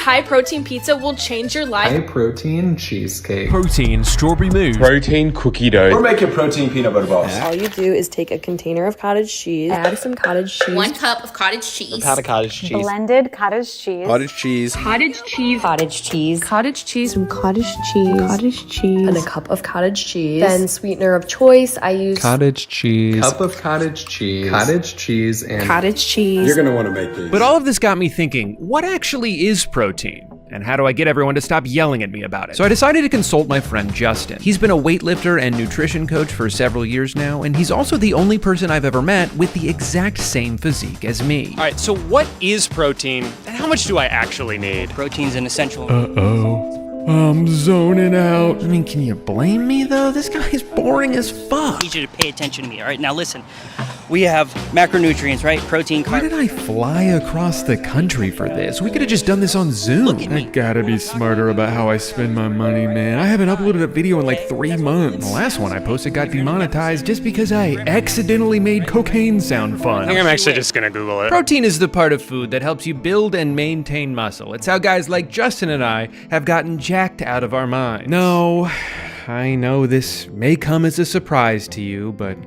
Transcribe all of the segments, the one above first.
high protein pizza will change your life. High protein cheesecake. Protein strawberry mousse. Protein cookie dough. We're making protein peanut butter balls. All you do is take a container of cottage cheese, add some cottage cheese. 1 cup of cottage cheese. A pound of cottage cheese. Blended cottage cheese. Cottage cheese. Cottage cheese. Cottage cheese. Cottage cheese. Some cottage cheese. Cottage cheese. And a cup of cottage cheese. Then sweetener of choice, I use Cottage cheese. Cup of cottage cheese. Cottage cheese and cottage cheese. You're gonna want to make these. But all of this got me thinking, what actually is protein? And how do I get everyone to stop yelling at me about it? So I decided to consult my friend Justin. He's been a weightlifter and nutrition coach for several years now, and he's also the only person I've ever met with the exact same physique as me. All right, so what is protein, and how much do I actually need? Protein's an essential. I'm zoning out. I mean, can you blame me though? This guy is boring as fuck. I need you to pay attention to me, all right? Now listen, we have macronutrients, right? Protein, Why did I fly across the country for this? We could have just done this on Zoom. Look at me. I gotta be smarter about how I spend my money, man. I haven't uploaded a video in like 3 months. The last one I posted got demonetized just because I accidentally made cocaine sound fun. I think I'm actually just gonna Google it. Protein is the part of food that helps you build and maintain muscle. It's how guys like Justin and I have gotten jacked out of our minds. No, I know this may come as a surprise to you, but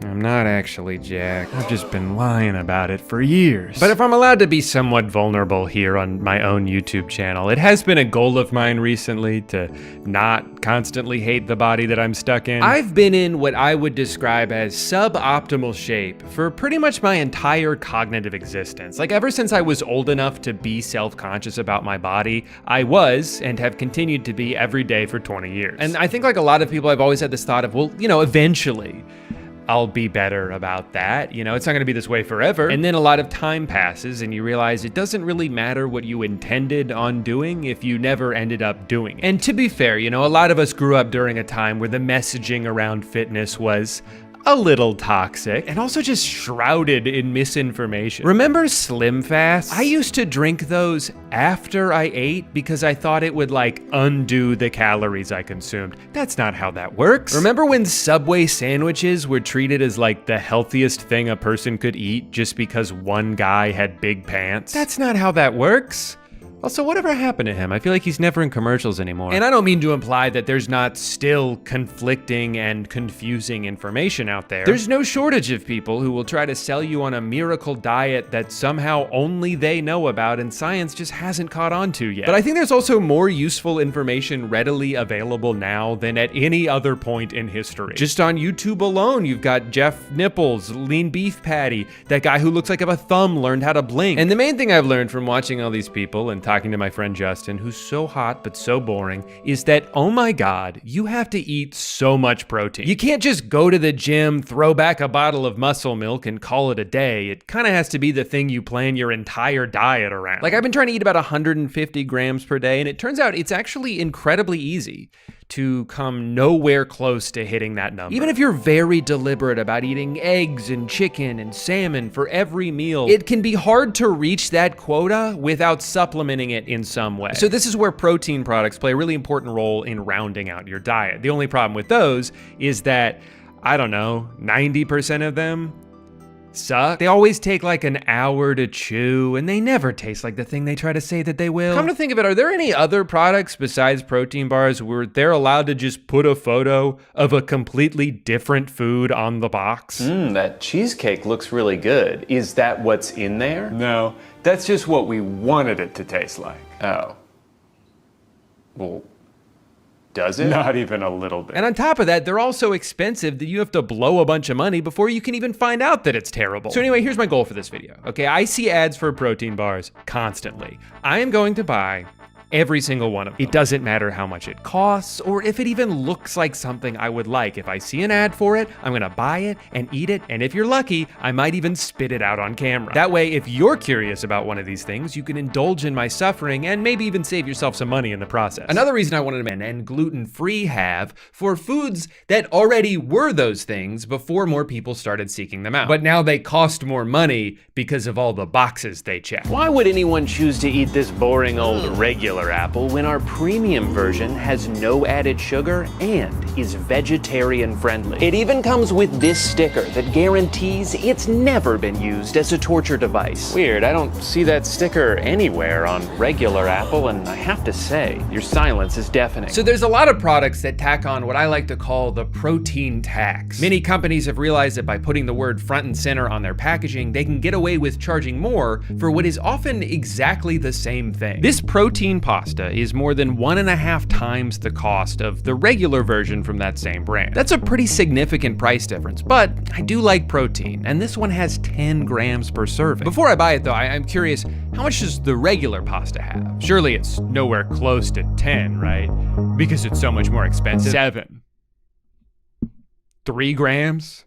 I'm not actually jacked. I've just been lying about it for years. But if I'm allowed to be somewhat vulnerable here on my own YouTube channel, it has been a goal of mine recently to not constantly hate the body that I'm stuck in. I've been in what I would describe as suboptimal shape for pretty much my entire cognitive existence. Like ever since I was old enough to be self-conscious about my body, I was and have continued to be every day for 20 years. And I think like a lot of people, I've always had this thought of, well, you know, eventually I'll be better about that. You know, it's not gonna be this way forever. And then a lot of time passes and you realize it doesn't really matter what you intended on doing if you never ended up doing it. And to be fair, you know, a lot of us grew up during a time where the messaging around fitness was a little toxic and also just shrouded in misinformation. Remember Slim Fast? I used to drink those after I ate because I thought it would like undo the calories I consumed. That's not how that works. Remember when Subway sandwiches were treated as like the healthiest thing a person could eat just because one guy had big pants? That's not how that works. Also, whatever happened to him? I feel like he's never in commercials anymore. And I don't mean to imply that there's not still conflicting and confusing information out there. There's no shortage of people who will try to sell you on a miracle diet that somehow only they know about and science just hasn't caught on to yet. But I think there's also more useful information readily available now than at any other point in history. Just on YouTube alone, you've got Jeff Nipples, Lean Beef Patty, that guy who looks like a thumb learned how to blink. And the main thing I've learned from watching all these people and talking to my friend Justin, who's so hot but so boring, is that, oh my God, you have to eat so much protein. You can't just go to the gym, throw back a bottle of muscle milk and call it a day. It kind of has to be the thing you plan your entire diet around. Like I've been trying to eat about 150 grams per day, and it turns out it's actually incredibly easy to come nowhere close to hitting that number. Even if you're very deliberate about eating eggs and chicken and salmon for every meal, it can be hard to reach that quota without supplementing it in some way. So this is where protein products play a really important role in rounding out your diet. The only problem with those is that, I don't know, 90% of them suck. They always take like an hour to chew, and they never taste like the thing they try to say that they will. Come to think of it, are there any other products besides protein bars where they're allowed to just put a photo of a completely different food on the box? That cheesecake looks really good. Is that what's in there? No, that's just what we wanted it to taste like. Oh. Well, does it? Not even a little bit. And on top of that, they're all so expensive that you have to blow a bunch of money before you can even find out that it's terrible. So anyway, here's my goal for this video. Okay, I see ads for protein bars constantly. I am going to buy every single one of them. It doesn't matter how much it costs or if it even looks like something I would like. If I see an ad for it, I'm gonna buy it and eat it, and if you're lucky, I might even spit it out on camera. That way, if you're curious about one of these things, you can indulge in my suffering and maybe even save yourself some money in the process. Another reason I wanted to make and gluten-free have for foods that already were those things before more people started seeking them out. But now they cost more money because of all the boxes they check. Why would anyone choose to eat this boring old regular apple when our premium version has no added sugar and is vegetarian friendly. It even comes with this sticker that guarantees it's never been used as a torture device. Weird, I don't see that sticker anywhere on regular Apple, and I have to say, your silence is deafening. So there's a lot of products that tack on what I like to call the protein tax. Many companies have realized that by putting the word front and center on their packaging, they can get away with charging more for what is often exactly the same thing. This protein pasta is more than 1.5 times the cost of the regular version from that same brand. That's a pretty significant price difference, but I do like protein, and this one has 10 grams per serving. Before I buy it though, I'm curious, how much does the regular pasta have? Surely it's nowhere close to 10, right? Because it's so much more expensive. 7. 3 grams?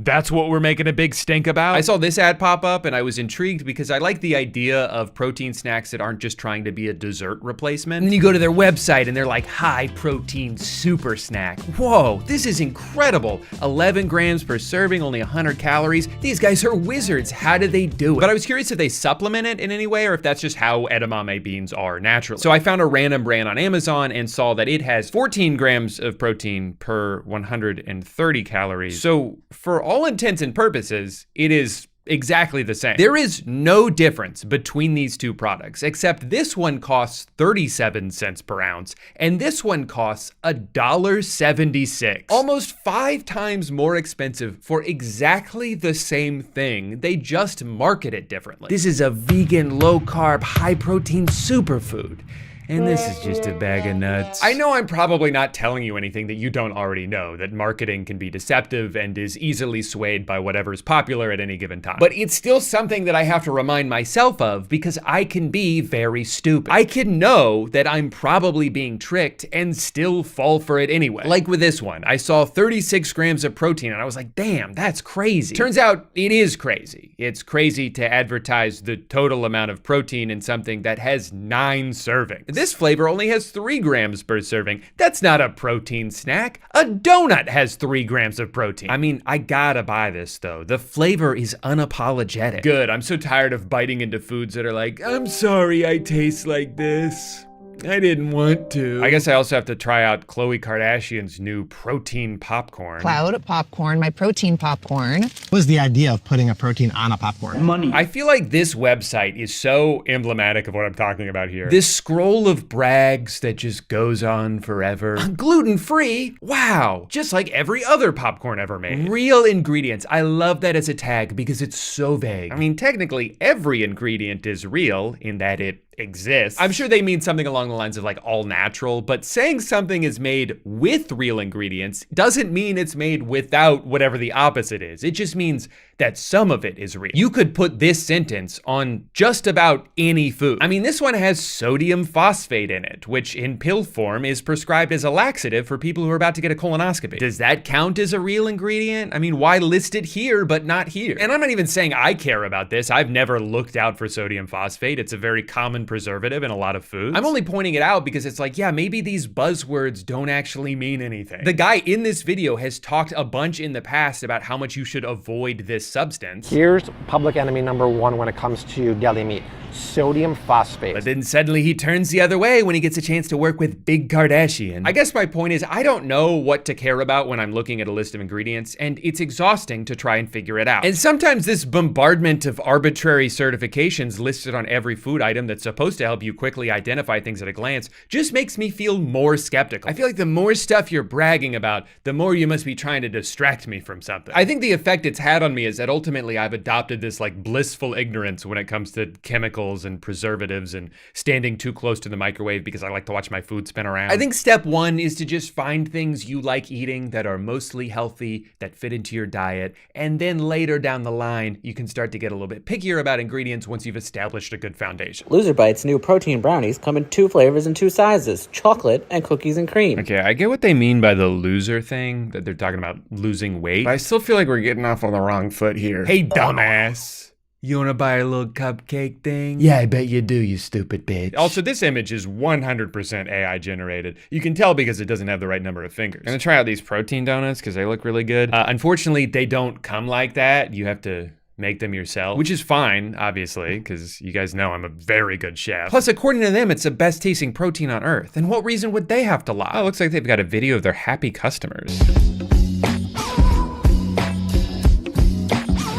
That's what we're making a big stink about? I saw this ad pop up and I was intrigued because I like the idea of protein snacks that aren't just trying to be a dessert replacement. And then you go to their website and they're like, high protein super snack. Whoa, this is incredible. 11 grams per serving, only 100 calories. These guys are wizards. How do they do it? But I was curious if they supplement it in any way or if that's just how edamame beans are naturally. So I found a random brand on Amazon and saw that it has 14 grams of protein per 130 calories. So for all intents and purposes, it is exactly the same. There is no difference between these two products, except this one costs 37 cents per ounce, and this one costs $1.76. Almost 5 times more expensive for exactly the same thing. They just market it differently. This is a vegan, low-carb, high-protein superfood. And this is just a bag of nuts. I know I'm probably not telling you anything that you don't already know, that marketing can be deceptive and is easily swayed by whatever's popular at any given time. But it's still something that I have to remind myself of because I can be very stupid. I can know that I'm probably being tricked and still fall for it anyway. Like with this one, I saw 36 grams of protein and I was like, damn, that's crazy. Turns out it is crazy. It's crazy to advertise the total amount of protein in something that has 9 servings. This flavor only has 3 grams per serving. That's not a protein snack. A donut has 3 grams of protein. I mean, I gotta buy this though. The flavor is unapologetic. Good, I'm so tired of biting into foods that are like, I'm sorry I taste like this. I didn't want to. I guess I also have to try out Khloe Kardashian's new protein popcorn. Cloud popcorn, my protein popcorn. What was the idea of putting a protein on a popcorn? Money. I feel like this website is so emblematic of what I'm talking about here. This scroll of brags that just goes on forever. Gluten-free? Wow. Just like every other popcorn ever made. Real ingredients. I love that as a tag because it's so vague. I mean, technically every ingredient is real in that it exists. I'm sure they mean something along the lines of like all natural, but saying something is made with real ingredients doesn't mean it's made without whatever the opposite is. It just means that some of it is real. You could put this sentence on just about any food. I mean, this one has sodium phosphate in it, which in pill form is prescribed as a laxative for people who are about to get a colonoscopy. Does that count as a real ingredient? I mean, why list it here but not here? And I'm not even saying I care about this. I've never looked out for sodium phosphate. It's a very common preservative in a lot of foods. I'm only pointing it out because it's like, yeah, maybe these buzzwords don't actually mean anything. The guy in this video has talked a bunch in the past about how much you should avoid this substance. Here's public enemy number 1 when it comes to deli meat: sodium phosphate. But then suddenly he turns the other way when he gets a chance to work with Big Kardashian. I guess my point is I don't know what to care about when I'm looking at a list of ingredients, and it's exhausting to try and figure it out. And sometimes this bombardment of arbitrary certifications listed on every food item that's supposed to help you quickly identify things at a glance just makes me feel more skeptical. I feel like the more stuff you're bragging about, the more you must be trying to distract me from something. I think the effect it's had on me is that ultimately I've adopted this like blissful ignorance when it comes to chemicals and preservatives and standing too close to the microwave because I like to watch my food spin around. I think step 1 is to just find things you like eating that are mostly healthy, that fit into your diet, and then later down the line, you can start to get a little bit pickier about ingredients once you've established a good foundation. Loser Bites new protein brownies come in 2 flavors and 2 sizes: chocolate and cookies and cream. Okay, I get what they mean by the loser thing, that they're talking about losing weight, but I still feel like we're getting off on the wrong foot here. Hey, dumbass. You wanna buy a little cupcake thing? Yeah, I bet you do, you stupid bitch. Also, this image is 100% AI generated. You can tell because it doesn't have the right number of fingers. I'm gonna try out these protein donuts because they look really good. Unfortunately, they don't come like that. You have to make them yourself, which is fine, obviously, because you guys know I'm a very good chef. Plus, according to them, it's the best tasting protein on earth. And what reason would they have to lie? Oh, looks like they've got a video of their happy customers.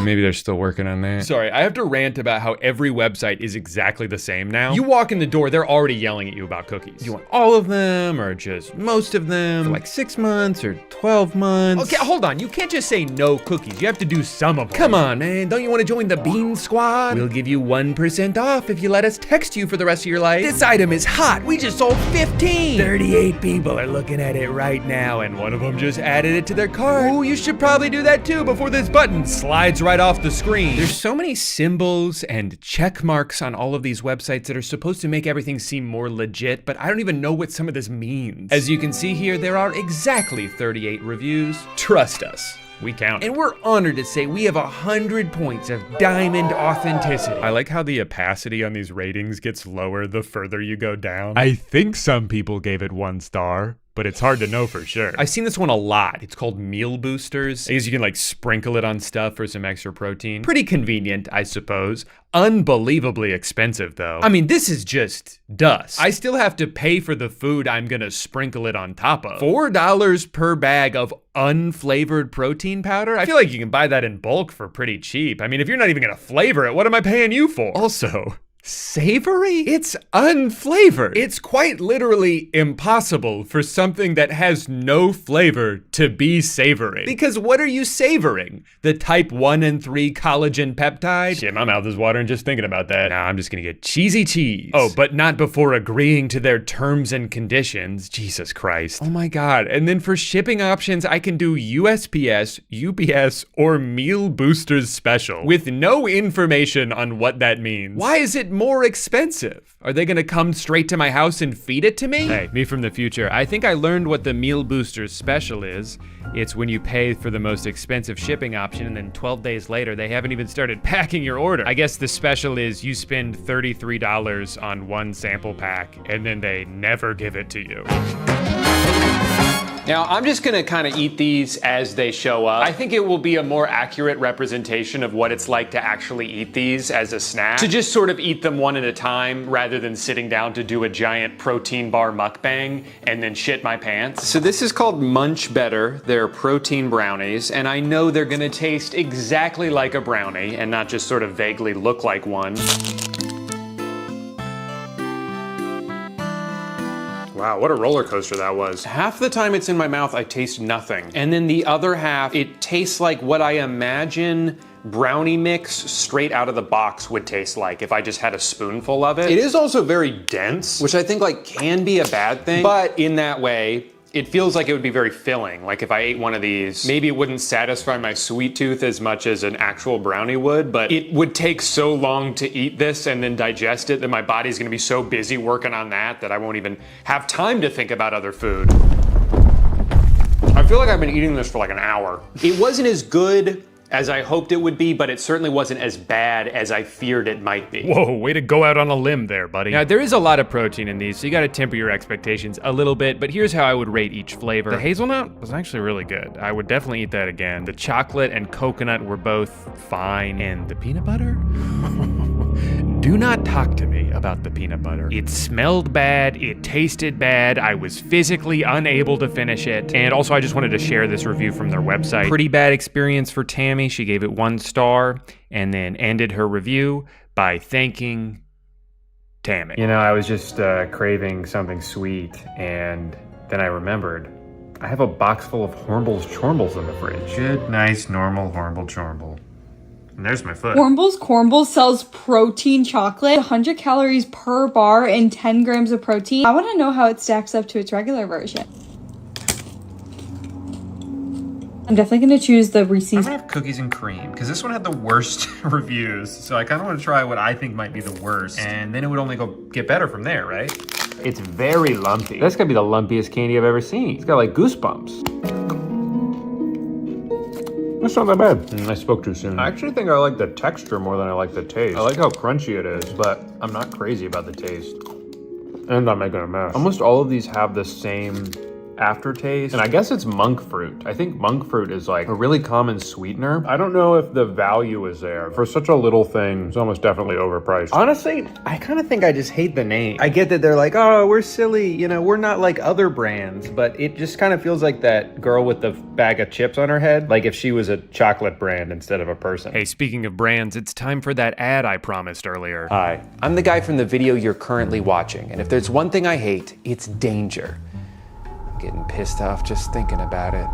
Maybe they're still working on that. Sorry, I have to rant about how every website is exactly the same now. You walk in the door, they're already yelling at you about cookies. Do you want all of them or just most of them? For like 6 months or 12 months? Okay, hold on. You can't just say no cookies. You have to do some of them. Come on, man. Don't you want to join the Bean Squad? We'll give you 1% off if you let us text you for the rest of your life. This item is hot. We just sold 15. 38 people are looking at it right now, and one of them just added it to their cart. Ooh, you should probably do that too before this button slides right off the screen. There's so many symbols and check marks on all of these websites that are supposed to make everything seem more legit, but I don't even know what some of this means. As you can see here, there are exactly 38 reviews. Trust us. We count. And we're honored to say we have 100 points of diamond authenticity. I like how the opacity on these ratings gets lower the further you go down. I think some people gave it 1 star, but it's hard to know for sure. I've seen this one a lot. It's called Meal Boosters. I guess you can like sprinkle it on stuff for some extra protein. Pretty convenient, I suppose. Unbelievably expensive though. I mean, this is just dust. I still have to pay for the food I'm gonna sprinkle it on top of. $4 per bag of unflavored protein powder? I feel like you can buy that in bulk for pretty cheap. I mean, if you're not even gonna flavor it, what am I paying you for? Also, savory? It's unflavored. It's quite literally impossible for something that has no flavor to be savory. Because what are you savoring? The type 1 and 3 collagen peptide? Shit, my mouth is watering just thinking about that. Nah, I'm just gonna get cheesy cheese. Oh, but not before agreeing to their terms and conditions. Jesus Christ. Oh my God. And then for shipping options, I can do USPS, UPS, or Meal Boosters Special with no information on what that means. Why is it more expensive? Are they gonna come straight to my house and feed it to me? Hey, me from the future. I think I learned what the Meal Boosters Special is. It's when you pay for the most expensive shipping option and then 12 days later, they haven't even started packing your order. I guess the special is you spend $33 on 1 sample pack and then they never give it to you. Now, I'm just gonna kind of eat these as they show up. I think it will be a more accurate representation of what it's like to actually eat these as a snack. To just sort of eat them one at a time rather than sitting down to do a giant protein bar mukbang and then shit my pants. So this is called Munch Better. They're protein brownies, and I know they're gonna taste exactly like a brownie and not just sort of vaguely look like one. Wow, what a roller coaster that was. Half the time it's in my mouth, I taste nothing. And then the other half, it tastes like what I imagine brownie mix straight out of the box would taste like if I just had a spoonful of it. It is also very dense, which I think like can be a bad thing, but in that way, it feels like it would be very filling. Like if I ate one of these, maybe it wouldn't satisfy my sweet tooth as much as an actual brownie would, but it would take so long to eat this and then digest it that my body's gonna be so busy working on that I won't even have time to think about other food. I feel like I've been eating this for like an hour. It wasn't as good as I hoped it would be, but it certainly wasn't as bad as I feared it might be. Whoa, way to go out on a limb there, buddy. Now, there is a lot of protein in these, so you gotta temper your expectations a little bit, but here's how I would rate each flavor. The hazelnut was actually really good. I would definitely eat that again. The chocolate and coconut were both fine, and the peanut butter? Do not talk to me about the peanut butter. It smelled bad, it tasted bad, I was physically unable to finish it, and also I just wanted to share this review from their website. Pretty bad experience for Tammy. She gave it 1 star and then ended her review by thanking Tammy. You know, I was just craving something sweet, and then I remembered I have a box full of Hornble's Chornbles in the fridge. Good, nice, normal Hornble Chornble. And there's my foot. Hornble's Cornble sells protein chocolate, 100 calories per bar and 10 grams of protein. I want to know how it stacks up to its regular version. I'm definitely going to choose the Reese's. I'm going to have cookies and cream, because this one had the worst reviews, so I kind of want to try what I think might be the worst, and then it would only get better from there, right? It's very lumpy. That's gotta be the lumpiest candy I've ever seen. It's got like goosebumps. That's not that bad. I spoke too soon. I actually think I like the texture more than I like the taste. I like how crunchy it is, but I'm not crazy about the taste. And I'm making a mess. Almost all of these have the same aftertaste, and I guess it's monk fruit. I think monk fruit is like a really common sweetener. I don't know if the value is there. For such a little thing, it's almost definitely overpriced. Honestly, I kind of think I just hate the name. I get that they're like, oh, we're silly, you know, we're not like other brands, but it just kind of feels like that girl with the bag of chips on her head, like if she was a chocolate brand instead of a person. Hey, speaking of brands, it's time for that ad I promised earlier. Hi, I'm the guy from the video you're currently watching, and if there's one thing I hate, it's danger. I'm getting pissed off just thinking about it.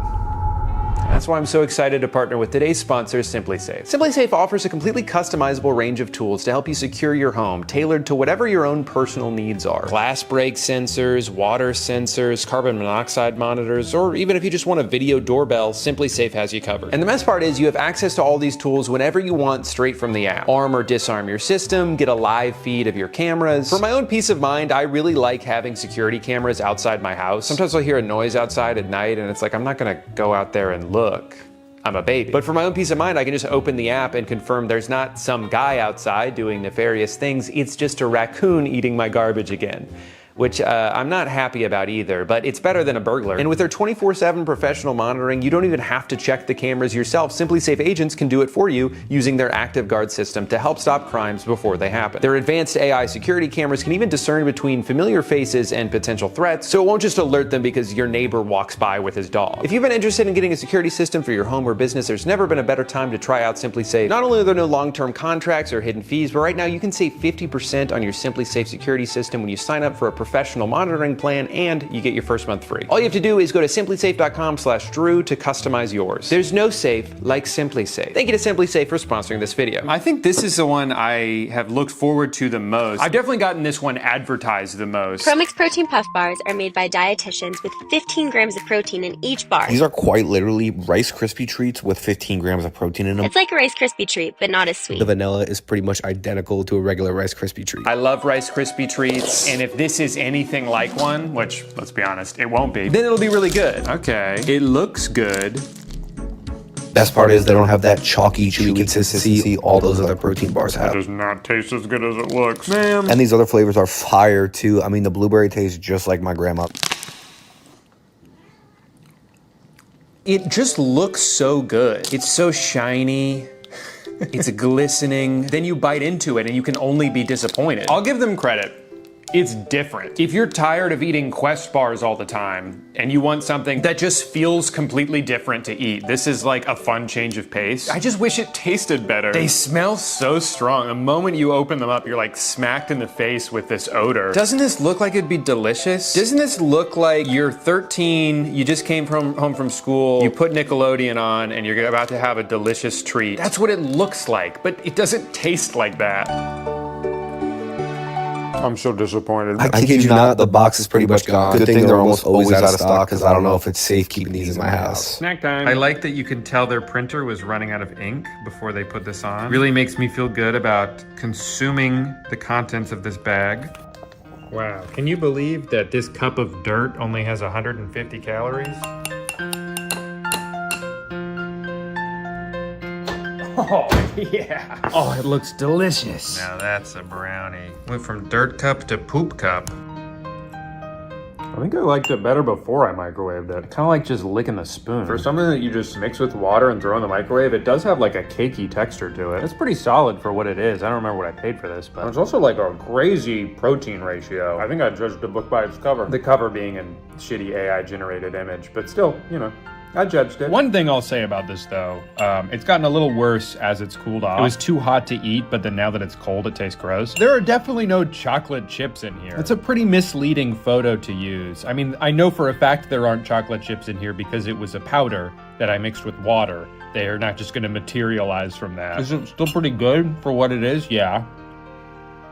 That's why I'm so excited to partner with today's sponsor, SimpliSafe. SimpliSafe offers a completely customizable range of tools to help you secure your home, tailored to whatever your own personal needs are. Glass break sensors, water sensors, carbon monoxide monitors, or even if you just want a video doorbell, SimpliSafe has you covered. And the best part is you have access to all these tools whenever you want straight from the app. Arm or disarm your system, get a live feed of your cameras. For my own peace of mind, I really like having security cameras outside my house. Sometimes I'll hear a noise outside at night and it's like, I'm not gonna go out there and look. I'm a baby. But for my own peace of mind, I can just open the app and confirm there's not some guy outside doing nefarious things. It's just a raccoon eating my garbage again, which I'm not happy about either, but it's better than a burglar. And with their 24/7 professional monitoring, you don't even have to check the cameras yourself. SimpliSafe agents can do it for you using their Active Guard system to help stop crimes before they happen. Their advanced AI security cameras can even discern between familiar faces and potential threats, so it won't just alert them because your neighbor walks by with his dog. If you've been interested in getting a security system for your home or business, there's never been a better time to try out SimpliSafe. Not only are there no long-term contracts or hidden fees, but right now you can save 50% on your SimpliSafe security system when you sign up for a professional monitoring plan, and you get your first month free. All you have to do is go to simplisafe.com/Drew to customize yours. There's no safe like SimpliSafe. Thank you to SimpliSafe for sponsoring this video. I think this is the one I have looked forward to the most. I've definitely gotten this one advertised the most. ProMix protein puff bars are made by dietitians with 15 grams of protein in each bar. These are quite literally Rice Krispie treats with 15 grams of protein in them. It's like a Rice Krispie treat, but not as sweet. The vanilla is pretty much identical to a regular Rice Krispie treat. I love Rice Krispie treats, and if this is anything like one, which, let's be honest, it won't be, then it'll be really good. Okay, it looks good. Best part is they don't have that chalky, chewy consistency all those other protein bars have. It does not taste as good as it looks, man. And these other flavors are fire too. I mean, the blueberry tastes just like my grandma. It just looks so good. It's so shiny. It's glistening. Then you bite into it and you can only be disappointed. I'll give them credit. It's different. If you're tired of eating Quest bars all the time and you want something that just feels completely different to eat, this is like a fun change of pace. I just wish it tasted better. They smell so strong. The moment you open them up, you're like smacked in the face with this odor. Doesn't this look like it'd be delicious? Doesn't this look like you're 13, you just came home from school, you put Nickelodeon on, and you're about to have a delicious treat? That's what it looks like, but it doesn't taste like that. I'm so disappointed. I kid you not, the box is pretty much gone. Good thing they're almost always out of stock because I don't know if it's safe keeping these in my house. Snack time. I like that you could tell their printer was running out of ink before they put this on. Really makes me feel good about consuming the contents of this bag. Wow, can you believe that this cup of dirt only has 150 calories? Oh, yeah. Oh, it looks delicious. Now that's a brownie. Went from dirt cup to poop cup. I think I liked it better before I microwaved it. Kind of like just licking the spoon. For something that you just mix with water and throw in the microwave, it does have like a cakey texture to it. It's pretty solid for what it is. I don't remember what I paid for this, but it's also like a crazy protein ratio. I think I judged the book by its cover. The cover being a shitty AI generated image, but still, you know, I judged it. One thing I'll say about this though, it's gotten a little worse as it's cooled off. It was too hot to eat, but then now that it's cold, it tastes gross. There are definitely no chocolate chips in here. It's a pretty misleading photo to use. I mean, I know for a fact there aren't chocolate chips in here because it was a powder that I mixed with water. They are not just gonna materialize from that. Is it still pretty good for what it is? Yeah.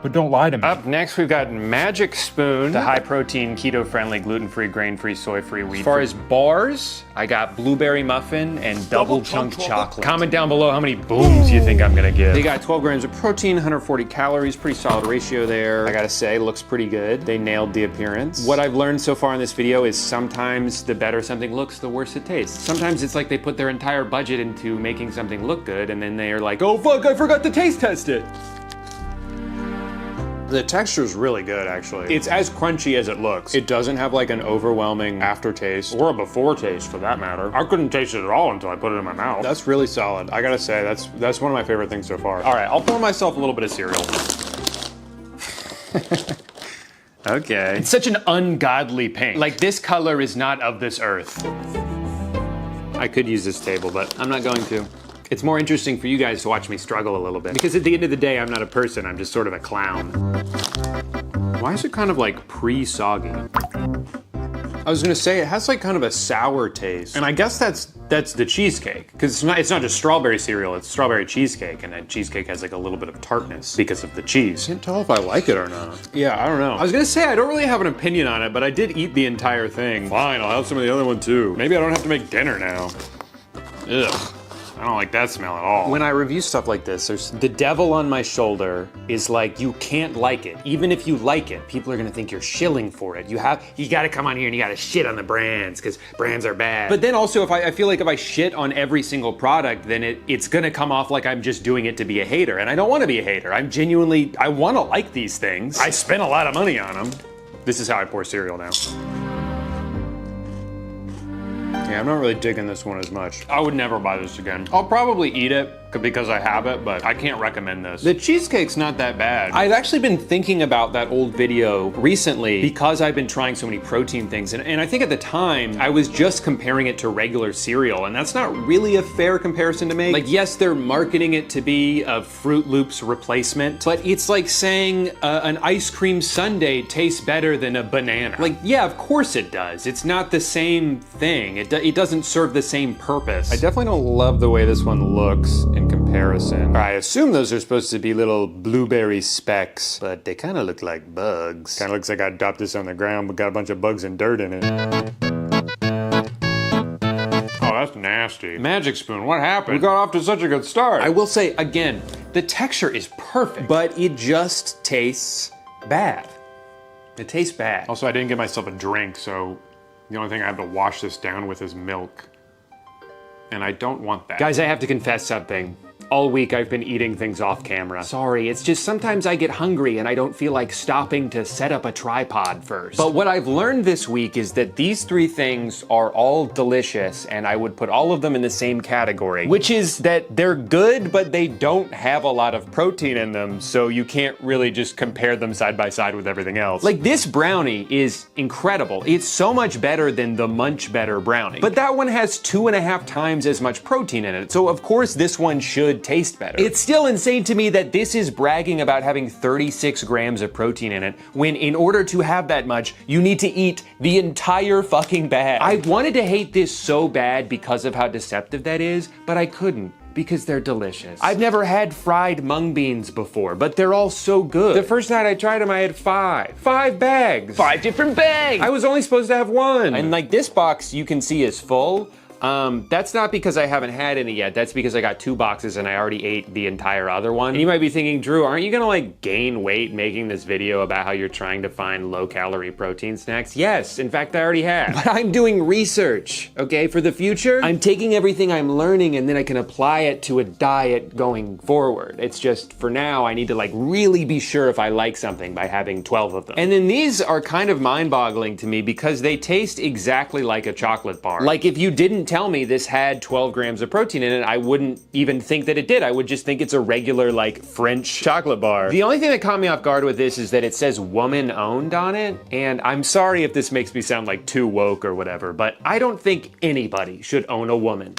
But don't lie to me. Up next, we've got Magic Spoon, the high-protein, keto-friendly, gluten-free, grain-free, soy-free, wheat-free. As far as bars, I got blueberry muffin and double chunk chocolate. Comment down below how many booms you think I'm gonna give. They got 12 grams of protein, 140 calories, pretty solid ratio there. I gotta say, looks pretty good. They nailed the appearance. What I've learned so far in this video is sometimes the better something looks, the worse it tastes. Sometimes it's like they put their entire budget into making something look good, and then they are like, oh fuck, I forgot to taste test it. The texture is really good, actually. It's as crunchy as it looks. It doesn't have like an overwhelming aftertaste, or a before taste for that matter. I couldn't taste it at all until I put it in my mouth. That's really solid. I gotta say, that's one of my favorite things so far. All right, I'll pour myself a little bit of cereal. Okay. It's such an ungodly pink. Like, this color is not of this earth. I could use this table, but I'm not going to. It's more interesting for you guys to watch me struggle a little bit. Because at the end of the day, I'm not a person, I'm just sort of a clown. Why is it kind of like pre-soggy? I was gonna say, it has like kind of a sour taste. And I guess that's the cheesecake. Because it's not just strawberry cereal, it's strawberry cheesecake. And then cheesecake has like a little bit of tartness because of the cheese. Can't tell if I like it or not. Yeah, I don't know. I was gonna say, I don't really have an opinion on it, but I did eat the entire thing. Fine, I'll have some of the other one too. Maybe I don't have to make dinner now. Ugh. I don't like that smell at all. When I review stuff like this, there's the devil on my shoulder is like, you can't like it. Even if you like it, people are gonna think you're shilling for it. You gotta come on here and you gotta shit on the brands, because brands are bad. But then also, if I feel like if I shit on every single product, then it's gonna come off like I'm just doing it to be a hater. And I don't wanna be a hater. I wanna like these things. I spent a lot of money on them. This is how I pour cereal now. Yeah, I'm not really digging this one as much. I would never buy this again. I'll probably eat it because I have it, but I can't recommend this. The cheesecake's not that bad. I've actually been thinking about that old video recently because I've been trying so many protein things. And I think at the time, I was just comparing it to regular cereal, and that's not really a fair comparison to make. Like, yes, they're marketing it to be a Fruit Loops replacement, but it's like saying an ice cream sundae tastes better than a banana. Like, yeah, of course it does. It's not the same thing. It doesn't serve the same purpose. I definitely don't love the way this one looks in comparison. I assume those are supposed to be little blueberry specks, but they kind of look like bugs. Kind of looks like I dropped this on the ground, but got a bunch of bugs and dirt in it. Oh, that's nasty. Magic Spoon, what happened? We got off to such a good start. I will say, again, the texture is perfect, but it just tastes bad. It tastes bad. Also, I didn't get myself a drink, so the only thing I have to wash this down with is milk. And I don't want that. Guys, I have to confess something. All week I've been eating things off camera. Sorry, it's just sometimes I get hungry and I don't feel like stopping to set up a tripod first. But what I've learned this week is that these three things are all delicious, and I would put all of them in the same category, which is that they're good, but they don't have a lot of protein in them, so you can't really just compare them side by side with everything else. Like, this brownie is incredible. It's so much better than the Munch Better brownie. But that one has 2.5 times as much protein in it, so of course this one should taste better. It's still insane to me that this is bragging about having 36 grams of protein in it, when in order to have that much, you need to eat the entire fucking bag. I wanted to hate this so bad because of how deceptive that is, but I couldn't, because they're delicious. I've never had fried mung beans before, but they're all so good. The first night I tried them, I had 5 bags. 5 different bags! I was only supposed to have 1. And like, this box you can see is full. That's not because I haven't had any yet. That's because I got 2 boxes and I already ate the entire other one. And you might be thinking, Drew, aren't you gonna like gain weight making this video about how you're trying to find low-calorie protein snacks? Yes, in fact, I already have. But I'm doing research, okay? For the future, I'm taking everything I'm learning and then I can apply it to a diet going forward. It's just, for now, I need to like really be sure if I like something by having 12 of them. And then these are kind of mind-boggling to me because they taste exactly like a chocolate bar. Like, if you didn't tell me this had 12 grams of protein in it, I wouldn't even think that it did. I would just think it's a regular, like, French chocolate bar. The only thing that caught me off guard with this is that it says woman owned on it, and I'm sorry if this makes me sound like too woke or whatever, but I don't think anybody should own a woman.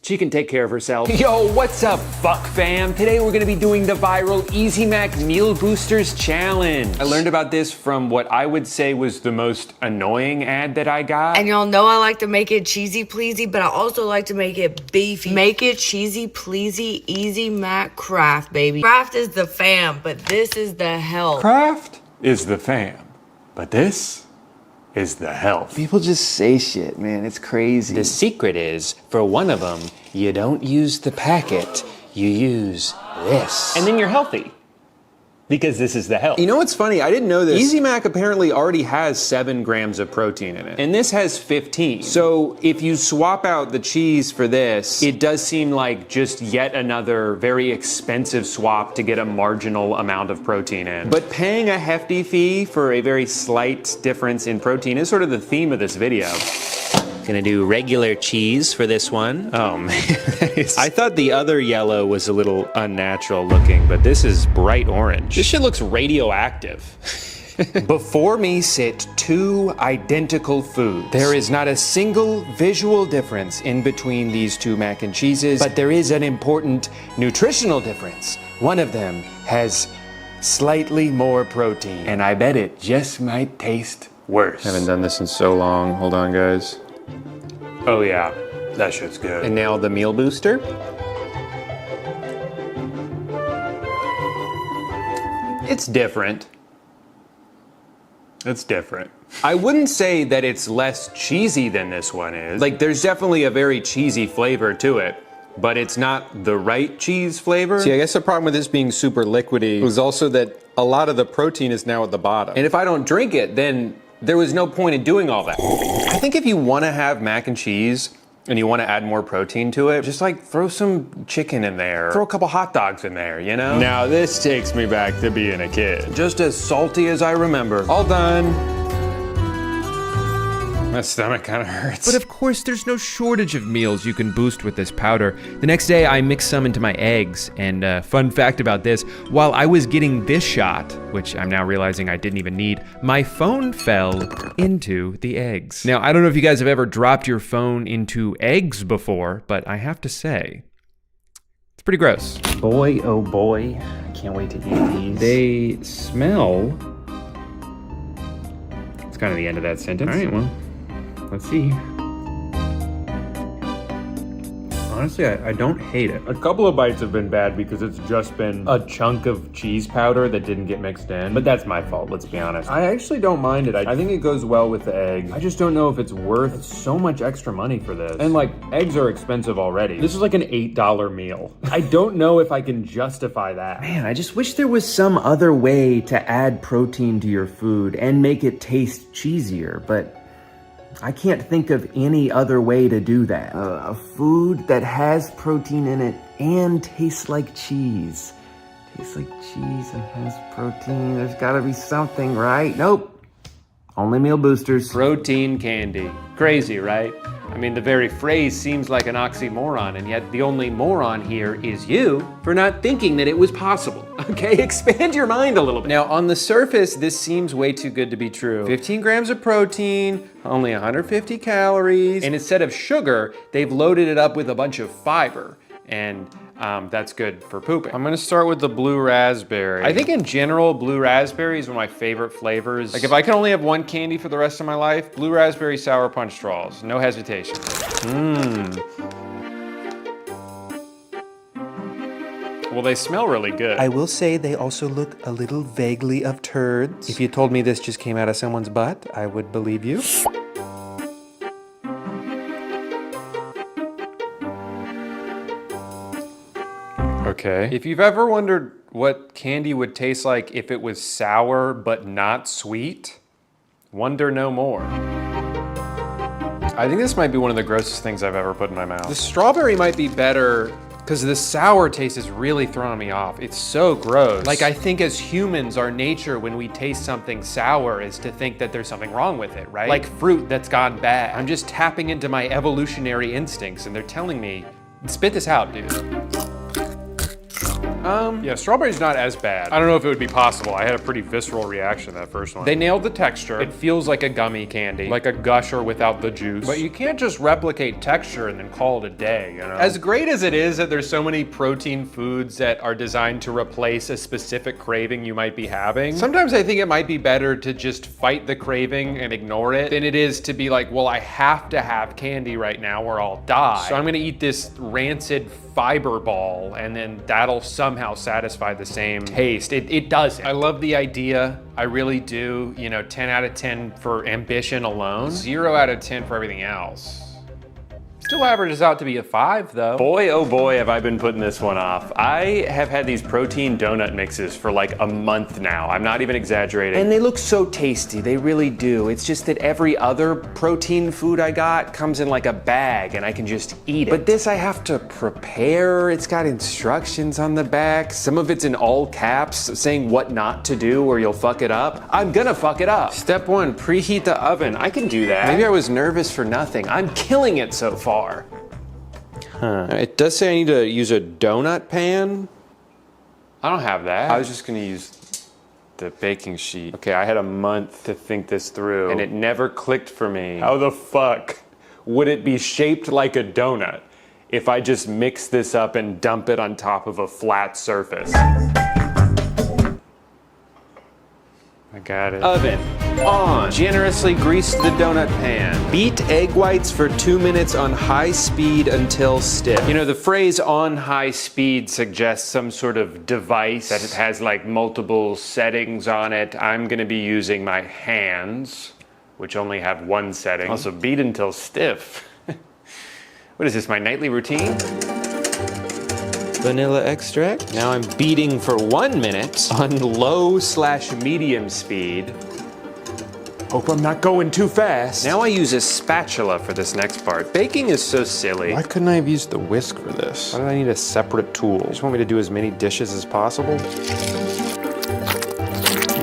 She can take care of herself. Yo, what's up, fuck fam? Today we're gonna be doing the viral Easy Mac Meal Boosters Challenge. I learned about this from what I would say was the most annoying ad that I got. And y'all know I like to make it cheesy pleasy, but I also like to make it beefy. Make it cheesy pleasy, Easy Mac Kraft, baby. Kraft is the fam, but this is the health. Kraft is the fam, but this is the health. People just say shit, man. It's crazy. The secret is, for one of them, you don't use the packet, you use this. And then you're healthy. because this is the health. You know what's funny? I didn't know this. Easy Mac apparently already has 7 grams of protein in it, and this has 15. So if you swap out the cheese for this, it does seem like just yet another very expensive swap to get a marginal amount of protein in. But paying a hefty fee for a very slight difference in protein is sort of the theme of this video. Gonna do regular cheese for this one. Oh man, I thought the other yellow was a little unnatural looking, but this is bright orange. This shit looks radioactive. Before me sit 2 identical foods. There is not a single visual difference in between these 2 mac and cheeses, but there is an important nutritional difference. One of them has slightly more protein, and I bet it just might taste worse. Haven't done this in so long. Hold on, guys. Oh yeah, that shit's good. And now the meal booster. It's different. It's different. I wouldn't say that it's less cheesy than this one is. Like, there's definitely a very cheesy flavor to it, but it's not the right cheese flavor. See, I guess the problem with this being super liquidy was also that a lot of the protein is now at the bottom. And if I don't drink it, then there was no point in doing all that. I think if you want to have mac and cheese and you want to add more protein to it, just like throw some chicken in there, throw a couple hot dogs in there, you know? Now this takes me back to being a kid. Just as salty as I remember. All done. My stomach kind of hurts. But of course, there's no shortage of meals you can boost with this powder. The next day, I mixed some into my eggs. And fun fact about this, while I was getting this shot, which I'm now realizing I didn't even need, my phone fell into the eggs. Now, I don't know if you guys have ever dropped your phone into eggs before, but I have to say, it's pretty gross. Boy, oh boy, I can't wait to eat these. They smell. It's kind of the end of that sentence. All right, well. Let's see. Honestly, I don't hate it. A couple of bites have been bad because it's just been a chunk of cheese powder that didn't get mixed in. But that's my fault, let's be honest. I actually don't mind it. I think it goes well with the egg. I just don't know if it's worth so much extra money for this. And like, eggs are expensive already. This is like an $8 meal. I don't know if I can justify that. Man, I just wish there was some other way to add protein to your food and make it taste cheesier, but I can't think of any other way to do that. A food that has protein in it and tastes like cheese. Tastes like cheese and has protein. There's gotta be something, right? Nope. Only meal boosters. Protein candy. Crazy, right? I mean, the very phrase seems like an oxymoron, and yet the only moron here is you for not thinking that it was possible. Okay, expand your mind a little bit. Now, on the surface, this seems way too good to be true. 15 grams of protein, only 150 calories, and instead of sugar, they've loaded it up with a bunch of fiber, and that's good for pooping. I'm gonna start with the blue raspberry. I think in general, blue raspberry is one of my favorite flavors. Like if I could only have one candy for the rest of my life, blue raspberry sour punch straws, no hesitation. Well, they smell really good. I will say they also look a little vaguely of turds. If you told me this just came out of someone's butt, I would believe you. Okay. If you've ever wondered what candy would taste like if it was sour but not sweet, wonder no more. I think this might be one of the grossest things I've ever put in my mouth. The strawberry might be better because the sour taste is really throwing me off. It's so gross. Like, I think as humans, our nature when we taste something sour is to think that there's something wrong with it, right? Like fruit that's gone bad. I'm just tapping into my evolutionary instincts and they're telling me, spit this out, dude. Yeah, strawberry's not as bad. I don't know if it would be possible. I had a pretty visceral reaction to that first one. They nailed the texture. It feels like a gummy candy, like a gusher without the juice. But you can't just replicate texture and then call it a day, you know? As great as it is that there's so many protein foods that are designed to replace a specific craving you might be having, sometimes I think it might be better to just fight the craving and ignore it than it is to be like, well, I have to have candy right now or I'll die. So I'm gonna eat this rancid fiber ball and then that'll somehow satisfy the same taste. It doesn't. I love the idea. I really do. You know, 10 out of 10 for ambition alone. 0 out of 10 for everything else. Still averages out to be a 5 though. Boy, oh boy, have I been putting this one off. I have had these protein donut mixes for like a month now. I'm not even exaggerating. And they look so tasty, they really do. It's just that every other protein food I got comes in like a bag and I can just eat it. But this I have to prepare. It's got instructions on the back. Some of it's in all caps saying what not to do or you'll fuck it up. I'm gonna fuck it up. Step 1, preheat the oven. I can do that. Maybe I was nervous for nothing. I'm killing it so far. Huh. It does say I need to use a donut pan. I don't have that. I was just gonna use the baking sheet. Okay, I had a month to think this through and it never clicked for me. How the fuck would it be shaped like a donut if I just mix this up and dump it on top of a flat surface? I got it. Oven on. Generously grease the donut pan. Beat egg whites for 2 minutes on high speed until stiff. You know, the phrase on high speed suggests some sort of device that it has like multiple settings on it. I'm gonna be using my hands, which only have one setting. Also beat until stiff. What is this, my nightly routine? Vanilla extract. Now I'm beating for 1 minute on low/medium speed. Hope I'm not going too fast. Now I use a spatula for this next part. Baking is so silly. Why couldn't I have used the whisk for this? Why did I need a separate tool? You just want me to do as many dishes as possible?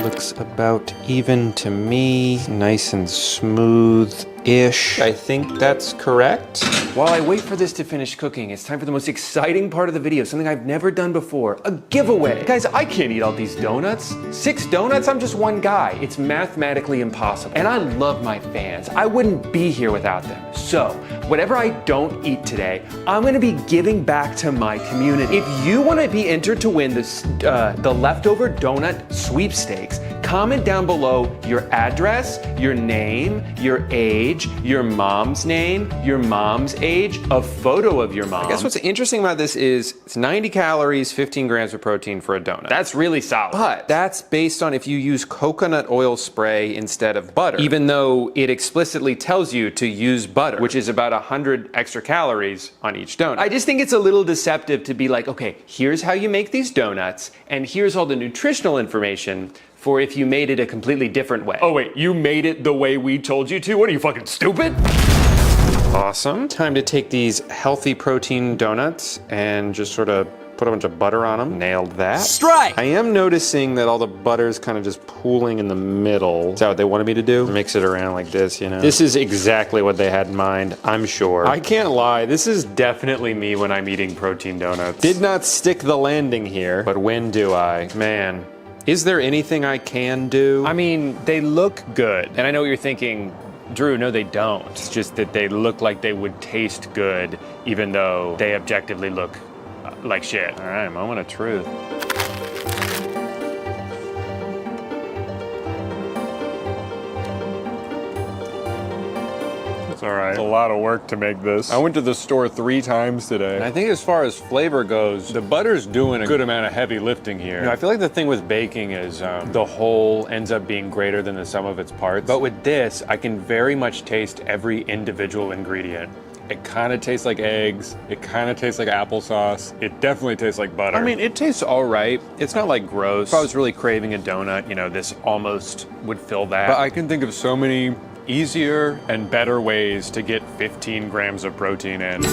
Looks about even to me. Nice and smooth-ish. I think that's correct. While I wait for this to finish cooking, it's time for the most exciting part of the video, something I've never done before, a giveaway. Guys, I can't eat all these donuts. 6 donuts? I'm just one guy. It's mathematically impossible. And I love my fans. I wouldn't be here without them. So, whatever I don't eat today, I'm gonna be giving back to my community. If you wanna be entered to win this, the leftover donut sweepstakes, comment down below your address, your name, your age, your mom's name, your mom's age, a photo of your mom. I guess what's interesting about this is it's 90 calories, 15 grams of protein for a donut. That's really solid. But that's based on if you use coconut oil spray instead of butter, even though it explicitly tells you to use butter, which is about 100 extra calories on each donut. I just think it's a little deceptive to be like, okay, here's how you make these donuts, and here's all the nutritional information for if you made it a completely different way. Oh wait, you made it the way we told you to? What are you, fucking stupid? Awesome. Time to take these healthy protein donuts and just sort of put a bunch of butter on them. Nailed that. Strike! I am noticing that all the butter is kind of just pooling in the middle. Is that what they wanted me to do? Mix it around like this, you know? This is exactly what they had in mind, I'm sure. I can't lie, this is definitely me when I'm eating protein donuts. Did not stick the landing here, but when do I? Man. Is there anything I can do? I mean, they look good. And I know what you're thinking, Drew, no they don't. It's just that they look like they would taste good, even though they objectively look like shit. All right, moment of truth. It's all right. It's a lot of work to make this. I went to the store 3 times today. And I think as far as flavor goes, the butter's doing a good amount of heavy lifting here. You know, I feel like the thing with baking is the whole ends up being greater than the sum of its parts. But with this, I can very much taste every individual ingredient. It kind of tastes like eggs. It kind of tastes like applesauce. It definitely tastes like butter. I mean, it tastes all right. It's not like gross. If I was really craving a donut, you know, this almost would fill that. But I can think of so many easier and better ways to get 15 grams of protein in.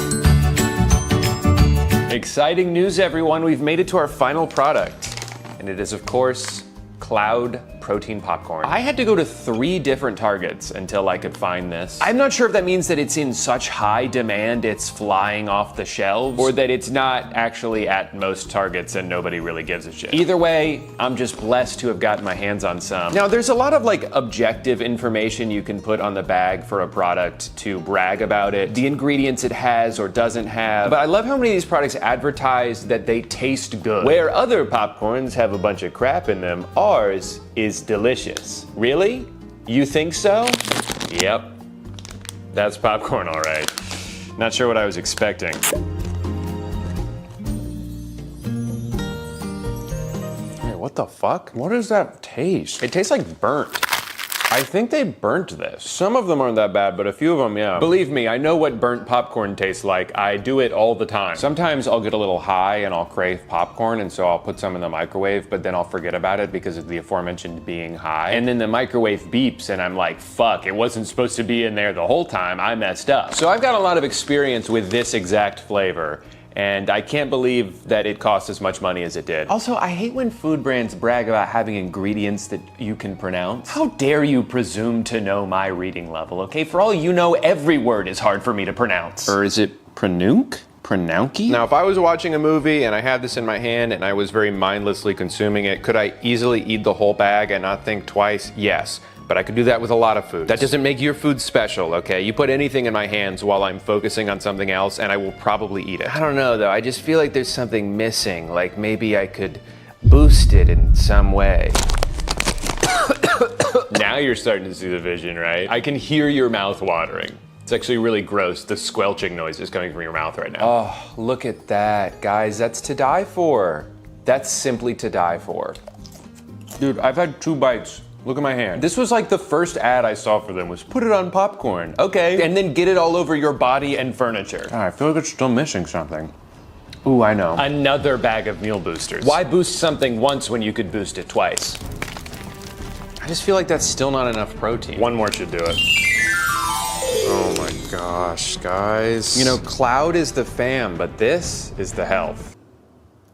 Exciting news, everyone. We've made it to our final product. And it is, of course, Cloud protein popcorn. I had to go to 3 different Targets until I could find this. I'm not sure if that means that it's in such high demand it's flying off the shelves, or that it's not actually at most Targets and nobody really gives a shit. Either way, I'm just blessed to have gotten my hands on some. Now, there's a lot of like objective information you can put on the bag for a product to brag about it, the ingredients it has or doesn't have, but I love how many of these products advertise that they taste good. Where other popcorns have a bunch of crap in them, ours is delicious. Really? You think so? Yep. That's popcorn, all right. Not sure what I was expecting. Hey, what the fuck? What does that taste? It tastes like burnt. I think they burnt this. Some of them aren't that bad, but a few of them, yeah. Believe me, I know what burnt popcorn tastes like. I do it all the time. Sometimes I'll get a little high and I'll crave popcorn, and so I'll put some in the microwave, but then I'll forget about it because of the aforementioned being high. And then the microwave beeps and I'm like, fuck, it wasn't supposed to be in there the whole time. I messed up. So I've got a lot of experience with this exact flavor, and I can't believe that it cost as much money as it did. Also, I hate when food brands brag about having ingredients that you can pronounce. How dare you presume to know my reading level, okay? For all you know, every word is hard for me to pronounce. Or is it pronunc? Pronunky? Now, if I was watching a movie and I had this in my hand and I was very mindlessly consuming it, could I easily eat the whole bag and not think twice? Yes. But I could do that with a lot of food. That doesn't make your food special, okay? You put anything in my hands while I'm focusing on something else and I will probably eat it. I don't know though, I just feel like there's something missing. Like maybe I could boost it in some way. Now you're starting to see the vision, right? I can hear your mouth watering. It's actually really gross, the squelching noise is coming from your mouth right now. Oh, look at that, guys, that's to die for. That's simply to die for. Dude, I've had 2 bites. Look at my hand. This was like the first ad I saw for them was put it on popcorn. Okay. And then get it all over your body and furniture. God, I feel like it's still missing something. Ooh, I know. Another bag of meal boosters. Why boost something once when you could boost it twice? I just feel like that's still not enough protein. One more should do it. Oh my gosh, guys. You know, cloud is the fam, but this is the health.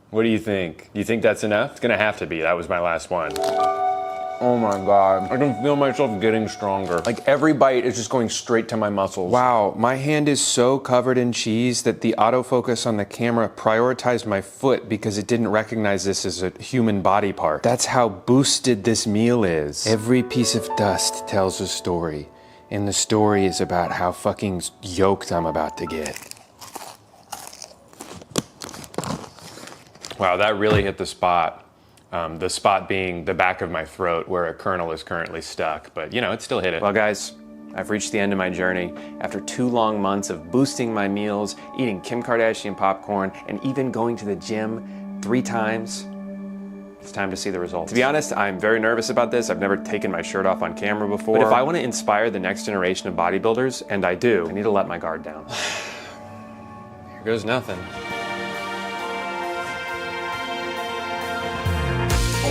What do you think? Do you think that's enough? It's gonna have to be. That was my last one. Oh my God, I can feel myself getting stronger. Like every bite is just going straight to my muscles. Wow, my hand is so covered in cheese that the autofocus on the camera prioritized my foot because it didn't recognize this as a human body part. That's how boosted this meal is. Every piece of dust tells a story, and the story is about how fucking yoked I'm about to get. Wow, that really hit the spot. The spot being the back of my throat where a kernel is currently stuck, but you know, it still hit it. Well guys, I've reached the end of my journey. After 2 long months of boosting my meals, eating Kim Kardashian popcorn, and even going to the gym 3 times, it's time to see the results. To be honest, I'm very nervous about this. I've never taken my shirt off on camera before. But if I want to inspire the next generation of bodybuilders, and I do, I need to let my guard down. Here goes nothing.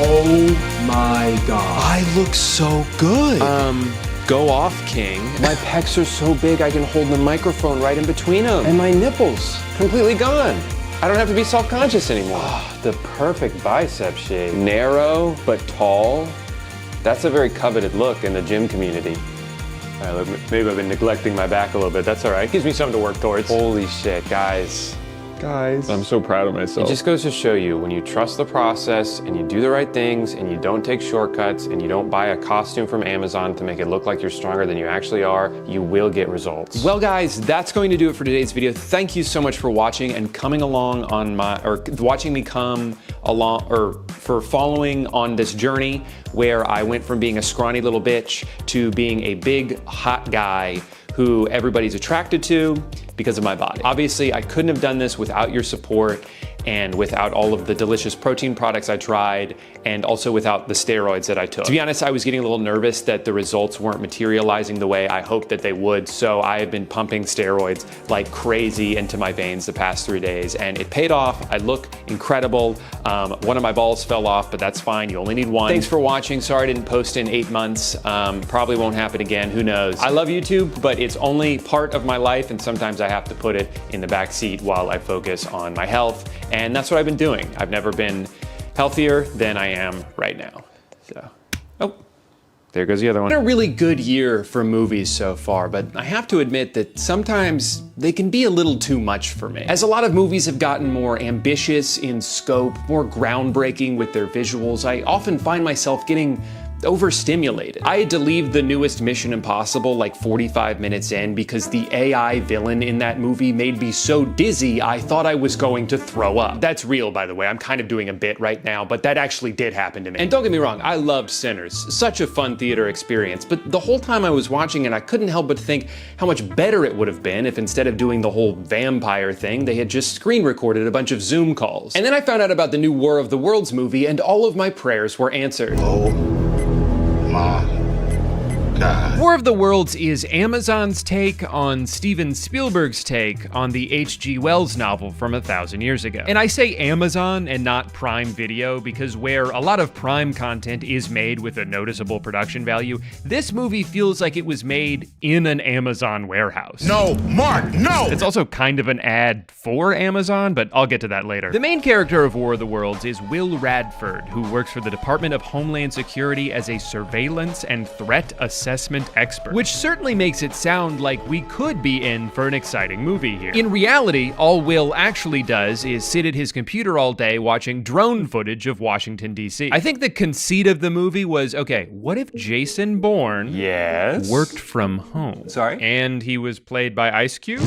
Oh my God. I look so good. Go off, King. My pecs are so big I can hold the microphone right in between them. And my nipples, completely gone. I don't have to be self-conscious anymore. Oh, the perfect bicep shape. Narrow, but tall. That's a very coveted look in the gym community. All right, look, maybe I've been neglecting my back a little bit. That's all right. Gives me something to work towards. Holy shit, guys. Guys, I'm so proud of myself. It just goes to show you, when you trust the process and you do the right things and you don't take shortcuts and you don't buy a costume from Amazon to make it look like you're stronger than you actually are, you will get results. Well guys, that's going to do it for today's video. Thank you so much for watching and coming along on my, or watching me come along, or for following on this journey where I went from being a scrawny little bitch to being a big hot guy who everybody's attracted to because of my body. Obviously, I couldn't have done this without your support and without all of the delicious protein products I tried, and also without the steroids that I took. To be honest, I was getting a little nervous that the results weren't materializing the way I hoped that they would, so I have been pumping steroids like crazy into my veins the past 3 days, and it paid off. I look incredible. One of my balls fell off, but that's fine. You only need one. Thanks for watching. Sorry I didn't post in 8 months. Probably won't happen again. Who knows? I love YouTube, but it's only part of my life, and sometimes I have to put it in the back seat while I focus on my health. And that's what I've been doing. I've never been healthier than I am right now. So, oh, there goes the other one. It's been a really good year for movies so far, but I have to admit that sometimes they can be a little too much for me. As a lot of movies have gotten more ambitious in scope, more groundbreaking with their visuals, I often find myself getting overstimulated. I had to leave the newest Mission Impossible like 45 minutes in because the AI villain in that movie made me so dizzy I thought I was going to throw up. That's real, by the way. I'm kind of doing a bit right now, but that actually did happen to me. And don't get me wrong, I loved Sinners. Such a fun theater experience, but the whole time I was watching it, I couldn't help but think how much better it would have been if instead of doing the whole vampire thing, they had just screen recorded a bunch of Zoom calls. And then I found out about the new War of the Worlds movie, and all of my prayers were answered. Oh my War of the Worlds is Amazon's take on Steven Spielberg's take on the H.G. Wells novel from 1,000 years ago. And I say Amazon and not Prime Video because where a lot of Prime content is made with a noticeable production value, this movie feels like it was made in an Amazon warehouse. No, Mark, no! It's also kind of an ad for Amazon, but I'll get to that later. The main character of War of the Worlds is Will Radford, who works for the Department of Homeland Security as a surveillance and threat assessment expert, which certainly makes it sound like we could be in for an exciting movie here. In reality, all Will actually does is sit at his computer all day watching drone footage of Washington, D.C. I think the conceit of the movie was, okay, what if Jason Bourne worked from home? Sorry? And he was played by Ice Cube?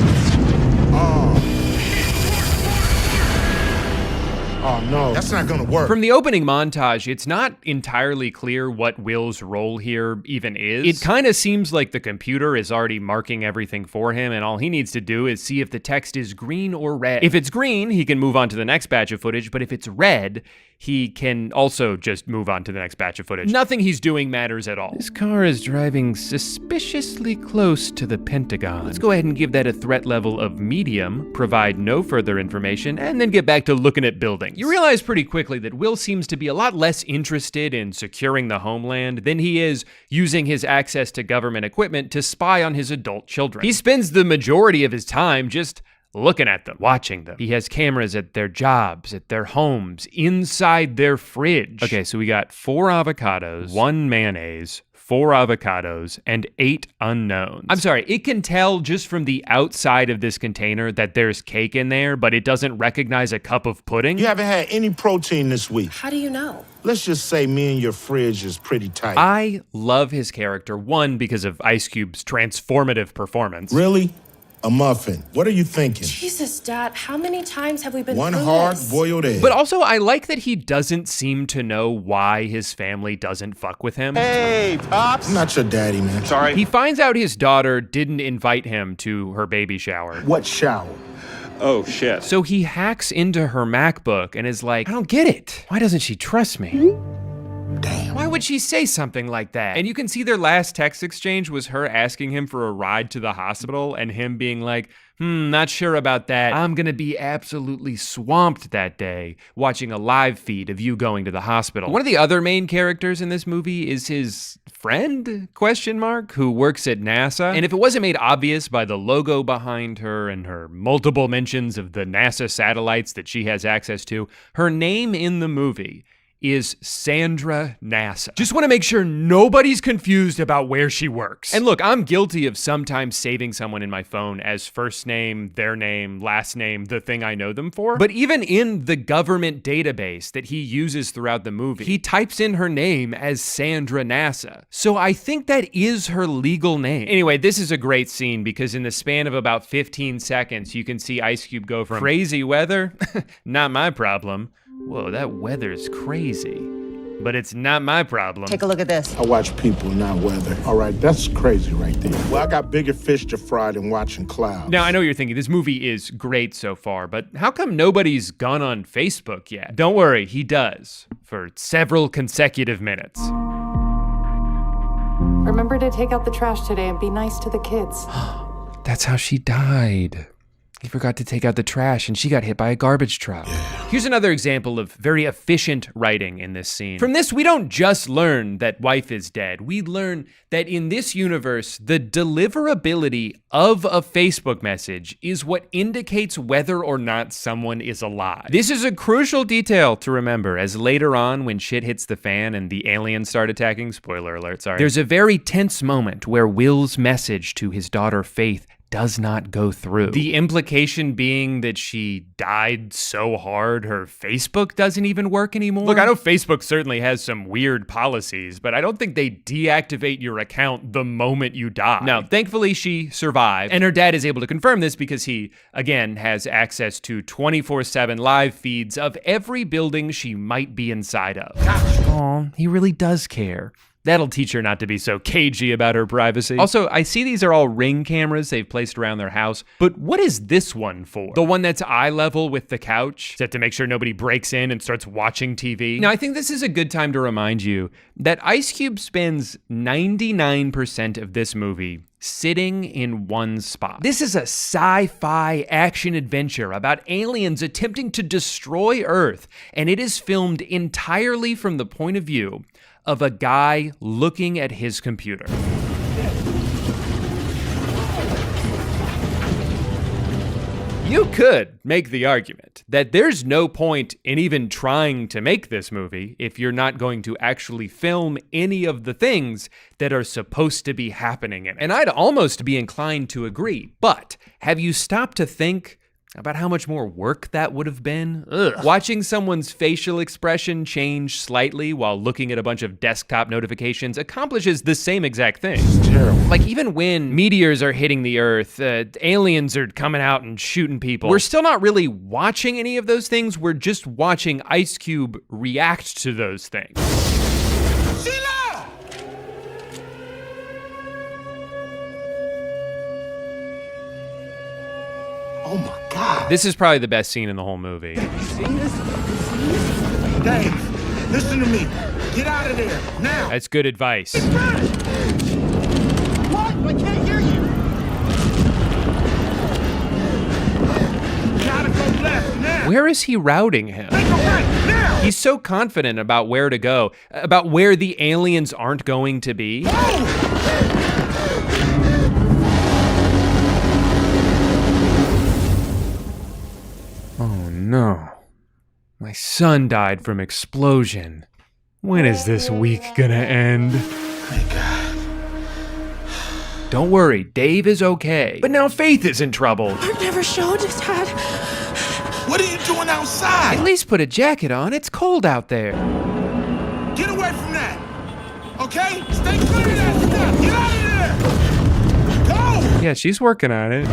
Oh no, that's not gonna work. From the opening montage, it's not entirely clear what Will's role here even is. It kind of seems like the computer is already marking everything for him, and all he needs to do is see if the text is green or red. If it's green, he can move on to the next batch of footage, but if it's red, he can also just move on to the next batch of footage. Nothing he's doing matters at all. This car is driving suspiciously close to the Pentagon. Let's go ahead and give that a threat level of medium, provide no further information, and then get back to looking at buildings. You realize pretty quickly that Will seems to be a lot less interested in securing the homeland than he is using his access to government equipment to spy on his adult children. He spends the majority of his time just looking at them, watching them. He has cameras at their jobs, at their homes, inside their fridge. Okay, so we got 4 avocados, 1 mayonnaise, 4 avocados, and 8 unknowns. I'm sorry, it can tell just from the outside of this container that there's cake in there, but it doesn't recognize a cup of pudding. You haven't had any protein this week. How do you know? Let's just say me and your fridge is pretty tight. I love his character, one, because of Ice Cube's transformative performance. Really? A muffin. What are you thinking? Jesus, Dad, how many times have we been One through hard this? boiled egg. But also, I like that he doesn't seem to know why his family doesn't fuck with him. Hey, Pops! I'm not your daddy, man. Sorry. He finds out his daughter didn't invite him to her baby shower. What shower? Oh, shit. So he hacks into her MacBook and is like, I don't get it. Why doesn't she trust me? Damn. Why would she say something like that? And you can see their last text exchange was her asking him for a ride to the hospital and him being like, not sure about that. I'm gonna be absolutely swamped that day watching a live feed of you going to the hospital. One of the other main characters in this movie is his friend, who works at NASA. And if it wasn't made obvious by the logo behind her and her multiple mentions of the NASA satellites that she has access to, her name in the movie is Sandra NASA. Just want to make sure nobody's confused about where she works. And look, I'm guilty of sometimes saving someone in my phone as first name, their name, last name, the thing I know them for. But even in the government database that he uses throughout the movie, he types in her name as Sandra NASA. So I think that is her legal name. Anyway, this is a great scene because in the span of about 15 seconds, you can see Ice Cube go from crazy weather, not my problem, whoa, that weather's crazy, but it's not my problem. Take a look at this. I watch people, not weather. All right, that's crazy right there. Well, I got bigger fish to fry than watching clouds. Now, I know you're thinking this movie is great so far, but how come nobody's gone on Facebook yet? Don't worry, he does, for several consecutive minutes. Remember to take out the trash today and be nice to the kids. That's how she died. He forgot to take out the trash and she got hit by a garbage truck. Yeah. Here's another example of very efficient writing in this scene. From this, we don't just learn that wife is dead. We learn that in this universe, the deliverability of a Facebook message is what indicates whether or not someone is alive. This is a crucial detail to remember, as later on when shit hits the fan and the aliens start attacking, spoiler alert, sorry, there's a very tense moment where Will's message to his daughter Faith does not go through. The implication being that she died so hard her Facebook doesn't even work anymore. Look, I know Facebook certainly has some weird policies, but I don't think they deactivate your account the moment you die. Now, thankfully she survived, and her dad is able to confirm this because he, again, has access to 24/7 live feeds of every building she might be inside of. Aw, he really does care. That'll teach her not to be so cagey about her privacy. Also, I see these are all Ring cameras they've placed around their house, but what is this one for? The one that's eye level with the couch? Is that to make sure nobody breaks in and starts watching TV? Now, I think this is a good time to remind you that Ice Cube spends 99% of this movie sitting in one spot. This is a sci-fi action adventure about aliens attempting to destroy Earth, and it is filmed entirely from the point of view of a guy looking at his computer. You could make the argument that there's no point in even trying to make this movie if you're not going to actually film any of the things that are supposed to be happening in it. And I'd almost be inclined to agree, but have you stopped to think about how much more work that would have been? Ugh. Watching someone's facial expression change slightly while looking at a bunch of desktop notifications accomplishes the same exact thing. It's terrible. Like even when meteors are hitting the Earth, aliens are coming out and shooting people, we're still not really watching any of those things. We're just watching Ice Cube react to those things. Oh my God. This is probably the best scene in the whole movie. You see this? Dave, listen to me. Get out of there, now. That's good advice. What? I can't hear you. Gotta go left, now. Where is he routing him? Make a right, now. He's so confident about where to go, about where the aliens aren't going to be. Oh no. My son died from explosion. When is this week gonna end? Thank God. Don't worry, Dave is okay. But now Faith is in trouble. I've never showed Dad. What are you doing outside? At least put a jacket on. It's cold out there. Get away from that. Okay? Stay clear of that stuff. Get out of there. Go. Yeah, she's working on it.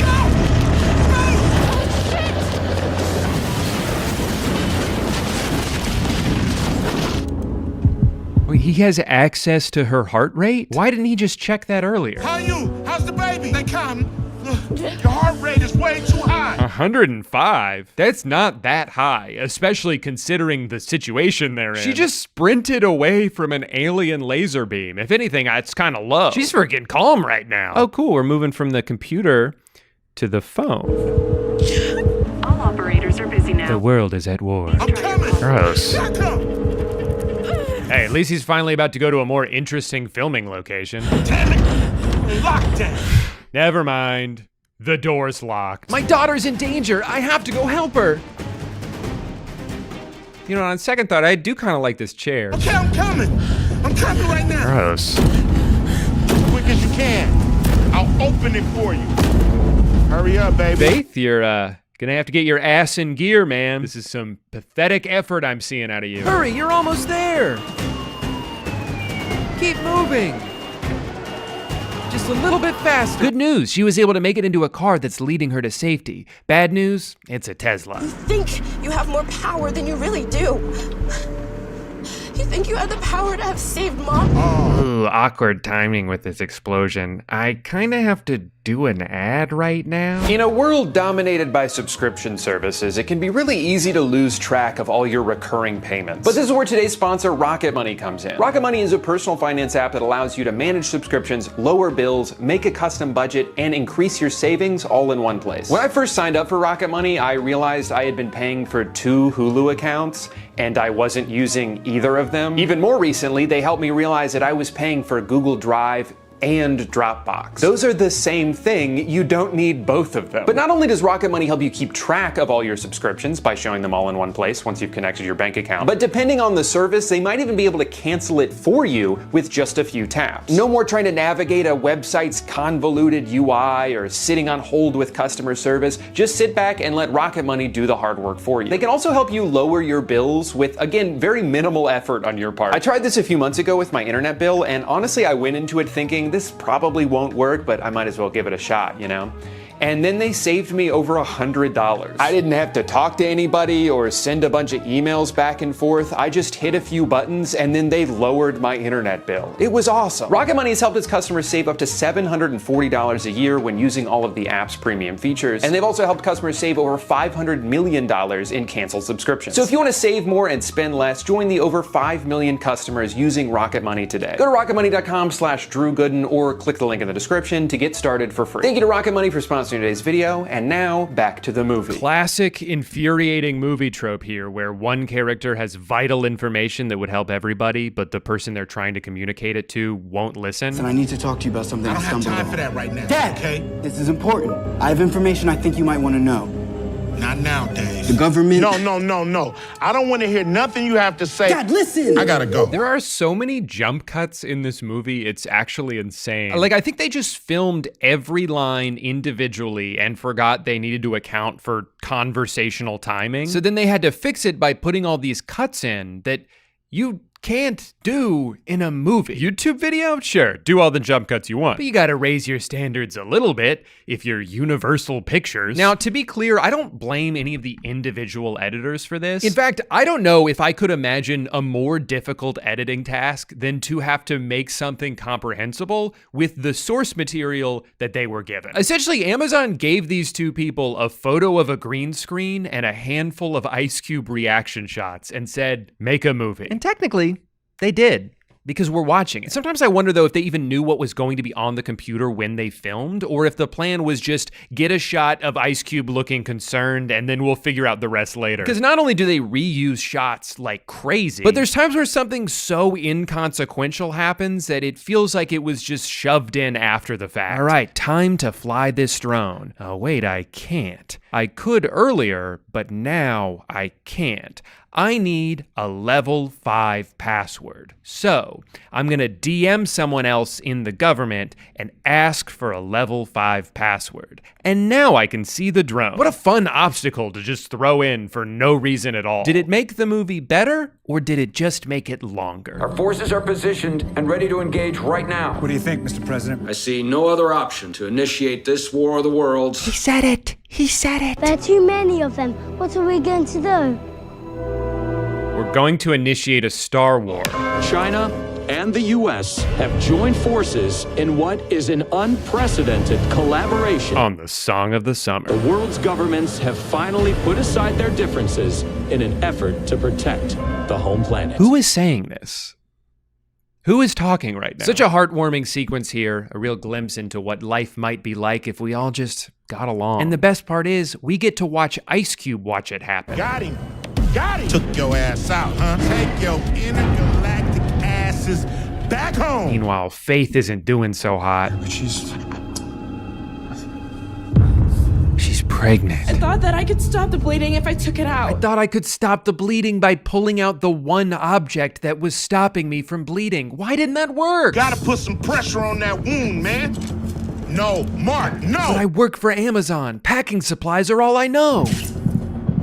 Wait, he has access to her heart rate? Why didn't he just check that earlier? How you? How's the baby? They come. Your heart rate is way too high. 105? That's not that high, especially considering the situation they're in. She just sprinted away from an alien laser beam. If anything, it's kind of low. She's freaking calm right now. Oh, cool. We're moving from the computer to the phone. All operators are busy now. The world is at war. I'm coming. Gross. Here I come. Hey, at least he's finally about to go to a more interesting filming location. Damn it. Lockdown. Never mind. The door's locked. My daughter's in danger. I have to go help her. You know, on second thought, I do kind of like this chair. Okay, I'm coming. I'm coming right now. Gross. As quick as you can. I'll open it for you. Hurry up, baby. Faith, you're gonna have to get your ass in gear, man. This is some pathetic effort I'm seeing out of you. Hurry, you're almost there. Keep moving. Just a little bit faster. Good news, she was able to make it into a car that's leading her to safety. Bad news, it's a Tesla. You think you have more power than you really do. You think you had the power to have saved Mom? Ooh, awkward timing with this explosion. I kinda have to do an ad right now. In a world dominated by subscription services, it can be really easy to lose track of all your recurring payments. But this is where today's sponsor, Rocket Money, comes in. Rocket Money is a personal finance app that allows you to manage subscriptions, lower bills, make a custom budget, and increase your savings all in one place. When I first signed up for Rocket Money, I realized I had been paying for 2 Hulu accounts, and I wasn't using either of them. Even more recently, they helped me realize that I was paying for Google Drive and Dropbox. Those are the same thing. You don't need both of them. But not only does Rocket Money help you keep track of all your subscriptions by showing them all in one place once you've connected your bank account, but depending on the service, they might even be able to cancel it for you with just a few taps. No more trying to navigate a website's convoluted UI or sitting on hold with customer service. Just sit back and let Rocket Money do the hard work for you. They can also help you lower your bills with, again, very minimal effort on your part. I tried this a few months ago with my internet bill, and honestly, I went into it thinking this probably won't work, but I might as well give it a shot, you know? and then they saved me over $100. I didn't have to talk to anybody or send a bunch of emails back and forth. I just hit a few buttons and then they lowered my internet bill. It was awesome. Rocket Money has helped its customers save up to $740 a year when using all of the app's premium features, and they've also helped customers save over $500 million in canceled subscriptions. So if you want to save more and spend less, join the over 5 million customers using Rocket Money today. Go to rocketmoney.com/Drew Gooden or click the link in the description to get started for free. Thank you to Rocket Money for sponsoring today's video, and now back to the movie. Classic infuriating movie trope here, where one character has vital information that would help everybody, but the person they're trying to communicate it to won't listen. And I need to talk to you about something I don't have stumbled time on. for that right now. Dad, okay? This is important. I have information I think you might want to know. Not nowadays. The government... No. I don't want to hear nothing you have to say. Dad, listen! I gotta go. There are so many jump cuts in this movie, it's actually insane. Like, I think they just filmed every line individually and forgot they needed to account for conversational timing. So then they had to fix it by putting all these cuts in that you can't do in a movie. YouTube video? Sure, do all the jump cuts you want, but you gotta raise your standards a little bit if you're Universal Pictures. Now, to be clear, I don't blame any of the individual editors for this. In fact, I don't know if I could imagine a more difficult editing task than to have to make something comprehensible with the source material that they were given. Essentially, Amazon gave these two people a photo of a green screen and a handful of Ice Cube reaction shots and said, make a movie. And technically, they did, because we're watching it. Sometimes I wonder, though, if they even knew what was going to be on the computer when they filmed, or if the plan was just get a shot of Ice Cube looking concerned and then we'll figure out the rest later. Because not only do they reuse shots like crazy, but there's times where something so inconsequential happens that it feels like it was just shoved in after the fact. All right, time to fly this drone. Oh, wait, I can't. I could earlier, but now I can't. I need a level 5 password. So I'm gonna DM someone else in the government and ask for a level 5 password. And now I can see the drone. What a fun obstacle to just throw in for no reason at all. Did it make the movie better, or did it just make it longer? Our forces are positioned and ready to engage right now. What do you think, Mr. President? I see no other option to initiate this war of the worlds. He said it. He said it. There are too many of them. What are we going to do? We're going to initiate a Star War. China and the U.S. have joined forces in what is an unprecedented collaboration. On the Song of the Summer. The world's governments have finally put aside their differences in an effort to protect the home planet. Who is saying this? Who is talking right now? Such a heartwarming sequence here, a real glimpse into what life might be like if we all just got along. And the best part is, we get to watch Ice Cube watch it happen. Got him. Took your ass out, huh? Take your intergalactic asses back home. Meanwhile, Faith isn't doing so hot. But she's pregnant. I thought that I could stop the bleeding if I took it out. I thought I could stop the bleeding by pulling out the one object that was stopping me from bleeding. Why didn't that work? Gotta put some pressure on that wound, man. No, Mark, no! But I work for Amazon. Packing supplies are all I know.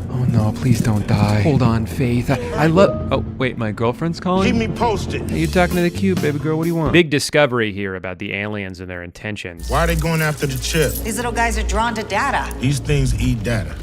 Oh no, please don't die. Hold on, Faith. I love... Oh, wait, my girlfriend's calling? Keep me posted. Hey, you talking to the cube, baby girl? What do you want? Big discovery here about the aliens and their intentions. Why are they going after the chip? These little guys are drawn to data. These things eat data.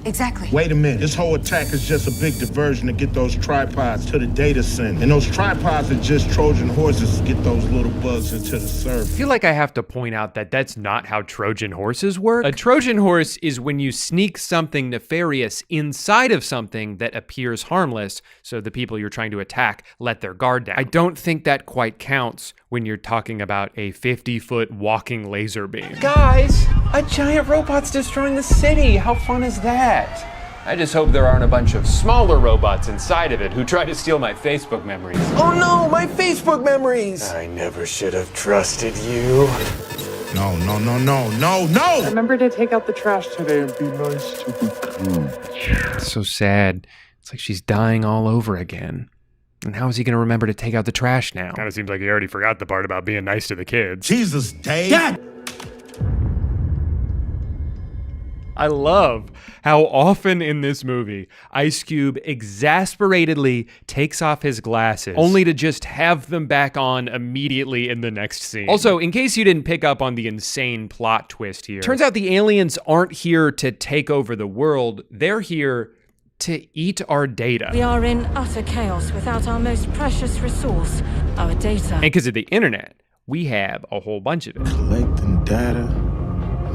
Exactly. Wait a minute. This whole attack is just a big diversion to get those tripods to the data center. And those tripods are just Trojan horses to get those little bugs into the server. I feel like I have to point out that that's not how Trojan horses work. A Trojan horse is when you sneak something nefarious inside of something that appears harmless, so the people you're trying to attack let their guard down. I don't think that quite counts when you're talking about a 50-foot walking laser beam. Guys, a giant robot's destroying the city. How fun is that? I just hope there aren't a bunch of smaller robots inside of it who try to steal my Facebook memories. Oh no, my Facebook memories! I never should have trusted you. No. Remember to take out the trash today and be nice to the kids. It's so sad. It's like she's dying all over again. And how is he going to remember to take out the trash now? Kind of seems like he already forgot the part about being nice to the kids. Jesus, Dave. Dad! I love how often in this movie, Ice Cube exasperatedly takes off his glasses, only to just have them back on immediately in the next scene. Also, in case you didn't pick up on the insane plot twist here, turns out the aliens aren't here to take over the world, they're here to eat our data. We are in utter chaos without our most precious resource, our data. And because of the internet, we have a whole bunch of it. Collecting data?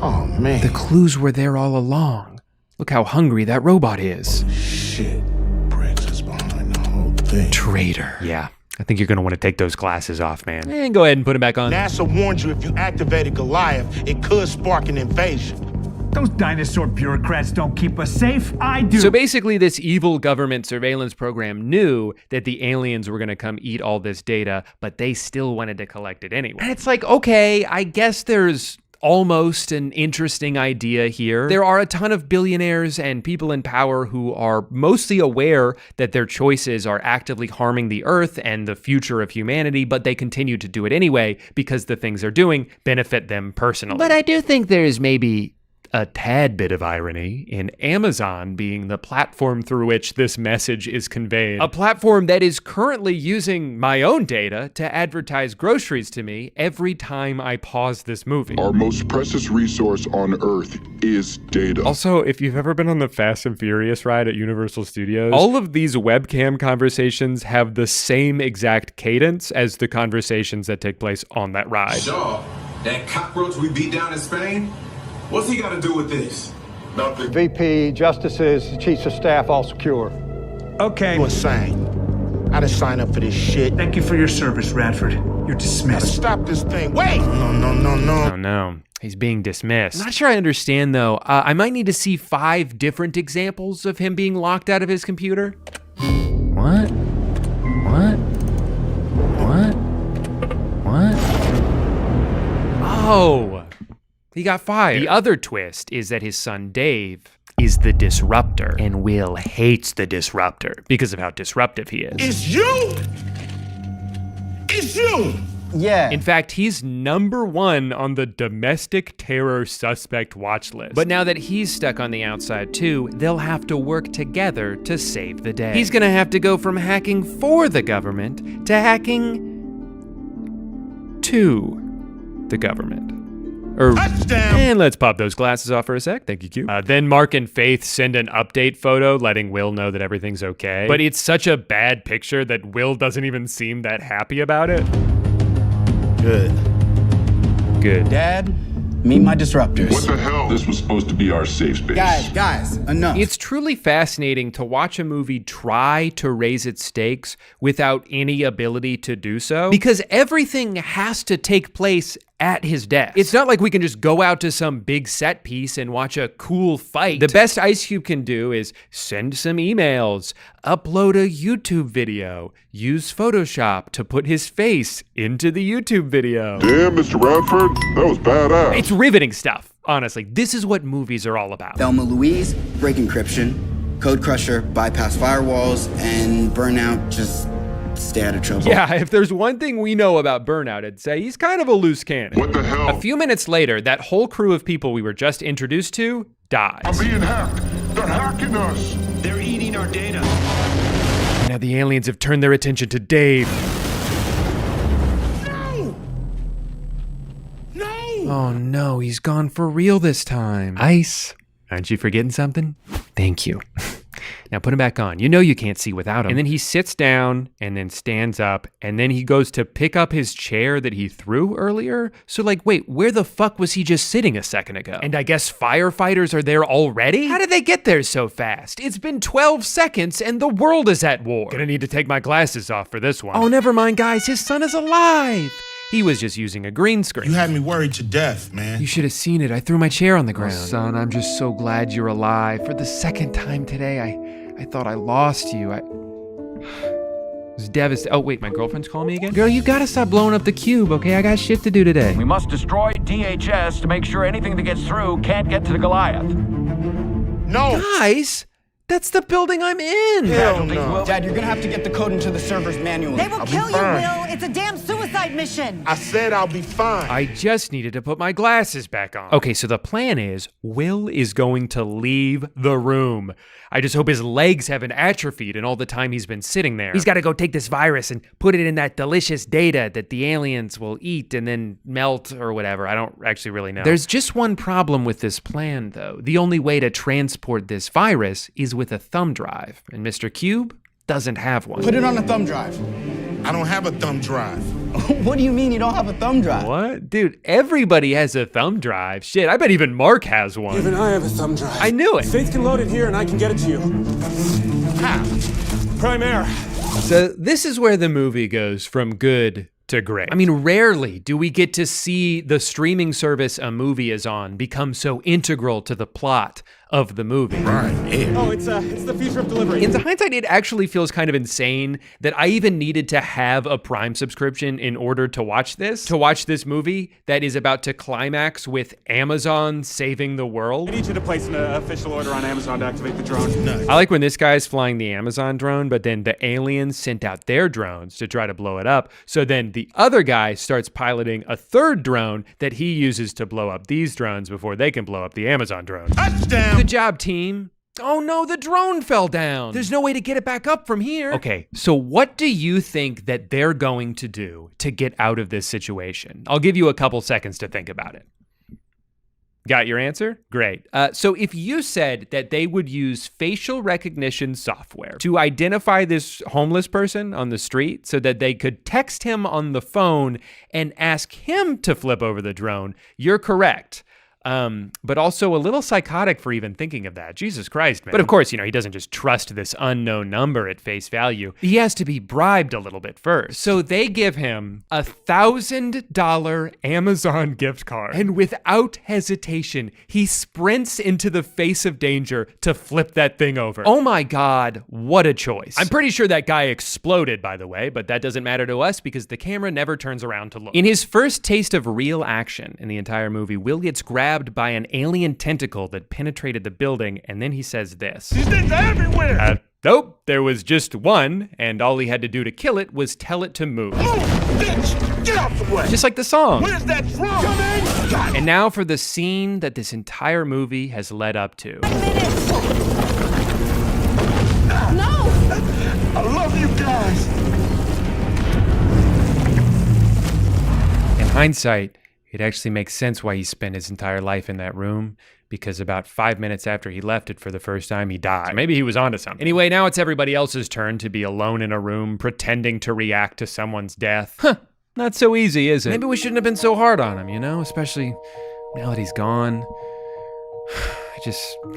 Oh, man. The clues were there all along. Look how hungry that robot is. Shit. Briggs is behind the whole thing. Traitor. Yeah. I think you're going to want to take those glasses off, man. And go ahead and put them back on. NASA warned you if you activated Goliath, it could spark an invasion. Those dinosaur bureaucrats don't keep us safe. I do. So basically, this evil government surveillance program knew that the aliens were going to come eat all this data, but they still wanted to collect it anyway. And it's like, okay, I guess there's almost an interesting idea here. There are a ton of billionaires and people in power who are mostly aware that their choices are actively harming the earth and the future of humanity, but they continue to do it anyway because the things they're doing benefit them personally. But I do think there's maybe a tad bit of irony in Amazon being the platform through which this message is conveyed. A platform that is currently using my own data to advertise groceries to me every time I pause this movie. Our most precious resource on Earth is data. Also, if you've ever been on the Fast and Furious ride at Universal Studios, all of these webcam conversations have the same exact cadence as the conversations that take place on that ride. Shaw, that cockroach we beat down in Spain? What's he got to do with this? Nothing. VP, justices, chiefs of staff, all secure. Okay. You insane. I didn't sign up for this shit. Thank you for your service, Radford. You're dismissed. Stop this thing. Wait! No. Oh, no. He's being dismissed. Not sure I understand, though. I might need to see 5 different examples of him being locked out of his computer. What? Oh! He got fired. The other twist is that his son Dave is the disruptor, and Will hates the disruptor because of how disruptive he is. It's you! It's you! Yeah. In fact, he's #1 on the domestic terror suspect watch list. But now that he's stuck on the outside too, they'll have to work together to save the day. He's gonna have to go from hacking for the government to hacking to the government. And let's pop those glasses off for a sec. Thank you, Q. Then Mark and Faith send an update photo letting Will know that everything's okay. But it's such a bad picture that Will doesn't even seem that happy about it. Good. Dad, meet my disruptors. What the hell? This was supposed to be our safe space. Guys, enough. It's truly fascinating to watch a movie try to raise its stakes without any ability to do so, because everything has to take place at his desk. It's not like we can just go out to some big set piece and watch a cool fight. The best Ice Cube can do is send some emails, upload a YouTube video, use Photoshop to put his face into the YouTube video. Damn, Mr. Radford, that was badass. It's riveting stuff, honestly. This is what movies are all about. Thelma Louise, break encryption. Code Crusher, bypass firewalls. And Burnout, just stay out of trouble. Yeah, if there's one thing we know about Burnout, I'd say he's kind of a loose cannon. What the hell? A few minutes later, that whole crew of people we were just introduced to dies. I'm being hacked. They're hacking us. They're eating our data. Now the aliens have turned their attention to Dave. No! Oh no, he's gone for real this time. Ice, aren't you forgetting something? Thank you. Now put him back on. You know you can't see without him. And then he sits down and then stands up and then he goes to pick up his chair that he threw earlier. So like, wait, where the fuck was he just sitting a second ago? And I guess firefighters are there already? How did they get there so fast? It's been 12 seconds and the world is at war. Gonna need to take my glasses off for this one. Oh, never mind, guys. His son is alive. He was just using a green screen. You had me worried to death, man. You should have seen it. I threw my chair on the ground. Oh, son, I'm just so glad you're alive. For the second time today, I thought I lost you. I was devastated. Oh, wait, my girlfriend's calling me again? Girl, you gotta stop blowing up the cube, okay? I got shit to do today. We must destroy DHS to make sure anything that gets through can't get to the Goliath. No! Guys, that's the building I'm in! Hell no. Dad, you're gonna have to get the code into the servers manually. They will kill you, Will. It's a damn suicide suicide mission. I said I'll be fine. I just needed to put my glasses back on. Okay, so the plan is Will is going to leave the room. I just hope his legs haven't atrophied in all the time he's been sitting there. He's got to go take this virus and put it in that delicious data that the aliens will eat and then melt or whatever. I don't actually really know. There's just one problem with this plan, though. The only way to transport this virus is with a thumb drive, and Mr. Cube doesn't have one. Put it on a thumb drive. I don't have a thumb drive. What do you mean you don't have a thumb drive? What? Dude, everybody has a thumb drive. Shit, I bet even Mark has one. Even I have a thumb drive. I knew it. Faith can load it here and I can get it to you. How? Primaire. So this is where the movie goes from good to great. I mean, rarely do we get to see the streaming service a movie is on become so integral to the plot of the movie. Right. Yeah. Oh, it's the future of delivery. In hindsight, it actually feels kind of insane that I even needed to have a Prime subscription in order to watch this movie that is about to climax with Amazon saving the world. I need you to place an official order on Amazon to activate the drone. Nuts. I like when this guy's flying the Amazon drone, but then the aliens sent out their drones to try to blow it up. So then the other guy starts piloting a third drone that he uses to blow up these drones before they can blow up the Amazon drone. Touchdown! Good job, team. Oh no, the drone fell down. There's no way to get it back up from here. Okay, so what do you think that they're going to do to get out of this situation? I'll give you a couple seconds to think about it. Got your answer? Great. So if you said that they would use facial recognition software to identify this homeless person on the street so that they could text him on the phone and ask him to flip over the drone, you're correct. But also a little psychotic for even thinking of that. Jesus Christ, man. But of course, he doesn't just trust this unknown number at face value. He has to be bribed a little bit first. So they give him a $1,000 Amazon gift card. And without hesitation, he sprints into the face of danger to flip that thing over. Oh my God, what a choice. I'm pretty sure that guy exploded, by the way, but that doesn't matter to us because the camera never turns around to look. In his first taste of real action in the entire movie, Will gets grabbed by an alien tentacle that penetrated the building, and then he says this. These things are everywhere! Nope, there was just one, and all he had to do to kill it was tell it to move. Move, bitch! Get out the way! Just like the song. Where's that drum? Coming! And now for the scene that this entire movie has led up to. No! I love you guys! In hindsight, it actually makes sense why he spent his entire life in that room, because about 5 minutes after he left it for the first time, he died. So maybe he was onto something. Anyway, now it's everybody else's turn to be alone in a room, pretending to react to someone's death. Huh, not so easy, is it? Maybe we shouldn't have been so hard on him, especially now that he's gone.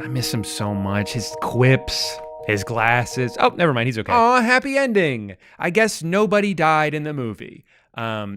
I miss him so much. His quips, his glasses. Oh, never mind, he's okay. Aw, happy ending. I guess nobody died in the movie.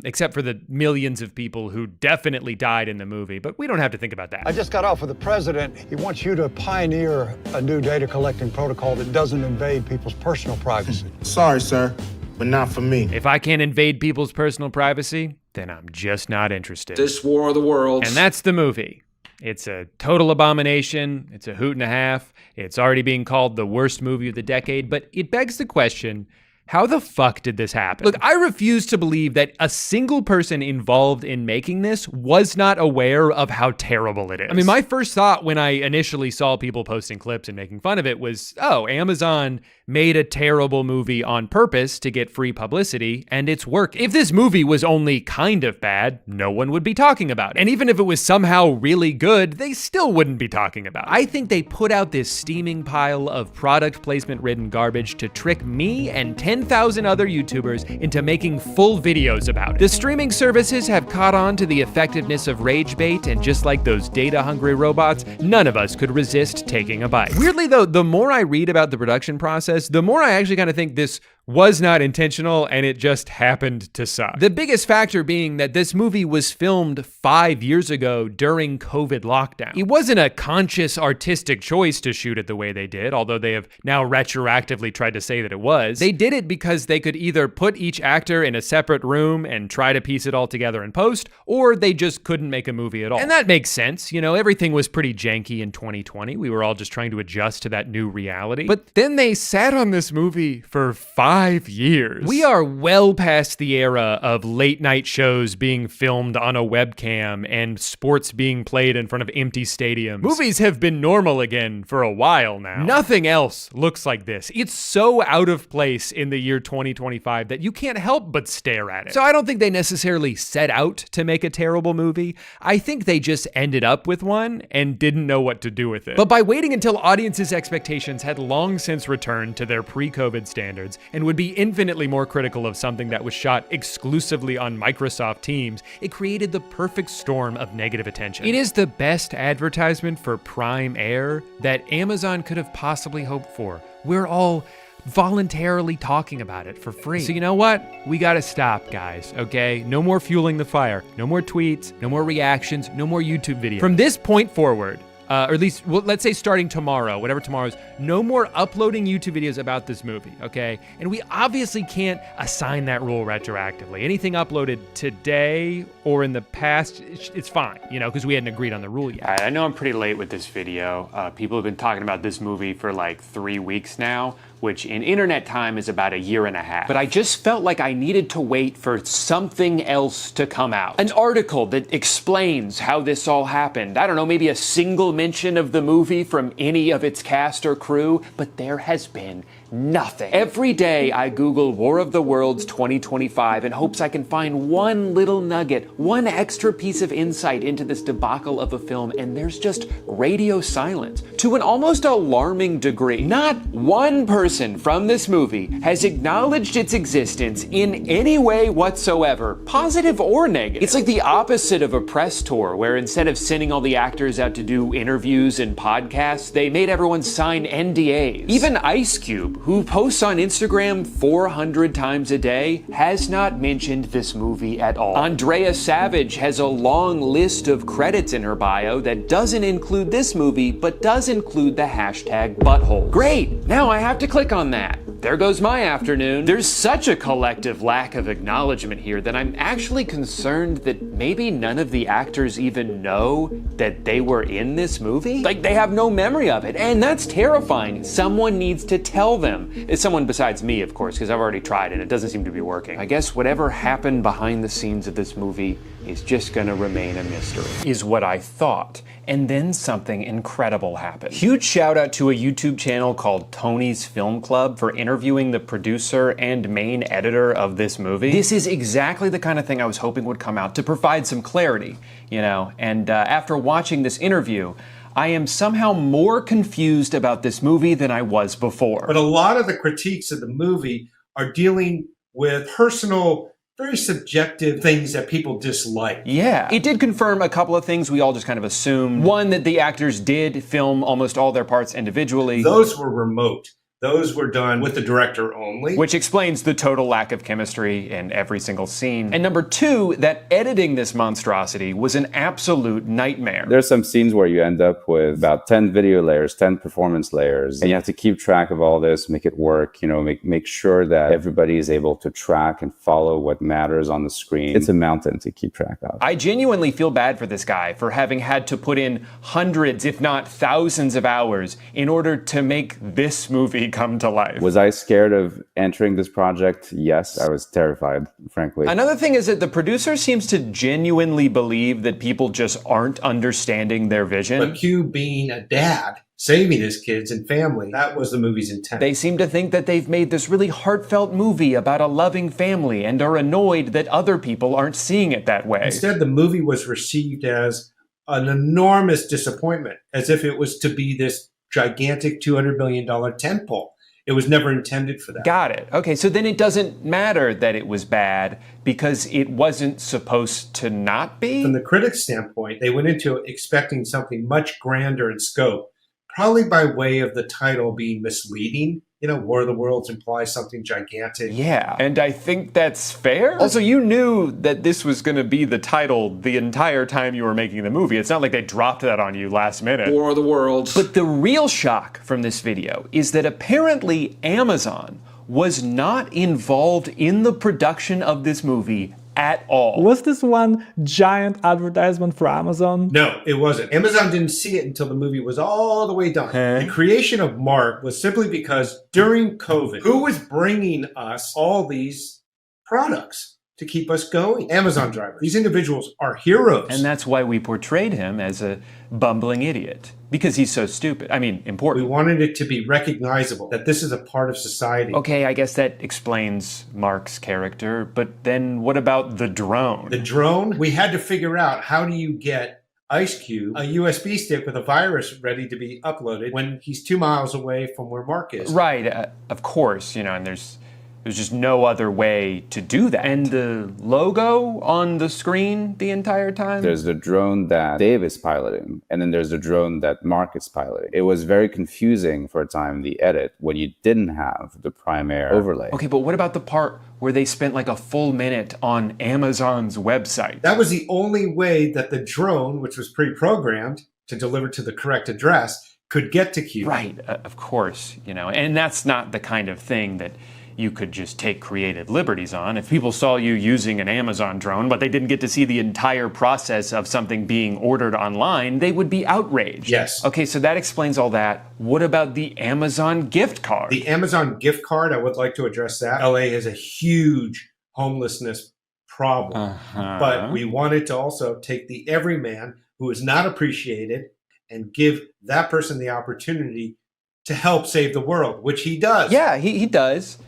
Except for the millions of people who definitely died in the movie, but we don't have to think about that. I just got off with the president. He wants you to pioneer a new data collecting protocol that doesn't invade people's personal privacy. Sorry, sir, but not for me. If I can't invade people's personal privacy, then I'm just not interested. This War of the Worlds. And that's the movie. It's a total abomination. It's a hoot and a half. It's already being called the worst movie of the decade, but it begs the question, how the fuck did this happen? Look, I refuse to believe that a single person involved in making this was not aware of how terrible it is. I mean, my first thought when I initially saw people posting clips and making fun of it was, oh, Amazon made a terrible movie on purpose to get free publicity, and it's working. If this movie was only kind of bad, no one would be talking about it. And even if it was somehow really good, they still wouldn't be talking about it. I think they put out this steaming pile of product placement-ridden garbage to trick me and 10,000 other YouTubers into making full videos about it. The streaming services have caught on to the effectiveness of rage bait, and just like those data-hungry robots, none of us could resist taking a bite. Weirdly though, the more I read about the production process, the more I actually kind of think this was not intentional and it just happened to suck. The biggest factor being that this movie was filmed 5 years ago during COVID lockdown. It wasn't a conscious artistic choice to shoot it the way they did, although they have now retroactively tried to say that it was. They did it because they could either put each actor in a separate room and try to piece it all together in post, or they just couldn't make a movie at all. And that makes sense. Everything was pretty janky in 2020. We were all just trying to adjust to that new reality. But then they sat on this movie for 5 5 years. We are well past the era of late night shows being filmed on a webcam and sports being played in front of empty stadiums. Movies have been normal again for a while now. Nothing else looks like this. It's so out of place in the year 2025 that you can't help but stare at it. So I don't think they necessarily set out to make a terrible movie. I think they just ended up with one and didn't know what to do with it. But by waiting until audiences' expectations had long since returned to their pre-COVID standards and would be infinitely more critical of something that was shot exclusively on Microsoft Teams, it created the perfect storm of negative attention. It is the best advertisement for Prime Air that Amazon could have possibly hoped for. We're all voluntarily talking about it for free. So you know what? We gotta stop, guys, okay? No more fueling the fire. No more tweets, no more reactions, no more YouTube videos. From this point forward, or at least, well, let's say starting tomorrow, whatever tomorrow's, no more uploading YouTube videos about this movie, okay? And we obviously can't assign that rule retroactively. Anything uploaded today or in the past, it's fine, you know, because we hadn't agreed on the rule yet. I know I'm pretty late with this video. People have been talking about this movie for like 3 weeks now, which in internet time is about 1.5 years. But I just felt like I needed to wait for something else to come out. An article that explains how this all happened. I don't know, maybe a single mention of the movie from any of its cast or crew, but there has been nothing. Every day I Google War of the Worlds 2025 in hopes I can find one little nugget, one extra piece of insight into this debacle of a film, and there's just radio silence to an almost alarming degree. Not one person from this movie has acknowledged its existence in any way whatsoever, positive or negative. It's like the opposite of a press tour, where instead of sending all the actors out to do interviews and podcasts, they made everyone sign NDAs. Even Ice Cube, who posts on Instagram 400 times a day, has not mentioned this movie at all. Andrea Savage has a long list of credits in her bio that doesn't include this movie, but does include the hashtag butthole. Great, now I have to click on that. There goes my afternoon. There's such a collective lack of acknowledgement here that I'm actually concerned that maybe none of the actors even know that they were in this movie. Like, they have no memory of it, and that's terrifying. Someone needs to tell them. It's someone besides me, of course, because I've already tried and it doesn't seem to be working. I guess whatever happened behind the scenes of this movie is just gonna remain a mystery, is what I thought. And then something incredible happened. Huge shout out to a YouTube channel called Tony's Film Club for interviewing the producer and main editor of this movie. This is exactly the kind of thing I was hoping would come out to provide some clarity, you know, and after watching this interview, I am somehow more confused about this movie than I was before. But a lot of the critiques of the movie are dealing with personal, very subjective things that people dislike. Yeah. It did confirm a couple of things we all just kind of assumed. One, that the actors did film almost all their parts individually. Those were remote. Those were done with the director only. Which explains the total lack of chemistry in every single scene. And number two, that editing this monstrosity was an absolute nightmare. There's some scenes where you end up with about 10 video layers, 10 performance layers, and you have to keep track of all this, make it work, you know, make sure that everybody is able to track and follow what matters on the screen. It's a mountain to keep track of. I genuinely feel bad for this guy for having had to put in hundreds, if not thousands of hours in order to make this movie come to life. Was I scared of entering this project? Yes, I was terrified, frankly. Another thing is that the producer seems to genuinely believe that people just aren't understanding their vision. But Q being a dad, saving his kids and family, that was the movie's intent. They seem to think that they've made this really heartfelt movie about a loving family and are annoyed that other people aren't seeing it that way. Instead, the movie was received as an enormous disappointment, as if it was to be this gigantic $200 million tentpole. It was never intended for that. Got it. Okay, so then it doesn't matter that it was bad because it wasn't supposed to not be? From the critics' standpoint, they went into expecting something much grander in scope, probably by way of the title being misleading. You know, War of the Worlds implies something gigantic. Yeah, and I think that's fair. Also, you knew that this was going to be the title the entire time you were making the movie. It's not like they dropped that on you last minute. War of the Worlds. But the real shock from this video is that apparently Amazon was not involved in the production of this movie at all. Was this one giant advertisement for Amazon? No, it wasn't. Amazon didn't see it until the movie was all the way done. The creation of Mark was simply because during COVID, who was bringing us all these products to keep us going? Amazon drivers. These individuals are heroes. And that's why we portrayed him as a bumbling idiot. Because he's so stupid. I mean, important. We wanted it to be recognizable that this is a part of society. Okay, I guess that explains Mark's character, but then what about the drone? The drone? We had to figure out, how do you get Ice Cube a USB stick with a virus ready to be uploaded when he's 2 miles away from where Mark is? Right, of course, and there's just no other way to do that. And the logo on the screen the entire time? There's the drone that Dave is piloting, and then there's the drone that Mark is piloting. It was very confusing for a time, the edit, when you didn't have the Primaire overlay. Okay, but what about the part where they spent like a full minute on Amazon's website? That was the only way that the drone, which was pre-programmed to deliver to the correct address, could get to Cube. Right, of course, and that's not the kind of thing that you could just take creative liberties on. If people saw you using an Amazon drone, but they didn't get to see the entire process of something being ordered online, they would be outraged. Yes. Okay, so that explains all that. What about the Amazon gift card? The Amazon gift card, I would like to address that. LA has a huge homelessness problem. But we wanted to also take the everyman who is not appreciated and give that person the opportunity to help save the world, which he does. Yeah, he does.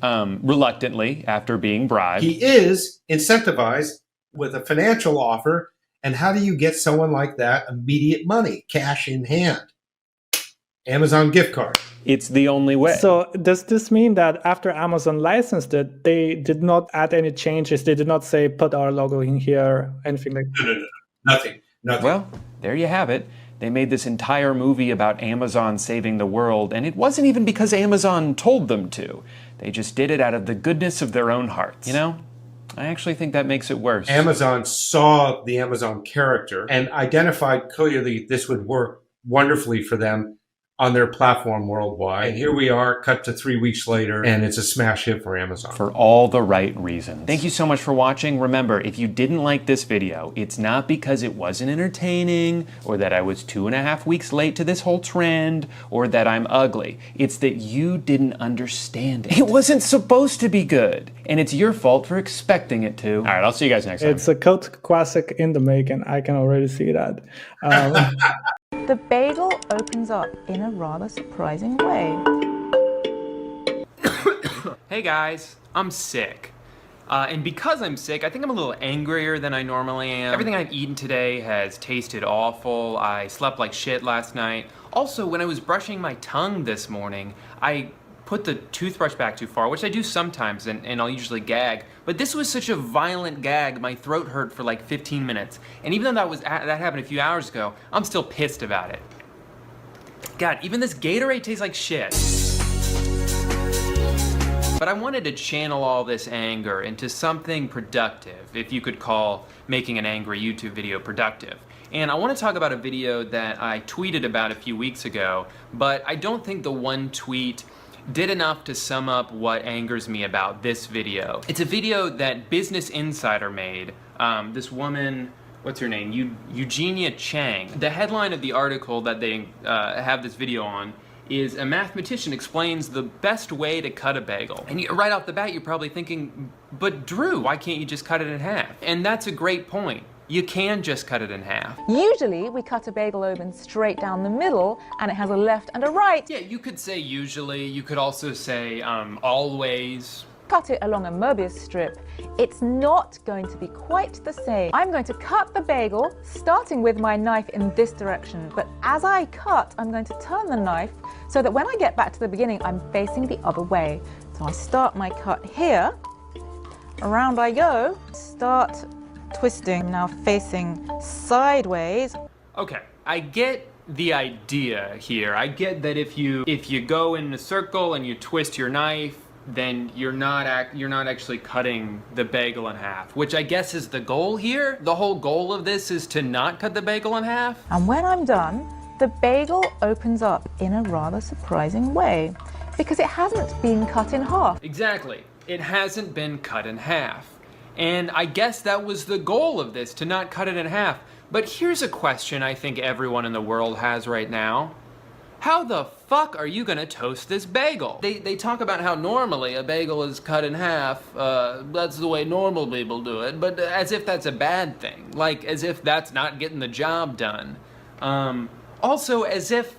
Reluctantly, after being bribed. He is incentivized with a financial offer. And how do you get someone like that immediate money, cash in hand? Amazon gift card. It's the only way. So does this mean that after Amazon licensed it, they did not add any changes? They did not say, put our logo in here, anything like that? No. Nothing. Well, there you have it. They made this entire movie about Amazon saving the world, and it wasn't even because Amazon told them to. They just did it out of the goodness of their own hearts. I actually think that makes it worse. Amazon saw the Amazon character and identified clearly this would work wonderfully for them on their platform worldwide. And here we are, cut to 3 weeks later, and it's a smash hit for Amazon. For all the right reasons. Thank you so much for watching. Remember, if you didn't like this video, it's not because it wasn't entertaining, or that I was 2.5 weeks late to this whole trend, or that I'm ugly. It's that you didn't understand it. It wasn't supposed to be good, and it's your fault for expecting it to. All right, I'll see you guys next time. It's a cult classic in the making. I can already see that. The bagel opens up in a rather surprising way. Hey guys, I'm sick. And because I'm sick, I think I'm a little angrier than I normally am. Everything I've eaten today has tasted awful. I slept like shit last night. Also, when I was brushing my tongue this morning, I put the toothbrush back too far, which I do sometimes, and I'll usually gag. But this was such a violent gag, my throat hurt for like 15 minutes. And even though that happened a few hours ago, I'm still pissed about it. God, even this Gatorade tastes like shit. But I wanted to channel all this anger into something productive, if you could call making an angry YouTube video productive. And I want to talk about a video that I tweeted about a few weeks ago, but I don't think the one tweet did enough to sum up what angers me about this video. It's a video that Business Insider made. This woman, what's her name? Eugenia Chang. The headline of the article that they have this video on is "A mathematician explains the best way to cut a bagel." And right off the bat, you're probably thinking, but Drew, why can't you just cut it in half? And that's a great point. You can just cut it in half. Usually, we cut a bagel open straight down the middle, and it has a left and a right. Yeah, you could say usually. You could also say always. Cut it along a Mobius strip. It's not going to be quite the same. I'm going to cut the bagel, starting with my knife in this direction. But as I cut, I'm going to turn the knife so that when I get back to the beginning, I'm facing the other way. So I start my cut here. Around I go. Start twisting, now facing sideways. Okay, I get the idea here. I get that if you go in a circle and you twist your knife, then you're not actually cutting the bagel in half, which I guess is the goal here. The whole goal of this is to not cut the bagel in half. And when I'm done, the bagel opens up in a rather surprising way because it hasn't been cut in half. Exactly. It hasn't been cut in half. And I guess that was the goal of this, to not cut it in half. But here's a question I think everyone in the world has right now. How the fuck are you gonna toast this bagel? They talk about how normally a bagel is cut in half. That's the way normal people do it, but as if that's a bad thing. Like, as if that's not getting the job done. Also, as if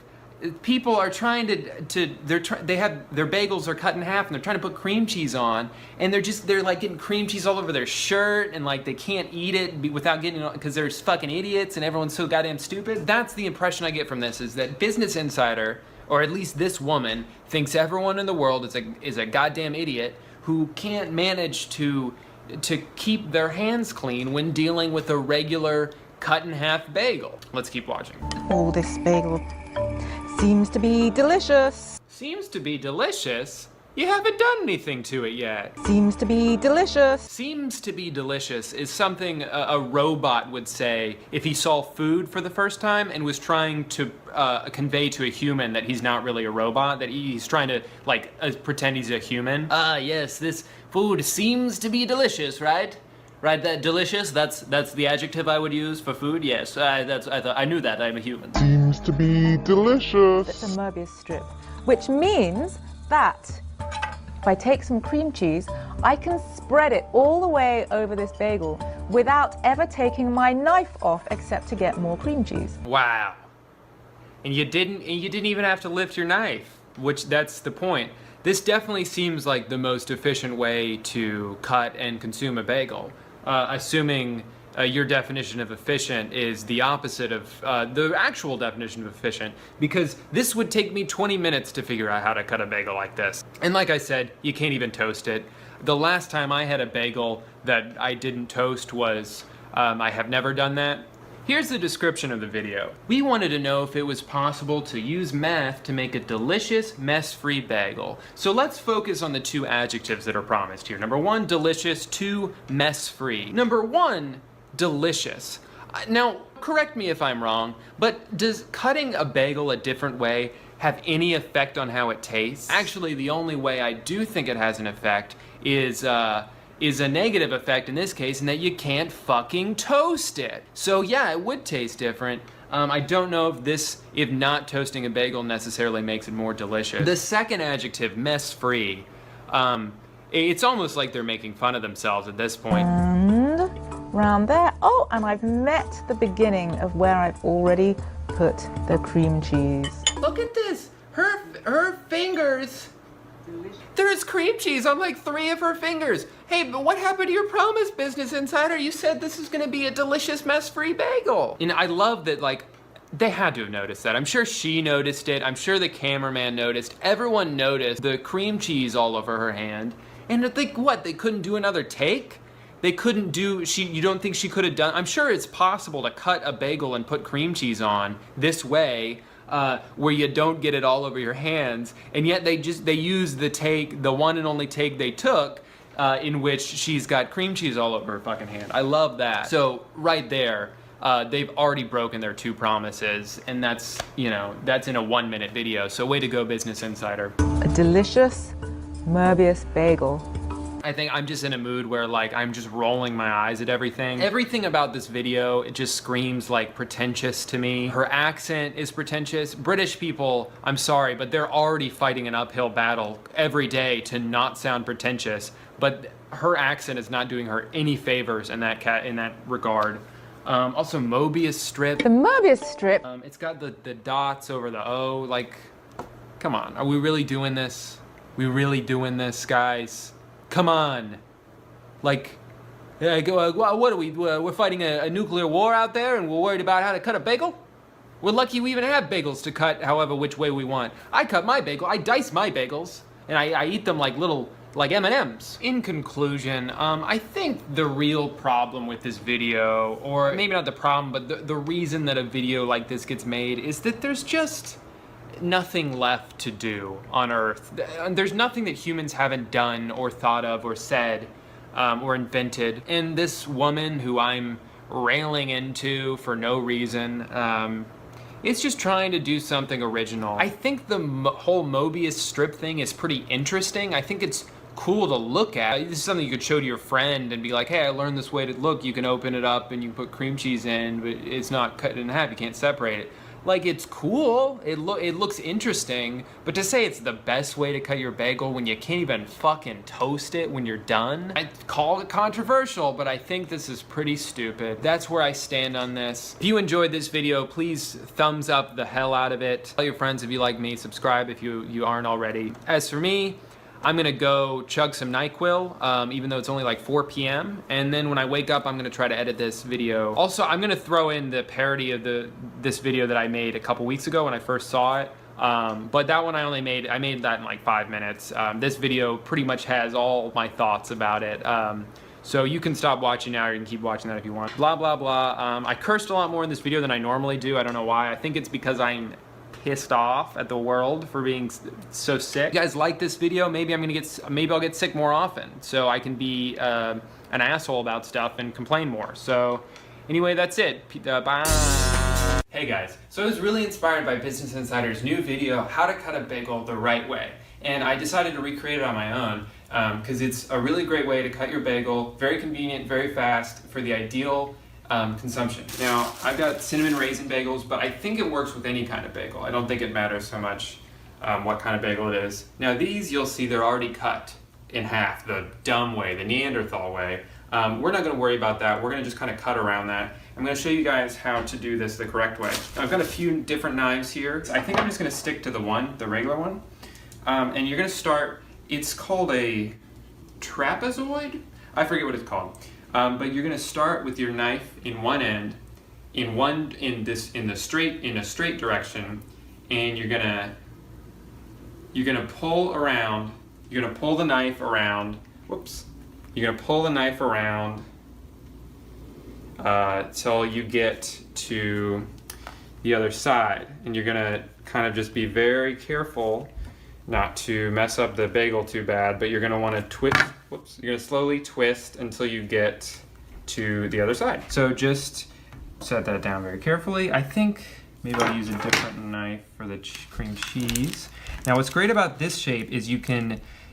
people are trying they have their bagels are cut in half and they're trying to put cream cheese on, and they're like getting cream cheese all over their shirt, and like they can't eat it without getting it, because they're fucking idiots and everyone's so goddamn stupid. That's the impression I get from this, is that Business Insider, or at least this woman, thinks everyone in the world is a goddamn idiot who can't manage to keep their hands clean when dealing with a regular cut in half bagel. Let's keep watching. Oh, this bagel seems to be delicious. Seems to be delicious? You haven't done anything to it yet. Seems to be delicious. Seems to be delicious is something a robot would say if he saw food for the first time and was trying to convey to a human that he's not really a robot, that he's trying to like pretend he's a human. Yes, this food seems to be delicious, right? Right, that delicious, that's the adjective I would use for food. Yes, I knew that, I'm a human. Seems to be delicious. It's a Möbius strip, which means that if I take some cream cheese, I can spread it all the way over this bagel without ever taking my knife off, except to get more cream cheese. Wow. And you didn't even have to lift your knife, which that's the point. This definitely seems like the most efficient way to cut and consume a bagel. Assuming your definition of efficient is the opposite of the actual definition of efficient, because this would take me 20 minutes to figure out how to cut a bagel like this. And like I said, you can't even toast it. The last time I had a bagel that I didn't toast was, I have never done that. Here's the description of the video. We wanted to know if it was possible to use math to make a delicious, mess-free bagel. So let's focus on the two adjectives that are promised here. Number one, delicious. Two, mess-free. Number one, delicious. Now, correct me if I'm wrong, but does cutting a bagel a different way have any effect on how it tastes? Actually, the only way I do think it has an effect is a negative effect in this case, in that you can't fucking toast it. So yeah, it would taste different. I don't know if not toasting a bagel necessarily makes it more delicious. The second adjective, mess-free, it's almost like they're making fun of themselves at this point. And round there. Oh, and I've met the beginning of where I've already put the cream cheese. Look at this, her fingers. There's cream cheese on like 3 of her fingers. Hey, but what happened to your promise, Business Insider? You said this is gonna be a delicious mess-free bagel. And I love that, like, they had to have noticed that. I'm sure she noticed it. I'm sure the cameraman noticed. Everyone noticed the cream cheese all over her hand. And I think, what, they couldn't do another take? They couldn't do, you don't think she could have done, I'm sure it's possible to cut a bagel and put cream cheese on this way, where you don't get it all over your hands, and yet they use the one and only take they took, in which she's got cream cheese all over her fucking hand. I love that. So right there, they've already broken their 2 promises, and that's in a 1-minute video. So way to go, Business Insider. A delicious Möbius bagel. I think I'm just in a mood where, like, I'm just rolling my eyes at everything. Everything about this video, it just screams like pretentious to me. Her accent is pretentious. British people, I'm sorry, but they're already fighting an uphill battle every day to not sound pretentious. But her accent is not doing her any favors in that regard. Also, Möbius strip. The Möbius strip. It's got the dots over the O. Like, come on, are we really doing this? We really doing this, guys? Come on. Like, what are we, we're fighting a nuclear war out there and we're worried about how to cut a bagel? We're lucky we even have bagels to cut however which way we want. I cut my bagel, I dice my bagels, and I eat them like like M&Ms. In conclusion, I think the real problem with this video, or maybe not the problem, but the reason that a video like this gets made is that there's just nothing left to do on Earth. There's nothing that humans haven't done or thought of or said or invented. And this woman who I'm railing into for no reason, it's just trying to do something original. I think the whole Möbius strip thing is pretty interesting. I think it's cool to look at. This is something you could show to your friend and be like, hey, I learned this way to look. You can open it up and you put cream cheese in, but it's not cut in half. You can't separate it. Like, it's cool. It looks interesting, but to say it's the best way to cut your bagel when you can't even fucking toast it when you're done, I call it controversial, but I think this is pretty stupid. That's where I stand on this. If you enjoyed this video, please thumbs up the hell out of it. Tell your friends if you like me, subscribe if you aren't already. As for me, I'm gonna go chug some NyQuil, even though it's only like 4 p.m. And then when I wake up, I'm gonna try to edit this video. Also, I'm gonna throw in the parody of this video that I made a couple weeks ago when I first saw it. But that one I made that in like 5 minutes. This video pretty much has all my thoughts about it. So you can stop watching now, or you can keep watching that if you want. Blah, blah, blah. I cursed a lot more in this video than I normally do. I don't know why. I think it's because I'm pissed off at the world for being so sick. You guys like this video? Maybe I'll get sick more often, so I can be an asshole about stuff and complain more. So anyway, that's it. Bye. Hey guys, so I was really inspired by Business Insider's new video, how to cut a bagel the right way. And I decided to recreate it on my own because it's a really great way to cut your bagel, very convenient, very fast, for the ideal consumption. Now, I've got cinnamon raisin bagels, but I think it works with any kind of bagel. I don't think it matters so much what kind of bagel it is. Now these, you'll see they're already cut in half, the dumb way, the Neanderthal way. We're not gonna worry about that. We're gonna just kind of cut around that. I'm gonna show you guys how to do this the correct way. I've got a few different knives here. I think I'm just gonna stick to the regular one. And you're gonna start, it's called a trapezoid? I forget what it's called. But you're gonna start with your knife in one end, in a straight direction, and you're gonna pull around. You're gonna pull the knife around. Whoops. You're gonna pull the knife around till you get to the other side, and you're gonna kind of just be very careful not to mess up the bagel too bad, but you're gonna wanna twist, whoops, you're gonna slowly twist until you get to the other side. So just set that down very carefully. I think maybe I'll use a different knife for the cream cheese. Now what's great about this shape is you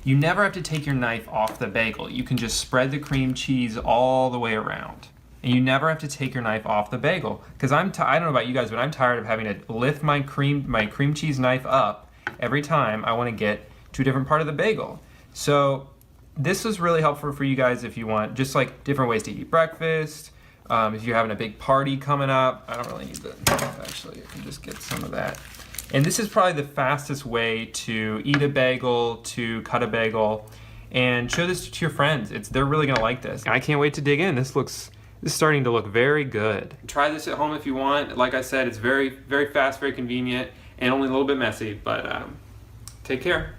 never have to take your knife off the bagel. You can just spread the cream cheese all the way around. And you never have to take your knife off the bagel. Because I don't know about you guys, but I'm tired of having to lift my cream cheese knife up every time I want to get to a different part of the bagel. So this is really helpful for you guys if you want just like different ways to eat breakfast. If you're having a big party coming up, I don't really need the knife actually, I can just get some of that. And this is probably the fastest way to eat a bagel, to cut a bagel, and show this to your friends. They're really gonna like this. I can't wait to dig in. This is starting to look very good. Try this at home if you want. Like I said, it's very, very fast, very convenient, and only a little bit messy, but take care.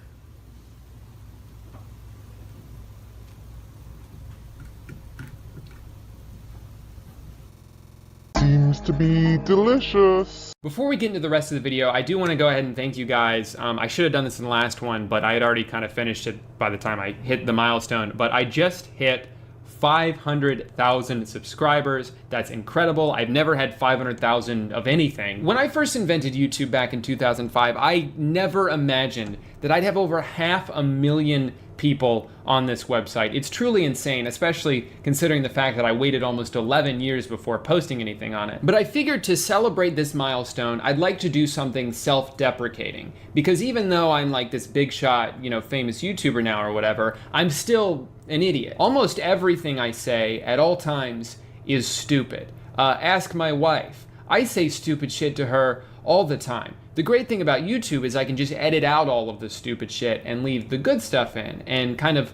Seems to be delicious. Before we get into the rest of the video, I do want to go ahead and thank you guys. I should have done this in the last one, but I had already kind of finished it by the time I hit the milestone. But I just hit 500,000 subscribers. That's incredible. I've never had 500,000 of anything. When I first invented YouTube back in 2005, I never imagined that I'd have over 500,000 people on this website. It's truly insane, especially considering the fact that I waited almost 11 years before posting anything on it. But I figured to celebrate this milestone, I'd like to do something self-deprecating. Because even though I'm like this big shot, famous YouTuber now or whatever, I'm still an idiot. Almost everything I say at all times is stupid. Ask my wife. I say stupid shit to her all the time. The great thing about YouTube is I can just edit out all of the stupid shit and leave the good stuff in and kind of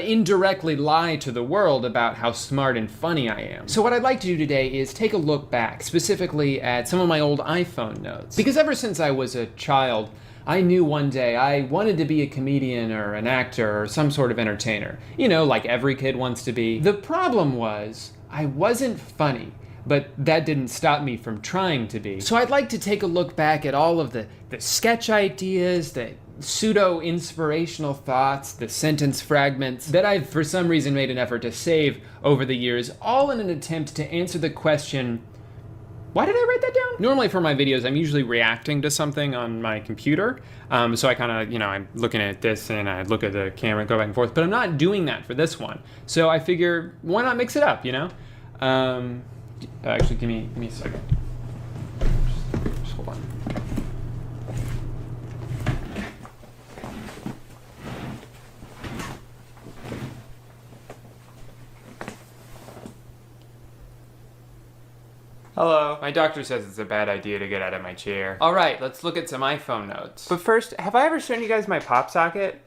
indirectly lie to the world about how smart and funny I am. So what I'd like to do today is take a look back, specifically at some of my old iPhone notes. Because ever since I was a child, I knew one day I wanted to be a comedian or an actor or some sort of entertainer. Like every kid wants to be. The problem was, I wasn't funny. But that didn't stop me from trying to be. So I'd like to take a look back at all of the sketch ideas, the pseudo-inspirational thoughts, the sentence fragments that I've for some reason made an effort to save over the years, all in an attempt to answer the question, Why did I write that down? Normally for my videos, I'm usually reacting to something on my computer. So I kind of, you know, I'm looking at this and I look at the camera and go back and forth, but I'm not doing that for this one. So I figure, why not mix it up, you know? Actually, give me a second. Just hold on. Hello. My doctor says it's a bad idea to get out of my chair. All right, let's look at some iPhone notes. But first, have I ever shown you guys my pop socket?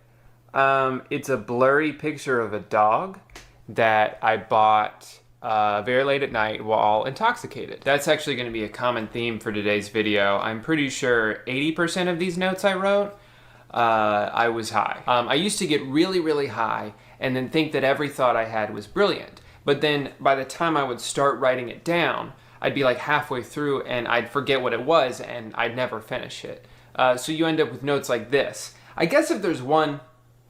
It's a blurry picture of a dog that I bought very late at night while intoxicated. That's actually going to be a common theme for today's video. I'm pretty sure 80% of these notes I wrote, I was high. I used to get really, really high and then think that every thought I had was brilliant. But then by the time I would start writing it down, I'd be like halfway through and I'd forget what it was and I'd never finish it. So you end up with notes like this. I guess if there's one,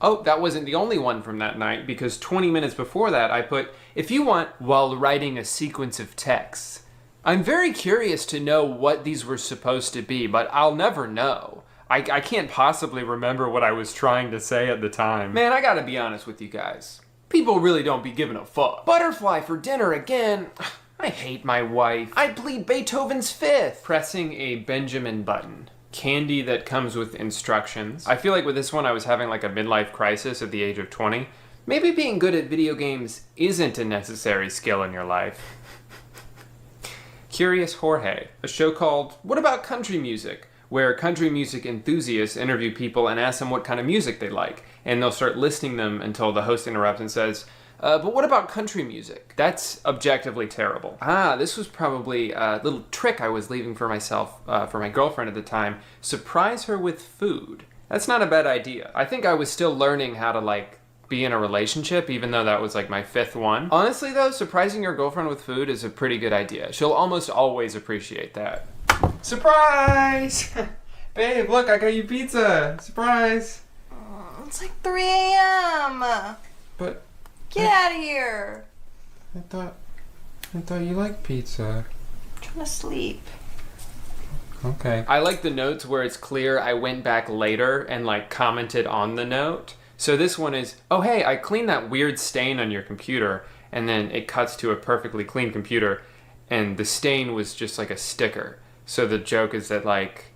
oh, that wasn't the only one from that night, because 20 minutes before that I put, if you want, while writing a sequence of texts. I'm very curious to know what these were supposed to be, but I'll never know. I can't possibly remember what I was trying to say at the time. Man, I gotta be honest with you guys. People really don't be giving a fuck. Butterfly for dinner again. I hate my wife. I bleed Beethoven's Fifth. Pressing a Benjamin button. Candy that comes with instructions. I feel like with this one I was having like a midlife crisis at the age of 20. Maybe being good at video games isn't a necessary skill in your life. Curious Jorge. A show called What About Country Music? Where country music enthusiasts interview people and ask them what kind of music they like. And they'll start listing them until the host interrupts and says, but what about country music? That's objectively terrible. This was probably a little trick I was leaving for myself, for my girlfriend at the time. Surprise her with food. That's not a bad idea. I think I was still learning how to like be in a relationship, even though that was like my 5th one. Honestly though, surprising your girlfriend with food is a pretty good idea. She'll almost always appreciate that. Surprise! Babe, look, I got you pizza. Surprise! It's like 3 a.m. But... Get out of here! I thought you liked pizza. I'm trying to sleep. Okay. I like the notes where it's clear I went back later and like commented on the note. So this one is, oh hey, I cleaned that weird stain on your computer, and then it cuts to a perfectly clean computer and the stain was just like a sticker. So the joke is that like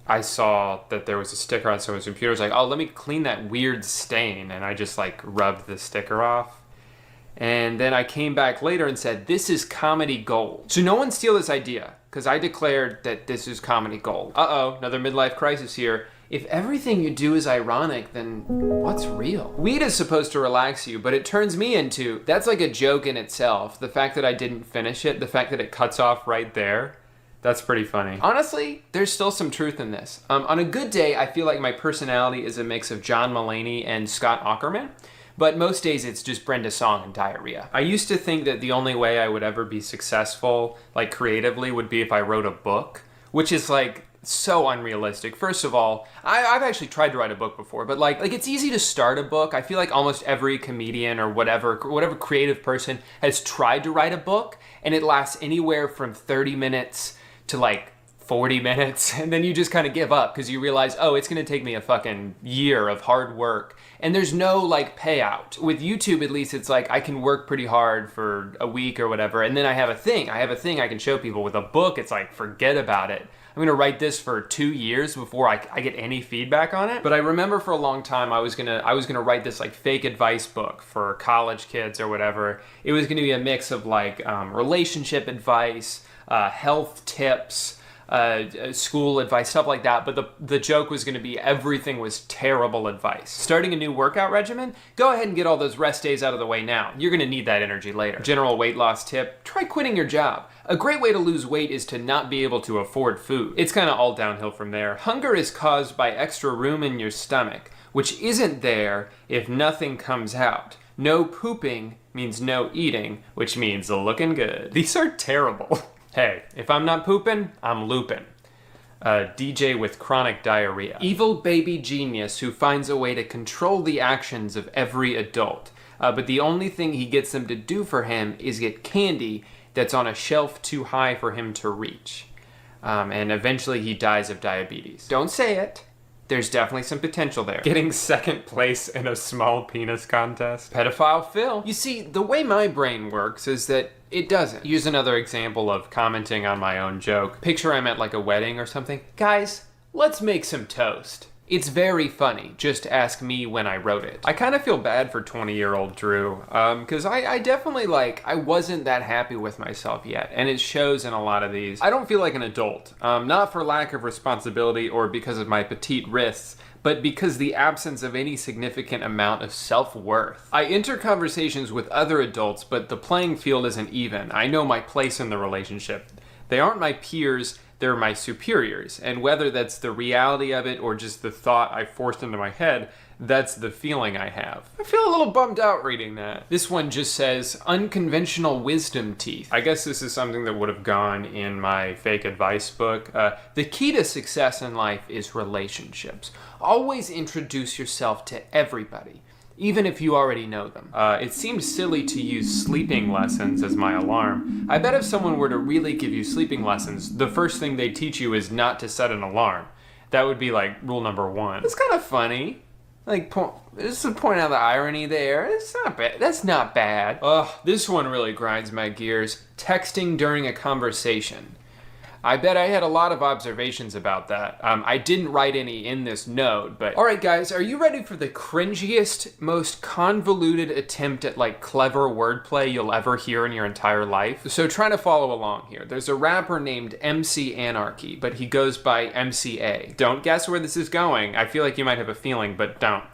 I saw that there was a sticker on someone's computer. I was like, oh, let me clean that weird stain, and I just like rubbed the sticker off. And then I came back later and said, this is comedy gold. So no one steal this idea, because I declared that this is comedy gold. Uh-oh, another midlife crisis here. If everything you do is ironic, then what's real? Weed is supposed to relax you, but it turns me into, that's like a joke in itself. The fact that I didn't finish it, the fact that it cuts off right there, that's pretty funny. Honestly, there's still some truth in this. On a good day, I feel like my personality is a mix of John Mulaney and Scott Aukerman. But most days it's just Brenda Song and diarrhea. I used to think that the only way I would ever be successful, like creatively, would be if I wrote a book, which is like so unrealistic. First of all, I've actually tried to write a book before, but like it's easy to start a book. I feel like almost every comedian or whatever creative person has tried to write a book, and it lasts anywhere from 30 minutes to like 40 minutes, and then you just kind of give up because you realize, oh, it's gonna take me a fucking year of hard work, and there's no like payout. With YouTube, at least, it's like I can work pretty hard for a week or whatever, and then I have a thing I can show people. With a book, it's like, forget about it. I'm gonna write this for 2 years before I get any feedback on it. But I remember for a long time I was gonna write this like fake advice book for college kids or whatever. It was gonna be a mix of like relationship advice, health tips, school advice, stuff like that, but the joke was going to be everything was terrible advice. Starting a new workout regimen? Go ahead and get all those rest days out of the way now. You're going to need that energy later. General weight loss tip, try quitting your job. A great way to lose weight is to not be able to afford food. It's kind of all downhill from there. Hunger is caused by extra room in your stomach, which isn't there if nothing comes out. No pooping means no eating, which means looking good. These are terrible. Hey, if I'm not pooping, I'm looping. DJ with chronic diarrhea. Evil baby genius who finds a way to control the actions of every adult. But the only thing he gets them to do for him is get candy that's on a shelf too high for him to reach. And eventually he dies of diabetes. Don't say it. There's definitely some potential there. Getting second place in a small penis contest. Pedophile Phil. You see, the way my brain works is that it doesn't. Use another example of commenting on my own joke. Picture I'm at like a wedding or something. Guys, let's make some toast. It's very funny. Just ask me when I wrote it. I kind of feel bad for 20-year-old Drew, because I definitely, I wasn't that happy with myself yet, and it shows in a lot of these. I don't feel like an adult, not for lack of responsibility or because of my petite wrists, but because the absence of any significant amount of self-worth. I enter conversations with other adults, but the playing field isn't even. I know my place in the relationship. They aren't my peers, they're my superiors, and whether that's the reality of it or just the thought I forced into my head, that's the feeling I have. I feel a little bummed out reading that. This one just says, unconventional wisdom teeth. I guess this is something that would have gone in my fake advice book. The key to success in life is relationships. Always introduce yourself to everybody, even if you already know them. It seems silly to use sleeping lessons as my alarm. I bet if someone were to really give you sleeping lessons, the first thing they'd teach you is not to set an alarm. That would be like rule number 1. It's kind of funny. Just to point out the irony there. It's not bad. That's not bad. Ugh, this one really grinds my gears. Texting during a conversation. I bet I had a lot of observations about that. I didn't write any in this note, but... Alright guys, are you ready for the cringiest, most convoluted attempt at clever wordplay you'll ever hear in your entire life? So try to follow along here. There's a rapper named MC Anarchy, but he goes by MCA. Don't guess where this is going. I feel like you might have a feeling, but don't.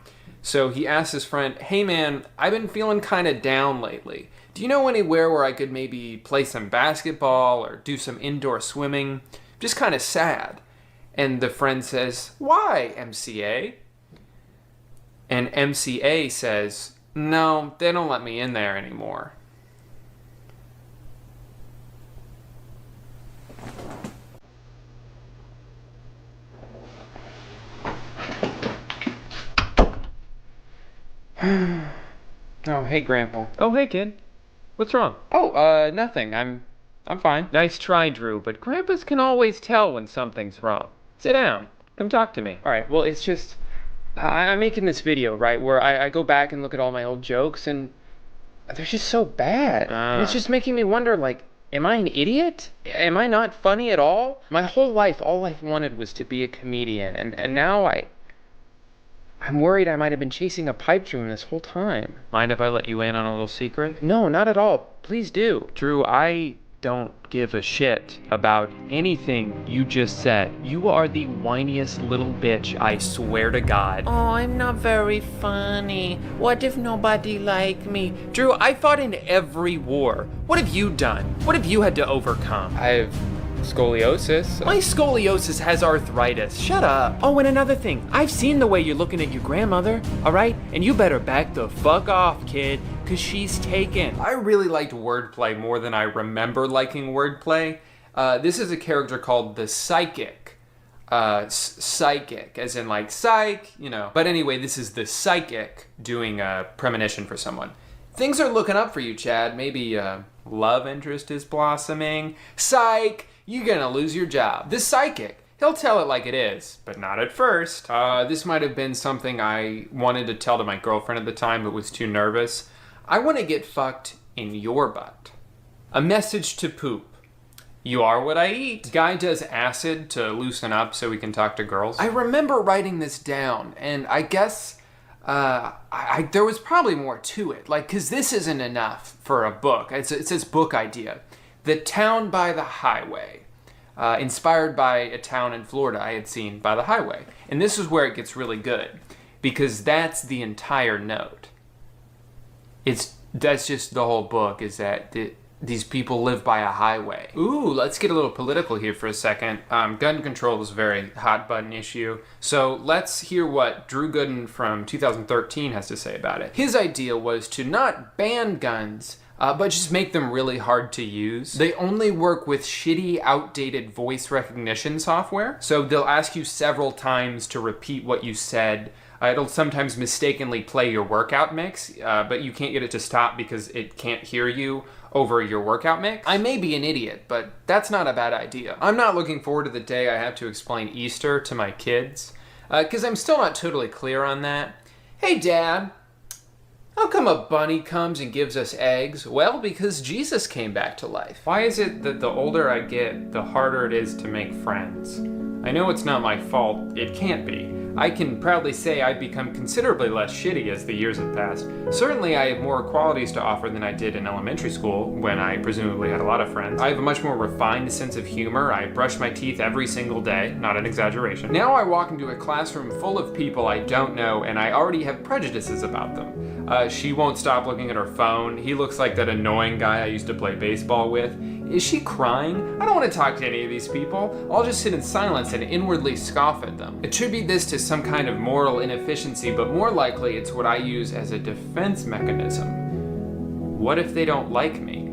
So he asks his friend, hey man, I've been feeling kinda down lately. Do you know anywhere where I could maybe play some basketball or do some indoor swimming? Just kind of sad. And the friend says, why, MCA? And MCA says, no, they don't let me in there anymore. Oh, hey, Grandpa. Oh, hey, kid. What's wrong? Oh, nothing. I'm fine. Nice try, Drew, but Grandpas can always tell when something's wrong. Sit down. Come talk to me. Alright, well, it's just... I'm making this video, right, where I go back and look at all my old jokes, and they're just so bad. And it's just making me wonder, am I an idiot? Am I not funny at all? My whole life, all I've wanted was to be a comedian, and now I'm worried I might have been chasing a pipe dream this whole time. Mind if I let you in on a little secret? No, not at all. Please do. Drew, I don't give a shit about anything you just said. You are the whiniest little bitch, I swear to God. Oh, I'm not very funny. What if nobody liked me? Drew, I fought in every war. What have you done? What have you had to overcome? I've... scoliosis. My scoliosis has arthritis. Shut up. Oh, and another thing. I've seen the way you're looking at your grandmother, alright? And you better back the fuck off, kid, because she's taken. I really liked wordplay more than I remember liking wordplay. This is a character called the Psychic. Psychic, as in psych, But anyway, this is the Psychic doing a premonition for someone. Things are looking up for you, Chad. Maybe love interest is blossoming. Psych! You're gonna lose your job. This Psychic, he'll tell it like it is, but not at first. This might have been something I wanted to tell to my girlfriend at the time, but was too nervous. I want to get fucked in your butt. A message to poop. You are what I eat. Guy does acid to loosen up so we can talk to girls. I remember writing this down, and I guess there was probably more to it. Because this isn't enough for a book. It says book idea. The Town by the Highway. Inspired by a town in Florida I had seen by the highway. And this is where it gets really good, because that's the entire note. That's just the whole book, is that these people live by a highway. Ooh, let's get a little political here for a second. Gun control is a very hot button issue. So let's hear what Drew Gooden from 2013 has to say about it. His idea was to not ban guns, but just make them really hard to use. They only work with shitty, outdated voice recognition software. So they'll ask you several times to repeat what you said. It'll sometimes mistakenly play your workout mix, but you can't get it to stop because it can't hear you over your workout mix. I may be an idiot, but that's not a bad idea. I'm not looking forward to the day I have to explain Easter to my kids, because I'm still not totally clear on that. Hey, Dad, how come a bunny comes and gives us eggs? Well, because Jesus came back to life. Why is it that the older I get, the harder it is to make friends? I know it's not my fault. It can't be. I can proudly say I've become considerably less shitty as the years have passed. Certainly I have more qualities to offer than I did in elementary school, when I presumably had a lot of friends. I have a much more refined sense of humor. I brush my teeth every single day, not an exaggeration. Now I walk into a classroom full of people I don't know, and I already have prejudices about them. She won't stop looking at her phone. He looks like that annoying guy I used to play baseball with. Is she crying? I don't want to talk to any of these people. I'll just sit in silence and inwardly scoff at them. Attribute this to some kind of moral inefficiency, but more likely it's what I use as a defense mechanism. What if they don't like me?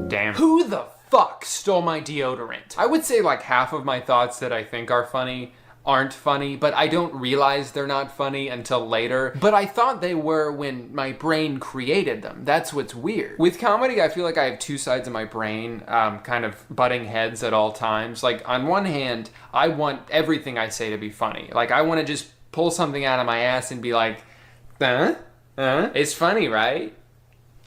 Damn. Who the fuck stole my deodorant? I would say like half of my thoughts that I think are funny aren't funny, but I don't realize they're not funny until later. But I thought they were when my brain created them. That's what's weird. With comedy, I feel like I have two sides of my brain kind of butting heads at all times. Like on one hand, I want everything I say to be funny. Like I want to just pull something out of my ass and be like, it's funny, right?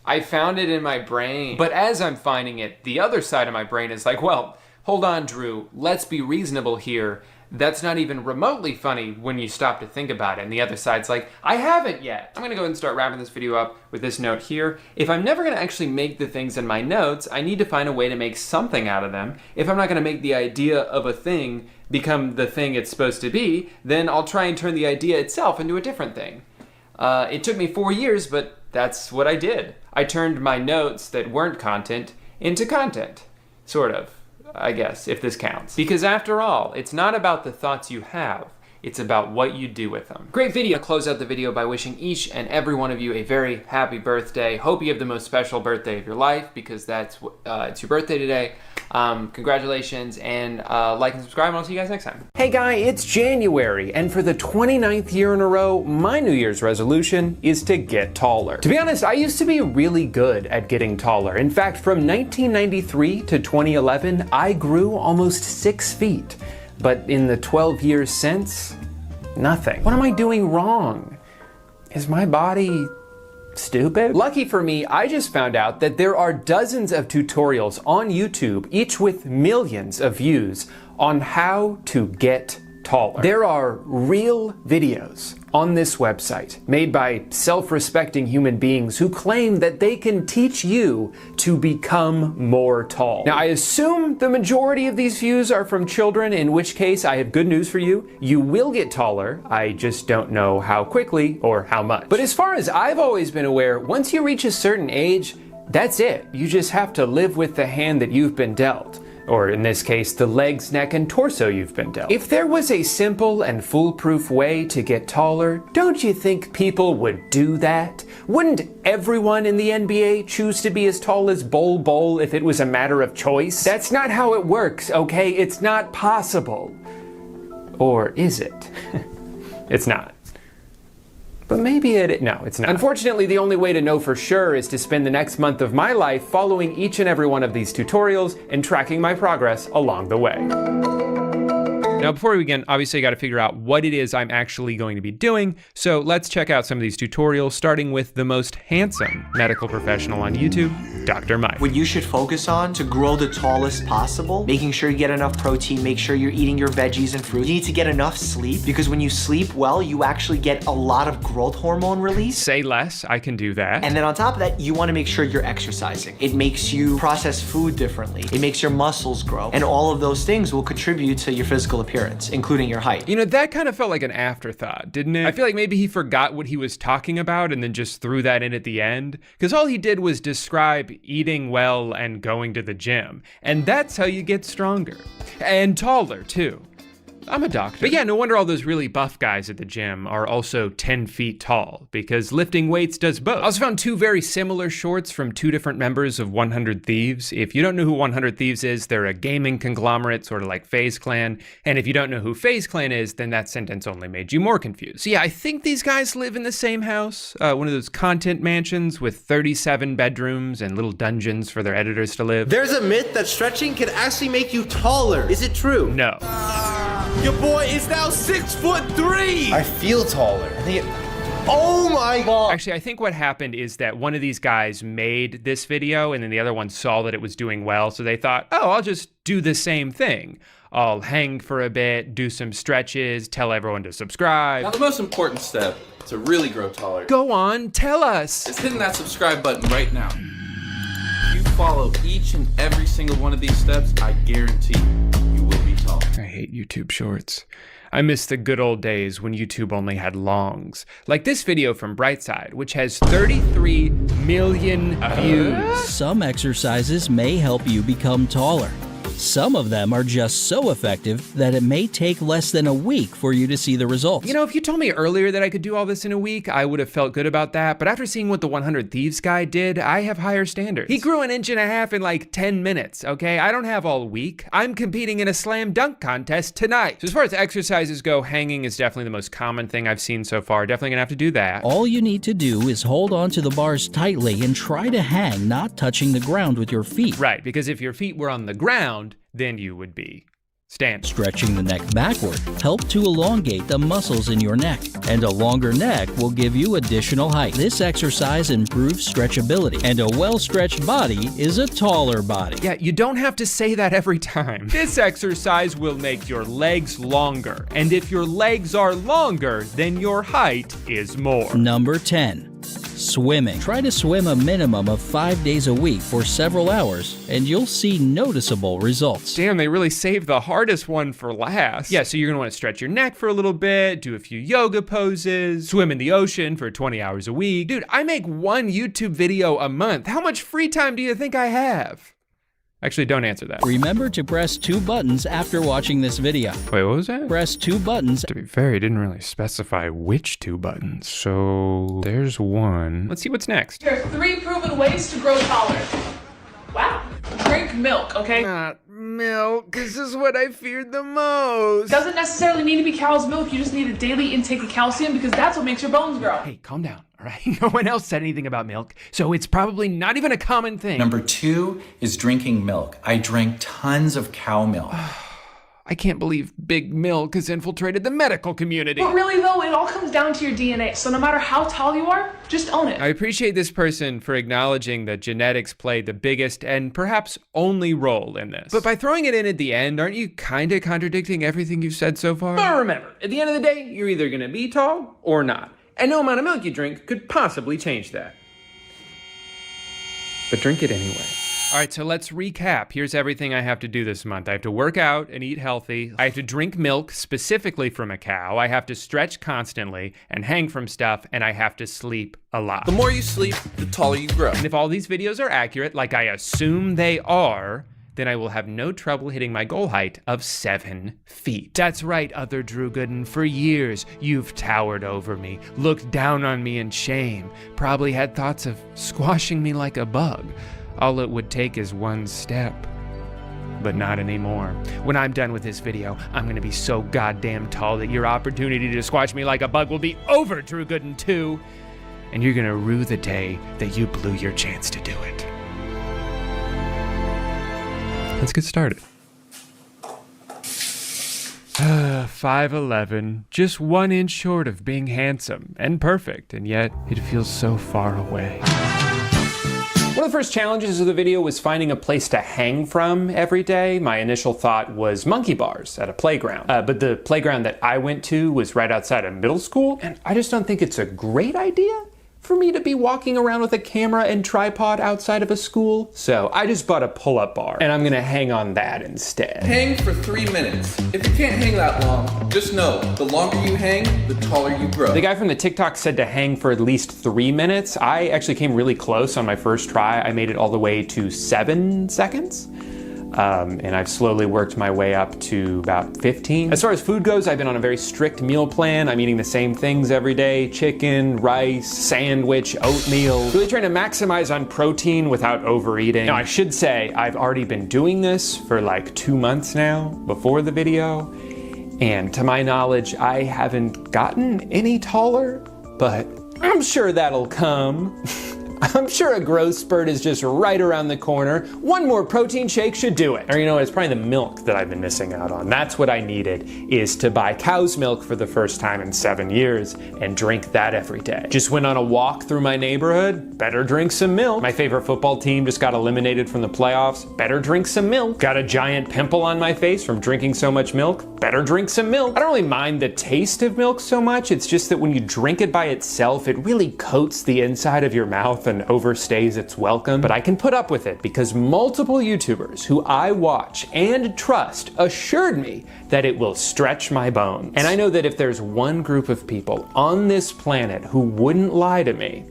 I found it in my brain. But as I'm finding it, the other side of my brain is like, well, hold on, Drew, let's be reasonable here. That's not even remotely funny when you stop to think about it. And the other side's like, I haven't yet. I'm gonna go ahead and start wrapping this video up with this note here. If I'm never gonna actually make the things in my notes, I need to find a way to make something out of them. If I'm not gonna make the idea of a thing become the thing it's supposed to be, then I'll try and turn the idea itself into a different thing. It took me 4 years, but that's what I did. I turned my notes that weren't content into content, sort of. I guess, if this counts. Because after all, it's not about the thoughts you have, it's about what you do with them. Great video. I'll close out the video by wishing each and every one of you a very happy birthday. Hope you have the most special birthday of your life, because that's it's your birthday today. Congratulations, and like and subscribe, and I'll see you guys next time. Hey guy, it's January, and for the 29th year in a row, my New Year's resolution is to get taller. To be honest, I used to be really good at getting taller. In fact, from 1993 to 2011, I grew almost 6 feet. But in the 12 years since, nothing. What am I doing wrong? Is my body stupid? Lucky for me, I just found out that there are dozens of tutorials on YouTube, each with millions of views, on how to get taller. There are real videos on this website made by self-respecting human beings who claim that they can teach you to become more tall. Now, I assume the majority of these views are from children, in which case I have good news for you. You will get taller. I just don't know how quickly or how much. But as far as I've always been aware, once you reach a certain age, that's it. You just have to live with the hand that you've been dealt. Or in this case, the legs, neck, and torso you've been dealt. If there was a simple and foolproof way to get taller, don't you think people would do that? Wouldn't everyone in the NBA choose to be as tall as Bol Bol if it was a matter of choice? That's not how it works, okay? It's not possible. Or is it? It's not. But maybe no, it's not. Unfortunately, the only way to know for sure is to spend the next month of my life following each and every one of these tutorials and tracking my progress along the way. Now, before we begin, obviously I got to figure out what it is I'm actually going to be doing. So let's check out some of these tutorials, starting with the most handsome medical professional on YouTube, Dr. Mike. What you should focus on to grow the tallest possible, making sure you get enough protein, make sure you're eating your veggies and fruit. You need to get enough sleep, because when you sleep well, you actually get a lot of growth hormone release. Say less, I can do that. And then on top of that, you want to make sure you're exercising. It makes you process food differently. It makes your muscles grow. And all of those things will contribute to your physical appearance, including your height. You know, that kind of felt like an afterthought, didn't it? I feel like maybe he forgot what he was talking about and then just threw that in at the end. Because all he did was describe eating well and going to the gym. And that's how you get stronger. And taller, too. I'm a doctor. But yeah, no wonder all those really buff guys at the gym are also 10 feet tall, because lifting weights does both. I also found two very similar shorts from two different members of 100 Thieves. If you don't know who 100 Thieves is, they're a gaming conglomerate, sort of like FaZe Clan. And if you don't know who FaZe Clan is, then that sentence only made you more confused. So yeah, I think these guys live in the same house, one of those content mansions with 37 bedrooms and little dungeons for their editors to live. There's a myth that stretching can actually make you taller. Is it true? No. Your boy is now 6'3". I feel taller. I think Oh my God. Actually, I think what happened is that one of these guys made this video and then the other one saw that it was doing well. So they thought, oh, I'll just do the same thing. I'll hang for a bit, do some stretches, tell everyone to subscribe. Now the most important step to really grow taller. Go on, tell us. Is hitting that subscribe button right now. If you follow each and every single one of these steps, I guarantee you will be tall. I hate YouTube Shorts. I miss the good old days when YouTube only had longs. Like this video from Brightside, which has 33 million views. Some exercises may help you become taller. Some of them are just so effective that it may take less than a week for you to see the results. You know, if you told me earlier that I could do all this in a week, I would have felt good about that. But after seeing what the 100 Thieves guy did, I have higher standards. He grew 1.5 inches in like 10 minutes, okay? I don't have all week. I'm competing in a slam dunk contest tonight. So as far as exercises go, hanging is definitely the most common thing I've seen so far. Definitely gonna have to do that. All you need to do is hold on to the bars tightly and try to hang, not touching the ground with your feet. Right, because if your feet were on the ground, then you would be standing. Stretching the neck backward helps to elongate the muscles in your neck, and a longer neck will give you additional height. This exercise improves stretchability, and a well-stretched body is a taller body. Yeah, you don't have to say that every time. This exercise will make your legs longer, and if your legs are longer, then your height is more. Number 10. Swimming. Try to swim a minimum of 5 days a week for several hours, and you'll see noticeable results. Damn, they really saved the hardest one for last. Yeah, so you're gonna wanna stretch your neck for a little bit, do a few yoga poses, swim in the ocean for 20 hours a week. Dude, I make one YouTube video a month. How much free time do you think I have? Actually, don't answer that. Remember to press 2 buttons after watching this video. Wait, what was that? Press 2 buttons. To be fair, he didn't really specify which 2 buttons. So there's one. Let's see what's next. There are 3 proven ways to grow taller. Wow. Drink milk, okay? Not milk. This is what I feared the most. Doesn't necessarily need to be cow's milk. You just need a daily intake of calcium because that's what makes your bones grow. Hey, calm down, all right? No one else said anything about milk, so it's probably not even a common thing. Number 2 is drinking milk. I drank tons of cow milk. I can't believe Big Milk has infiltrated the medical community. But really though, it all comes down to your DNA. So no matter how tall you are, just own it. I appreciate this person for acknowledging that genetics play the biggest and perhaps only role in this. But by throwing it in at the end, aren't you kinda contradicting everything you've said so far? But remember, at the end of the day, you're either gonna be tall or not. And no amount of milk you drink could possibly change that. But drink it anyway. All right, so let's recap. Here's everything I have to do this month. I have to work out and eat healthy. I have to drink milk specifically from a cow. I have to stretch constantly and hang from stuff, and I have to sleep a lot. The more you sleep, the taller you grow. And if all these videos are accurate, like I assume they are, then I will have no trouble hitting my goal height of 7 feet. That's right, other Drew Gooden. For years, you've towered over me, looked down on me in shame, probably had thoughts of squashing me like a bug. All it would take is one step. But not anymore. When I'm done with this video, I'm gonna be so goddamn tall that your opportunity to squash me like a bug will be over, Drew Gooden 2. And you're gonna rue the day that you blew your chance to do it. Let's get started. 5'11", just 1 inch short of being handsome and perfect, and yet it feels so far away. One of the first challenges of the video was finding a place to hang from every day. My initial thought was monkey bars at a playground, but the playground that I went to was right outside of middle school, and I just don't think it's a great idea for me to be walking around with a camera and tripod outside of a school. So I just bought a pull-up bar, and I'm gonna hang on that instead. Hang for 3 minutes. If you can't hang that long, just know the longer you hang, the taller you grow. The guy from the TikTok said to hang for at least 3 minutes. I actually came really close on my first try. I made it all the way to 7 seconds. and I've slowly worked my way up to about 15. As far as food goes, I've been on a very strict meal plan. I'm eating the same things every day: chicken, rice, sandwich, oatmeal. Really trying to maximize on protein without overeating. Now, I should say I've already been doing this for like 2 months now before the video, and to my knowledge, I haven't gotten any taller, but I'm sure that'll come. I'm sure a growth spurt is just right around the corner. One more protein shake should do it. Or you know, it's probably the milk that I've been missing out on. That's what I needed, is to buy cow's milk for the first time in 7 years and drink that every day. Just went on a walk through my neighborhood, better drink some milk. My favorite football team just got eliminated from the playoffs, better drink some milk. Got a giant pimple on my face from drinking so much milk, better drink some milk. I don't really mind the taste of milk so much, it's just that when you drink it by itself, it really coats the inside of your mouth and overstays its welcome. But I can put up with it because multiple YouTubers who I watch and trust assured me that it will stretch my bones. And I know that if there's one group of people on this planet who wouldn't lie to me,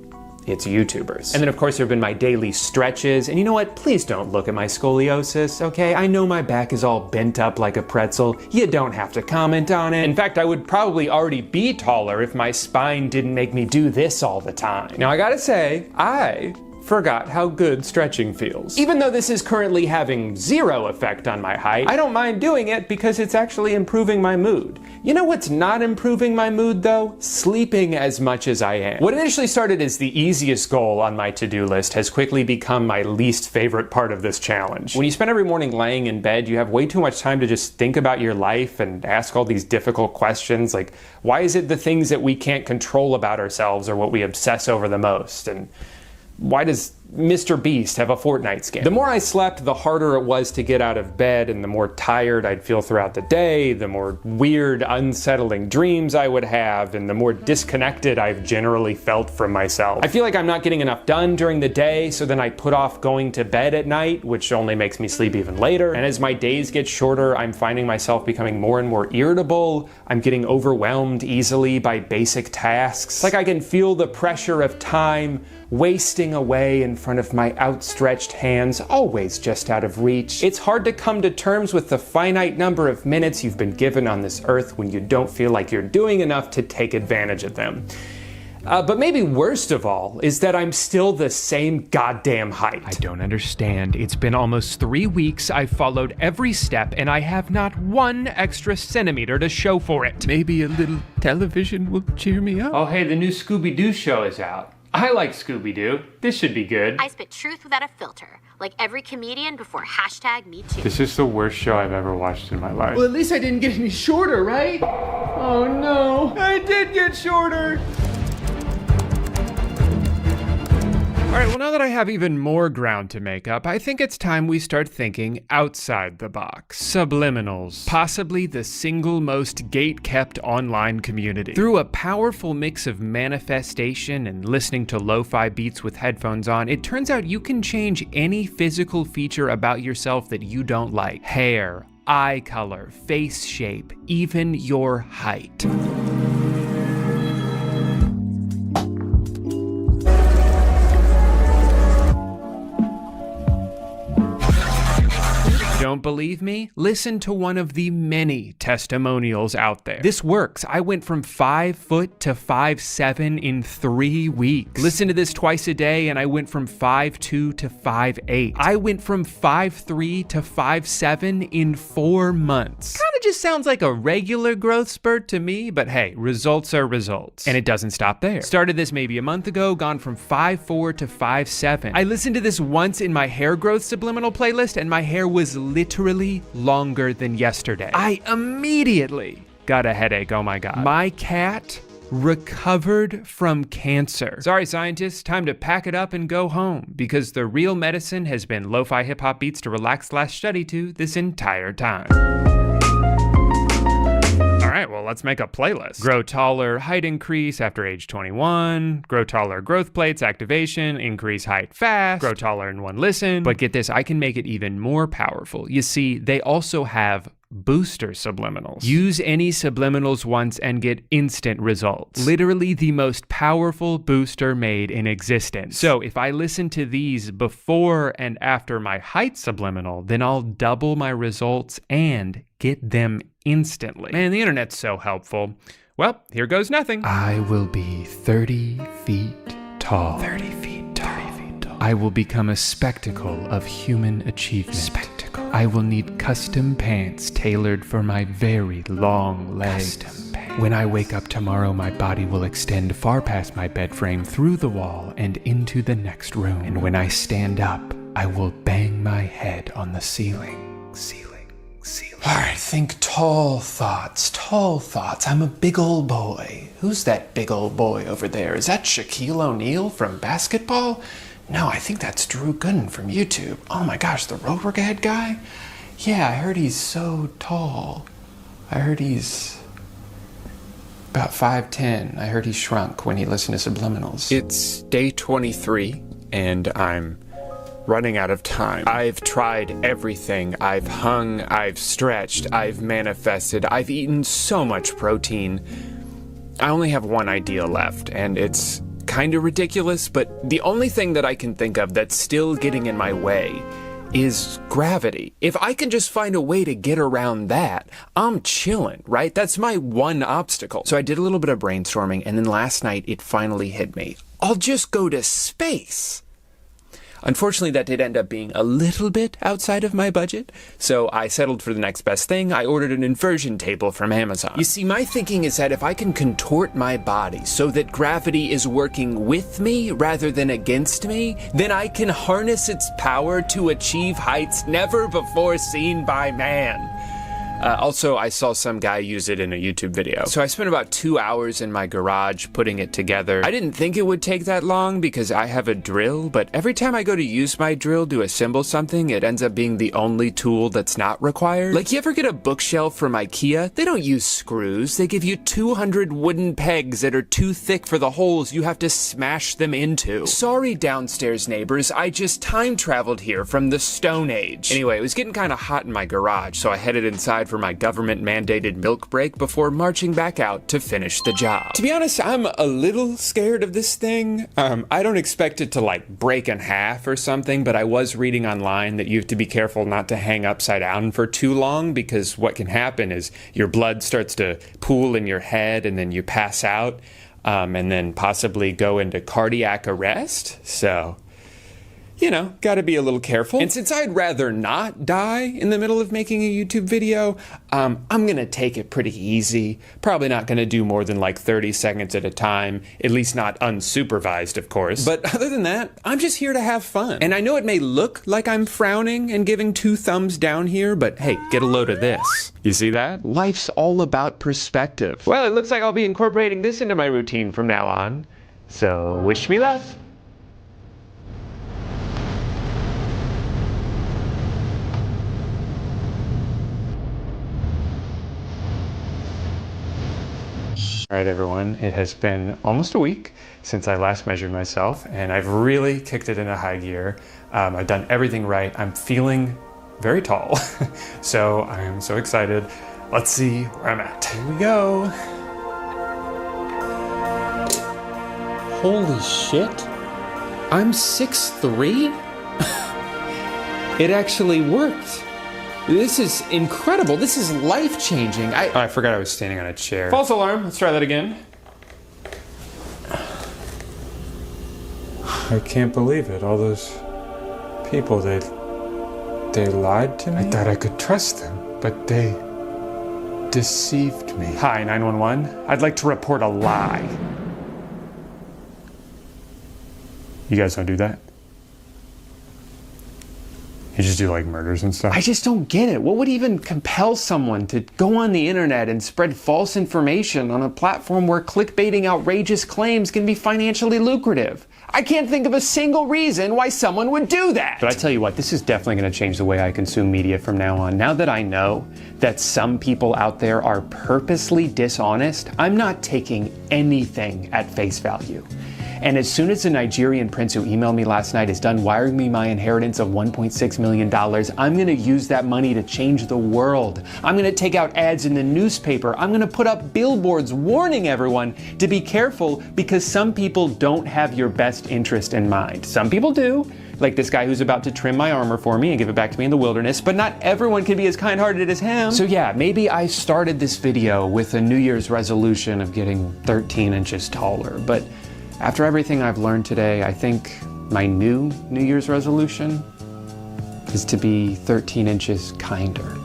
it's YouTubers. And then of course there have been my daily stretches, and you know what? Please don't look at my scoliosis, okay? I know my back is all bent up like a pretzel. You don't have to comment on it. In fact, I would probably already be taller if my spine didn't make me do this all the time. Now I gotta say, I forgot how good stretching feels. Even though this is currently having zero effect on my height, I don't mind doing it because it's actually improving my mood. You know what's not improving my mood though? Sleeping as much as I am. What initially started as the easiest goal on my to-do list has quickly become my least favorite part of this challenge. When you spend every morning laying in bed, you have way too much time to just think about your life and ask all these difficult questions like, why is it the things that we can't control about ourselves are what we obsess over the most? And why does Mr. Beast have a Fortnite skin? The more I slept, the harder it was to get out of bed, and the more tired I'd feel throughout the day, the more weird, unsettling dreams I would have, and the more disconnected I've generally felt from myself. I feel like I'm not getting enough done during the day, so then I put off going to bed at night, which only makes me sleep even later. And as my days get shorter, I'm finding myself becoming more and more irritable. I'm getting overwhelmed easily by basic tasks. It's like I can feel the pressure of time wasting away in front of my outstretched hands, always just out of reach. It's hard to come to terms with the finite number of minutes you've been given on this earth when you don't feel like you're doing enough to take advantage of them. But maybe worst of all is that I'm still the same goddamn height. I don't understand. It's been almost 3 weeks. I've followed every step and I have not 1 extra centimeter to show for it. Maybe a little television will cheer me up. Oh hey, the new Scooby-Doo show is out. I like Scooby-Doo. This should be good. I spit truth without a filter, like every comedian before #MeToo. This is the worst show I've ever watched in my life. Well, at least I didn't get any shorter, right? Oh no, I did get shorter. All right, well, now that I have even more ground to make up, I think it's time we start thinking outside the box. Subliminals, possibly the single most gate-kept online community. Through a powerful mix of manifestation and listening to lo-fi beats with headphones on, it turns out you can change any physical feature about yourself that you don't like. Hair, eye color, face shape, even your height. Don't believe me? Listen to one of the many testimonials out there. This works. I went from 5 foot to 5'7" in 3 weeks. Listen to this twice a day and I went from 5'2" to 5'8". I went from 5'3" to 5'7" in 4 months. Kinda just sounds like a regular growth spurt to me, but hey, results are results. And it doesn't stop there. Started this maybe a month ago, gone from 5'4" to 5'7". I listened to this once in my hair growth subliminal playlist and my hair was literally longer than yesterday. I immediately got a headache, oh my God. My cat recovered from cancer. Sorry scientists, time to pack it up and go home, because the real medicine has been lo-fi hip-hop beats to relax/study to this entire time. Alright, well let's make a playlist. Grow taller, height increase after age 21. Grow taller, growth plates, activation, increase height fast. Grow taller in one listen. But get this, I can make it even more powerful. You see, they also have booster subliminals. Use any subliminals once and get instant results. Literally the most powerful booster made in existence. So if I listen to these before and after my height subliminal, then I'll double my results and get them instantly. Man, the internet's so helpful. Well, here goes nothing. I will be 30 feet tall. 30 feet tall. 30 feet tall. I will become a spectacle of human achievement. Spectacle. I will need custom pants tailored for my very long legs. Custom pants. When I wake up tomorrow, my body will extend far past my bed frame, through the wall, and into the next room. And when I stand up, I will bang my head on the ceiling. All right, think tall thoughts, tall thoughts. I'm a big old boy. Who's that big old boy over there? Is that Shaquille O'Neal from basketball? No, I think that's Drew Gooden from YouTube. Oh my gosh, the road work ahead guy? Yeah, I heard he's so tall. I heard he's about 5'10". I heard he shrunk when he listened to subliminals. It's day 23, and I'm running out of time. I've tried everything. I've hung, I've stretched, I've manifested, I've eaten so much protein. I only have one idea left, and it's kind of ridiculous, but the only thing that I can think of that's still getting in my way is gravity. If I can just find a way to get around that, I'm chilling, right? That's my one obstacle. So I did a little bit of brainstorming, and then last night it finally hit me. I'll just go to space. Unfortunately, that did end up being a little bit outside of my budget, so I settled for the next best thing. I ordered an inversion table from Amazon. You see, my thinking is that if I can contort my body so that gravity is working with me rather than against me, then I can harness its power to achieve heights never before seen by man. Also, I saw some guy use it in a YouTube video. So I spent about 2 hours in my garage putting it together. I didn't think it would take that long because I have a drill, but every time I go to use my drill to assemble something, it ends up being the only tool that's not required. Like, you ever get a bookshelf from IKEA? They don't use screws. They give you 200 wooden pegs that are too thick for the holes you have to smash them into. Sorry, downstairs neighbors, I just time traveled here from the Stone Age. Anyway, it was getting kind of hot in my garage, so I headed inside for my government-mandated milk break before marching back out to finish the job. To be honest, I'm a little scared of this thing. I don't expect it to like break in half or something, but I was reading online that you have to be careful not to hang upside down for too long, because what can happen is your blood starts to pool in your head and then you pass out, and then possibly go into cardiac arrest. So, you know, gotta be a little careful. And since I'd rather not die in the middle of making a YouTube video, I'm gonna take it pretty easy. Probably not gonna do more than like 30 seconds at a time, at least not unsupervised, of course. But other than that, I'm just here to have fun. And I know it may look like I'm frowning and giving 2 thumbs down here, but hey, get a load of this. You see that? Life's all about perspective. Well, it looks like I'll be incorporating this into my routine from now on. So wish me luck. All right, everyone, it has been almost a week since I last measured myself, and I've really kicked it into high gear. I've done everything right. I'm feeling very tall, so I am so excited. Let's see where I'm at. Here we go. Holy shit. I'm 6'3"? It actually worked. This is incredible. This is life-changing. I forgot I was standing on a chair. False alarm. Let's try that again. I can't believe it. All those people, they lied to me. I thought I could trust them, but they deceived me. Hi, 911. I'd like to report a lie. You guys don't do that? You just do like murders and stuff? I just don't get it. What would even compel someone to go on the internet and spread false information on a platform where clickbaiting outrageous claims can be financially lucrative? I can't think of a single reason why someone would do that. But I tell you what, this is definitely going to change the way I consume media from now on. Now that I know that some people out there are purposely dishonest, I'm not taking anything at face value. And as soon as the Nigerian prince who emailed me last night is done wiring me my inheritance of $1.6 million, I'm gonna use that money to change the world. I'm gonna take out ads in the newspaper. I'm gonna put up billboards warning everyone to be careful because some people don't have your best interest in mind. Some people do, like this guy who's about to trim my armor for me and give it back to me in the wilderness, but not everyone can be as kind-hearted as him. So yeah, maybe I started this video with a New Year's resolution of getting 13 inches taller, but after everything I've learned today, I think my new New Year's resolution is to be 13 inches kinder.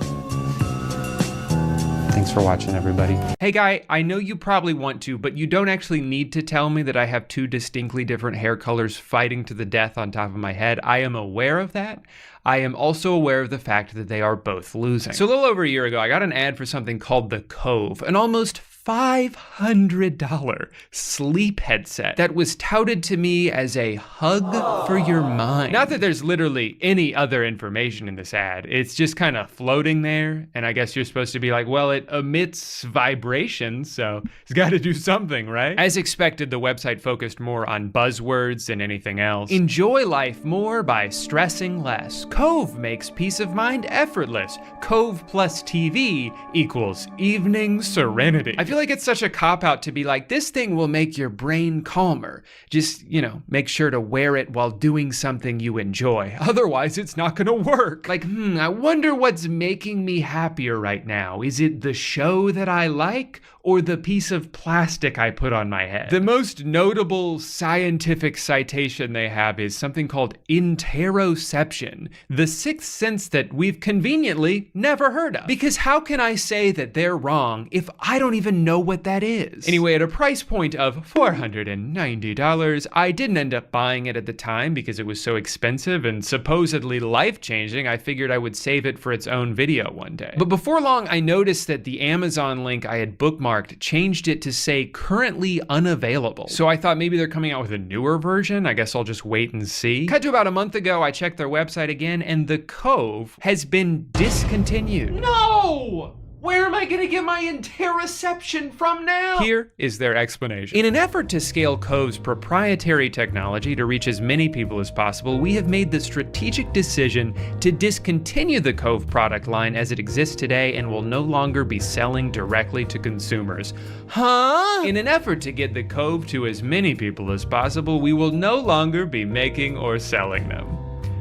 Thanks for watching, everybody. Hey guy, I know you probably want to, but you don't actually need to tell me that I have two distinctly different hair colors fighting to the death on top of my head. I am aware of that. I am also aware of the fact that they are both losing. So a little over a year ago, I got an ad for something called The Cove, an almost $500 sleep headset that was touted to me as a hug for your mind. Not that there's literally any other information in this ad. It's just kind of floating there, and I guess you're supposed to be like, well, it emits vibrations, so it's got to do something, right? As expected, the website focused more on buzzwords than anything else. Enjoy life more by stressing less. Cove makes peace of mind effortless. Cove plus TV equals evening serenity. I feel like it's such a cop-out to be like, this thing will make your brain calmer. Just, you know, make sure to wear it while doing something you enjoy. Otherwise, it's not gonna work. Like, I wonder what's making me happier right now. Is it the show that I like or the piece of plastic I put on my head? The most notable scientific citation they have is something called interoception, the sixth sense that we've conveniently never heard of. Because how can I say that they're wrong if I don't even know what that is? Anyway, at a price point of $490, I didn't end up buying it at the time because it was so expensive and supposedly life-changing. I figured I would save it for its own video one day. But before long, I noticed that the Amazon link I had bookmarked changed it to say currently unavailable. So I thought maybe they're coming out with a newer version. I guess I'll just wait and see. Cut to about a month ago, I checked their website again and The Cove has been discontinued. No! Where am I gonna get my interoception from now? Here is their explanation. In an effort to scale Cove's proprietary technology to reach as many people as possible, we have made the strategic decision to discontinue the Cove product line as it exists today and will no longer be selling directly to consumers. Huh? In an effort to get the Cove to as many people as possible, we will no longer be making or selling them.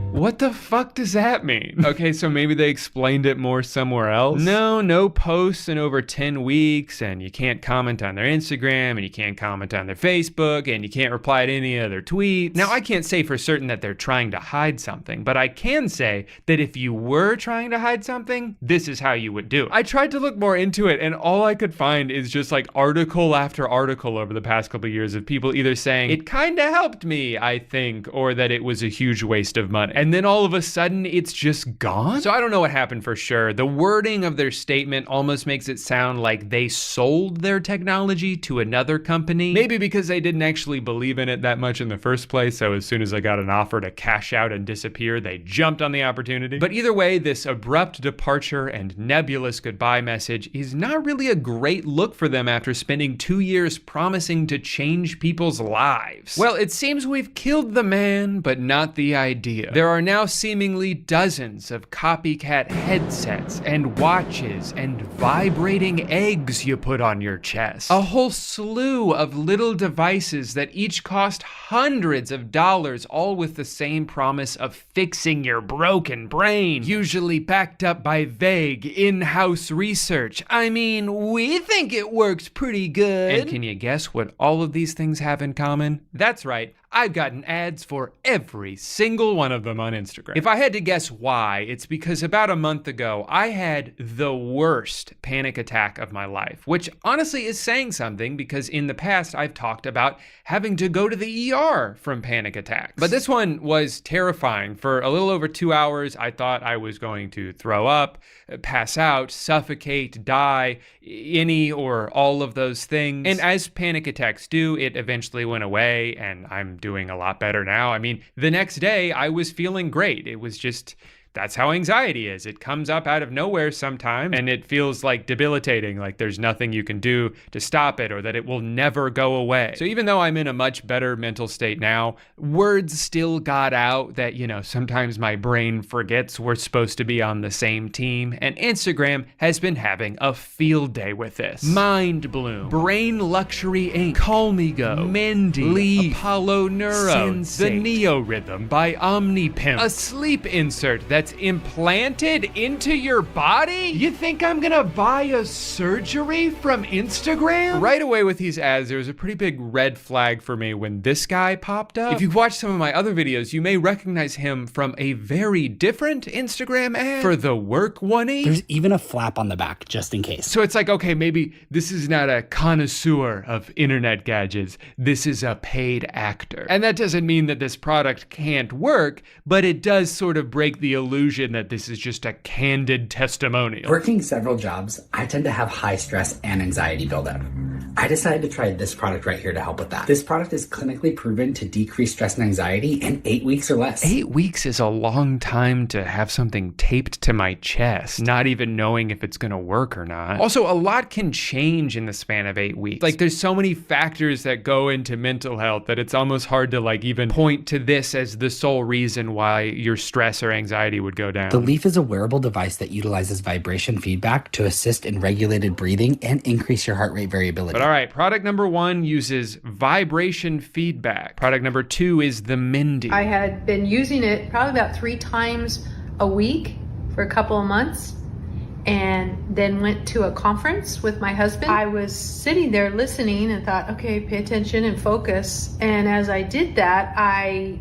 What the fuck does that mean? Okay, so maybe they explained it more somewhere else? No posts in over 10 weeks, and you can't comment on their Instagram, and you can't comment on their Facebook, and you can't reply to any of their tweets. Now, I can't say for certain that they're trying to hide something, but I can say that if you were trying to hide something, this is how you would do it. I tried to look more into it, and all I could find is just like article after article over the past couple of years of people either saying, it kinda helped me, I think, or that it was a huge waste of money. And then all of a sudden, it's just gone? So I don't know what happened for sure. The wording of their statement almost makes it sound like they sold their technology to another company. Maybe because they didn't actually believe in it that much in the first place, so as soon as I got an offer to cash out and disappear, they jumped on the opportunity. But either way, this abrupt departure and nebulous goodbye message is not really a great look for them after spending 2 years promising to change people's lives. Well, it seems we've killed the man, but not the idea. There are now seemingly dozens of copycat headsets and watches and vibrating eggs you put on your chest. A whole slew of little devices that each cost hundreds of dollars, all with the same promise of fixing your broken brain, usually backed up by vague in-house research. I mean, we think it works pretty good. And can you guess what all of these things have in common? That's right. I've gotten ads for every single one of them on Instagram. If I had to guess why, it's because about a month ago, I had the worst panic attack of my life, which honestly is saying something because in the past I've talked about having to go to the ER from panic attacks. But this one was terrifying. For a little over 2 hours, I thought I was going to throw up, pass out, suffocate, die, any or all of those things. And as panic attacks do, it eventually went away and I'm doing a lot better now. I mean, the next day I was feeling great. It was just that's how anxiety is. It comes up out of nowhere sometimes, and it feels like debilitating, like there's nothing you can do to stop it or that it will never go away. So even though I'm in a much better mental state now, words still got out that, you know, sometimes my brain forgets we're supposed to be on the same team, and Instagram has been having a field day with this. Mind Bloom, Brain Luxury Inc., Call Me Go, Mendy, Leaf, Apollo Neuro, The Neo Rhythm by OmniPimp, a sleep insert that's implanted into your body? You think I'm gonna buy a surgery from Instagram? Right away with these ads, there was a pretty big red flag for me when this guy popped up. If you've watched some of my other videos, you may recognize him from a very different Instagram ad for the work oney. There's even a flap on the back, just in case. So it's like, okay, maybe this is not a connoisseur of internet gadgets. This is a paid actor. And that doesn't mean that this product can't work, but it does sort of break the illusion that this is just a candid testimonial. Working several jobs, I tend to have high stress and anxiety buildup. I decided to try this product right here to help with that. This product is clinically proven to decrease stress and anxiety in 8 weeks or less. 8 weeks is a long time to have something taped to my chest, not even knowing if it's gonna work or not. Also, a lot can change in the span of 8 weeks. Like, there's so many factors that go into mental health that it's almost hard to like even point to this as the sole reason why your stress or anxiety would go down. The Leaf is a wearable device that utilizes vibration feedback to assist in regulated breathing and increase your heart rate variability. But all right, product number 1 uses vibration feedback. Product number 2 is the Mendy. I had been using it probably about 3 times a week for a couple of months, and then went to a conference with my husband. I was sitting there listening and thought, okay, pay attention and focus. And as I did that, I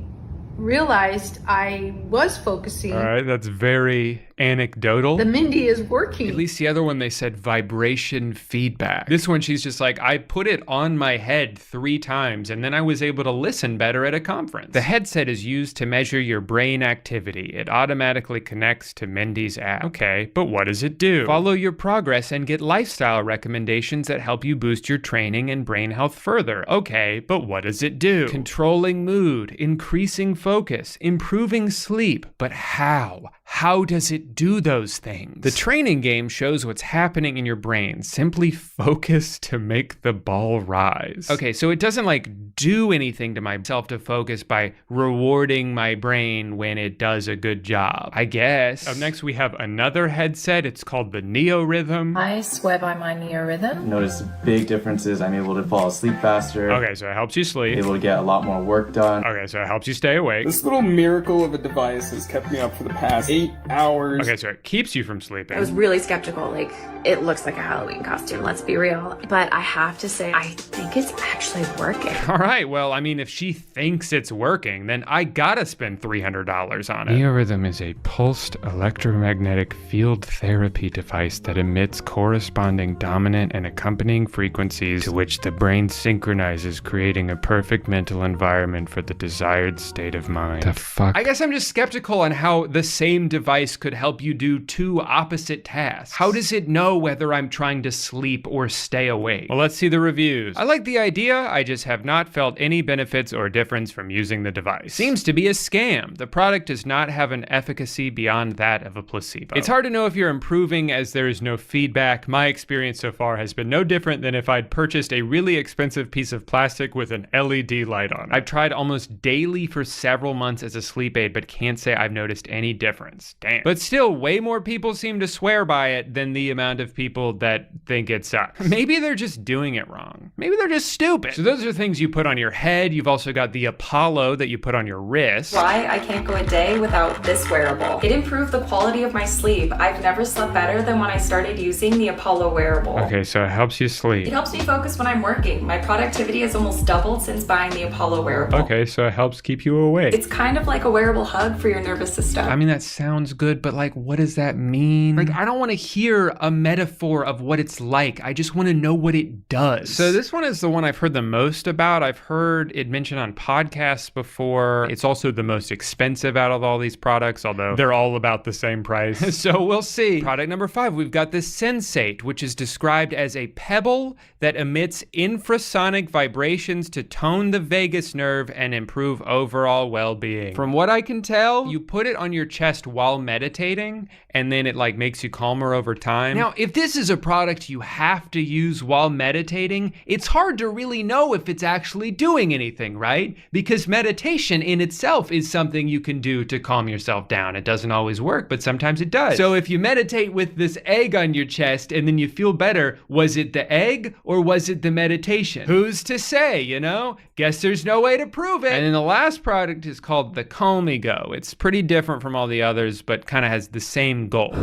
realized I was focusing. All right, that's very anecdotal. The Mendy is working. At least the other one, they said vibration feedback. This one, she's just like, I put it on my head 3 times and then I was able to listen better at a conference. The headset is used to measure your brain activity. It automatically connects to Mendy's app. Okay, but what does it do? Follow your progress and get lifestyle recommendations that help you boost your training and brain health further. Okay, but what does it do? Controlling mood, increasing focus, improving sleep. But how? How does it do those things? The training game shows what's happening in your brain. Simply focus to make the ball rise. Okay, so it doesn't like do anything to myself to focus by rewarding my brain when it does a good job, I guess. Up next, we have another headset. It's called the Neo Rhythm. I swear by my Neo Rhythm. Notice big differences. I'm able to fall asleep faster. Okay, so it helps you sleep. Able to get a lot more work done. Okay, so it helps you stay awake. This little miracle of a device has kept me up for the past 8 hours. Okay, so it keeps you from sleeping. I was really skeptical, like, it looks like a Halloween costume, let's be real. But I have to say, I think it's actually working. All right, well, I mean, if she thinks it's working, then I gotta spend $300 on it. Neo Rhythm is a pulsed electromagnetic field therapy device that emits corresponding dominant and accompanying frequencies to which the brain synchronizes, creating a perfect mental environment for the desired state of mind. The fuck? I guess I'm just skeptical on how the same device could help you do 2 opposite tasks. How does it know whether I'm trying to sleep or stay awake? Well, let's see the reviews. I like the idea, I just have not felt any benefits or difference from using the device. Seems to be a scam. The product does not have an efficacy beyond that of a placebo. It's hard to know if you're improving as there is no feedback. My experience so far has been no different than if I'd purchased a really expensive piece of plastic with an LED light on. I've tried almost daily for several months as a sleep aid, but can't say I've noticed any difference. Damn. But still, way more people seem to swear by it than the amount of people that think it sucks. Maybe they're just doing it wrong. Maybe they're just stupid. So those are things you put on your head. You've also got the Apollo that you put on your wrist. Why I can't go a day without this wearable. It improved the quality of my sleep. I've never slept better than when I started using the Apollo wearable. Okay, so it helps you sleep. It helps me focus when I'm working. My productivity has almost doubled since buying the Apollo wearable. Okay, so it helps keep you awake. It's kind of like a wearable hug for your nervous system. I mean, that sounds good, but like, like, what does that mean? Like, I don't want to hear a metaphor of what it's like. I just want to know what it does. So this one is the one I've heard the most about. I've heard it mentioned on podcasts before. It's also the most expensive out of all these products, although they're all about the same price. So we'll see. Product number 5, we've got the Sensate, which is described as a pebble that emits infrasonic vibrations to tone the vagus nerve and improve overall well-being. From what I can tell, you put it on your chest while meditating, and then it like makes you calmer over time. Now, if this is a product you have to use while meditating, it's hard to really know if it's actually doing anything, right? Because meditation in itself is something you can do to calm yourself down. It doesn't always work, but sometimes it does. So if you meditate with this egg on your chest and then you feel better, was it the egg or was it the meditation? Who's to say, you know? Guess there's no way to prove it. And then the last product is called the Calmigo. It's pretty different from all the others, but kind of has the same goal.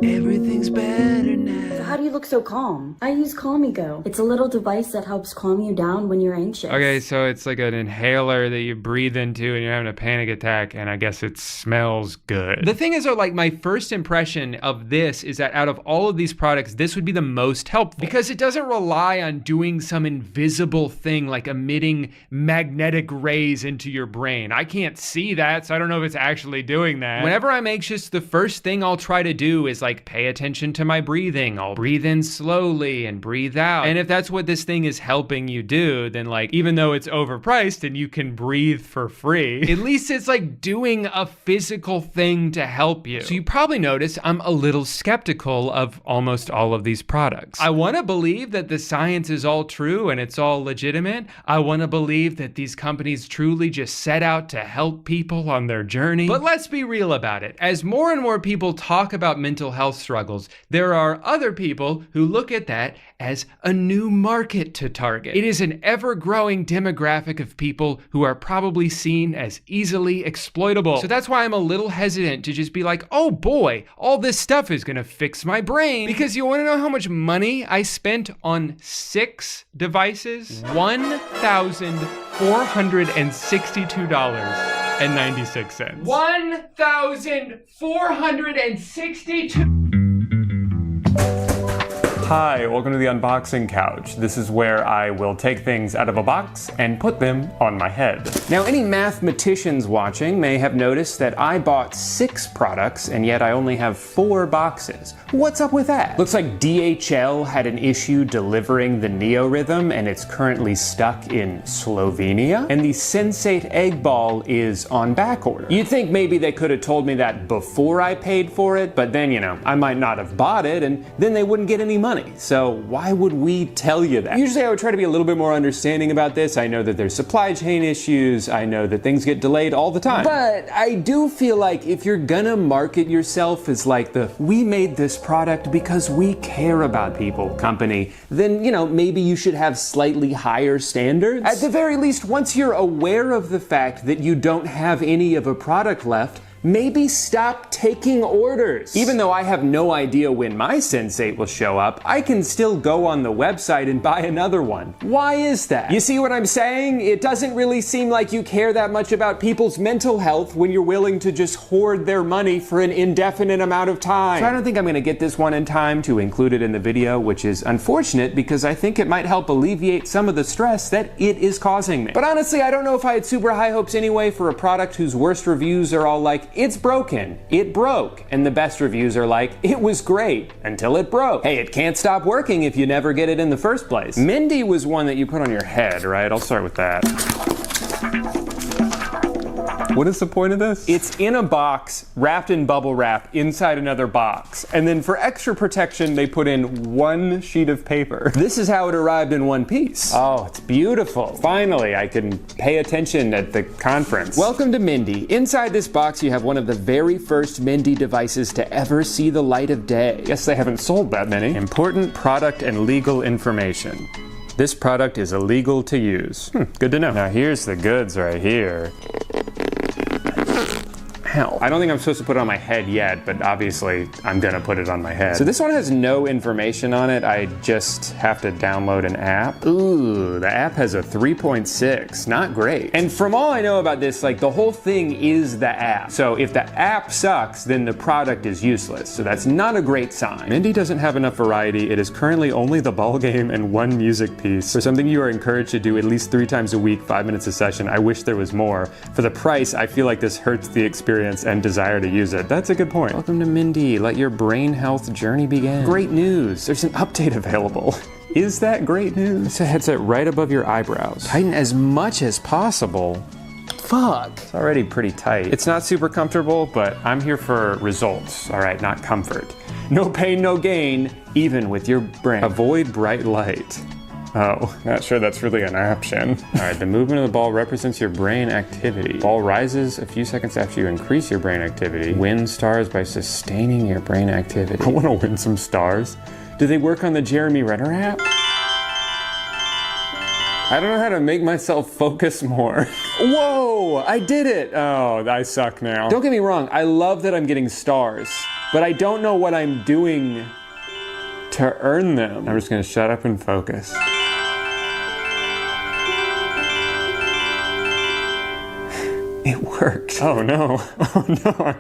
Everything's better now. So how do you look so calm? I use Calmigo. It's a little device that helps calm you down when you're anxious. Okay, so it's like an inhaler that you breathe into and you're having a panic attack, and I guess it smells good. The thing is, though, like my first impression of this is that out of all of these products, this would be the most helpful because it doesn't rely on doing some invisible thing like emitting magnetic rays into your brain. I can't see that, so I don't know if it's actually doing that. Whenever I'm anxious, the first thing I'll try to do is like pay attention to my breathing. I'll breathe in slowly and breathe out. And if that's what this thing is helping you do, then like, even though it's overpriced and you can breathe for free, at least it's like doing a physical thing to help you. So you probably notice I'm a little skeptical of almost all of these products. I want to believe that the science is all true and it's all legitimate. I want to believe that these companies truly just set out to help people on their journey. But let's be real about it. As more and more people talk about mental health struggles, there are other people who look at that as a new market to target. It is an ever-growing demographic of people who are probably seen as easily exploitable. So that's why I'm a little hesitant to just be like, oh boy, all this stuff is gonna fix my brain. Because you wanna know how much money I spent on 6 devices? $1,462.96. $1,462. Hi, welcome to the unboxing couch. This is where I will take things out of a box and put them on my head. Now, any mathematicians watching may have noticed that I bought 6 products and yet I only have 4 boxes. What's up with that? Looks like DHL had an issue delivering the Neorhythm and it's currently stuck in Slovenia. And the Sensate egg ball is on back order. You'd think maybe they could have told me that before I paid for it, but then, you know, I might not have bought it and then they wouldn't get any money. So why would we tell you that? Usually I would try to be a little bit more understanding about this. I know that there's supply chain issues. I know that things get delayed all the time. But I do feel like if you're gonna market yourself as like the we made this product because we care about people company, then, you know, maybe you should have slightly higher standards. At the very least, once you're aware of the fact that you don't have any of a product left, maybe stop taking orders. Even though I have no idea when my Sensate will show up, I can still go on the website and buy another one. Why is that? You see what I'm saying? It doesn't really seem like you care that much about people's mental health when you're willing to just hoard their money for an indefinite amount of time. So I don't think I'm gonna get this one in time to include it in the video, which is unfortunate because I think it might help alleviate some of the stress that it is causing me. But honestly, I don't know if I had super high hopes anyway for a product whose worst reviews are all like, it's broken, it broke, and the best reviews are like, it was great until it broke. Hey, it can't stop working if you never get it in the first place. Mindy was one that you put on your head, right? I'll start with that. What is the point of this? It's in a box, wrapped in bubble wrap, inside another box. And then for extra protection, they put in 1 sheet of paper. This is how it arrived in one piece. Oh, it's beautiful. Finally, I can pay attention at the conference. Welcome to Mindy. Inside this box, you have one of the very first Mindy devices to ever see the light of day. Guess they haven't sold that many. Important product and legal information. This product is illegal to use. Good to know. Now here's the goods right here. mouth. I don't think I'm supposed to put it on my head yet, but obviously I'm gonna put it on my head. So this one has no information on it. I just have to download an app. Ooh, the app has a 3.6, not great. And from all I know about this, like the whole thing is the app. So if the app sucks, then the product is useless. So that's not a great sign. Mindy doesn't have enough variety. It is currently only the ball game and one music piece. For something you are encouraged to do at least 3 times a week, 5 minutes a session, I wish there was more. For the price, I feel like this hurts the experience and desire to use it. That's a good point. Welcome to Mindy. Let your brain health journey begin. Great news. There's an update available. Is that great news? It's a headset right above your eyebrows. Tighten as much as possible. Fuck. It's already pretty tight. It's not super comfortable, but I'm here for results, all right, not comfort. No pain, no gain, even with your brain. Avoid bright light. Oh, not sure that's really an option. All right, the movement of the ball represents your brain activity. Ball rises a few seconds after you increase your brain activity. Win stars by sustaining your brain activity. I want to win some stars. Do they work on the Jeremy Renner app? I don't know how to make myself focus more. Whoa, I did it. Oh, I suck now. Don't get me wrong, I love that I'm getting stars, but I don't know what I'm doing to earn them. I'm just gonna shut up and focus. It worked. Oh no, oh no.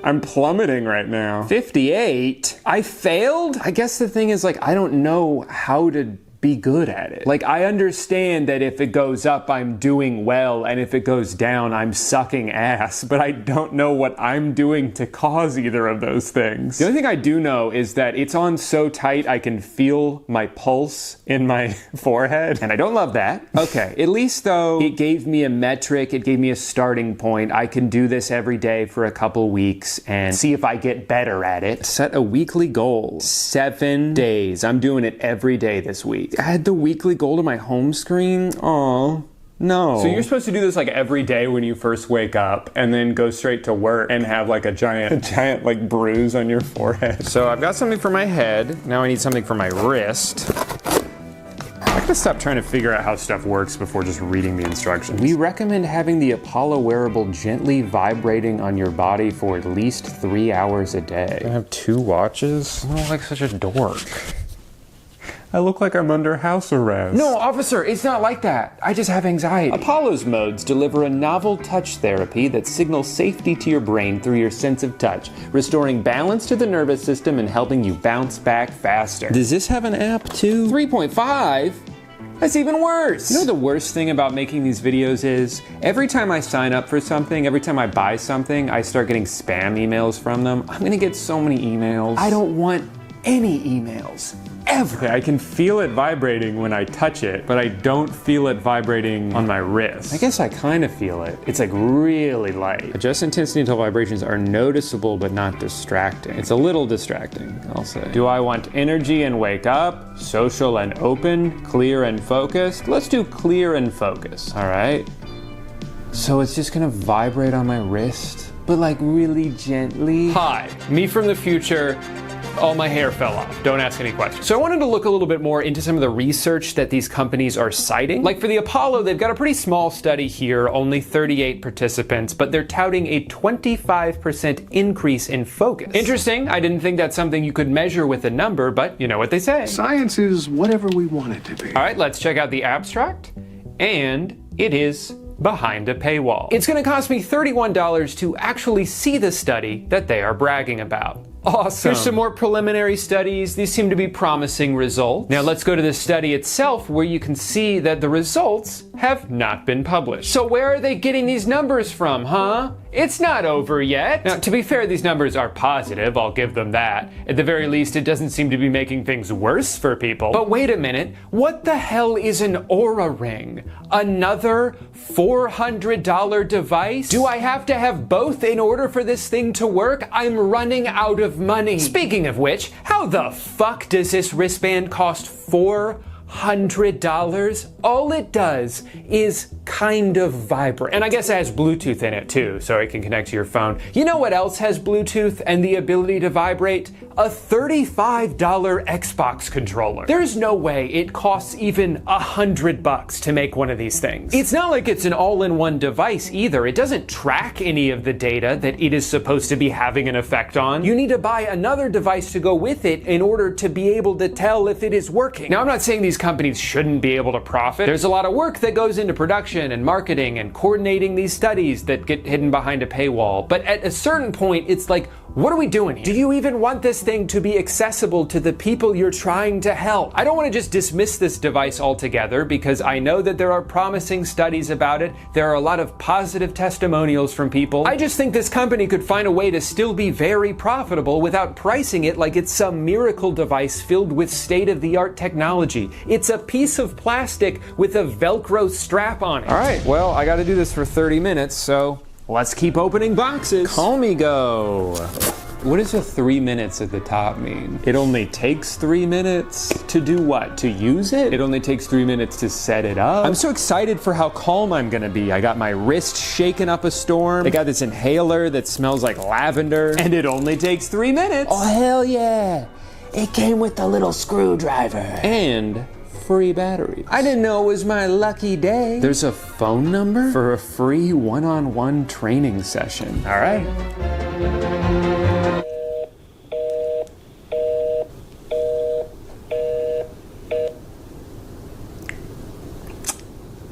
I'm plummeting right now. 58? I failed? I guess the thing is, like, I don't know how to be good at it. Like, I understand that if it goes up, I'm doing well, and if it goes down, I'm sucking ass, but I don't know what I'm doing to cause either of those things. The only thing I do know is that it's on so tight I can feel my pulse in my forehead, and I don't love that. Okay, at least though, it gave me a metric, it gave me a starting point. I can do this every day for a couple weeks and see if I get better at it. Set a weekly goal. 7 days. I'm doing it every day this week. Add the weekly goal to my home screen? Aw, no. So you're supposed to do this like every day when you first wake up and then go straight to work and have like a giant like bruise on your forehead. So I've got something for my head. Now I need something for my wrist. I gotta stop trying to figure out how stuff works before just reading the instructions. We recommend having the Apollo wearable gently vibrating on your body for at least 3 hours a day. I have 2 watches? I look like such a dork. I look like I'm under house arrest. No, officer, it's not like that. I just have anxiety. Apollo's modes deliver a novel touch therapy that signals safety to your brain through your sense of touch, restoring balance to the nervous system and helping you bounce back faster. Does this have an app too? 3.5? That's even worse. You know the worst thing about making these videos is, every time I sign up for something, every time I buy something, I start getting spam emails from them. I'm gonna get so many emails. I don't want any emails. Ever. Okay, I can feel it vibrating when I touch it, but I don't feel it vibrating on my wrist. I guess I kind of feel it. It's like really light. Adjust intensity until vibrations are noticeable but not distracting. It's a little distracting, I'll say. Do I want energy and wake up? Social and open? Clear and focused? Let's do clear and focus, all right? So it's just gonna vibrate on my wrist, but like really gently? Hi, me from the future. All my hair fell off. Don't ask any questions. So I wanted to look a little bit more into some of the research that these companies are citing. Like for the Apollo, they've got a pretty small study here, only 38 participants, but they're touting a 25% increase in focus. Interesting. I didn't think that's something you could measure with a number, but you know what they say. Science is whatever we want it to be. All right, let's check out the abstract. And it is behind a paywall. It's gonna cost me $31 to actually see the study that they are bragging about. Awesome. Here's some more preliminary studies. These seem to be promising results. Now let's go to the study itself, where you can see that the results have not been published. So where are they getting these numbers from, huh? It's not over yet. Now, to be fair, these numbers are positive, I'll give them that. At the very least, it doesn't seem to be making things worse for people. But wait a minute, what the hell is an Aura Ring? Another $400 device? Do I have to have both in order for this thing to work? I'm running out of money. Speaking of which, how the fuck does this wristband cost $400? $200. All it does is kind of vibrate. And I guess it has Bluetooth in it too, so it can connect to your phone. You know what else has Bluetooth and the ability to vibrate? A $35 Xbox controller. There's no way it costs even $100 to make one of these things. It's not like it's an all-in-one device either. It doesn't track any of the data that it is supposed to be having an effect on. You need to buy another device to go with it in order to be able to tell if it is working. Now, I'm not saying these companies shouldn't be able to profit. There's a lot of work that goes into production and marketing and coordinating these studies that get hidden behind a paywall. But at a certain point, it's like, what are we doing here? Do you even want this thing to be accessible to the people you're trying to help? I don't want to just dismiss this device altogether because I know that there are promising studies about it. There are a lot of positive testimonials from people. I just think this company could find a way to still be very profitable without pricing it like it's some miracle device filled with state-of-the-art technology. It's a piece of plastic with a Velcro strap on it. All right, well, I got to do this for 30 minutes, so let's keep opening boxes. Call me go. What does a 3 minutes at the top mean? It only takes 3 minutes to do what? To use it? It only takes 3 minutes to set it up? I'm so excited for how calm I'm gonna be. I got my wrist shaking up a storm. I got this inhaler that smells like lavender. And it only takes 3 minutes. Oh, hell yeah. It came with a little screwdriver. And free batteries. I didn't know it was my lucky day. There's a phone number for a free one-on-one training session. All right.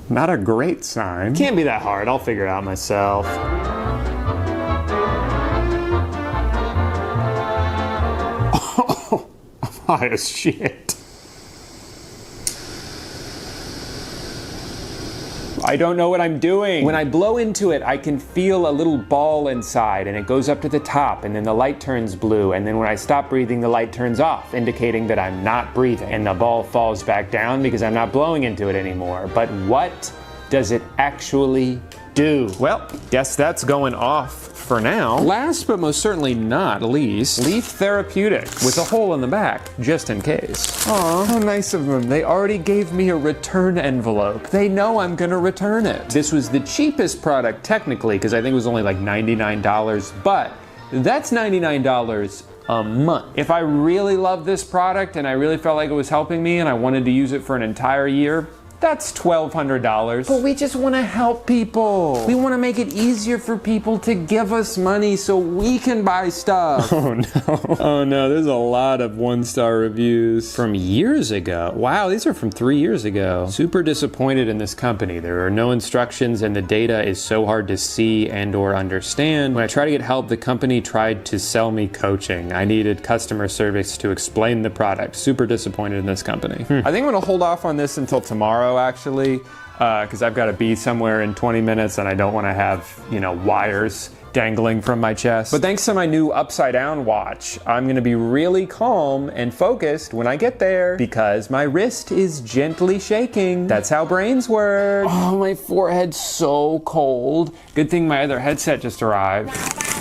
Not a great sign. Can't be that hard. I'll figure it out myself. Oh, high as shit. I don't know what I'm doing. When I blow into it, I can feel a little ball inside and it goes up to the top and then the light turns blue. And then when I stop breathing, the light turns off, indicating that I'm not breathing. And the ball falls back down because I'm not blowing into it anymore. But what does it actually do? Well, guess that's going off for now. Last but most certainly not least, Leaf Therapeutic with a hole in the back, just in case. Aw, how nice of them. They already gave me a return envelope. They know I'm gonna return it. This was the cheapest product technically, because I think it was only like $99, but that's $99 a month. If I really love this product and I really felt like it was helping me and I wanted to use it for an entire year, that's $1,200. But we just want to help people. We want to make it easier for people to give us money so we can buy stuff. Oh no. Oh no, there's a lot of 1-star reviews from years ago. Wow, these are from 3 years ago. Super disappointed in this company. There are no instructions and the data is so hard to see and or understand. When I tried to get help, the company tried to sell me coaching. I needed customer service to explain the product. Super disappointed in this company. I think I'm gonna hold off on this until tomorrow actually, because I've got to be somewhere in 20 minutes and I don't want to have, wires dangling from my chest. But thanks to my new upside down watch, I'm gonna be really calm and focused when I get there because my wrist is gently shaking. That's how brains work. Oh, my forehead's so cold. Good thing my other headset just arrived.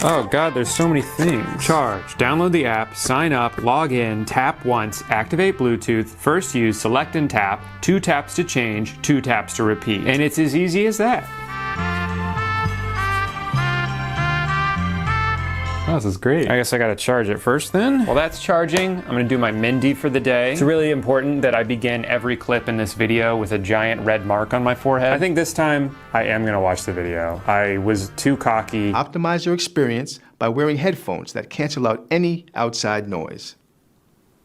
Oh God, there's so many things. Charge, download the app, sign up, log in, tap once, activate Bluetooth, first use, select and tap, 2 taps to change, 2 taps to repeat. And it's as easy as that. Oh, this is great. I guess I gotta charge it first then. While that's charging, I'm gonna do my Mindy for the day. It's really important that I begin every clip in this video with a giant red mark on my forehead. I think this time I am gonna watch the video. I was too cocky. Optimize your experience by wearing headphones that cancel out any outside noise.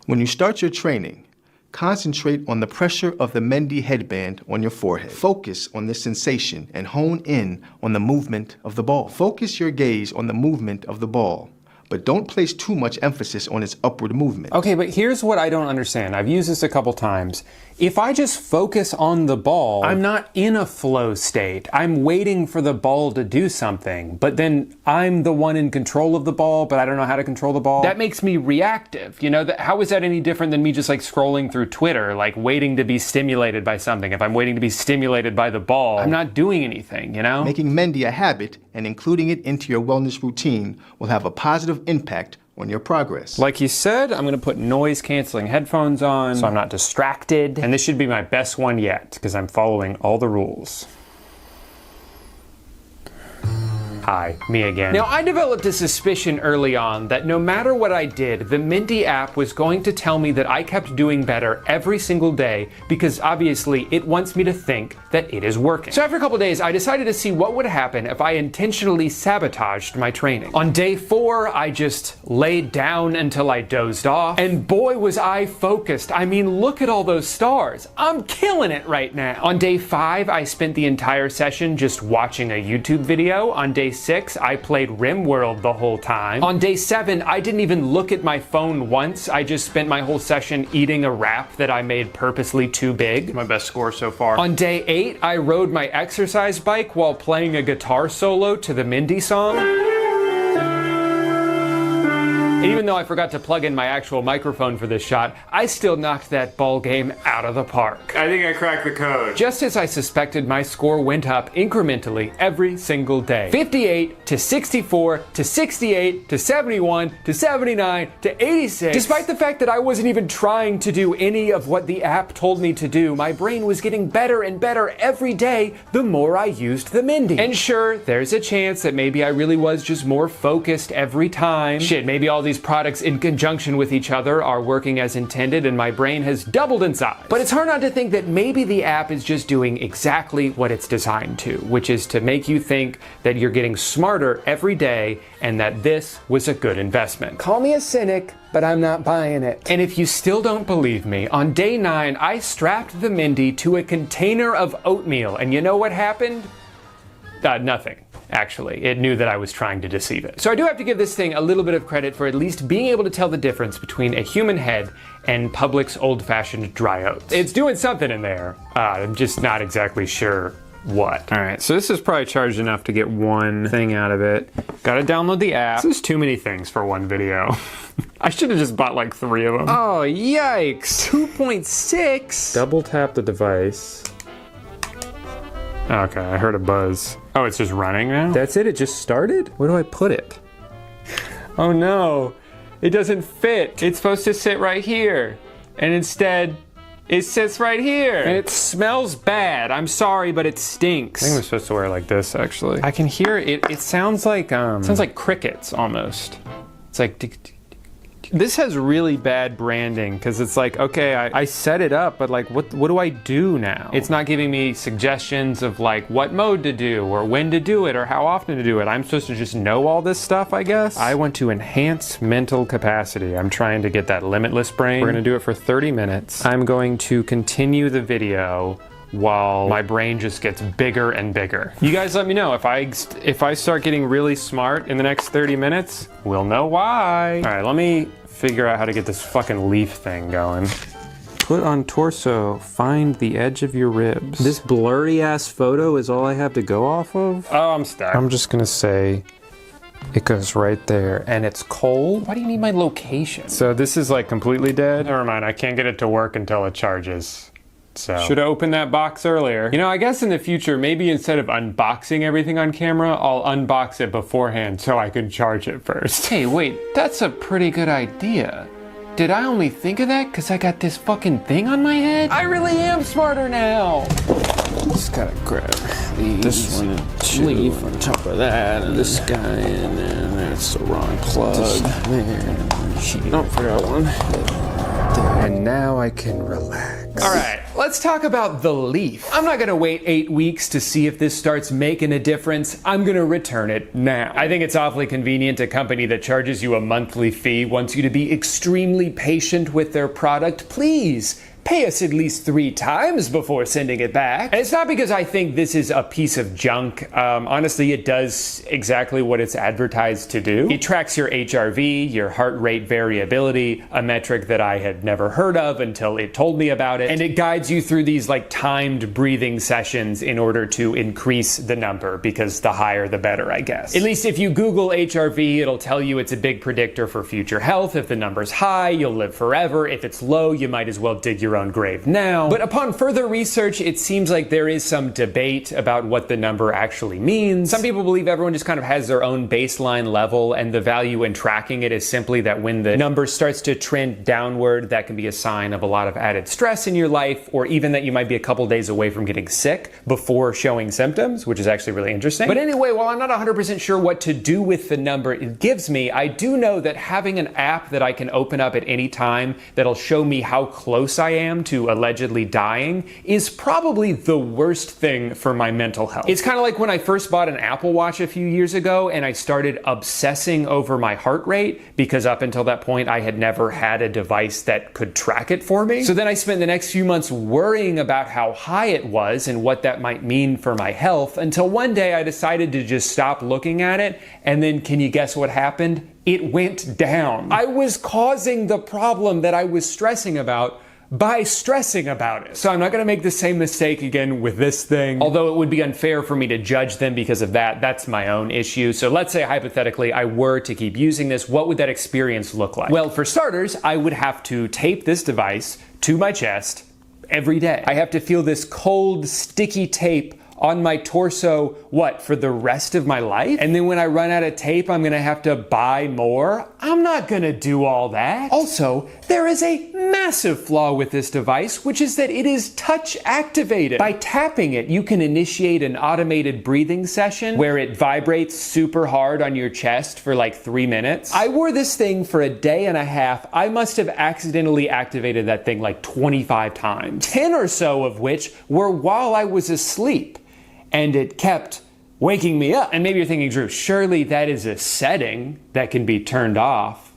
When you start your training, concentrate on the pressure of the Mendy headband on your forehead. Focus on this sensation and hone in on the movement of the ball. Focus your gaze on the movement of the ball, but don't place too much emphasis on its upward movement. Okay, but here's what I don't understand. I've used this a couple times. If I just focus on the ball, I'm not in a flow state. I'm waiting for the ball to do something, but then I'm the one in control of the ball, but I don't know how to control the ball. That makes me reactive. How is that any different than me just like scrolling through Twitter, like waiting to be stimulated by something? If I'm waiting to be stimulated by the ball, I'm not doing anything, Making Mendy a habit and including it into your wellness routine will have a positive impact on your progress. Like you said, I'm gonna put noise canceling headphones on so I'm not distracted. And this should be my best one yet because I'm following all the rules. Hi, me again. Now, I developed a suspicion early on that no matter what I did, the Mindy app was going to tell me that I kept doing better every single day because obviously it wants me to think that it is working. So after a couple days, I decided to see what would happen if I intentionally sabotaged my training. On day 4, I just laid down until I dozed off, and boy was I focused. I mean, look at all those stars. I'm killing it right now. On day 5, I spent the entire session just watching a YouTube video. On day 6, I played RimWorld the whole time. On day 7, I didn't even look at my phone once. I just spent my whole session eating a wrap that I made purposely too big. My best score so far. On day 8, I rode my exercise bike while playing a guitar solo to the Mindy song. And even though I forgot to plug in my actual microphone for this shot, I still knocked that ball game out of the park. I think I cracked the code. Just as I suspected, my score went up incrementally every single day. 58 to 64 to 68 to 71 to 79 to 86. Despite the fact that I wasn't even trying to do any of what the app told me to do, my brain was getting better and better every day the more I used the Mindy. And sure, there's a chance that maybe I really was just more focused every time. Shit, maybe all these products in conjunction with each other are working as intended and my brain has doubled in size. But it's hard not to think that maybe the app is just doing exactly what it's designed to, which is to make you think that you're getting smarter every day and that this was a good investment. Call me a cynic, but I'm not buying it. And if you still don't believe me, on day 9, I strapped the Mindy to a container of oatmeal, and you know what happened? Nothing. Actually, it knew that I was trying to deceive it. So I do have to give this thing a little bit of credit for at least being able to tell the difference between a human head and Publix old-fashioned dry oats. It's doing something in there. I'm just not exactly sure what. All right, so this is probably charged enough to get one thing out of it. Gotta download the app. This is too many things for one video. I should have just bought like 3 of them. Oh, yikes. 2.6. Double tap the device. Okay, I heard a buzz. Oh, it's just running now? That's it? It just started? Where do I put it? Oh no, it doesn't fit. It's supposed to sit right here. And instead, it sits right here. And it smells bad. I'm sorry, but it stinks. I think I'm supposed to wear it like this, actually. I can hear it. It sounds like crickets almost. It's like this has really bad branding because it's like, okay, I set it up, but like, what do I do now? It's not giving me suggestions of like what mode to do or when to do it or how often to do it. I'm supposed to just know all this stuff, I guess. I want to enhance mental capacity. I'm trying to get that limitless brain. We're gonna do it for 30 minutes. I'm going to continue the video while my brain just gets bigger and bigger. You guys let me know if I start getting really smart in the next 30 minutes, we'll know why. All right, let me figure out how to get this fucking leaf thing going. Put on torso, find the edge of your ribs. This blurry ass photo is all I have to go off of? Oh, I'm stuck. I'm just gonna say it goes right there, and it's cold. Why do you need my location? So this is like completely dead? Never mind, I can't get it to work until it charges. So should have opened that box earlier. You know, I guess in the future, maybe instead of unboxing everything on camera, I'll unbox it beforehand so I can charge it first. Hey, wait, that's a pretty good idea. Did I only think of that because I got this fucking thing on my head? I really am smarter now. Just gotta grab these. This one and two leaf on top of that, and this guy, and then that's the wrong plug. This there. Don't forget one. And now I can relax. All right, let's talk about the leaf. I'm not gonna wait 8 weeks to see if this starts making a difference. I'm gonna return it now. I think it's awfully convenient a company that charges you a monthly fee wants you to be extremely patient with their product. Please pay us at least 3 times before sending it back. And it's not because I think this is a piece of junk. Honestly, it does exactly what it's advertised to do. It tracks your HRV, your heart rate variability, a metric that I had never heard of until it told me about it. And it guides you through these like timed breathing sessions in order to increase the number, because the higher the better, I guess. At least if you Google HRV, it'll tell you it's a big predictor for future health. If the number's high, you'll live forever. If it's low, you might as well dig your your own grave now. But upon further research, it seems like there is some debate about what the number actually means. Some people believe everyone just kind of has their own baseline level, and the value in tracking it is simply that when the number starts to trend downward, that can be a sign of a lot of added stress in your life, or even that you might be a couple days away from getting sick before showing symptoms, which is actually really interesting. But anyway, while I'm not 100% sure what to do with the number it gives me, I do know that having an app that I can open up at any time that'll show me how close I am to allegedly dying is probably the worst thing for my mental health. It's kind of like when I first bought an Apple Watch a few years ago and I started obsessing over my heart rate, because up until that point I had never had a device that could track it for me. So then I spent the next few months worrying about how high it was and what that might mean for my health, until one day I decided to just stop looking at it, and then can you guess what happened? It went down. I was causing the problem that I was stressing about by stressing about it. So I'm not gonna make the same mistake again with this thing, although it would be unfair for me to judge them because of that. That's my own issue. So let's say hypothetically I were to keep using this, what would that experience look like? Well, for starters, I would have to tape this device to my chest every day. I have to feel this cold, sticky tape on my torso, what, for the rest of my life? And then when I run out of tape, I'm gonna have to buy more? I'm not gonna do all that. Also, there is a massive flaw with this device, which is that it is touch activated. By tapping it, you can initiate an automated breathing session where it vibrates super hard on your chest for like 3 minutes. I wore this thing for a day and a half. I must have accidentally activated that thing like 25 times, 10 or so of which were while I was asleep. And it kept waking me up. And maybe you're thinking, Drew, surely that is a setting that can be turned off.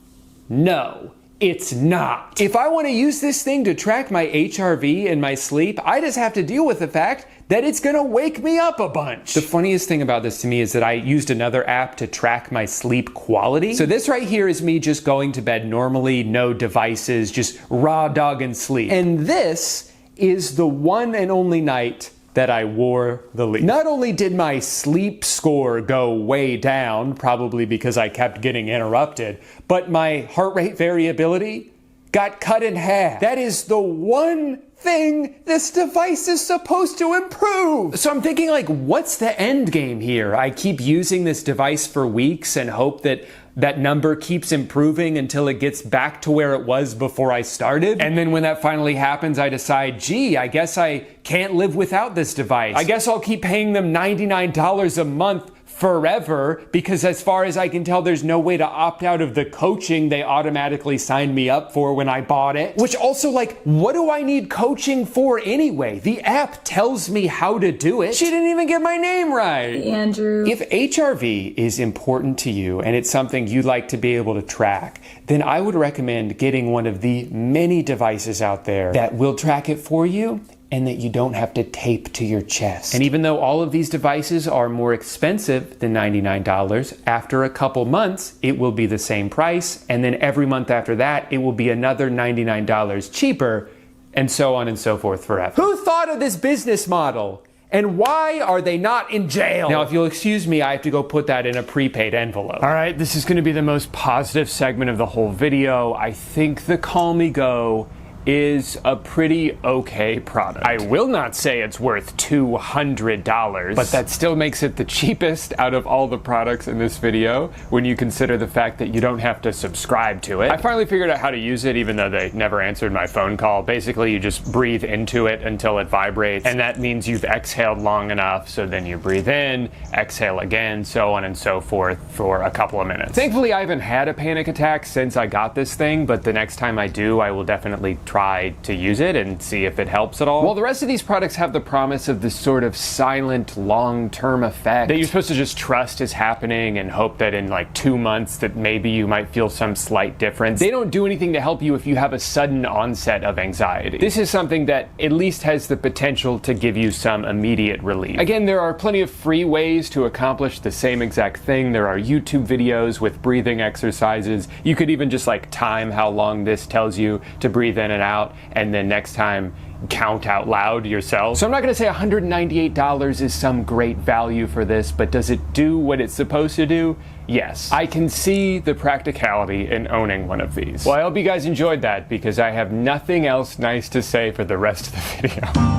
No, it's not. If I want to use this thing to track my HRV in my sleep, I just have to deal with the fact that it's gonna wake me up a bunch. The funniest thing about this to me is that I used another app to track my sleep quality. So this right here is me just going to bed normally, no devices, just raw dogging sleep. And this is the one and only night that I wore the leaf. Not only did my sleep score go way down, probably because I kept getting interrupted, but my heart rate variability got cut in half. That is the one thing this device is supposed to improve. So I'm thinking, like, what's the end game here? I keep using this device for weeks and hope that that number keeps improving until it gets back to where it was before I started. And then when that finally happens, I decide, gee, I guess I can't live without this device. I guess I'll keep paying them $99 a month forever, because as far as I can tell, there's no way to opt out of the coaching they automatically signed me up for when I bought it. Which also, like, what do I need coaching for anyway? The app tells me how to do it. She didn't even get my name right. Hey, Andrew. If HRV is important to you and it's something you'd like to be able to track, then I would recommend getting one of the many devices out there that will track it for you and that you don't have to tape to your chest. And even though all of these devices are more expensive than $99, after a couple months, it will be the same price. And then every month after that, it will be another $99 cheaper, and so on and so forth forever. Who thought of this business model? And why are they not in jail? Now, if you'll excuse me, I have to go put that in a prepaid envelope. All right, this is gonna be the most positive segment of the whole video. I think the Call Me Go is a pretty okay product. I will not say it's worth $200, but that still makes it the cheapest out of all the products in this video when you consider the fact that you don't have to subscribe to it. I finally figured out how to use it, even though they never answered my phone call. Basically, you just breathe into it until it vibrates, and that means you've exhaled long enough, so then you breathe in, exhale again, so on and so forth for a couple of minutes. Thankfully, I haven't had a panic attack since I got this thing, but the next time I do, I will definitely try to use it and see if it helps at all. Well, the rest of these products have the promise of this sort of silent, long-term effect that you're supposed to just trust is happening and hope that in like 2 months that maybe you might feel some slight difference. They don't do anything to help you if you have a sudden onset of anxiety. This is something that at least has the potential to give you some immediate relief. Again, there are plenty of free ways to accomplish the same exact thing. There are YouTube videos with breathing exercises. You could even just like time how long this tells you to breathe in and out and then next time count out loud yourself. So I'm not gonna say $198 is some great value for this, but does it do what it's supposed to do? Yes. I can see the practicality in owning one of these. Well, I hope you guys enjoyed that because I have nothing else nice to say for the rest of the video.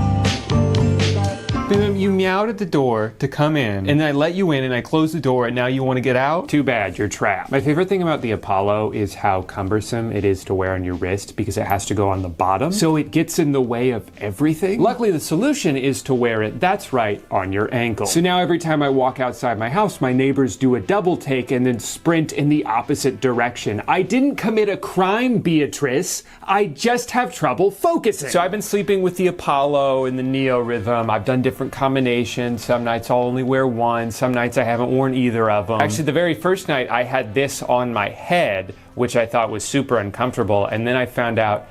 You meowed at the door to come in, and then I let you in and I closed the door and now you want to get out? Too bad, you're trapped. My favorite thing about the Apollo is how cumbersome it is to wear on your wrist because it has to go on the bottom, so it gets in the way of everything. Luckily, the solution is to wear it, that's right, on your ankle. So now every time I walk outside my house, my neighbors do a double take and then sprint in the opposite direction. I didn't commit a crime, Beatrice. I just have trouble focusing. So I've been sleeping with the Apollo and the Neo Rhythm. I've done different combinations. Some nights I'll only wear one. Some nights I haven't worn either of them. Actually, the very first night I had this on my head, which I thought was super uncomfortable. And then I found out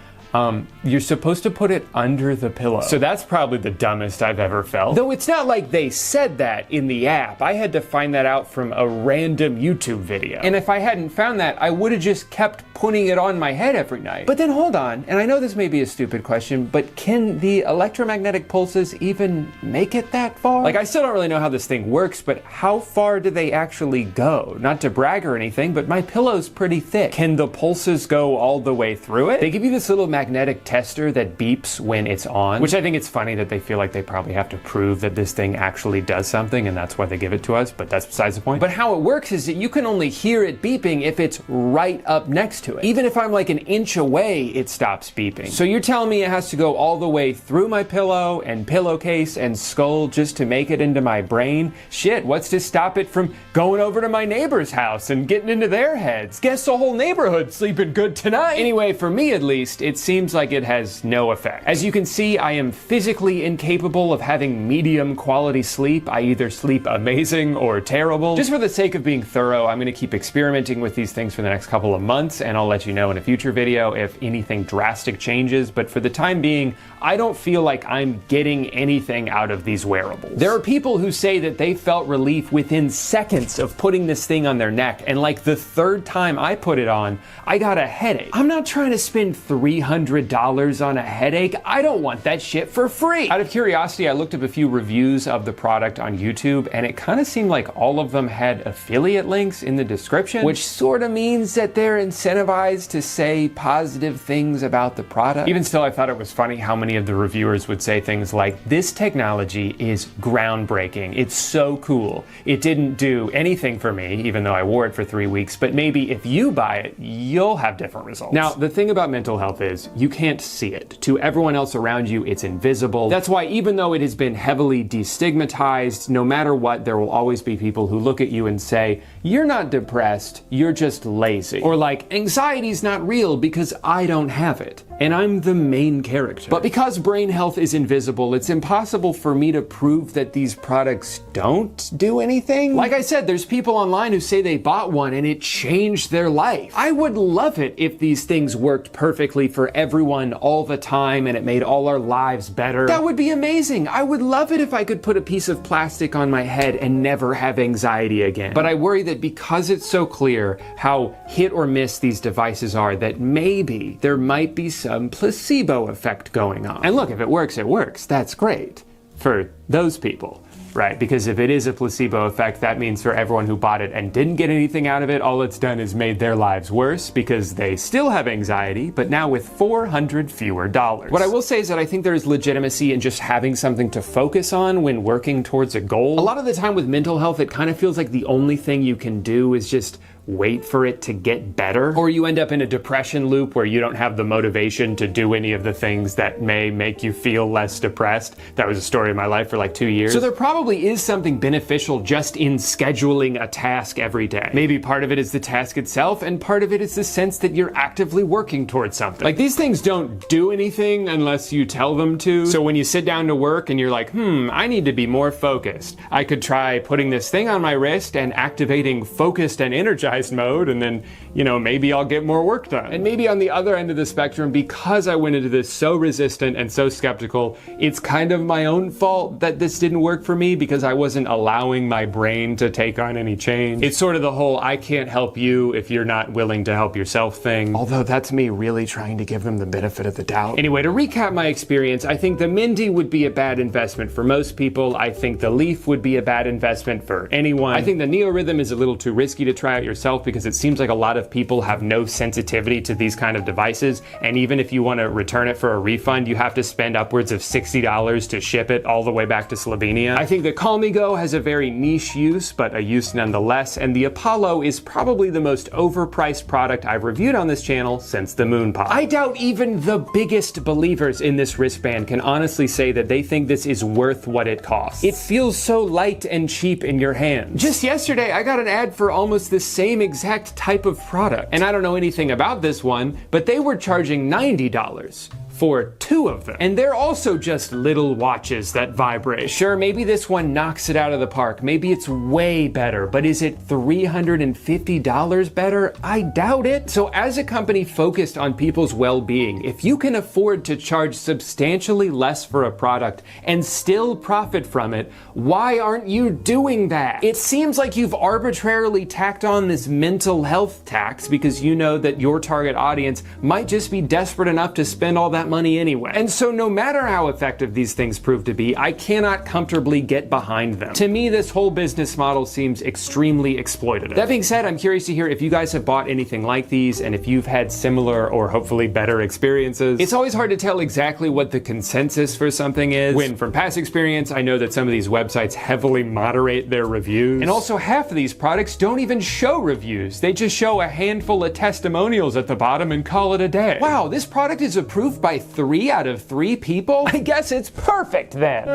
you're supposed to put it under the pillow. So that's probably the dumbest I've ever felt. Though it's not like they said that in the app. I had to find that out from a random YouTube video. And if I hadn't found that, I would have just kept putting it on my head every night. But then hold on, and I know this may be a stupid question, but can the electromagnetic pulses even make it that far? Like, I still don't really know how this thing works, but how far do they actually go? Not to brag or anything, but my pillow's pretty thick. Can the pulses go all the way through it? They give you this little magnetic tester that beeps when it's on, which I think it's funny that they feel like they probably have to prove that this thing actually does something, and that's why they give it to us, but that's besides the point. But how it works is that you can only hear it beeping if it's right up next to it. Even if I'm like an inch away, it stops beeping. So you're telling me it has to go all the way through my pillow and pillowcase and skull just to make it into my brain? Shit, what's to stop it from going over to my neighbor's house and getting into their heads? Guess the whole neighborhood's sleeping good tonight. Anyway, for me at least, it seems like it has no effect. As you can see, I am physically incapable of having medium quality sleep. I either sleep amazing or terrible. Just for the sake of being thorough, I'm gonna keep experimenting with these things for the next couple of months, and I'll let you know in a future video if anything drastic changes, but for the time being, I don't feel like I'm getting anything out of these wearables. There are people who say that they felt relief within seconds of putting this thing on their neck, and like the third time I put it on, I got a headache. I'm not trying to spend $300 on a headache. I don't want that shit for free. Out of curiosity, I looked up a few reviews of the product on YouTube, and it kind of seemed like all of them had affiliate links in the description, which sort of means that they're incentivized to say positive things about the product. Even still, I thought it was funny how many of the reviewers would say things like, this technology is groundbreaking. It's so cool. It didn't do anything for me, even though I wore it for 3 weeks, but maybe if you buy it, you'll have different results. Now, the thing about mental health is you can't see it. To everyone else around you, it's invisible. That's why even though it has been heavily destigmatized, no matter what, there will always be people who look at you and say, you're not depressed, you're just lazy. Or like, anxiety's not real because I don't have it, and I'm the main character. But because brain health is invisible, it's impossible for me to prove that these products don't do anything. Like I said, there's people online who say they bought one and it changed their life. I would love it if these things worked perfectly for everyone all the time and it made all our lives better. That would be amazing. I would love it if I could put a piece of plastic on my head and never have anxiety again. But I worry that because it's so clear how hit or miss these devices are, that maybe there might be some placebo effect going on. And look, if it works, it works. That's great for those people, right? Because if it is a placebo effect, that means for everyone who bought it and didn't get anything out of it, all it's done is made their lives worse because they still have anxiety, but now with $400 fewer dollars. What I will say is that I think there is legitimacy in just having something to focus on when working towards a goal. A lot of the time with mental health, it kind of feels like the only thing you can do is just wait for it to get better, or you end up in a depression loop where you don't have the motivation to do any of the things that may make you feel less depressed. That was a story of my life for like 2 years. So there probably is something beneficial just in scheduling a task every day. Maybe part of it is the task itself, and part of it is the sense that you're actively working towards something. Like, these things don't do anything unless you tell them to. So when you sit down to work and you're like, I need to be more focused, I could try putting this thing on my wrist and activating focused and energized heist mode, and then, you know, maybe I'll get more work done. And maybe on the other end of the spectrum, because I went into this so resistant and so skeptical, it's kind of my own fault that this didn't work for me because I wasn't allowing my brain to take on any change. It's sort of the whole I can't help you if you're not willing to help yourself thing. Although that's me really trying to give them the benefit of the doubt. Anyway, to recap my experience, I think the Mindy would be a bad investment for most people. I think the Leaf would be a bad investment for anyone. I think the NeoRhythm is a little too risky to try out yourself because it seems like a lot of people have no sensitivity to these kind of devices, and even if you want to return it for a refund, you have to spend upwards of $60 to ship it all the way back to Slovenia. I think the CalmiGo has a very niche use, but a use nonetheless, and the Apollo is probably the most overpriced product I've reviewed on this channel since the MoonPod. I doubt even the biggest believers in this wristband can honestly say that they think this is worth what it costs. It feels so light and cheap in your hand. Just yesterday, I got an ad for almost the same exact type of product. And I don't know anything about this one, but they were charging $90 for 2 of them. And they're also just little watches that vibrate. Sure, maybe this one knocks it out of the park. Maybe it's way better, but is it $350 better? I doubt it. So as a company focused on people's well-being, if you can afford to charge substantially less for a product and still profit from it, why aren't you doing that? It seems like you've arbitrarily tacked on this mental health tax because you know that your target audience might just be desperate enough to spend all that money anyway. And so no matter how effective these things prove to be, I cannot comfortably get behind them. To me, this whole business model seems extremely exploitative. That being said, I'm curious to hear if you guys have bought anything like these and if you've had similar or hopefully better experiences. It's always hard to tell exactly what the consensus for something is, when from past experience, I know that some of these websites heavily moderate their reviews. And also half of these products don't even show reviews. They just show a handful of testimonials at the bottom and call it a day. Wow, this product is approved by 3 out of 3 people? I guess it's perfect then.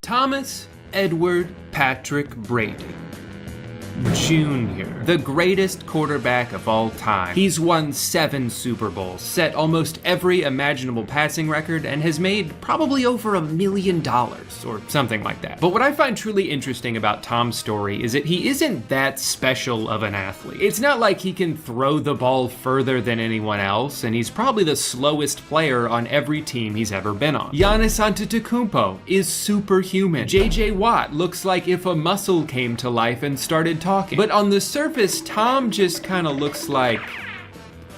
Thomas Edward Patrick Brady Jr., the greatest quarterback of all time. He's won 7 Super Bowls, set almost every imaginable passing record, and has made probably over $1 million or something like that. But what I find truly interesting about Tom's story is that he isn't that special of an athlete. It's not like he can throw the ball further than anyone else, and he's probably the slowest player on every team he's ever been on. Giannis Antetokounmpo is superhuman. JJ Watt looks like if a muscle came to life and started talking. But on the surface, Tom just kind of looks like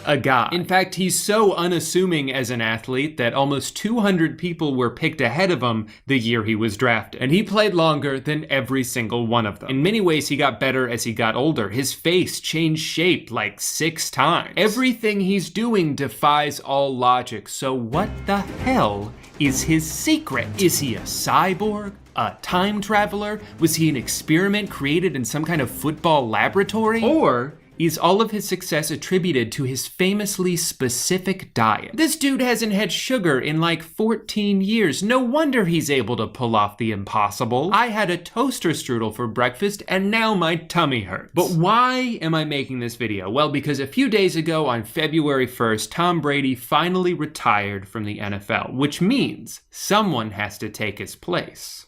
a guy. In fact, he's so unassuming as an athlete that almost 200 people were picked ahead of him the year he was drafted. And he played longer than every single one of them. In many ways, he got better as he got older. His face changed shape like 6 times. Everything he's doing defies all logic. So what the hell is his secret? Is he a cyborg? A time traveler? Was he an experiment created in some kind of football laboratory? Or is all of his success attributed to his famously specific diet? This dude hasn't had sugar in like 14 years. No wonder he's able to pull off the impossible. I had a toaster strudel for breakfast and now my tummy hurts. But why am I making this video? Well, because a few days ago on February 1st, Tom Brady finally retired from the NFL, which means someone has to take his place.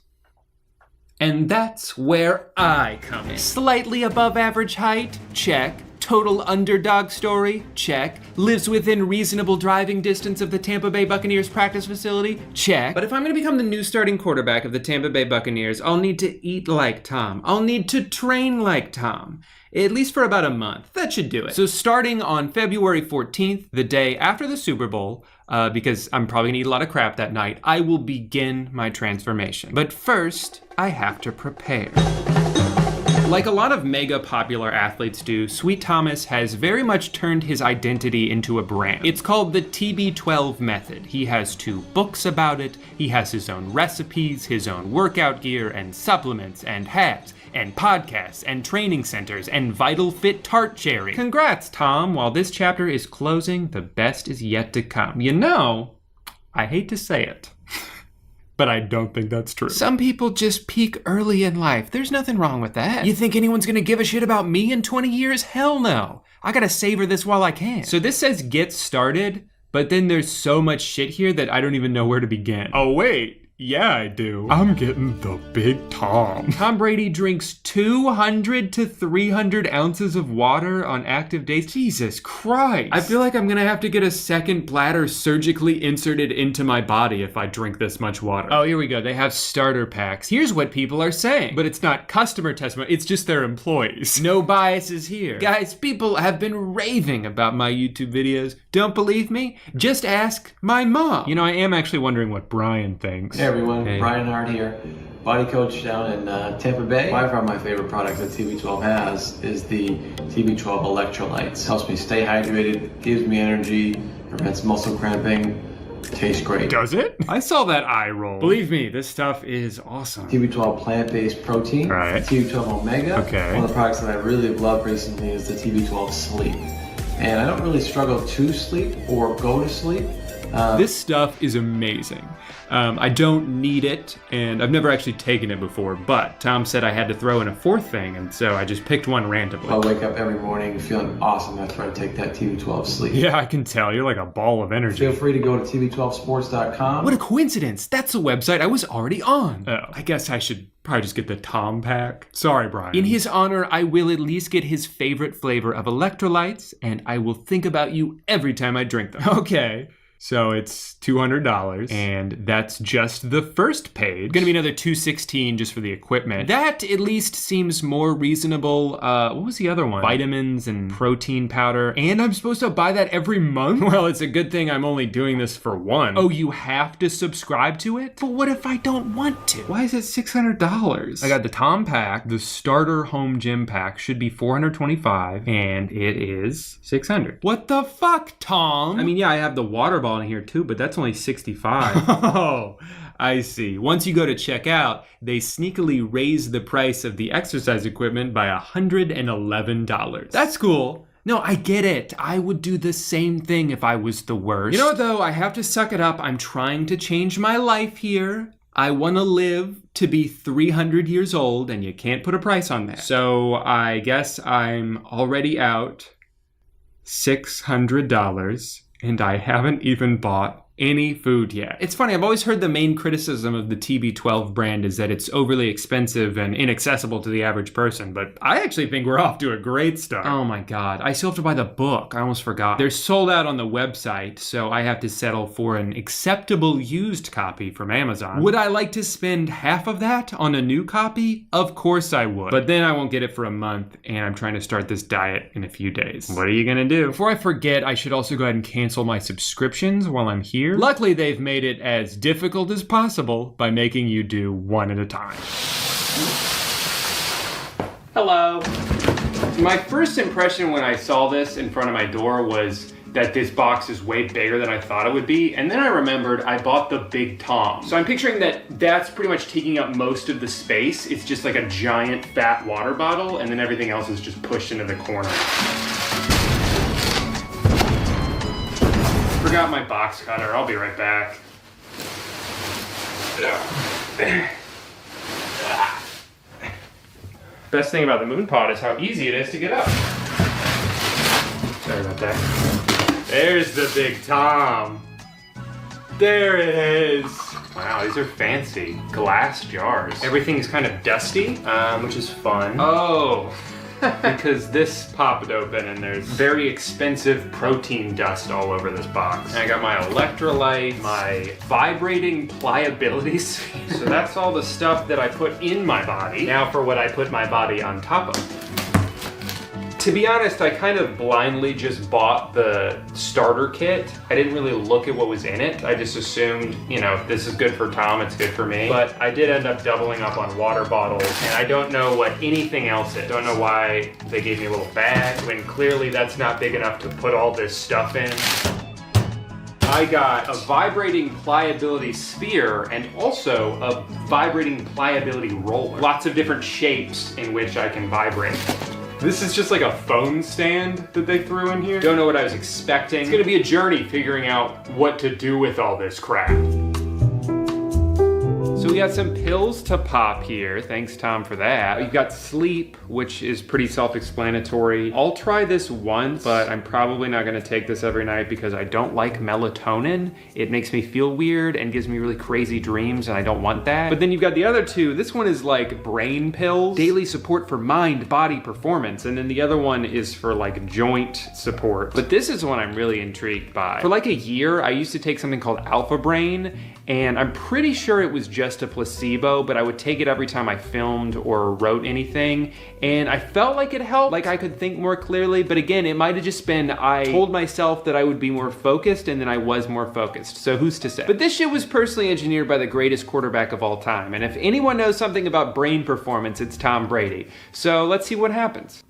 And that's where I come in. Slightly above average height? Check. Total underdog story? Check. Lives within reasonable driving distance of the Tampa Bay Buccaneers practice facility? Check. But if I'm going to become the new starting quarterback of the Tampa Bay Buccaneers, I'll need to eat like Tom. I'll need to train like Tom. At least for about a month. That should do it. So starting on February 14th, the day after the Super Bowl, because I'm probably gonna eat a lot of crap that night, I will begin my transformation. But first, I have to prepare. Like a lot of mega popular athletes do, Sweet Thomas has very much turned his identity into a brand. It's called the TB12 method. He has 2 books about it, he has his own recipes, his own workout gear, and supplements, and hats, and podcasts, and training centers, and Vital Fit tart cherry. Congrats, Tom. While this chapter is closing, the best is yet to come. You know, I hate to say it, but I don't think that's true. Some people just peak early in life. There's nothing wrong with that. You think anyone's gonna give a shit about me in 20 years? Hell no. I gotta savor this while I can. So this says get started, but then there's so much shit here that I don't even know where to begin. Oh wait. Yeah, I do. I'm getting the Big Tom. Tom Brady drinks 200 to 300 ounces of water on active days. Jesus Christ. I feel like I'm gonna have to get a second bladder surgically inserted into my body if I drink this much water. Oh, here we go. They have starter packs. Here's what people are saying. But it's not customer testimony, it's just their employees. No biases here. Guys, people have been raving about my YouTube videos. Don't believe me? Just ask my mom. You know, I am actually wondering what Brian thinks. Hey everyone, Brian Hart here, body coach down in Tampa Bay. By far my favorite product that TB12 has is the TB12 electrolytes. Helps me stay hydrated, gives me energy, prevents muscle cramping, tastes great. Does it? I saw that eye roll. Believe me, this stuff is awesome. TB12 plant-based protein, right. TB12 omega. Okay. One of the products that I really have loved recently is the TB12 sleep. And I don't really struggle to sleep or go to sleep. This stuff is amazing. I don't need it, and I've never actually taken it before, but Tom said I had to throw in a fourth thing, and so I just picked one randomly. I wake up every morning feeling awesome after I take that TB12 sleep. Yeah, I can tell. You're like a ball of energy. Feel free to go to tb12sports.com. What a coincidence. That's a website I was already on. Oh, I guess I should probably just get the Tom pack. Sorry, Brian. In his honor, I will at least get his favorite flavor of electrolytes, and I will think about you every time I drink them. Okay. So it's $200, and that's just the first page. Gonna be another $216 just for the equipment. That at least seems more reasonable. What was the other one? Vitamins and protein powder. And I'm supposed to buy that every month? Well, it's a good thing I'm only doing this for one. Oh, you have to subscribe to it? But what if I don't want to? Why is it $600? I got the Tom pack. The starter home gym pack should be $425, and it is $600. What the fuck, Tom? I mean, yeah, I have the water bottle in here too, but that's only $65. Oh, I see. Once you go to check out, they sneakily raise the price of the exercise equipment by $111. That's cool. No, I get it. I would do the same thing if I was the worst. You know what though? I have to suck it up. I'm trying to change my life here. I want to live to be 300 years old, and you can't put a price on that. So I guess I'm already out $600. And I haven't even bought any food yet. It's funny, I've always heard the main criticism of the TB12 brand is that it's overly expensive and inaccessible to the average person, but I actually think we're off to a great start. Oh my God, I still have to buy the book. I almost forgot. They're sold out on the website, so I have to settle for an acceptable used copy from Amazon. Would I like to spend half of that on a new copy? Of course I would. But then I won't get it for a month, and I'm trying to start this diet in a few days. What are you gonna do? Before I forget, I should also go ahead and cancel my subscriptions while I'm here. Luckily, they've made it as difficult as possible by making you do one at a time. Hello. My first impression when I saw this in front of my door was that this box is way bigger than I thought it would be, and then I remembered I bought the Big Tom. So I'm picturing that that's pretty much taking up most of the space. It's just like a giant fat water bottle, and then everything else is just pushed into the corner. Forgot my box cutter. I'll be right back. Best thing about the moon pod is how easy it is to get up. Sorry about that. There's the Big Tom. There it is. Wow, these are fancy. Glass jars. Everything's kind of dusty, which is fun. Oh. Because this popped open and there's very expensive protein dust all over this box. And I got my electrolyte, my vibrating pliability sphere. So that's all the stuff that I put in my body. Now for what I put my body on top of. To be honest, I kind of blindly just bought the starter kit. I didn't really look at what was in it. I just assumed, you know, if this is good for Tom, it's good for me. But I did end up doubling up on water bottles, and I don't know what anything else is. Don't know why they gave me a little bag, when clearly that's not big enough to put all this stuff in. I got a vibrating pliability sphere and also a vibrating pliability roller. Lots of different shapes in which I can vibrate. This is just like a phone stand that they threw in here. Don't know what I was expecting. It's gonna be a journey figuring out what to do with all this crap. So we got some pills to pop here. Thanks, Tom, for that. We've got sleep, which is pretty self-explanatory. I'll try this once, but I'm probably not gonna take this every night because I don't like melatonin. It makes me feel weird and gives me really crazy dreams, and I don't want that. But then you've got the other two. This one is like brain pills, daily support for mind, body, performance, and then the other one is for like joint support. But this is one I'm really intrigued by. For like a year, I used to take something called Alpha Brain, and I'm pretty sure it was just a placebo, but I would take it every time I filmed or wrote anything, and I felt like it helped, like I could think more clearly, but again, it might have just been I told myself that I would be more focused, and then I was more focused, so who's to say? But this shit was personally engineered by the greatest quarterback of all time, and if anyone knows something about brain performance, it's Tom Brady. So let's see what happens.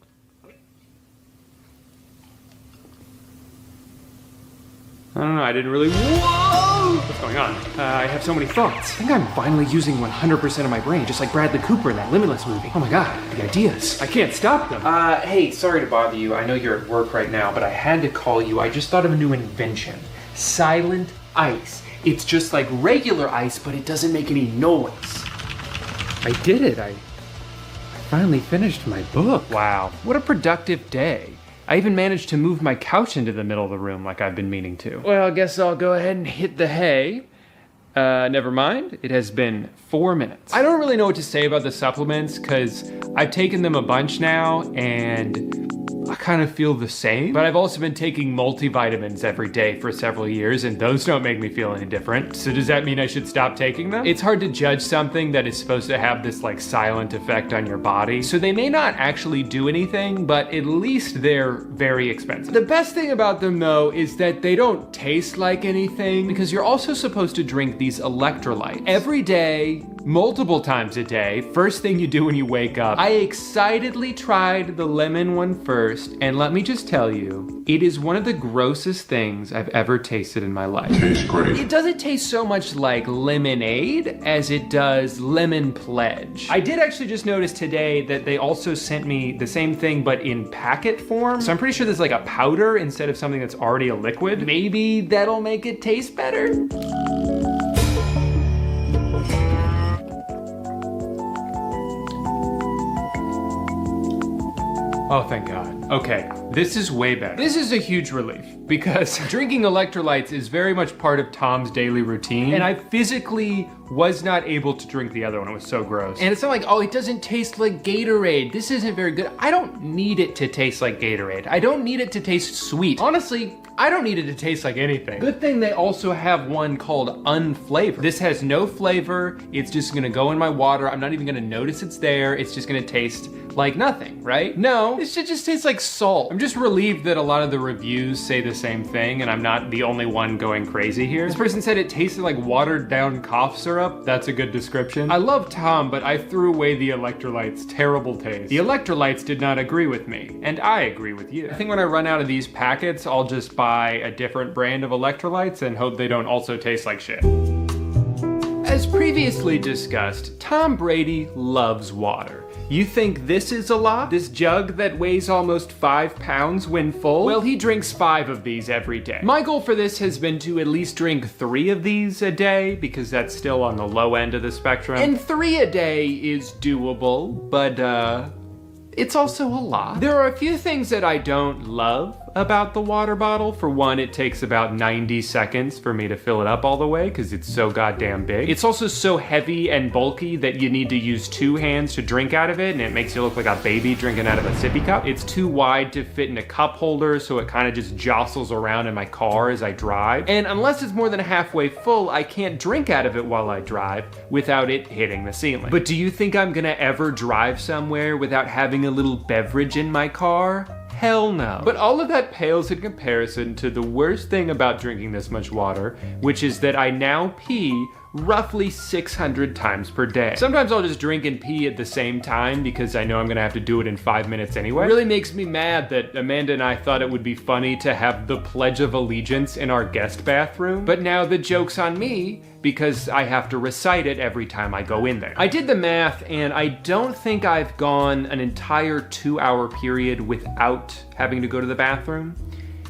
I don't know, I didn't really, whoa! What's going on? I have so many thoughts. I think I'm finally using 100% of my brain, just like Bradley Cooper in that Limitless movie. Oh my God, the ideas. I can't stop them. Hey, sorry to bother you. I know you're at work right now, but I had to call you. I just thought of a new invention. Silent ice. It's just like regular ice, but it doesn't make any noise. I did it. I finally finished my book. Wow, what a productive day. I even managed to move my couch into the middle of the room like I've been meaning to. Well, I guess I'll go ahead and hit the hay. Never mind, it has been 4 minutes. I don't really know what to say about the supplements because I've taken them a bunch now and I kind of feel the same, but I've also been taking multivitamins every day for several years and those don't make me feel any different. So does that mean I should stop taking them? It's hard to judge something that is supposed to have this like silent effect on your body. So they may not actually do anything, but at least they're very expensive. The best thing about them though is that they don't taste like anything because you're also supposed to drink these electrolytes every day, multiple times a day, first thing you do when you wake up. I excitedly tried the lemon one first, and let me just tell you, it is one of the grossest things I've ever tasted in my life. Tastes great. It doesn't taste so much like lemonade as it does lemon pledge. I did actually just notice today that they also sent me the same thing but in packet form. So I'm pretty sure there's like a powder instead of something that's already a liquid. Maybe that'll make it taste better? Oh, thank God. Okay, this is way better. This is a huge relief because drinking electrolytes is very much part of Tom's daily routine, and I physically was not able to drink the other one. It was so gross. And it's not like, oh, it doesn't taste like Gatorade. This isn't very good. I don't need it to taste like Gatorade. I don't need it to taste sweet. Honestly, I don't need it to taste like anything. Good thing they also have one called unflavored. This has no flavor. It's just gonna go in my water. I'm not even gonna notice it's there. It's just gonna taste like nothing, right? No, this shit just tastes like salt. I'm just relieved that a lot of the reviews say the same thing and I'm not the only one going crazy here. This person said it tasted like watered down cough syrup. That's a good description. I love Tom, but I threw away the electrolytes. Terrible taste. The electrolytes did not agree with me, and I agree with you. I think when I run out of these packets, I'll just buy a different brand of electrolytes and hope they don't also taste like shit. As previously discussed, Tom Brady loves water. You think this is a lot? This jug that weighs almost 5 pounds when full? Well, he drinks 5 of these every day. My goal for this has been to at least drink 3 of these a day because that's still on the low end of the spectrum. And 3 a day is doable, but it's also a lot. There are a few things that I don't love about the water bottle. For one, it takes about 90 seconds for me to fill it up all the way because it's so goddamn big. It's also so heavy and bulky that you need to use 2 hands to drink out of it, and it makes you look like a baby drinking out of a sippy cup. It's too wide to fit in a cup holder, so it kind of just jostles around in my car as I drive. And unless it's more than halfway full, I can't drink out of it while I drive without it hitting the ceiling. But do you think I'm gonna ever drive somewhere without having a little beverage in my car? Hell no. But all of that pales in comparison to the worst thing about drinking this much water, which is that I now pee roughly 600 times per day. Sometimes I'll just drink and pee at the same time because I know I'm gonna have to do it in 5 minutes anyway. It really makes me mad that Amanda and I thought it would be funny to have the Pledge of Allegiance in our guest bathroom, but now the joke's on me because I have to recite it every time I go in there. I did the math and I don't think I've gone an entire 2-hour period without having to go to the bathroom.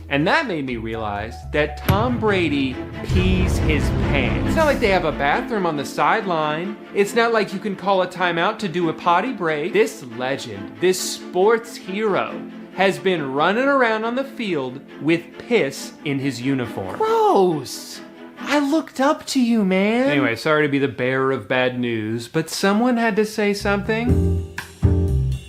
And that made me realize that Tom Brady pees his pants. It's not like they have a bathroom on the sideline. It's not like you can call a timeout to do a potty break. This legend, this sports hero, has been running around on the field with piss in his uniform. Gross! I looked up to you, man. Anyway, sorry to be the bearer of bad news, but someone had to say something.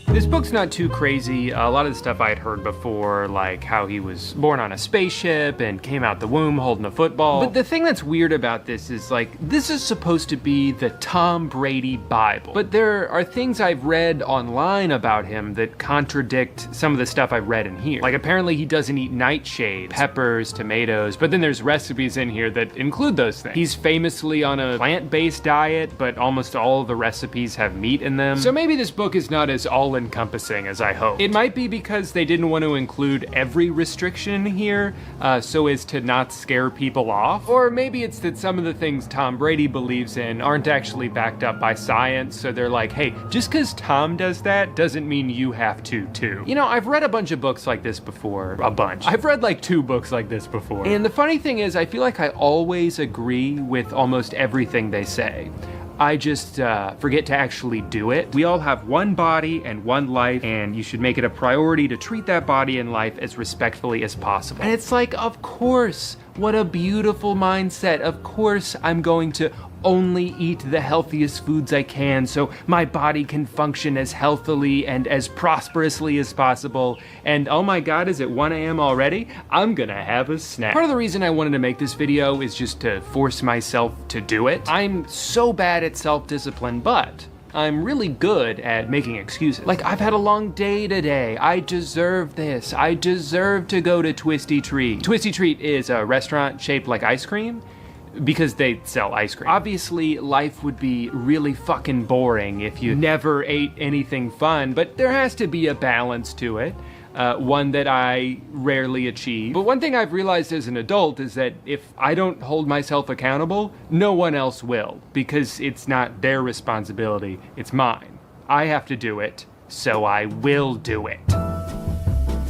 This book's not too crazy. A lot of the stuff I had heard before, like how he was born on a spaceship and came out the womb holding a football. But the thing that's weird about this is, like, this is supposed to be the Tom Brady Bible. But there are things I've read online about him that contradict some of the stuff I've read in here. Like, apparently he doesn't eat nightshades, peppers, tomatoes, but then there's recipes in here that include those things. He's famously on a plant-based diet, but almost all of the recipes have meat in them. So maybe this book is not as all-encompassing as I hope. It might be because they didn't want to include every restriction here so as to not scare people off. Or maybe it's that some of the things Tom Brady believes in aren't actually backed up by science, so they're like, hey, just because Tom does that doesn't mean you have to too. You know, I've read a bunch of books like this before. A bunch. I've read like 2 books like this before. And the funny thing is, I feel like I always agree with almost everything they say. I just forget to actually do it. We all have one body and one life, and you should make it a priority to treat that body and life as respectfully as possible. And it's like, of course, what a beautiful mindset. Of course, I'm going to only eat the healthiest foods I can so my body can function as healthily and as prosperously as possible. And oh my God, is it 1 a.m. already? I'm gonna have a snack. Part of the reason I wanted to make this video is just to force myself to do it. I'm so bad at self-discipline, but I'm really good at making excuses. Like, I've had a long day today. I deserve this. I deserve to go to Twisty Treat. Twisty Treat is a restaurant shaped like ice cream, because they sell ice cream. Obviously, life would be really fucking boring if you never ate anything fun, but there has to be a balance to it, one that I rarely achieve. But one thing I've realized as an adult is that if I don't hold myself accountable, no one else will, because it's not their responsibility, it's mine. I have to do it, so I will do it.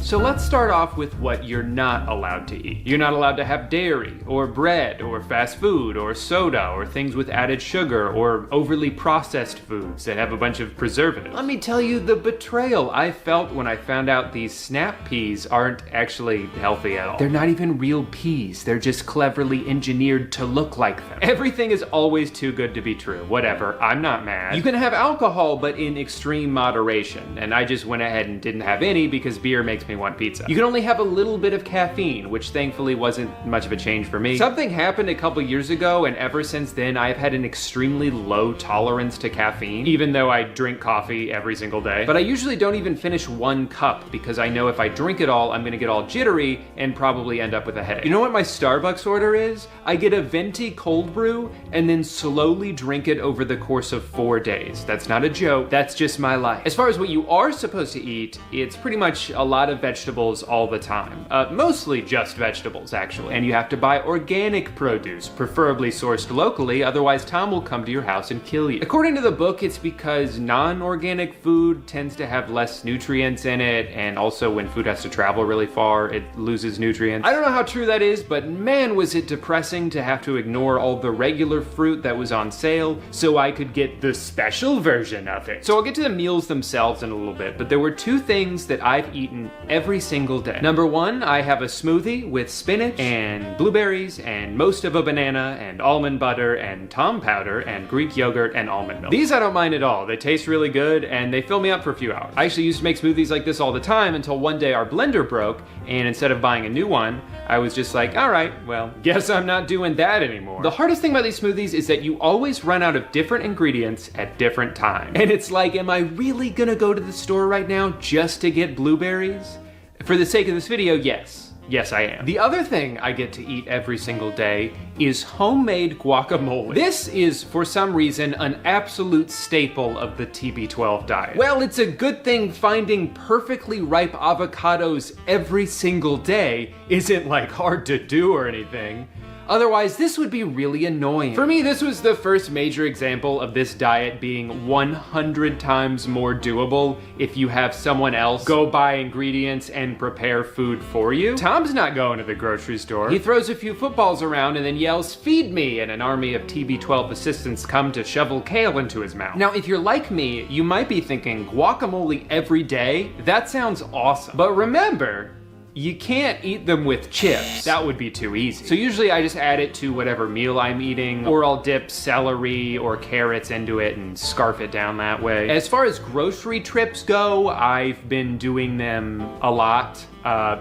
So let's start off with what you're not allowed to eat. You're not allowed to have dairy, or bread, or fast food, or soda, or things with added sugar, or overly processed foods that have a bunch of preservatives. Let me tell you the betrayal I felt when I found out these snap peas aren't actually healthy at all. They're not even real peas. They're just cleverly engineered to look like them. Everything is always too good to be true. Whatever, I'm not mad. You can have alcohol, but in extreme moderation, and I just went ahead and didn't have any because beer makes me want pizza. You can only have a little bit of caffeine, which thankfully wasn't much of a change for me. Something happened a couple years ago, and ever since then I've had an extremely low tolerance to caffeine, even though I drink coffee every single day. But I usually don't even finish 1 cup because I know if I drink it all, I'm gonna get all jittery and probably end up with a headache. You know what my Starbucks order is? I get a venti cold brew and then slowly drink it over the course of 4 days. That's not a joke, that's just my life. As far as what you are supposed to eat, it's pretty much a lot of vegetables all the time. Mostly just vegetables, actually. And you have to buy organic produce, preferably sourced locally, otherwise Tom will come to your house and kill you. According to the book, it's because non-organic food tends to have less nutrients in it, and also when food has to travel really far, it loses nutrients. I don't know how true that is, but man, was it depressing to have to ignore all the regular fruit that was on sale so I could get the special version of it. So I'll get to the meals themselves in a little bit, but there were 2 things that I've eaten every single day. Number 1, I have a smoothie with spinach and blueberries and most of a banana and almond butter and Tom powder and Greek yogurt and almond milk. These I don't mind at all. They taste really good and they fill me up for a few hours. I actually used to make smoothies like this all the time until one day our blender broke, and instead of buying a new one, I was just like, all right, well, guess I'm not doing that anymore. The hardest thing about these smoothies is that you always run out of different ingredients at different times. And it's like, am I really gonna go to the store right now just to get blueberries? For the sake of this video, yes. Yes, I am. The other thing I get to eat every single day is homemade guacamole. This is, for some reason, an absolute staple of the TB12 diet. Well, it's a good thing finding perfectly ripe avocados every single day isn't like hard to do or anything. Otherwise, this would be really annoying. For me, this was the first major example of this diet being 100 times more doable if you have someone else go buy ingredients and prepare food for you. Tom's not going to the grocery store. He throws a few footballs around and then yells, "Feed me," and an army of TB12 assistants come to shovel kale into his mouth. Now, if you're like me, you might be thinking, guacamole every day? That sounds awesome. But remember, you can't eat them with chips. That would be too easy. So usually I just add it to whatever meal I'm eating, or I'll dip celery or carrots into it and scarf it down that way. As far as grocery trips go, I've been doing them a lot.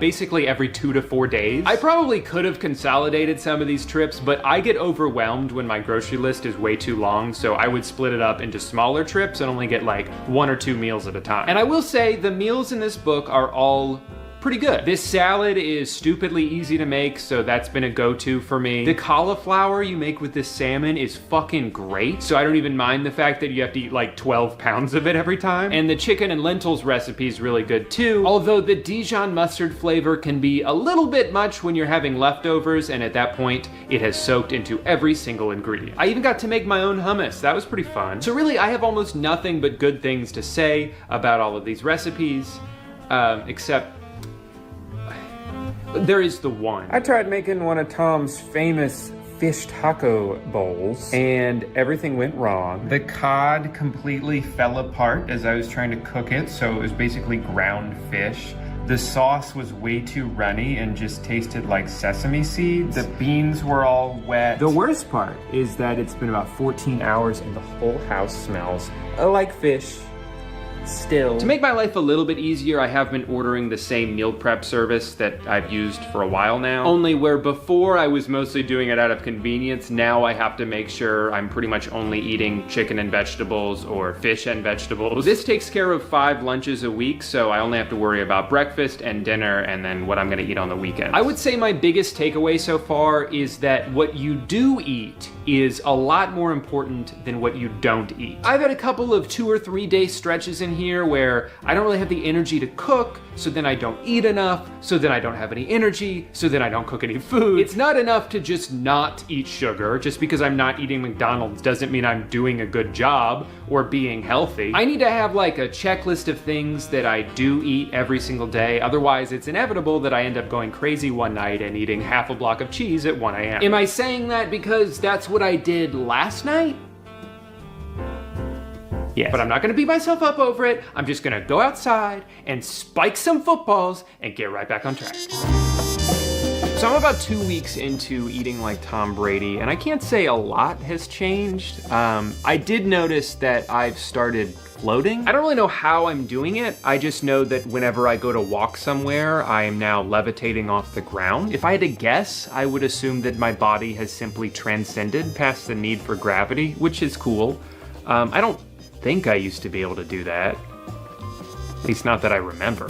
Basically every 2 to 4 days. I probably could have consolidated some of these trips, but I get overwhelmed when my grocery list is way too long, so I would split it up into smaller trips and only get like 1 or 2 meals at a time. And I will say the meals in this book are all pretty good. This salad is stupidly easy to make, so that's been a go-to for me. The cauliflower you make with this salmon is fucking great, so I don't even mind the fact that you have to eat like 12 pounds of it every time. And the chicken and lentils recipe is really good too, although the Dijon mustard flavor can be a little bit much when you're having leftovers, and at that point, it has soaked into every single ingredient. I even got to make my own hummus. That was pretty fun. So really, I have almost nothing but good things to say about all of these recipes, except there is the one. I tried making one of Tom's famous fish taco bowls and everything went wrong. The cod completely fell apart as I was trying to cook it, so it was basically ground fish. The sauce was way too runny and just tasted like sesame seeds. The beans were all wet. The worst part is that it's been about 14 hours and the whole house smells like fish. Still. To make my life a little bit easier, I have been ordering the same meal prep service that I've used for a while now. Only where before I was mostly doing it out of convenience, now I have to make sure I'm pretty much only eating chicken and vegetables or fish and vegetables. This takes care of 5 lunches a week, so I only have to worry about breakfast and dinner and then what I'm gonna eat on the weekend. I would say my biggest takeaway so far is that what you do eat is a lot more important than what you don't eat. I've had a couple of 2 or 3 day stretches in here where I don't really have the energy to cook, so then I don't eat enough, so then I don't have any energy, so then I don't cook any food. It's not enough to just not eat sugar. Just because I'm not eating McDonald's doesn't mean I'm doing a good job or being healthy. I need to have like a checklist of things that I do eat every single day, otherwise it's inevitable that I end up going crazy one night and eating half a block of cheese at 1 a.m. Am I saying that because that's what I did last night? Yes. But I'm not gonna beat myself up over it. I'm just gonna go outside and spike some footballs and get right back on track. So I'm about 2 weeks into eating like Tom Brady, and I can't say a lot has changed. I did notice that I've started floating. I don't really know how I'm doing it. I just know that whenever I go to walk somewhere, I am now levitating off the ground. If I had to guess, I would assume that my body has simply transcended past the need for gravity, which is cool. I don't think I used to be able to do that. At least not that I remember.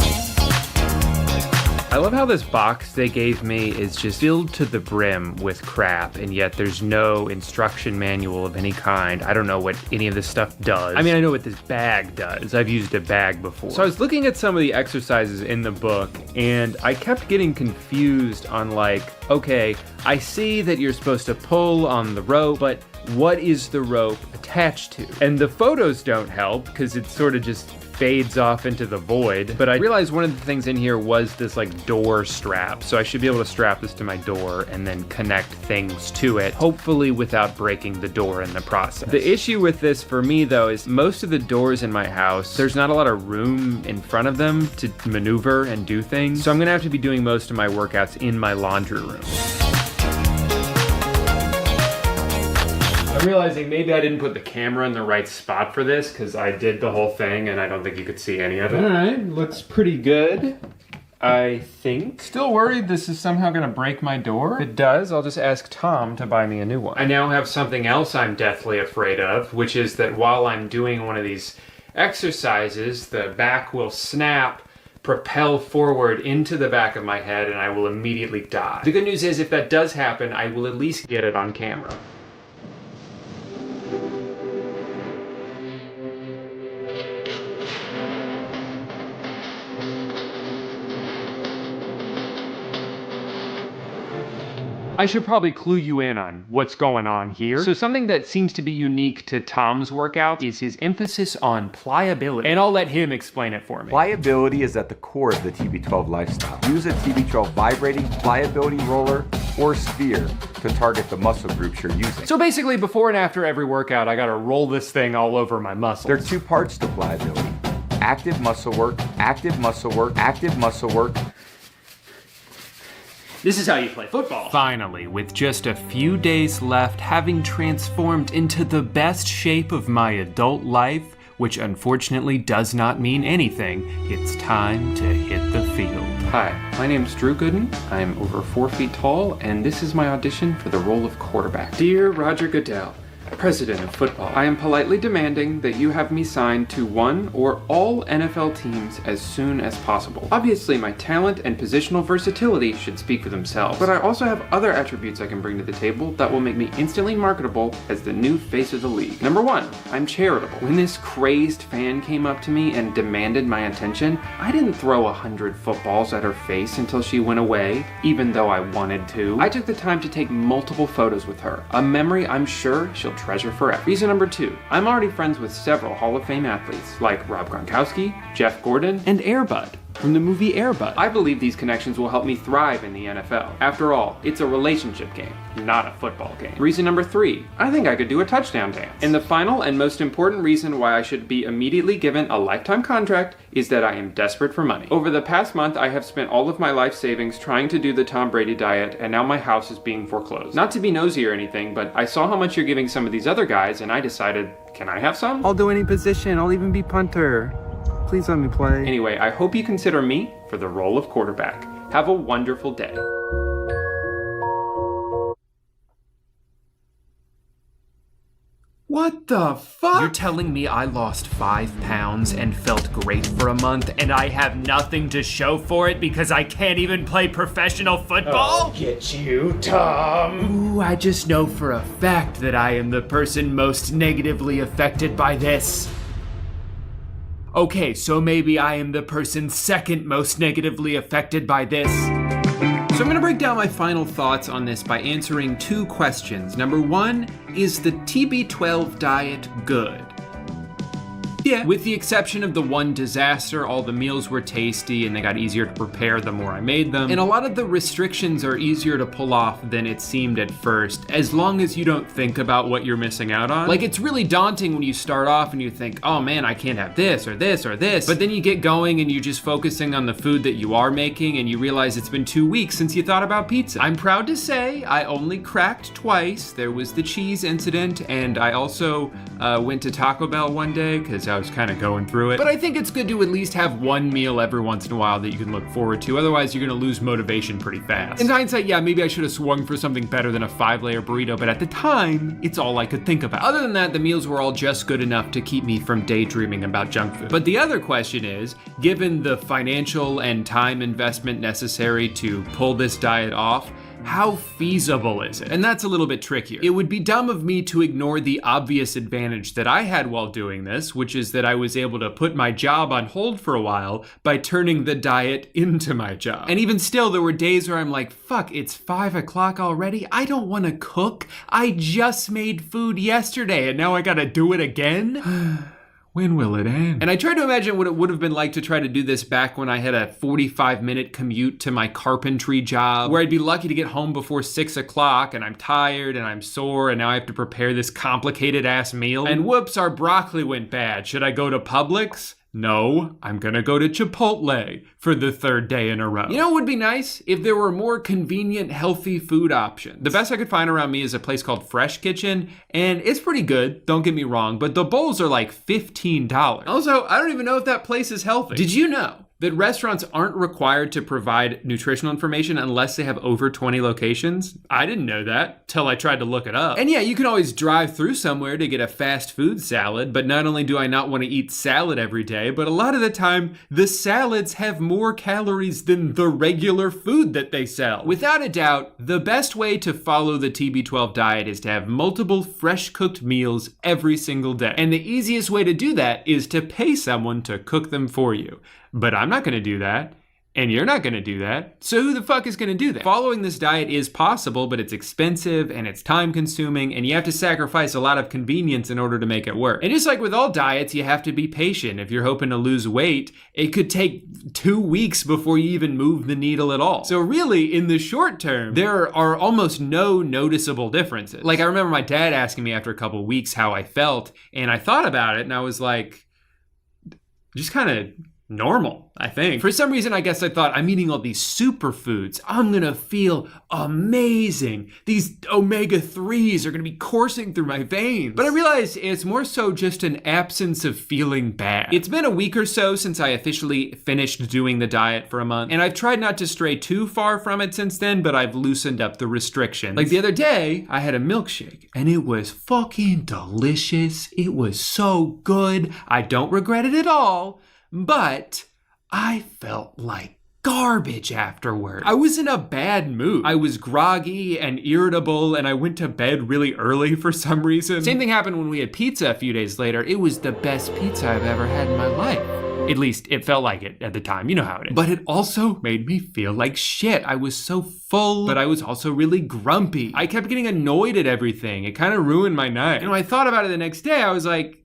I love how this box they gave me is just filled to the brim with crap, and yet there's no instruction manual of any kind. I don't know what any of this stuff does. I mean, I know what this bag does. I've used a bag before. So I was looking at some of the exercises in the book, and I kept getting confused on like, okay, I see that you're supposed to pull on the rope, but what is the rope attached to? And the photos don't help because it sort of just fades off into the void. But I realized one of the things in here was this like door strap. So I should be able to strap this to my door and then connect things to it, hopefully without breaking the door in the process. The issue with this for me though is most of the doors in my house, there's not a lot of room in front of them to maneuver and do things. So I'm gonna have to be doing most of my workouts in my laundry room. I'm realizing maybe I didn't put the camera in the right spot for this because I did the whole thing and I don't think you could see any of it. All right, looks pretty good, I think. Still worried this is somehow gonna break my door? If it does, I'll just ask Tom to buy me a new one. I now have something else I'm deathly afraid of, which is that while I'm doing one of these exercises, the back will snap, propel forward into the back of my head, and I will immediately die. The good news is if that does happen, I will at least get it on camera. I should probably clue you in on what's going on here. So something that seems to be unique to Tom's workout is his emphasis on pliability. And I'll let him explain it for me. Pliability is at the core of the TB12 lifestyle. Use a TB12 vibrating pliability roller or sphere to target the muscle groups you're using. So basically, before and after every workout, I gotta roll this thing all over my muscles. There are two parts to pliability. Active muscle work, active muscle work, active muscle work. This is how you play football. Finally, with just a few days left, having transformed into the best shape of my adult life, which unfortunately does not mean anything, it's time to hit the field. Hi, my name's Drew Gooden. I'm over 4 feet tall, and this is my audition for the role of quarterback. Dear Roger Goodell, President of Football, I am politely demanding that you have me signed to one or all NFL teams as soon as possible. Obviously, my talent and positional versatility should speak for themselves, but I also have other attributes I can bring to the table that will make me instantly marketable as the new face of the league. Number one, I'm charitable. When this crazed fan came up to me and demanded my attention, I didn't throw 100 footballs at her face until she went away, even though I wanted to. I took the time to take multiple photos with her, a memory I'm sure she'll treasure forever. Reason number two, I'm already friends with several Hall of Fame athletes, like Rob Gronkowski, Jeff Gordon, and Air Bud from the movie Air Bud. I believe these connections will help me thrive in the NFL. After all, it's a relationship game, not a football game. Reason number three, I think I could do a touchdown dance. And the final and most important reason why I should be immediately given a lifetime contract is that I am desperate for money. Over the past month, I have spent all of my life savings trying to do the Tom Brady diet, and now my house is being foreclosed. Not to be nosy or anything, but I saw how much you're giving some of these other guys, and I decided, can I have some? I'll do any position. I'll even be punter. Please let me play. Anyway, I hope you consider me for the role of quarterback. Have a wonderful day. What the fuck? You're telling me I lost 5 pounds and felt great for a month and I have nothing to show for it because I can't even play professional football? I'll get you, Tom. Ooh, I just know for a fact that I am the person most negatively affected by this. Okay, so maybe I am the person second most negatively affected by this. So I'm gonna break down my final thoughts on this by answering 2 questions. Number 1, is the TB12 diet good? Yeah. With the exception of the one disaster, all the meals were tasty and they got easier to prepare the more I made them. And a lot of the restrictions are easier to pull off than it seemed at first, as long as you don't think about what you're missing out on. Like, it's really daunting when you start off and you think, oh man, I can't have this or this or this. But then you get going and you're just focusing on the food that you are making and you realize it's been 2 weeks since you thought about pizza. I'm proud to say I only cracked twice. There was the cheese incident, and I also went to Taco Bell one day because I was kind of going through it. But I think it's good to at least have one meal every once in a while that you can look forward to. Otherwise, you're gonna lose motivation pretty fast. In hindsight, yeah, maybe I should have swung for something better than a 5-layer burrito, but at the time, it's all I could think about. Other than that, the meals were all just good enough to keep me from daydreaming about junk food. But the other question is, given the financial and time investment necessary to pull this diet off, how feasible is it? And that's a little bit trickier. It would be dumb of me to ignore the obvious advantage that I had while doing this, which is that I was able to put my job on hold for a while by turning the diet into my job. And even still, there were days where I'm like, fuck, it's 5 o'clock already? I don't want to cook. I just made food yesterday and now I gotta do it again? When will it end? And I tried to imagine what it would have been like to try to do this back when I had a 45-minute commute to my carpentry job, where I'd be lucky to get home before 6 o'clock and I'm tired and I'm sore and now I have to prepare this complicated ass meal. And whoops, our broccoli went bad. Should I go to Publix? No, I'm gonna go to Chipotle for the 3rd day in a row. You know what would be nice? If there were more convenient, healthy food options. The best I could find around me is a place called Fresh Kitchen, and it's pretty good, don't get me wrong, but the bowls are like $15. Also, I don't even know if that place is healthy. Did you know that restaurants aren't required to provide nutritional information unless they have over 20 locations? I didn't know that till I tried to look it up. And yeah, you can always drive through somewhere to get a fast food salad, but not only do I not want to eat salad every day, but a lot of the time, the salads have more calories than the regular food that they sell. Without a doubt, the best way to follow the TB12 diet is to have multiple fresh cooked meals every single day. And the easiest way to do that is to pay someone to cook them for you. But I'm not gonna do that And you're not gonna do that. So who the fuck is gonna do that? Following this diet is possible, but it's expensive and it's time consuming and you have to sacrifice a lot of convenience in order to make it work. And just like with all diets, you have to be patient. If you're hoping to lose weight, it could take 2 weeks before you even move the needle at all. So really, in the short term, there are almost no noticeable differences. Like I remember my dad asking me after a couple of weeks how I felt, and I thought about it and I was like, just kind of normal, I think. For some reason, I guess I thought, I'm eating all these superfoods. I'm gonna feel amazing. These omega-3s are gonna be coursing through my veins. But I realized it's more so just an absence of feeling bad. It's been a week or so since I officially finished doing the diet for a month, and I've tried not to stray too far from it since then, but I've loosened up the restrictions. Like the other day, I had a milkshake, and it was fucking delicious. It was so good. I don't regret it at all. But I felt like garbage afterward. I was in a bad mood. I was groggy and irritable and I went to bed really early for some reason. Same thing happened when we had pizza a few days later. It was the best pizza I've ever had in my life. At least it felt like it at the time, you know how it is. But it also made me feel like shit. I was so full, but I was also really grumpy. I kept getting annoyed at everything. It kind of ruined my night. And when I thought about it the next day, I was like,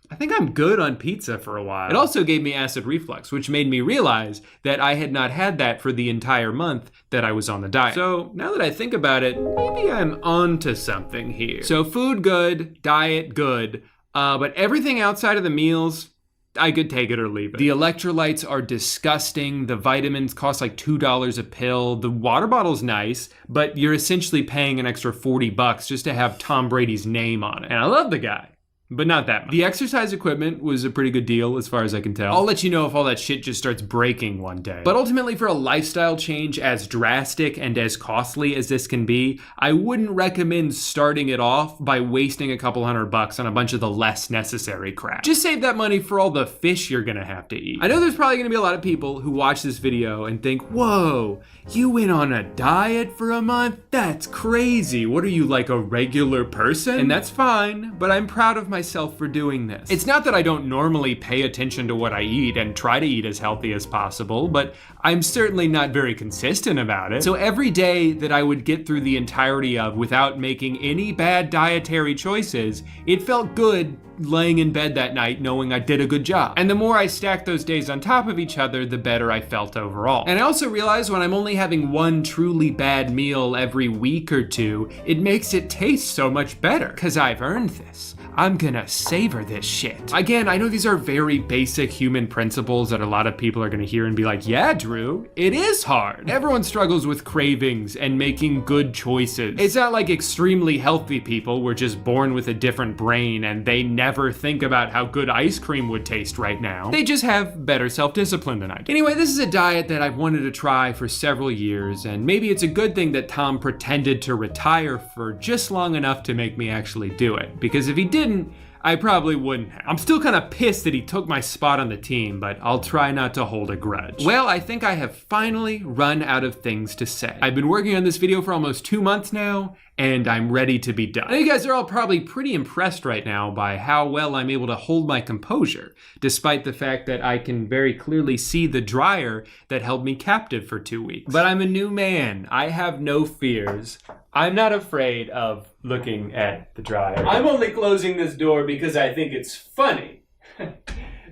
I think I'm good on pizza for a while. It also gave me acid reflux, which made me realize that I had not had that for the entire month that I was on the diet. So now that I think about it, maybe I'm onto something here. So food good, diet good, but everything outside of the meals, I could take it or leave it. The electrolytes are disgusting. The vitamins cost like $2 a pill. The water bottle's nice, but you're essentially paying an extra $40 just to have Tom Brady's name on it. And I love the guy, but not that much. The exercise equipment was a pretty good deal as far as I can tell. I'll let you know if all that shit just starts breaking one day. But ultimately, for a lifestyle change as drastic and as costly as this can be, I wouldn't recommend starting it off by wasting a couple $100 on a bunch of the less necessary crap. Just save that money for all the fish you're gonna have to eat. I know there's probably gonna be a lot of people who watch this video and think, whoa, you went on a diet for a month? That's crazy. What are you, like a regular person? And that's fine, but I'm proud of myself for doing this. It's not that I don't normally pay attention to what I eat and try to eat as healthy as possible, but I'm certainly not very consistent about it. So every day that I would get through the entirety of without making any bad dietary choices, it felt good laying in bed that night knowing I did a good job. And the more I stacked those days on top of each other, the better I felt overall. And I also realized when I'm only having one truly bad meal every week or two, it makes it taste so much better, because I've earned this. I'm gonna savor this shit. Again, I know these are very basic human principles that a lot of people are gonna hear and be like, yeah, Drew, it is hard. Everyone struggles with cravings and making good choices. It's not like extremely healthy people were just born with a different brain and they never think about how good ice cream would taste right now. They just have better self-discipline than I do. Anyway, this is a diet that I've wanted to try for several years, and maybe it's a good thing that Tom pretended to retire for just long enough to make me actually do it, because if he didn't, I probably wouldn't have. I'm still kind of pissed that he took my spot on the team, but I'll try not to hold a grudge. Well, I think I have finally run out of things to say. I've been working on this video for almost 2 months now, and I'm ready to be done. I know you guys are all probably pretty impressed right now by how well I'm able to hold my composure, despite the fact that I can very clearly see the dryer that held me captive for 2 weeks. But I'm a new man. I have no fears. I'm not afraid of looking at the dryer. I'm only closing this door because I think it's funny.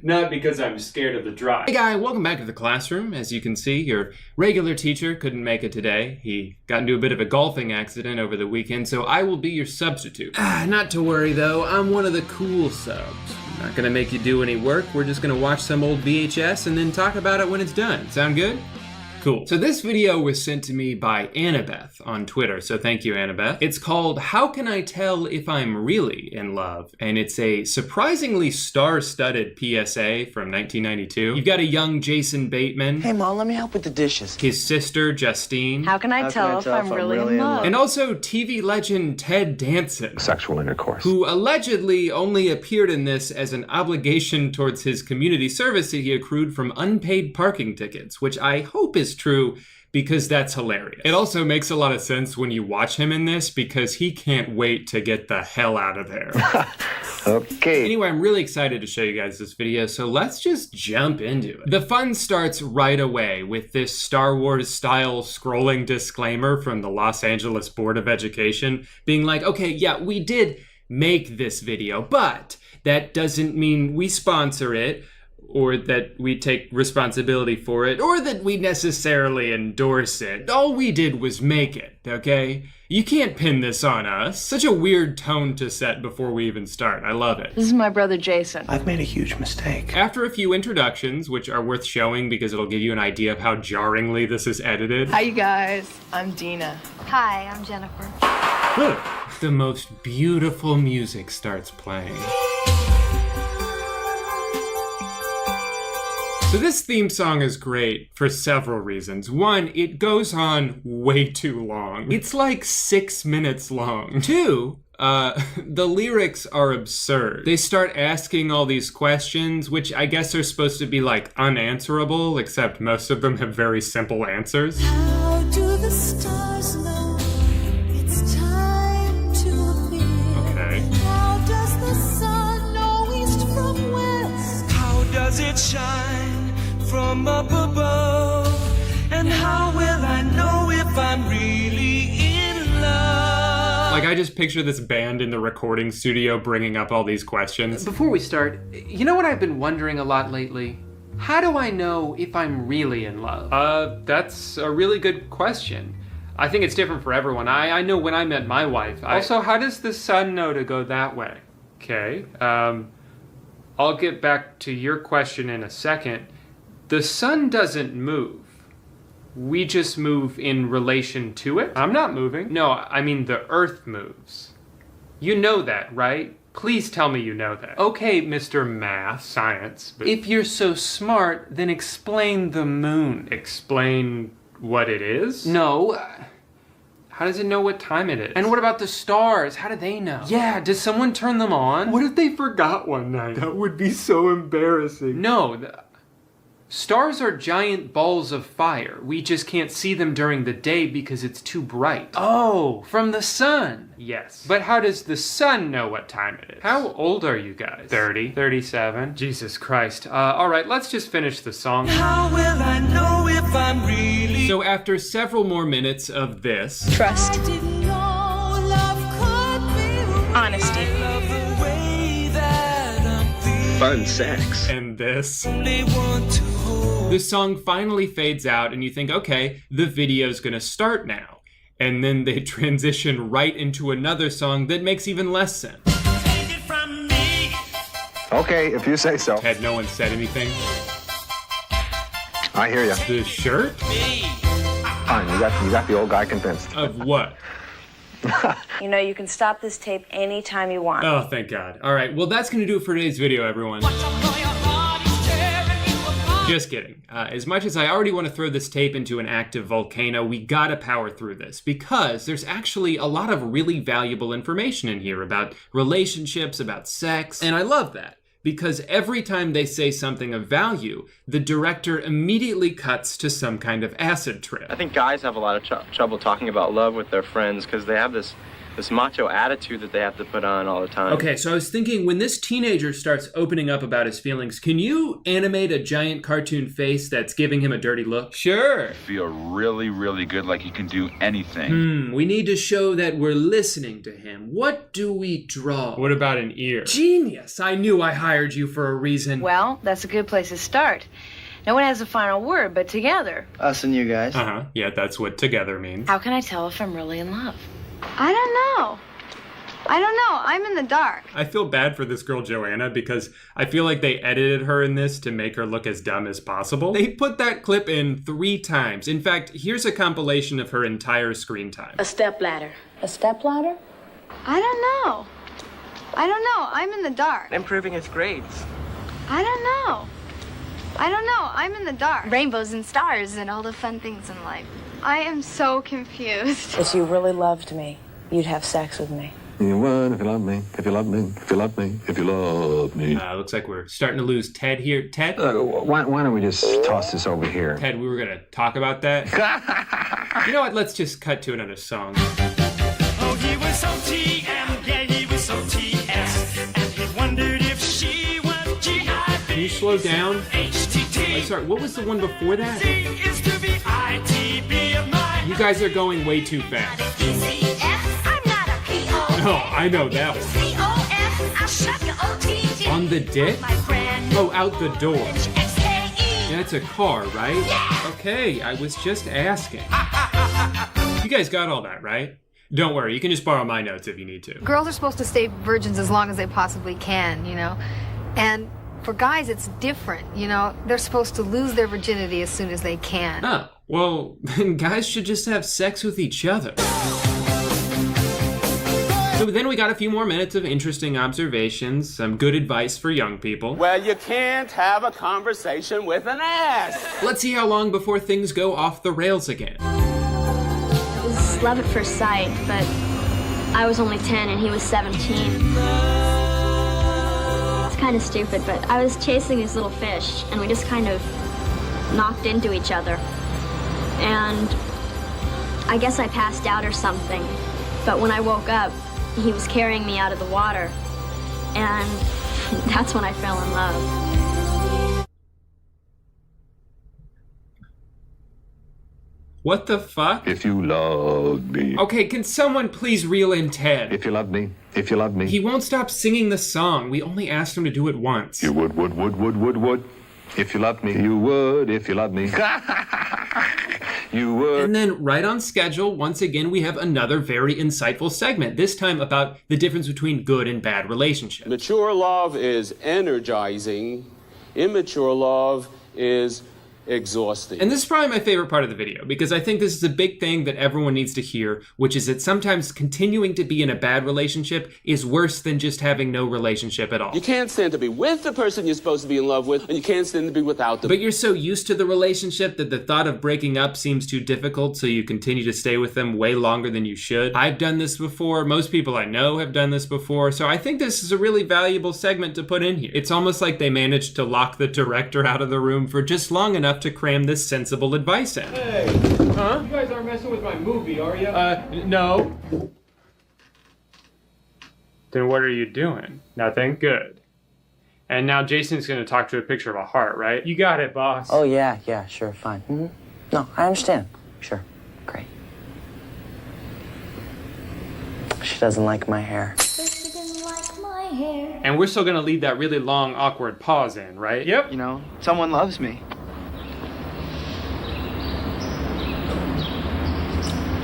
Not because I'm scared of the dryer. Hey guy, welcome back to the classroom. As you can see, your regular teacher couldn't make it today. He got into a bit of a golfing accident over the weekend, so I will be your substitute. Not to worry though, I'm one of the cool subs. I'm not gonna make you do any work. We're just gonna watch some old VHS and then talk about it when it's done. Sound good? Cool. So this video was sent to me by Annabeth on Twitter, so thank you, Annabeth. It's called How Can I Tell If I'm Really in Love? And it's a surprisingly star-studded PSA from 1992. You've got a young Jason Bateman. Hey Mom, let me help with the dishes. His sister, Justine. How can I tell if I'm really in love? And also TV legend Ted Danson. Sexual intercourse. Who allegedly only appeared in this as an obligation towards his community service that he accrued from unpaid parking tickets, which I hope is true, because that's hilarious. It also makes a lot of sense when you watch him in this, because he can't wait to get the hell out of there. Okay. Anyway, I'm really excited to show you guys this video, so let's just jump into it. The fun starts right away with this Star Wars style scrolling disclaimer from the Los Angeles Board of Education being like, okay, yeah, we did make this video, but that doesn't mean we sponsor it, or that we take responsibility for it, or that we necessarily endorse it. All we did was make it, okay? You can't pin this on us. Such a weird tone to set before we even start. I love it. This is my brother Jason. I've made a huge mistake. After a few introductions, which are worth showing because it'll give you an idea of how jarringly this is edited. Hi, you guys. I'm Dina. Hi, I'm Jennifer. The most beautiful music starts playing. So this theme song is great for several reasons. One, it goes on way too long. It's like 6 minutes long. Two, the lyrics are absurd. They start asking all these questions, which I guess are supposed to be like unanswerable, except most of them have very simple answers. How do the stars know it's time to be? Okay. How does the sun know east from west? How does it shine from up above? And how will I know if I'm really in love? Like, I just picture this band in the recording studio bringing up all these questions. Before we start, you know what I've been wondering a lot lately? How do I know if I'm really in love? That's a really good question. I think it's different for everyone. I know when I met my wife. Also, how does the sun know to go that way? Okay, I'll get back to your question in a second. The sun doesn't move. We just move in relation to it. I'm not moving. No, I mean the earth moves. You know that, right? Please tell me you know that. Okay, Mr. Math, Science. But if you're so smart, then explain the moon. Explain what it is? No. How does it know what time it is? And what about the stars? How do they know? Yeah, does someone turn them on? What if they forgot one night? That would be so embarrassing. No, stars are giant balls of fire. We just can't see them during the day because it's too bright. Oh, from the sun. Yes. But how does the sun know what time it is? How old are you guys? 30. 37. Jesus Christ. All right, let's just finish the song. How will I know if I'm really? So after several more minutes of this. Trust. I didn't know love could be Honesty. I love the way that I'm feeling. Fun sex. And this. Only want to hold. The song finally fades out and you think, okay, the video's gonna start now. And then they transition right into another song that makes even less sense. Take it from me. Okay, if you say so. Had no one said anything? I hear you. The shirt? Fine, you got the old guy convinced. Of what? You know, you can stop this tape anytime you want. Oh, thank God. All right, well, that's gonna do it for today's video, everyone. Just kidding. As much as I already want to throw this tape into an active volcano, we gotta power through this because there's actually a lot of really valuable information in here about relationships, about sex, and I love that because every time they say something of value, the director immediately cuts to some kind of acid trip. I think guys have a lot of trouble talking about love with their friends because they have this macho attitude that they have to put on all the time. Okay, so I was thinking when this teenager starts opening up about his feelings, can you animate a giant cartoon face that's giving him a dirty look? Sure. Feel really, really good, like he can do anything. We need to show that we're listening to him. What do we draw? What about an ear? Genius! I knew I hired you for a reason. Well, that's a good place to start. No one has the final word, but together. Us and you guys. Uh-huh. Yeah, that's what together means. How can I tell if I'm really in love? I don't know. I'm in the dark. I feel bad for this girl Joanna because I feel like they edited her in this to make her look as dumb as possible. They put that clip in 3 times. In fact, here's a compilation of her entire screen time. A stepladder. A stepladder? I don't know. I'm in the dark. Improving his grades. I don't know. I'm in the dark. Rainbows and stars and all the fun things in life. I am so confused. If you really loved me, you'd have sex with me. You would if you love me, if you love me, if you love me, if you love me. Looks like we're starting to lose Ted here. Ted? Why don't we just toss this over here? Ted, we were going to talk about that. You know what? Let's just cut to another song. Oh, he was so TM, yeah, he was so TS. And he you slow down? Sorry, what was the one before that? You guys are going way too fast. Oh, I know that one. On the dick? Oh, out the door. That's a car, right? Okay, I was just asking. You guys got all that, right? Don't worry, you can just borrow my notes if you need to. Girls are supposed to stay virgins as long as they possibly can, you know? And for guys, it's different, you know? They're supposed to lose their virginity as soon as they can. Oh, well, then guys should just have sex with each other. So then we got a few more minutes of interesting observations, some good advice for young people. Well, you can't have a conversation with an ass. Let's see how long before things go off the rails again. It was love at first sight, but I was only 10 and he was 17. It's kind of stupid, but I was chasing these little fish and we just kind of knocked into each other. And I guess I passed out or something, but when I woke up, he was carrying me out of the water, and that's when I fell in love. What the fuck? If you love me. Okay, can someone please reel in Ted? If you love me. If you love me. He won't stop singing the song. We only asked him to do it once. You would. If you love me. You would if you love me. You would. And then right on schedule, once again, we have another very insightful segment, this time about the difference between good and bad relationships. Mature love is energizing. Immature love is exhausting. And this is probably my favorite part of the video, because I think this is a big thing that everyone needs to hear, which is that sometimes continuing to be in a bad relationship is worse than just having no relationship at all. You can't stand to be with the person you're supposed to be in love with, and you can't stand to be without them. But you're so used to the relationship that the thought of breaking up seems too difficult, so you continue to stay with them way longer than you should. I've done this before. Most people I know have done this before, so I think this is a really valuable segment to put in here. It's almost like they managed to lock the director out of the room for just long enough to cram this sensible advice in. Hey, huh? You guys aren't messing with my movie, are you? No. Then what are you doing? Nothing? Good. And now Jason's gonna talk to a picture of a heart, right? You got it, boss. Oh, yeah, sure, fine. Mm-hmm. No, I understand. Sure, great. She doesn't like my hair. And we're still gonna leave that really long, awkward pause in, right? Yep. You know, someone loves me.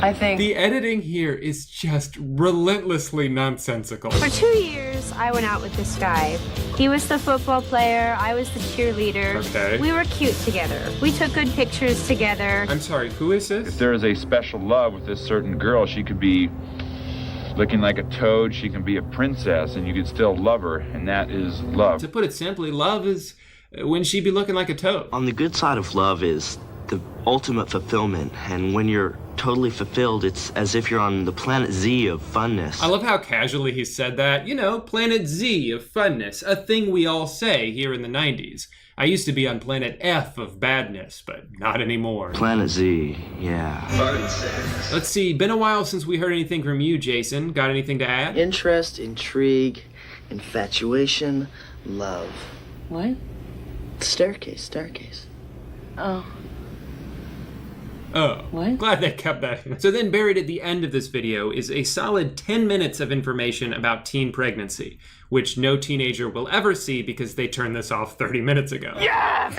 I think the editing here is just relentlessly nonsensical. For 2 years, I went out with this guy. He was the football player, I was the cheerleader. Okay. We were cute together. We took good pictures together. I'm sorry, who is this? If there is a special love with this certain girl, she could be looking like a toad, she can be a princess, and you could still love her, and that is love. To put it simply, love is when she be looking like a toad. On the good side of love is the ultimate fulfillment, and when you're totally fulfilled, it's as if you're on the planet Z of funness. I love how casually he said that. You know, planet Z of funness, a thing we all say here in the 90s. I used to be on planet F of badness, but not anymore. Planet Z, yeah. Let's see, been a while since we heard anything from you, Jason. Got anything to add? interest, intrigue, infatuation, love. What? Staircase. Oh. Oh, what? Glad they kept that. So then buried at the end of this video is a solid 10 minutes of information about teen pregnancy, which no teenager will ever see because they turned this off 30 minutes ago. Yes!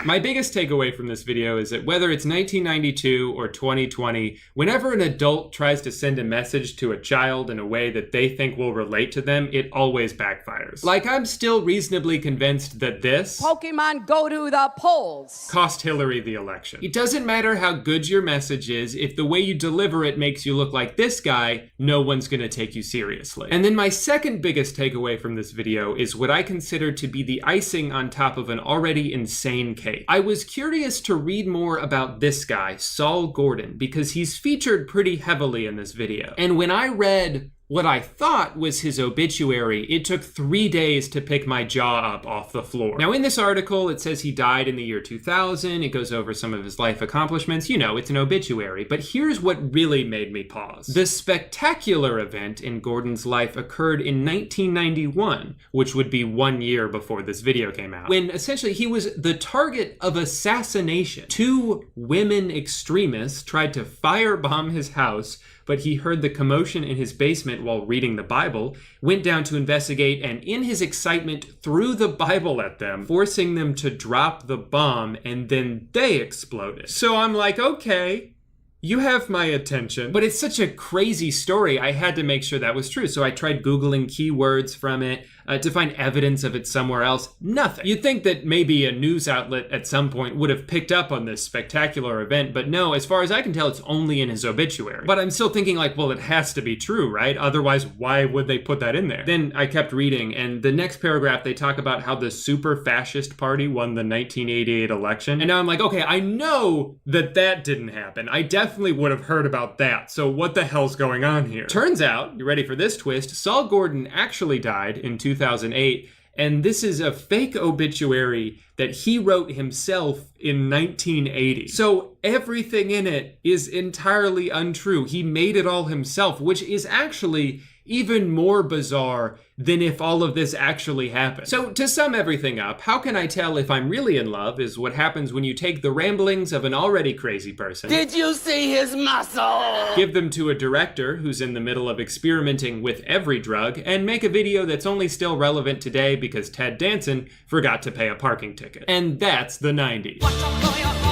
My biggest takeaway from this video is that whether it's 1992 or 2020, whenever an adult tries to send a message to a child in a way that they think will relate to them, it always backfires. Like, I'm still reasonably convinced that this Pokemon go to the polls cost Hillary the election. It doesn't matter how good your message is, if the way you deliver it makes you look like this guy, no one's gonna take you seriously. And then my second biggest takeaway from this video is what I consider to be the icing on top of an already insane cake. I was curious to read more about this guy, Saul Gordon, because he's featured pretty heavily in this video. And when I read what I thought was his obituary, it took 3 days to pick my jaw up off the floor. Now in this article, it says he died in the year 2000. It goes over some of his life accomplishments. You know, it's an obituary. But here's what really made me pause. The spectacular event in Gordon's life occurred in 1991, which would be 1 year before this video came out, when essentially he was the target of assassination. 2 women extremists tried to firebomb his house, but he heard the commotion in his basement while reading the Bible, went down to investigate, and in his excitement threw the Bible at them, forcing them to drop the bomb, and then they exploded. So I'm like, okay, you have my attention. But it's such a crazy story, I had to make sure that was true. So I tried Googling keywords from it to find evidence of it somewhere else. Nothing. You'd think that maybe a news outlet at some point would have picked up on this spectacular event, but no, as far as I can tell, it's only in his obituary. But I'm still thinking like, well, it has to be true, right? Otherwise, why would they put that in there? Then I kept reading, and the next paragraph, they talk about how the super fascist party won the 1988 election. And now I'm like, okay, I know that that didn't happen. I definitely would have heard about that. So what the hell's going on here? Turns out, you ready for this twist? Saul Gordon actually died in 2008, and this is a fake obituary that he wrote himself in 1980. So everything in it is entirely untrue. He made it all himself, which is actually even more bizarre than if all of this actually happened. So to sum everything up, how can I tell if I'm really in love is what happens when you take the ramblings of an already crazy person. Did you see his muscle? Give them to a director who's in the middle of experimenting with every drug, and make a video that's only still relevant today because Ted Danson forgot to pay a parking ticket. And that's the 90s.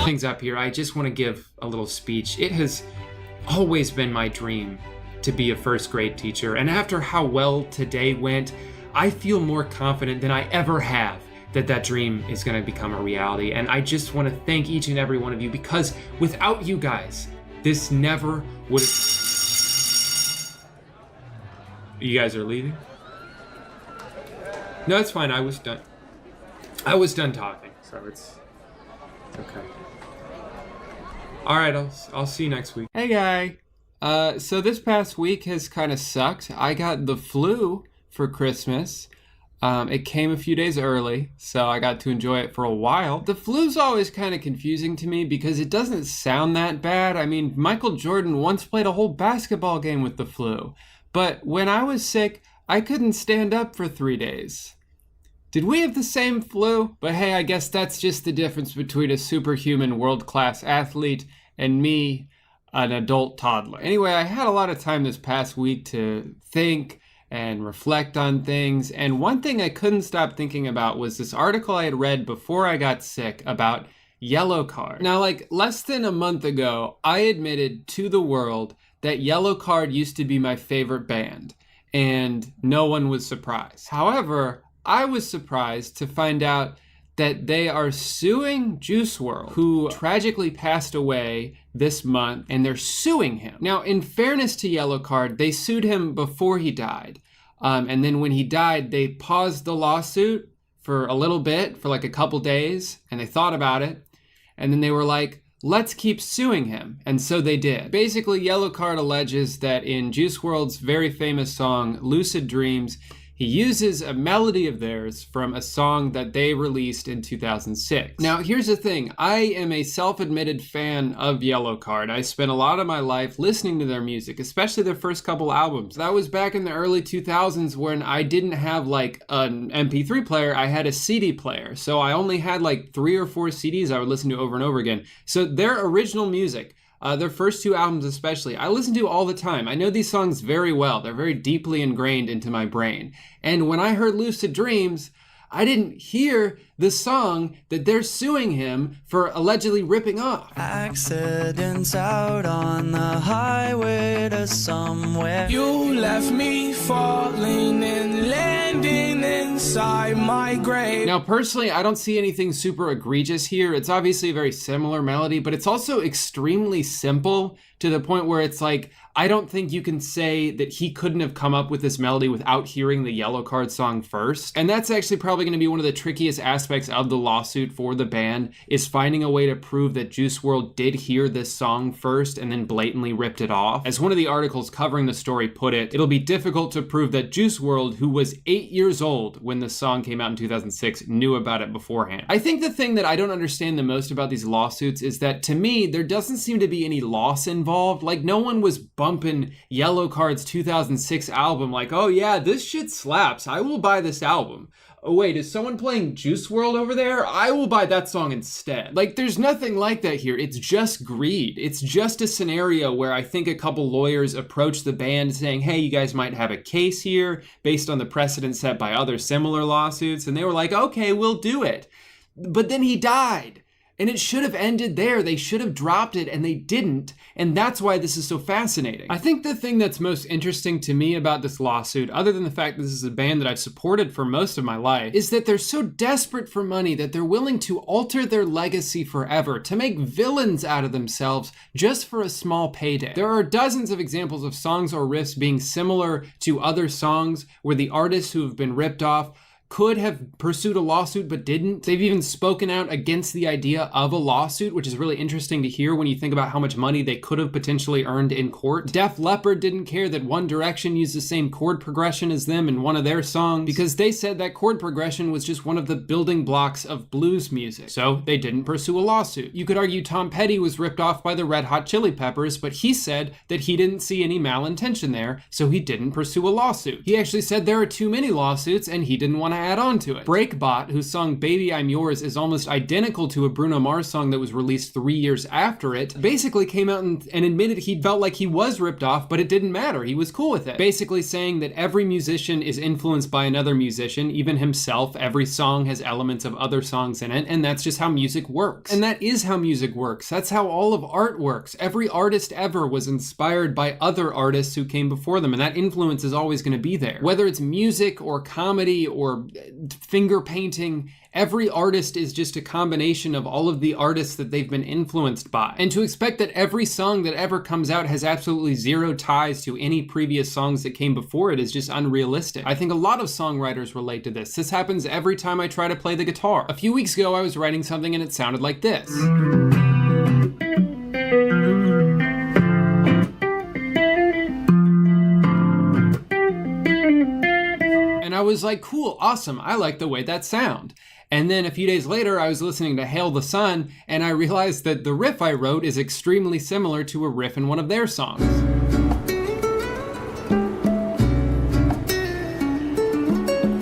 Things up here, I just want to give a little speech. It has always been my dream to be a first grade teacher, and after how well today went, I feel more confident than I ever have that that dream is going to become a reality. And I just want to thank each and every one of you, because without you guys, this never would have... You guys are leaving? No, it's fine. I was done talking, so it's okay. All right, I'll see you next week. Hey, guy. So this past week has kind of sucked. I got the flu for Christmas. It came a few days early, so I got to enjoy it for a while. The flu's always kind of confusing to me because it doesn't sound that bad. I mean, Michael Jordan once played a whole basketball game with the flu. But when I was sick, I couldn't stand up for 3 days. Did we have the same flu? But hey, I guess that's just the difference between a superhuman world-class athlete and me, an adult toddler. Anyway, I had a lot of time this past week to think and reflect on things, and one thing I couldn't stop thinking about was this article I had read before I got sick about Yellowcard. Now, like less than a month ago, I admitted to the world that Yellowcard used to be my favorite band, and no one was surprised. However, I was surprised to find out that they are suing Juice WRLD, who tragically passed away this month, and they're suing him. Now, in fairness to Yellowcard, they sued him before he died. And then when he died, they paused the lawsuit for a little bit, for like a couple days, and they thought about it. And then they were like, let's keep suing him. And so they did. Basically, Yellowcard alleges that in Juice WRLD's very famous song, Lucid Dreams, he uses a melody of theirs from a song that they released in 2006. Now, here's the thing. I am a self-admitted fan of Yellowcard. I spent a lot of my life listening to their music, especially their first couple albums. That was back in the early 2000s when I didn't have like an MP3 player, I had a CD player. So I only had like 3 or 4 CDs I would listen to over and over again. So their original music, their first 2 albums especially, I listen to all the time. I know these songs very well. They're very deeply ingrained into my brain. And when I heard Lucid Dreams, I didn't hear the song that they're suing him for allegedly ripping off. Accidents out on the highway to somewhere. You left me falling and landing inside my grave. Now, personally, I don't see anything super egregious here. It's obviously a very similar melody, but it's also extremely simple to the point where it's like, I don't think you can say that he couldn't have come up with this melody without hearing the Yellow Card song first. And that's actually probably going to be one of the trickiest aspects of the lawsuit for the band, is finding a way to prove that Juice WRLD did hear this song first and then blatantly ripped it off. As one of the articles covering the story put it, it'll be difficult to prove that Juice WRLD, who was 8 years old when the song came out in 2006, knew about it beforehand. I think the thing that I don't understand the most about these lawsuits is that, to me, there doesn't seem to be any loss involved. Like, no one was bumping Yellow Card's 2006 album like, oh yeah, this shit slaps, I will buy this album. Oh wait, is someone playing Juice WRLD over there? I will buy that song instead. Like, there's nothing like that here. It's just greed. It's just a scenario where I think a couple lawyers approached the band saying, hey, you guys might have a case here based on the precedent set by other similar lawsuits. And they were like, okay, we'll do it. But then he died. And it should have ended there. They should have dropped it, and they didn't. And that's why this is so fascinating. I think the thing that's most interesting to me about this lawsuit, other than the fact that this is a band that I've supported for most of my life, is that they're so desperate for money that they're willing to alter their legacy forever, to make villains out of themselves just for a small payday. There are dozens of examples of songs or riffs being similar to other songs where the artists who have been ripped off could have pursued a lawsuit but didn't. They've even spoken out against the idea of a lawsuit, which is really interesting to hear when you think about how much money they could have potentially earned in court. Def Leppard didn't care that One Direction used the same chord progression as them in one of their songs because they said that chord progression was just one of the building blocks of blues music. So they didn't pursue a lawsuit. You could argue Tom Petty was ripped off by the Red Hot Chili Peppers, but he said that he didn't see any malintention there, so he didn't pursue a lawsuit. He actually said there are too many lawsuits and he didn't want to add on to it. Breakbot, whose song Baby I'm Yours is almost identical to a Bruno Mars song that was released 3 years after it, basically came out and admitted he felt like he was ripped off, but it didn't matter. He was cool with it. Basically saying that every musician is influenced by another musician, even himself. Every song has elements of other songs in it, and that's just how music works. And that is how music works. That's how all of art works. Every artist ever was inspired by other artists who came before them, and that influence is always going to be there. Whether it's music or comedy or finger painting, every artist is just a combination of all of the artists that they've been influenced by. And to expect that every song that ever comes out has absolutely zero ties to any previous songs that came before it is just unrealistic. I think a lot of songwriters relate to this. This happens every time I try to play the guitar. A few weeks ago I was writing something and it sounded like this. And I was like, cool, awesome, I like the way that sound. And then a few days later, I was listening to Hail the Sun, and I realized that the riff I wrote is extremely similar to a riff in one of their songs.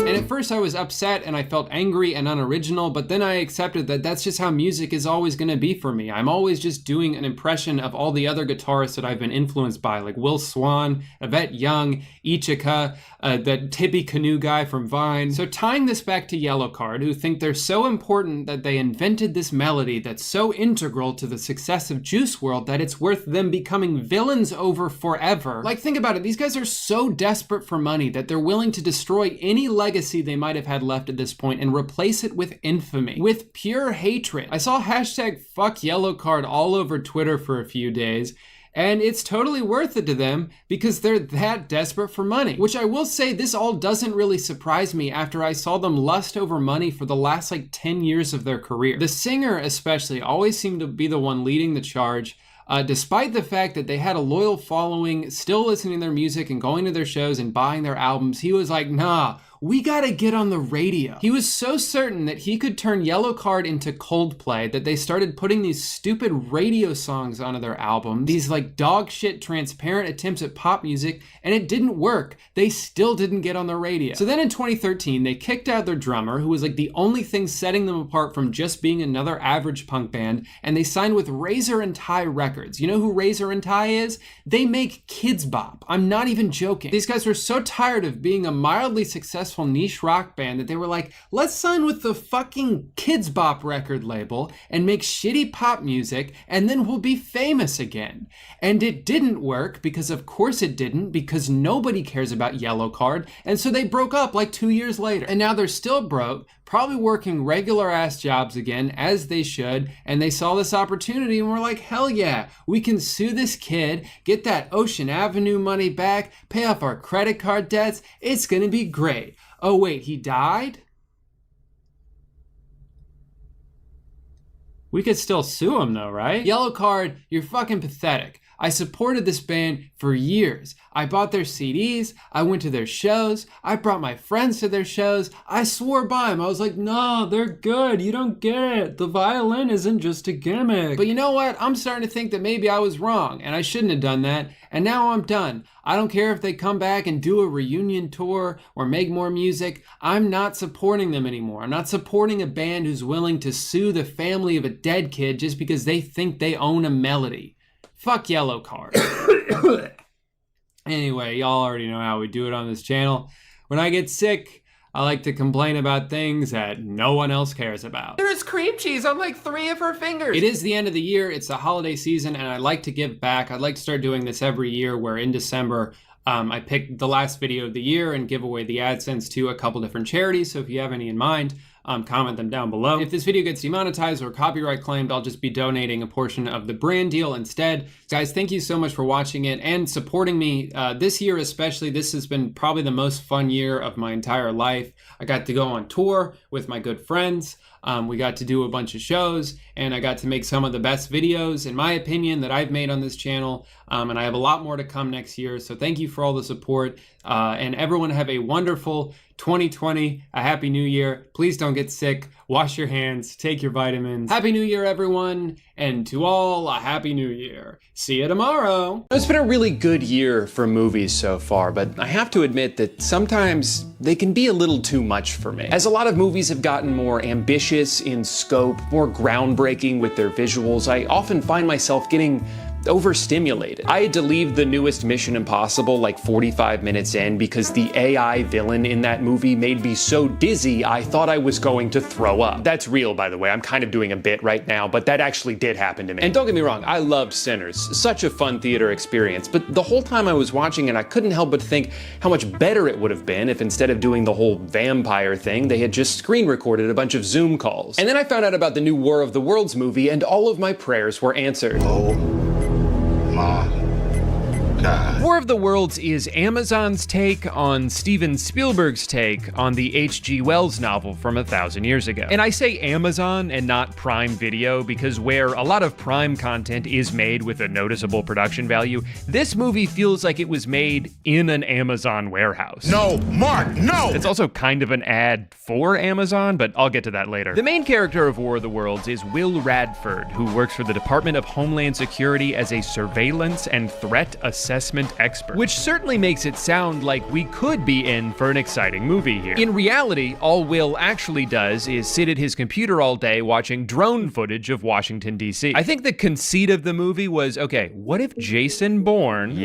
And at first I was upset and I felt angry and unoriginal, but then I accepted that that's just how music is always going to be for me. I'm always just doing an impression of all the other guitarists that I've been influenced by, like Will Swan, Yvette Young, Ichika, that Tippy Canoe guy from Vine. So tying this back to Yellow Card, who think they're so important that they invented this melody that's so integral to the success of Juice WRLD that it's worth them becoming villains over forever. Like, think about it, these guys are so desperate for money that they're willing to destroy any legacy they might have had left at this point and replace it with infamy, with pure hatred. I saw hashtag fuck Yellow Card all over Twitter for a few days, and it's totally worth it to them because they're that desperate for money. Which I will say, this all doesn't really surprise me after I saw them lust over money for the last 10 years of their career. The singer especially always seemed to be the one leading the charge. Despite the fact that they had a loyal following, still listening to their music and going to their shows and buying their albums, he was like, nah, we gotta get on the radio. He was so certain that he could turn Yellow Card into Coldplay that they started putting these stupid radio songs onto their album, these dog shit transparent attempts at pop music, and it didn't work. They still didn't get on the radio. So then in 2013, they kicked out their drummer, who was the only thing setting them apart from just being another average punk band, and they signed with Razor and Tie Records. You know who Razor and Tie is? They make Kids Bop. I'm not even joking. These guys were so tired of being a mildly successful niche rock band that they were like, let's sign with the fucking Kids Bop record label and make shitty pop music, and then we'll be famous again. And it didn't work, because of course it didn't, because nobody cares about Yellow Card, and so they broke up 2 years later. And now they're still broke, probably working regular ass jobs again, as they should, and they saw this opportunity and were like, hell yeah, we can sue this kid, get that Ocean Avenue money back, pay off our credit card debts, it's gonna be great. Oh wait, he died? We could still sue him though, right? Yellow Card, you're fucking pathetic. I supported this band for years. I bought their CDs, I went to their shows, I brought my friends to their shows, I swore by them. I was like, no, they're good, you don't get it. The violin isn't just a gimmick. But you know what? I'm starting to think that maybe I was wrong and I shouldn't have done that. And now I'm done. I don't care if they come back and do a reunion tour or make more music. I'm not supporting them anymore. I'm not supporting a band who's willing to sue the family of a dead kid just because they think they own a melody. Fuck Yellow Card. Anyway, y'all already know how we do it on this channel. When I get sick, I like to complain about things that no one else cares about. There's cream cheese on like 3 of her fingers. It is the end of the year, it's the holiday season, and I like to give back. I'd like to start doing this every year where in December, I pick the last video of the year and give away the AdSense to a couple different charities. So if you have any in mind, comment them down below. If this video gets demonetized or copyright claimed, I'll just be donating a portion of the brand deal instead. Guys, thank you so much for watching it and supporting me. This year especially, this has been probably the most fun year of my entire life. I got to go on tour with my good friends. We got to do a bunch of shows, and I got to make some of the best videos, in my opinion, that I've made on this channel. And I have a lot more to come next year. So thank you for all the support. And everyone have a wonderful 2020, a happy new year. Please don't get sick. Wash your hands, take your vitamins. Happy New Year, everyone. And to all, a happy new year. See you tomorrow. It's been a really good year for movies so far, but I have to admit that sometimes they can be a little too much for me. As a lot of movies have gotten more ambitious in scope, more groundbreaking with their visuals, I often find myself getting overstimulated. I had to leave the newest Mission Impossible like 45 minutes in because the AI villain in that movie made me so dizzy I thought I was going to throw up. That's real, by the way. I'm kind of doing a bit right now, but that actually did happen to me. And don't get me wrong, I loved Sinners. Such a fun theater experience, but the whole time I was watching it, I couldn't help but think how much better it would have been if instead of doing the whole vampire thing, they had just screen recorded a bunch of Zoom calls. And then I found out about the new War of the Worlds movie, and all of my prayers were answered. War of the Worlds is Amazon's take on Steven Spielberg's take on the H.G. Wells novel from 1,000 years ago. And I say Amazon and not Prime Video because where a lot of Prime content is made with a noticeable production value, this movie feels like it was made in an Amazon warehouse. No, Mark, no! It's also kind of an ad for Amazon, but I'll get to that later. The main character of War of the Worlds is Will Radford, who works for the Department of Homeland Security as a surveillance and threat assessment expert, which certainly makes it sound like we could be in for an exciting movie here. In reality, all Will actually does is sit at his computer all day watching drone footage of Washington, D.C. I think the conceit of the movie was, okay, what if Jason Bourne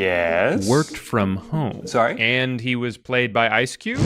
worked from home? Sorry? And he was played by Ice Cube?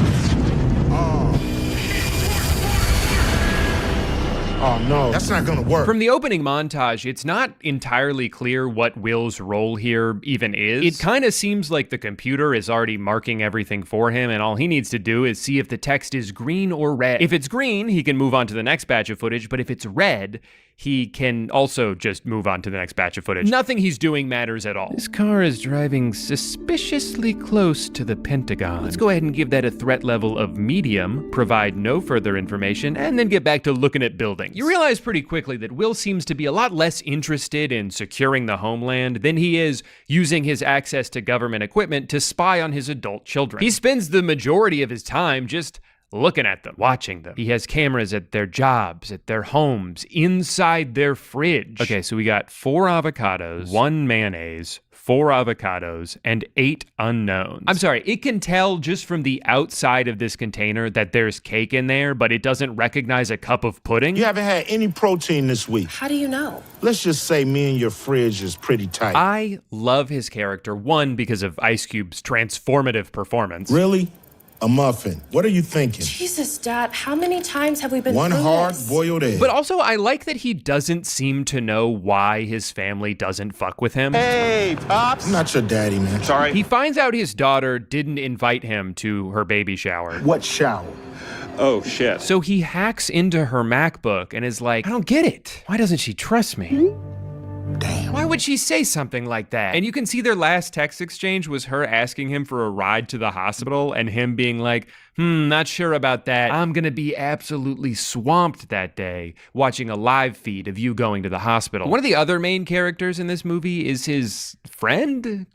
Oh no, that's not gonna work. From the opening montage, it's not entirely clear what Will's role here even is. It kind of seems like the computer is already marking everything for him, and all he needs to do is see if the text is green or red. If it's green, he can move on to the next batch of footage, but if it's red, he can also just move on to the next batch of footage. Nothing he's doing matters at all. This car is driving suspiciously close to the Pentagon. Let's go ahead and give that a threat level of medium, provide no further information, and then get back to looking at buildings. You realize pretty quickly that Will seems to be a lot less interested in securing the homeland than he is using his access to government equipment to spy on his adult children. He spends the majority of his time just looking at them, watching them. He has cameras at their jobs, at their homes, inside their fridge. Okay, so we got 4 avocados, 1 mayonnaise, 4 avocados, and 8 unknowns. I'm sorry, it can tell just from the outside of this container that there's cake in there, but it doesn't recognize a cup of pudding. You haven't had any protein this week. How do you know? Let's just say me and your fridge is pretty tight. I love his character, one, because of Ice Cube's transformative performance. Really? A muffin. What are you thinking? Jesus, Dad, how many times have we been One through hard-boiled egg. But also, I like that he doesn't seem to know why his family doesn't fuck with him. Hey, Pops. I'm not your daddy, man. Sorry. He finds out his daughter didn't invite him to her baby shower. What shower? Oh, shit. So he hacks into her MacBook and is like, I don't get it. Why doesn't she trust me? Damn. Why would she say something like that? And you can see their last text exchange was her asking him for a ride to the hospital and him being like, not sure about that. I'm gonna be absolutely swamped that day watching a live feed of you going to the hospital. One of the other main characters in this movie is his friend, ?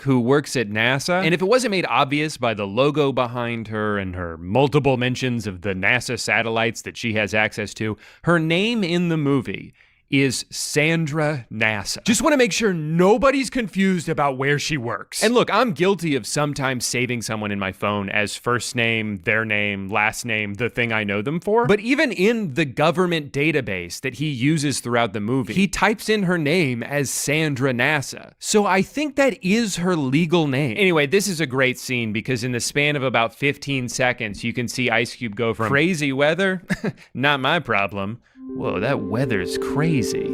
Who works at NASA. And if it wasn't made obvious by the logo behind her and her multiple mentions of the NASA satellites that she has access to, her name in the movie is Sandra NASA. Just want to make sure nobody's confused about where she works. And look, I'm guilty of sometimes saving someone in my phone as first name, their name, last name, the thing I know them for. But even in the government database that he uses throughout the movie, he types in her name as Sandra NASA. So I think that is her legal name. Anyway, this is a great scene because in the span of about 15 seconds, you can see Ice Cube go from crazy weather, not my problem. Whoa, that weather's crazy,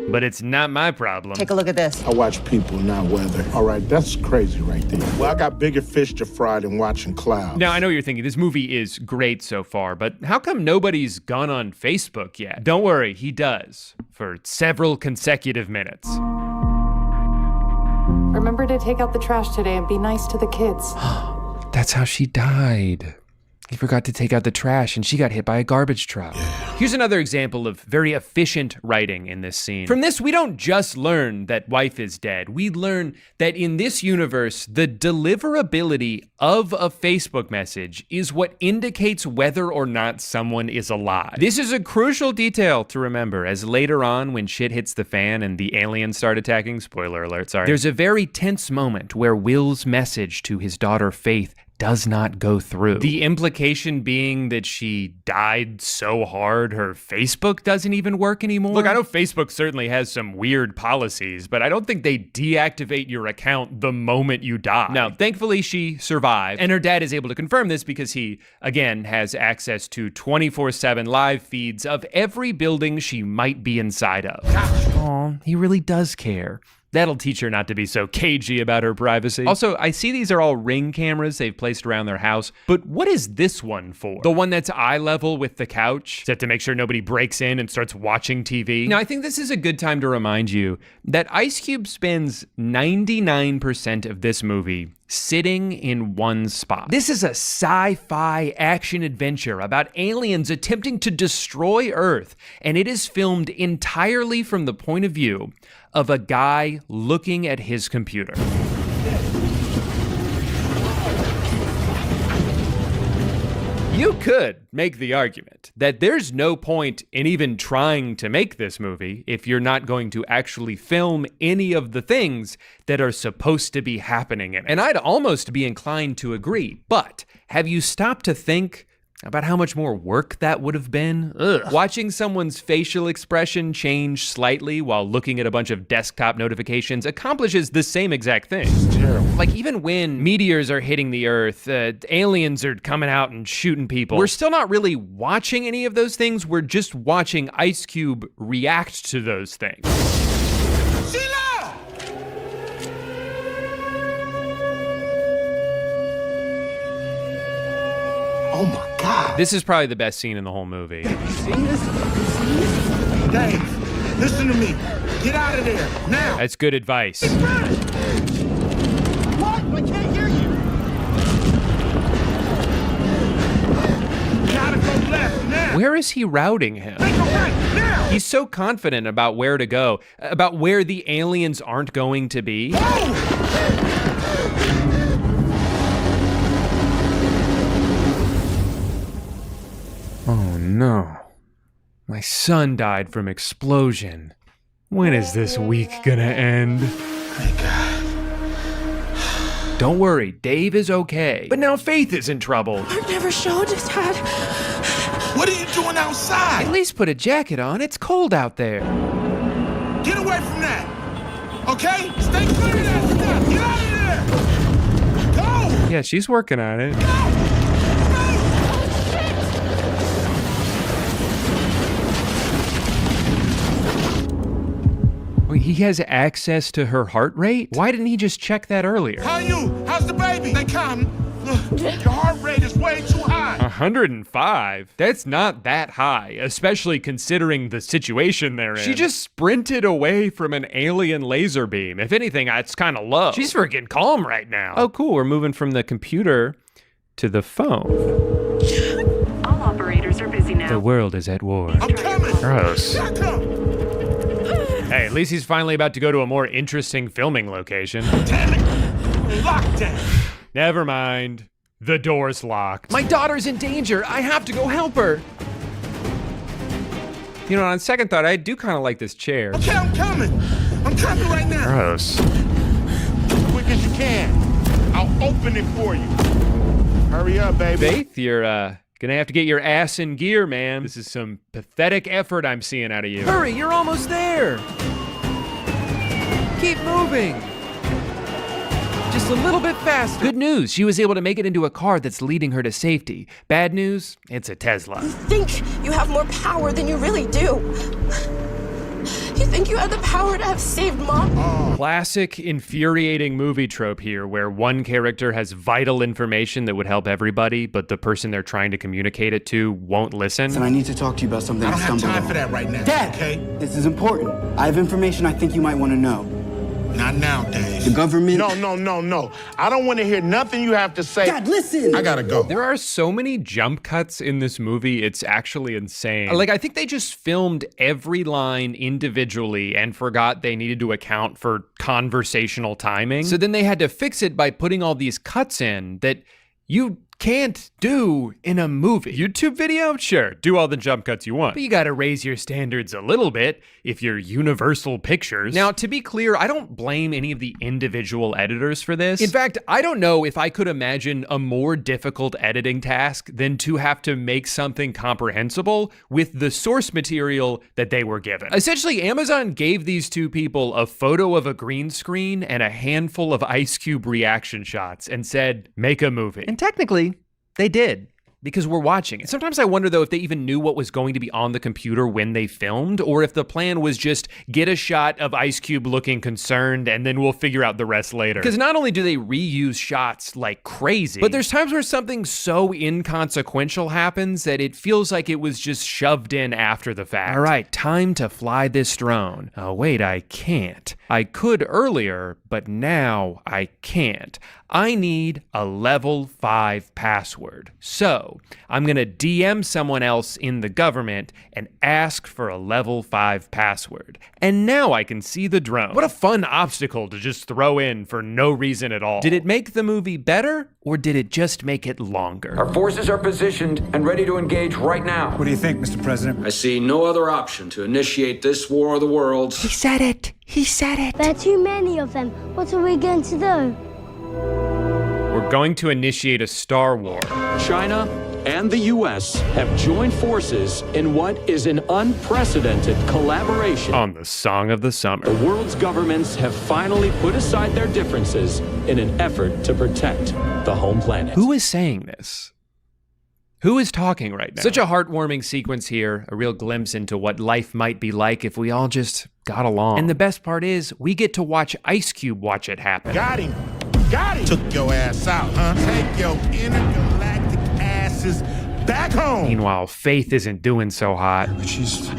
but it's not my problem. Take a look at this. I watch people, not weather. All right, that's crazy right there. Well, I got bigger fish to fry than watching clouds. Now, I know what you're thinking, this movie is great so far, but how come nobody's gone on Facebook yet? Don't worry, he does, for several consecutive minutes. Remember to take out the trash today and be nice to the kids. That's how she died. He forgot to take out the trash and she got hit by a garbage truck. Here's another example of very efficient writing in this scene. From this, we don't just learn that wife is dead. We learn that in this universe, the deliverability of a Facebook message is what indicates whether or not someone is alive. This is a crucial detail to remember, as later on when shit hits the fan and the aliens start attacking, spoiler alert, sorry, there's a very tense moment where Will's message to his daughter Faith does not go through. The implication being that she died so hard her Facebook doesn't even work anymore. Look, I know Facebook certainly has some weird policies, but I don't think they deactivate your account the moment you die. Now, thankfully she survived, and her dad is able to confirm this because he, again, has access to 24/7 live feeds of every building she might be inside of. Aw, he really does care. That'll teach her not to be so cagey about her privacy. Also, I see these are all Ring cameras they've placed around their house, but what is this one for? The one that's eye level with the couch? Is that to make sure nobody breaks in and starts watching TV? Now, I think this is a good time to remind you that Ice Cube spends 99% of this movie sitting in one spot. This is a sci-fi action adventure about aliens attempting to destroy Earth, and it is filmed entirely from the point of view of a guy looking at his computer. You could make the argument that there's no point in even trying to make this movie if you're not going to actually film any of the things that are supposed to be happening in it. And I'd almost be inclined to agree, but have you stopped to think about how much more work that would have been? Ugh. Watching someone's facial expression change slightly while looking at a bunch of desktop notifications accomplishes the same exact thing. It's terrible. Like even when meteors are hitting the Earth, aliens are coming out and shooting people, we're still not really watching any of those things. We're just watching Ice Cube react to those things. Oh my God. This is probably the best scene in the whole movie. You see this? Dave, listen to me. Get out of there, now. That's good advice. What? I can't hear you. Gotta go left, now. Where is he routing him? Take a right, now. He's so confident about where to go, about where the aliens aren't going to be. Oh no. My son died from explosion. When is this week gonna end? Thank God. Don't worry, Dave is okay. But now Faith is in trouble. I've never showed it, Dad. What are you doing outside? At least put a jacket on. It's cold out there. Get away from that. Okay? Stay clear of that stuff. Get out of there. Go. Yeah, she's working on it. He has access to her heart rate? Why didn't he just check that earlier? How are you? How's the baby? They come. Your heart rate is way too high. 105? That's not that high, especially considering the situation they're in. She just sprinted away from an alien laser beam. If anything, it's kind of low. She's freaking calm right now. Oh, cool. We're moving from the computer to the phone. All operators are busy now. The world is at war. I'm coming. Gross. Here I come. Hey, at least he's finally about to go to a more interesting filming location. Damn it. Lockdown. Never mind. The door's locked. My daughter's in danger. I have to go help her. You know, on second thought, I do kind of like this chair. Okay, I'm coming. I'm coming right now. Gross. Quick as you can. I'll open it for you. Hurry up, baby. Faith, you're gonna have to get your ass in gear, man. This is some pathetic effort I'm seeing out of you. Hurry, you're almost there. Keep moving. Just a little bit faster. Good news, she was able to make it into a car that's leading her to safety. Bad news, it's a Tesla. You think you have more power than you really do. You think you have the power to have saved Mom? Classic infuriating movie trope here, where one character has vital information that would help everybody, but the person they're trying to communicate it to won't listen. Son, I need to talk to you about something. I don't have time for that right now. Dad, okay? This is important. I have information I think you might want to know. Not nowadays. The government... No. I don't want to hear nothing you have to say. Dad, listen! I gotta go. There are so many jump cuts in this movie, it's actually insane. Like, I think they just filmed every line individually and forgot they needed to account for conversational timing. So then they had to fix it by putting all these cuts in that you can't do in a movie. YouTube video? Sure, do all the jump cuts you want. But you gotta raise your standards a little bit if you're Universal Pictures. Now, to be clear, I don't blame any of the individual editors for this. In fact, I don't know if I could imagine a more difficult editing task than to have to make something comprehensible with the source material that they were given. Essentially, Amazon gave these two people a photo of a green screen and a handful of Ice Cube reaction shots and said, make a movie. And technically, they did, because we're watching it. Sometimes I wonder, though, if they even knew what was going to be on the computer when they filmed, or if the plan was just get a shot of Ice Cube looking concerned and then we'll figure out the rest later. Because not only do they reuse shots like crazy, but there's times where something so inconsequential happens that it feels like it was just shoved in after the fact. All right, time to fly this drone. Oh, wait, I can't. I could earlier, but now I can't. I need a level 5 password. So I'm gonna DM someone else in the government and ask for a level 5 password. And now I can see the drone. What a fun obstacle to just throw in for no reason at all. Did it make the movie better, or did it just make it longer? Our forces are positioned and ready to engage right now. What do you think, Mr. President? I see no other option to initiate this war of the worlds. He said it. He said it. There are too many of them. What are we going to do? We're going to initiate a Star War. China and the U.S. have joined forces in what is an unprecedented collaboration. On the Song of the Summer. The world's governments have finally put aside their differences in an effort to protect the home planet. Who is saying this? Who is talking right now? Such a heartwarming sequence here, a real glimpse into what life might be like if we all just got along. And the best part is, we get to watch Ice Cube watch it happen. Got him. Took your ass out, huh? Take your intergalactic asses back home. Meanwhile, Faith isn't doing so hot. She's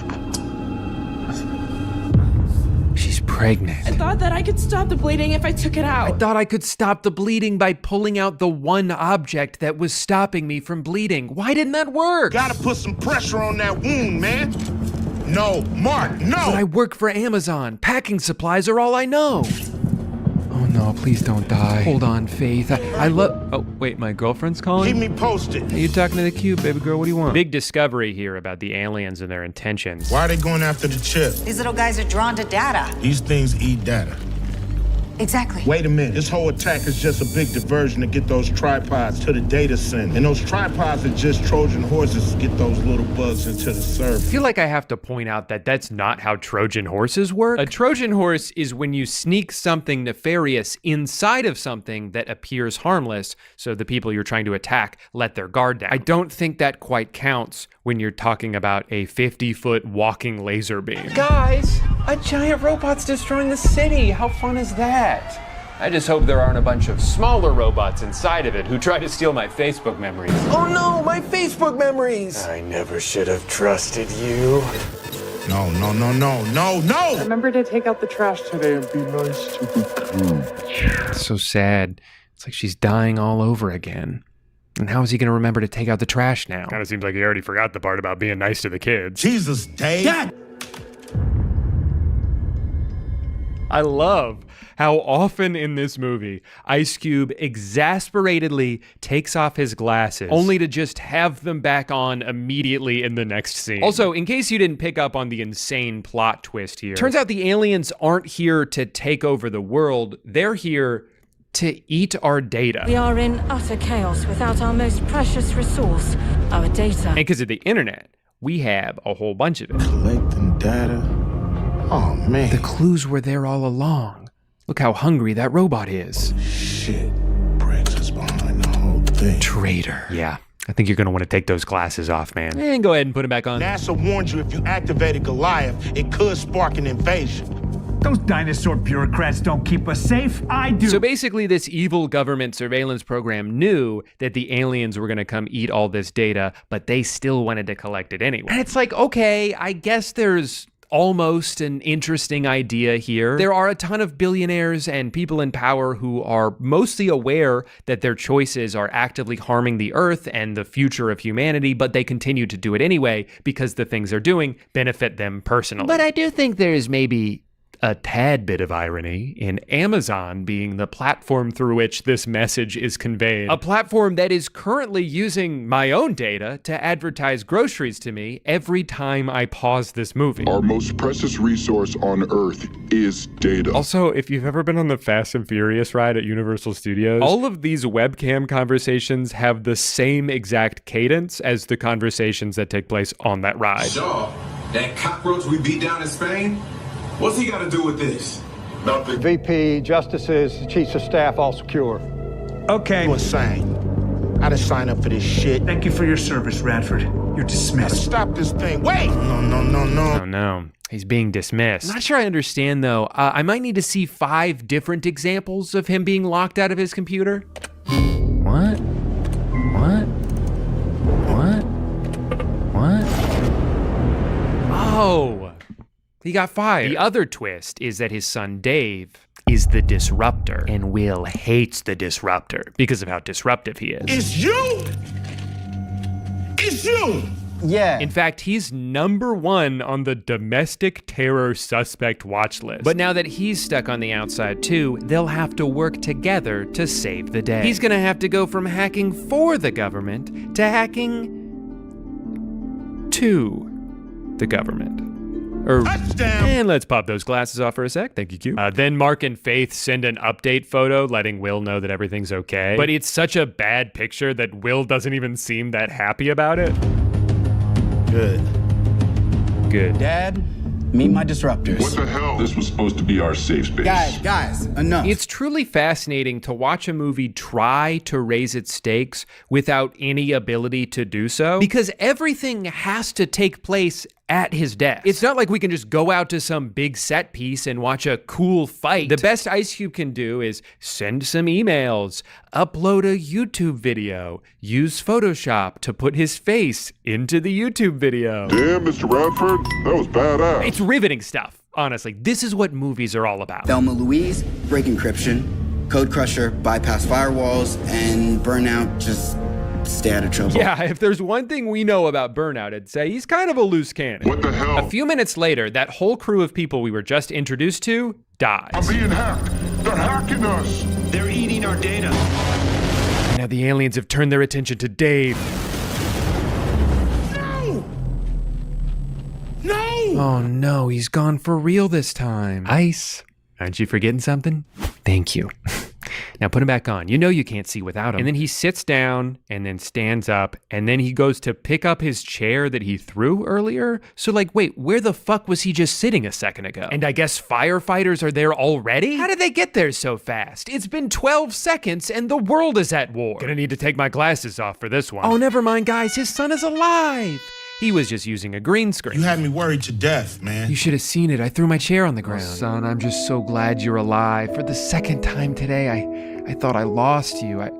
pregnant. I thought that I could stop the bleeding if I took it out. I thought I could stop the bleeding by pulling out the one object that was stopping me from bleeding. Why didn't that work? Gotta put some pressure on that wound, man. No, Mark, no! But I work for Amazon. Packing supplies are all I know. Oh no, please don't die. Hold on, Faith. I love... Oh, wait, my girlfriend's calling? Keep me posted. Are you talking to the cube, baby girl? What do you want? Big discovery here about the aliens and their intentions. Why are they going after the chip? These little guys are drawn to data. These things eat data. Exactly. Wait a minute. This whole attack is just a big diversion to get those tripods to the data center. And those tripods are just Trojan horses to get those little bugs into the server. I feel like I have to point out that that's not how Trojan horses work. A Trojan horse is when you sneak something nefarious inside of something that appears harmless, so the people you're trying to attack let their guard down. I don't think that quite counts when you're talking about a 50-foot walking laser beam. Guys, a giant robot's destroying the city. How fun is that? I just hope there aren't a bunch of smaller robots inside of it who try to steal my Facebook memories. Oh no, my Facebook memories! I never should have trusted you. No. Remember to take out the trash today and be nice to the It's so sad. It's like she's dying all over again. And how is he going to remember to take out the trash now? Kind of seems like he already forgot the part about being nice to the kids. Jesus, Dave. Dad! I love how often in this movie, Ice Cube exasperatedly takes off his glasses, only to just have them back on immediately in the next scene. Also, in case you didn't pick up on the insane plot twist here, turns out the aliens aren't here to take over the world, they're here to eat our data. We are in utter chaos without our most precious resource, our data. And because of the internet, we have a whole bunch of it. Collecting data. Oh, man. The clues were there all along. Look how hungry that robot is. Shit. Briggs is behind the whole thing. Traitor. Yeah. I think you're going to want to take those glasses off, man. And go ahead and put them back on. NASA warned you if you activated Goliath, it could spark an invasion. Those dinosaur bureaucrats don't keep us safe. I do. So basically, this evil government surveillance program knew that the aliens were going to come eat all this data, but they still wanted to collect it anyway. And it's like, okay, I guess there's almost an interesting idea here. There are a ton of billionaires and people in power who are mostly aware that their choices are actively harming the earth and the future of humanity, but they continue to do it anyway because the things they're doing benefit them personally. But I do think there's maybe a tad bit of irony in Amazon being the platform through which this message is conveyed. A platform that is currently using my own data to advertise groceries to me every time I pause this movie. Our most precious resource on Earth is data. Also, if you've ever been on the Fast and Furious ride at Universal Studios, all of these webcam conversations have the same exact cadence as the conversations that take place on that ride. Shaw, that cockroach we beat down in Spain? What's he got to do with this? Nothing. VP, justices, chiefs of staff, all secure. Okay. You insane. I done signed up for this shit. Thank you for your service, Radford. You're dismissed. Stop this thing. Wait! No. Oh, no. He's being dismissed. I'm not sure I understand, though. I might need to see 5 different examples of him being locked out of his computer. What? Oh! He got fired. The other twist is that his son Dave is the disruptor, and Will hates the disruptor because of how disruptive he is. It's you! It's you! Yeah. In fact, he's #1 on the domestic terror suspect watch list. But now that he's stuck on the outside too, they'll have to work together to save the day. He's gonna have to go from hacking for the government to hacking to the government. And let's pop those glasses off for a sec. Thank you, Q. Then Mark and Faith send an update photo letting Will know that everything's okay. But it's such a bad picture that Will doesn't even seem that happy about it. Good. Dad, meet my disruptors. What the hell? This was supposed to be our safe space. Guys, enough. It's truly fascinating to watch a movie try to raise its stakes without any ability to do so, because everything has to take place at his desk. It's not like we can just go out to some big set piece and watch a cool fight. The best Ice Cube can do is send some emails, upload a YouTube video, use Photoshop to put his face into the YouTube video. Damn, Mr. Radford, that was badass. It's riveting stuff, honestly. This is what movies are all about. Thelma Louise, break encryption. Code Crusher, bypass firewalls. And Burnout, just stay out of trouble. Yeah, if there's one thing we know about Burnout, I'd say he's kind of a loose cannon. What the hell? A few minutes later, that whole crew of people we were just introduced to dies. I'm being hacked. They're hacking us. They're eating our data. Now the aliens have turned their attention to Dave. No! Oh no, he's gone for real this time. Ice, aren't you forgetting something? Thank you. Now put him back on. You know you can't see without him. And then he sits down and then stands up and then he goes to pick up his chair that he threw earlier. So like, wait, where the fuck was he just sitting a second ago? And I guess firefighters are there already? How did they get there so fast? It's been 12 seconds and the world is at war. Gonna need to take my glasses off for this one. Oh, never mind, guys. His son is alive. He was just using a green screen. You had me worried to death, man. You should have seen it. I threw my chair on the ground. Oh, son, I'm just so glad you're alive. For the second time today, I thought I lost you. It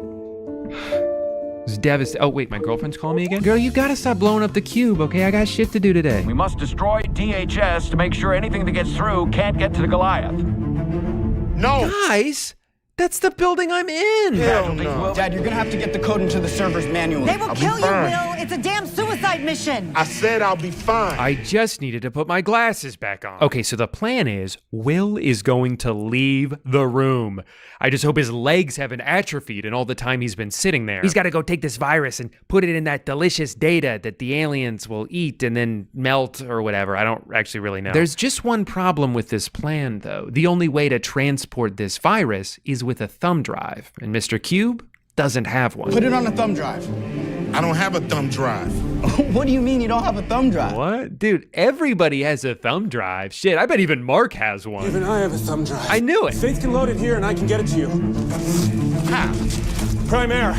was devastating. Oh, wait, my girlfriend's calling me again? Girl, you gotta stop blowing up the cube, okay? I got shit to do today. We must destroy DHS to make sure anything that gets through can't get to the Goliath. No! Guys, that's the building I'm in. Hell no. Dad, you're gonna have to get the code into the servers manually. They will kill you, Will. It's a damn suicide mission. I said I'll be fine. I just needed to put my glasses back on. Okay, so the plan is Will is going to leave the room. I just hope his legs haven't atrophied in all the time he's been sitting there. He's got to go take this virus and put it in that delicious data that the aliens will eat and then melt or whatever. I don't actually really know. There's just one problem with this plan, though. The only way to transport this virus is with a thumb drive, and Mr. Cube doesn't have one. Put it on a thumb drive. I don't have a thumb drive. What do you mean you don't have a thumb drive? What? Dude, everybody has a thumb drive. Shit, I bet even Mark has one. Even I have a thumb drive. I knew it. Faith can load it here and I can get it to you. How? Primaire.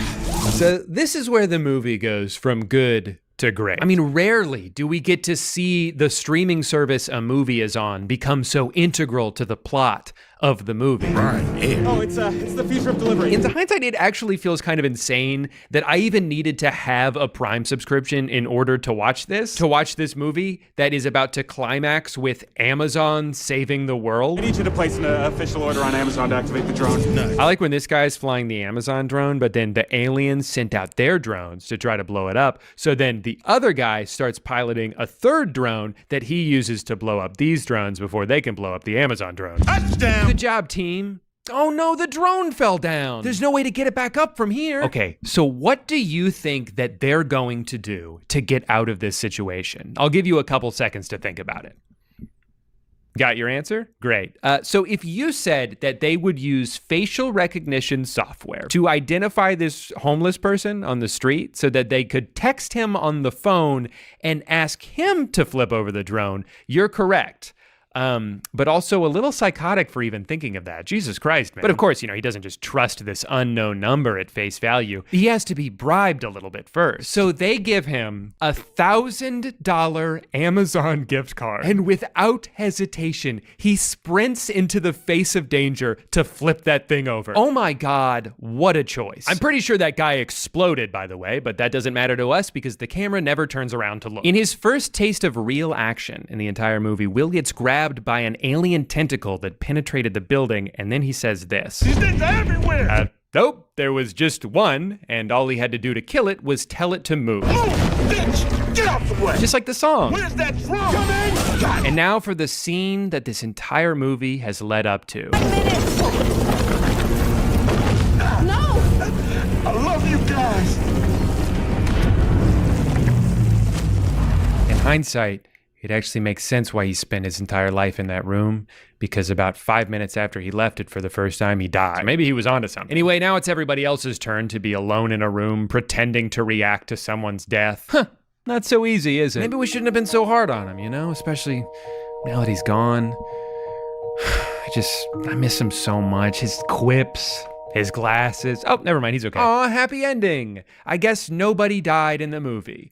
So this is where the movie goes from good to great. I mean, rarely do we get to see the streaming service a movie is on become so integral to the plot of the movie. Right. Yeah. Oh, it's the future of delivery. In hindsight, it actually feels kind of insane that I even needed to have a Prime subscription in order to watch this movie that is about to climax with Amazon saving the world. I need you to place an official order on Amazon to activate the drone. I like when this guy's flying the Amazon drone, but then the aliens sent out their drones to try to blow it up. So then the other guy starts piloting a third drone that he uses to blow up these drones before they can blow up the Amazon drone. Touchdown! Good job, team. Oh no, the drone fell down. There's no way to get it back up from here. Okay, so what do you think that they're going to do to get out of this situation? I'll give you a couple seconds to think about it. Got your answer? Great. So if you said that they would use facial recognition software to identify this homeless person on the street so that they could text him on the phone and ask him to flip over the drone, you're correct. But also a little psychotic for even thinking of that. Jesus Christ, man. But of course, he doesn't just trust this unknown number at face value. He has to be bribed a little bit first. So they give him a $1,000 Amazon gift card. And without hesitation, he sprints into the face of danger to flip that thing over. Oh my God, what a choice. I'm pretty sure that guy exploded, by the way, but that doesn't matter to us because the camera never turns around to look. In his first taste of real action in the entire movie, Will gets grabbed by an alien tentacle that penetrated the building, and then he says this. These things are everywhere! Nope, there was just one, and all he had to do to kill it was tell it to move. Move, bitch! Get out the way! Just like the song. Where's that drum? Coming! Got it! And now for the scene that this entire movie has led up to. No! I love you guys! In hindsight, it actually makes sense why he spent his entire life in that room, because about 5 minutes after he left it for the first time, he died. So maybe he was onto something. Anyway, now it's everybody else's turn to be alone in a room, pretending to react to someone's death. Huh, not so easy, is it? Maybe we shouldn't have been so hard on him, especially now that he's gone. I miss him so much. His quips, his glasses. Oh, never mind, he's okay. Aw, happy ending. I guess nobody died in the movie.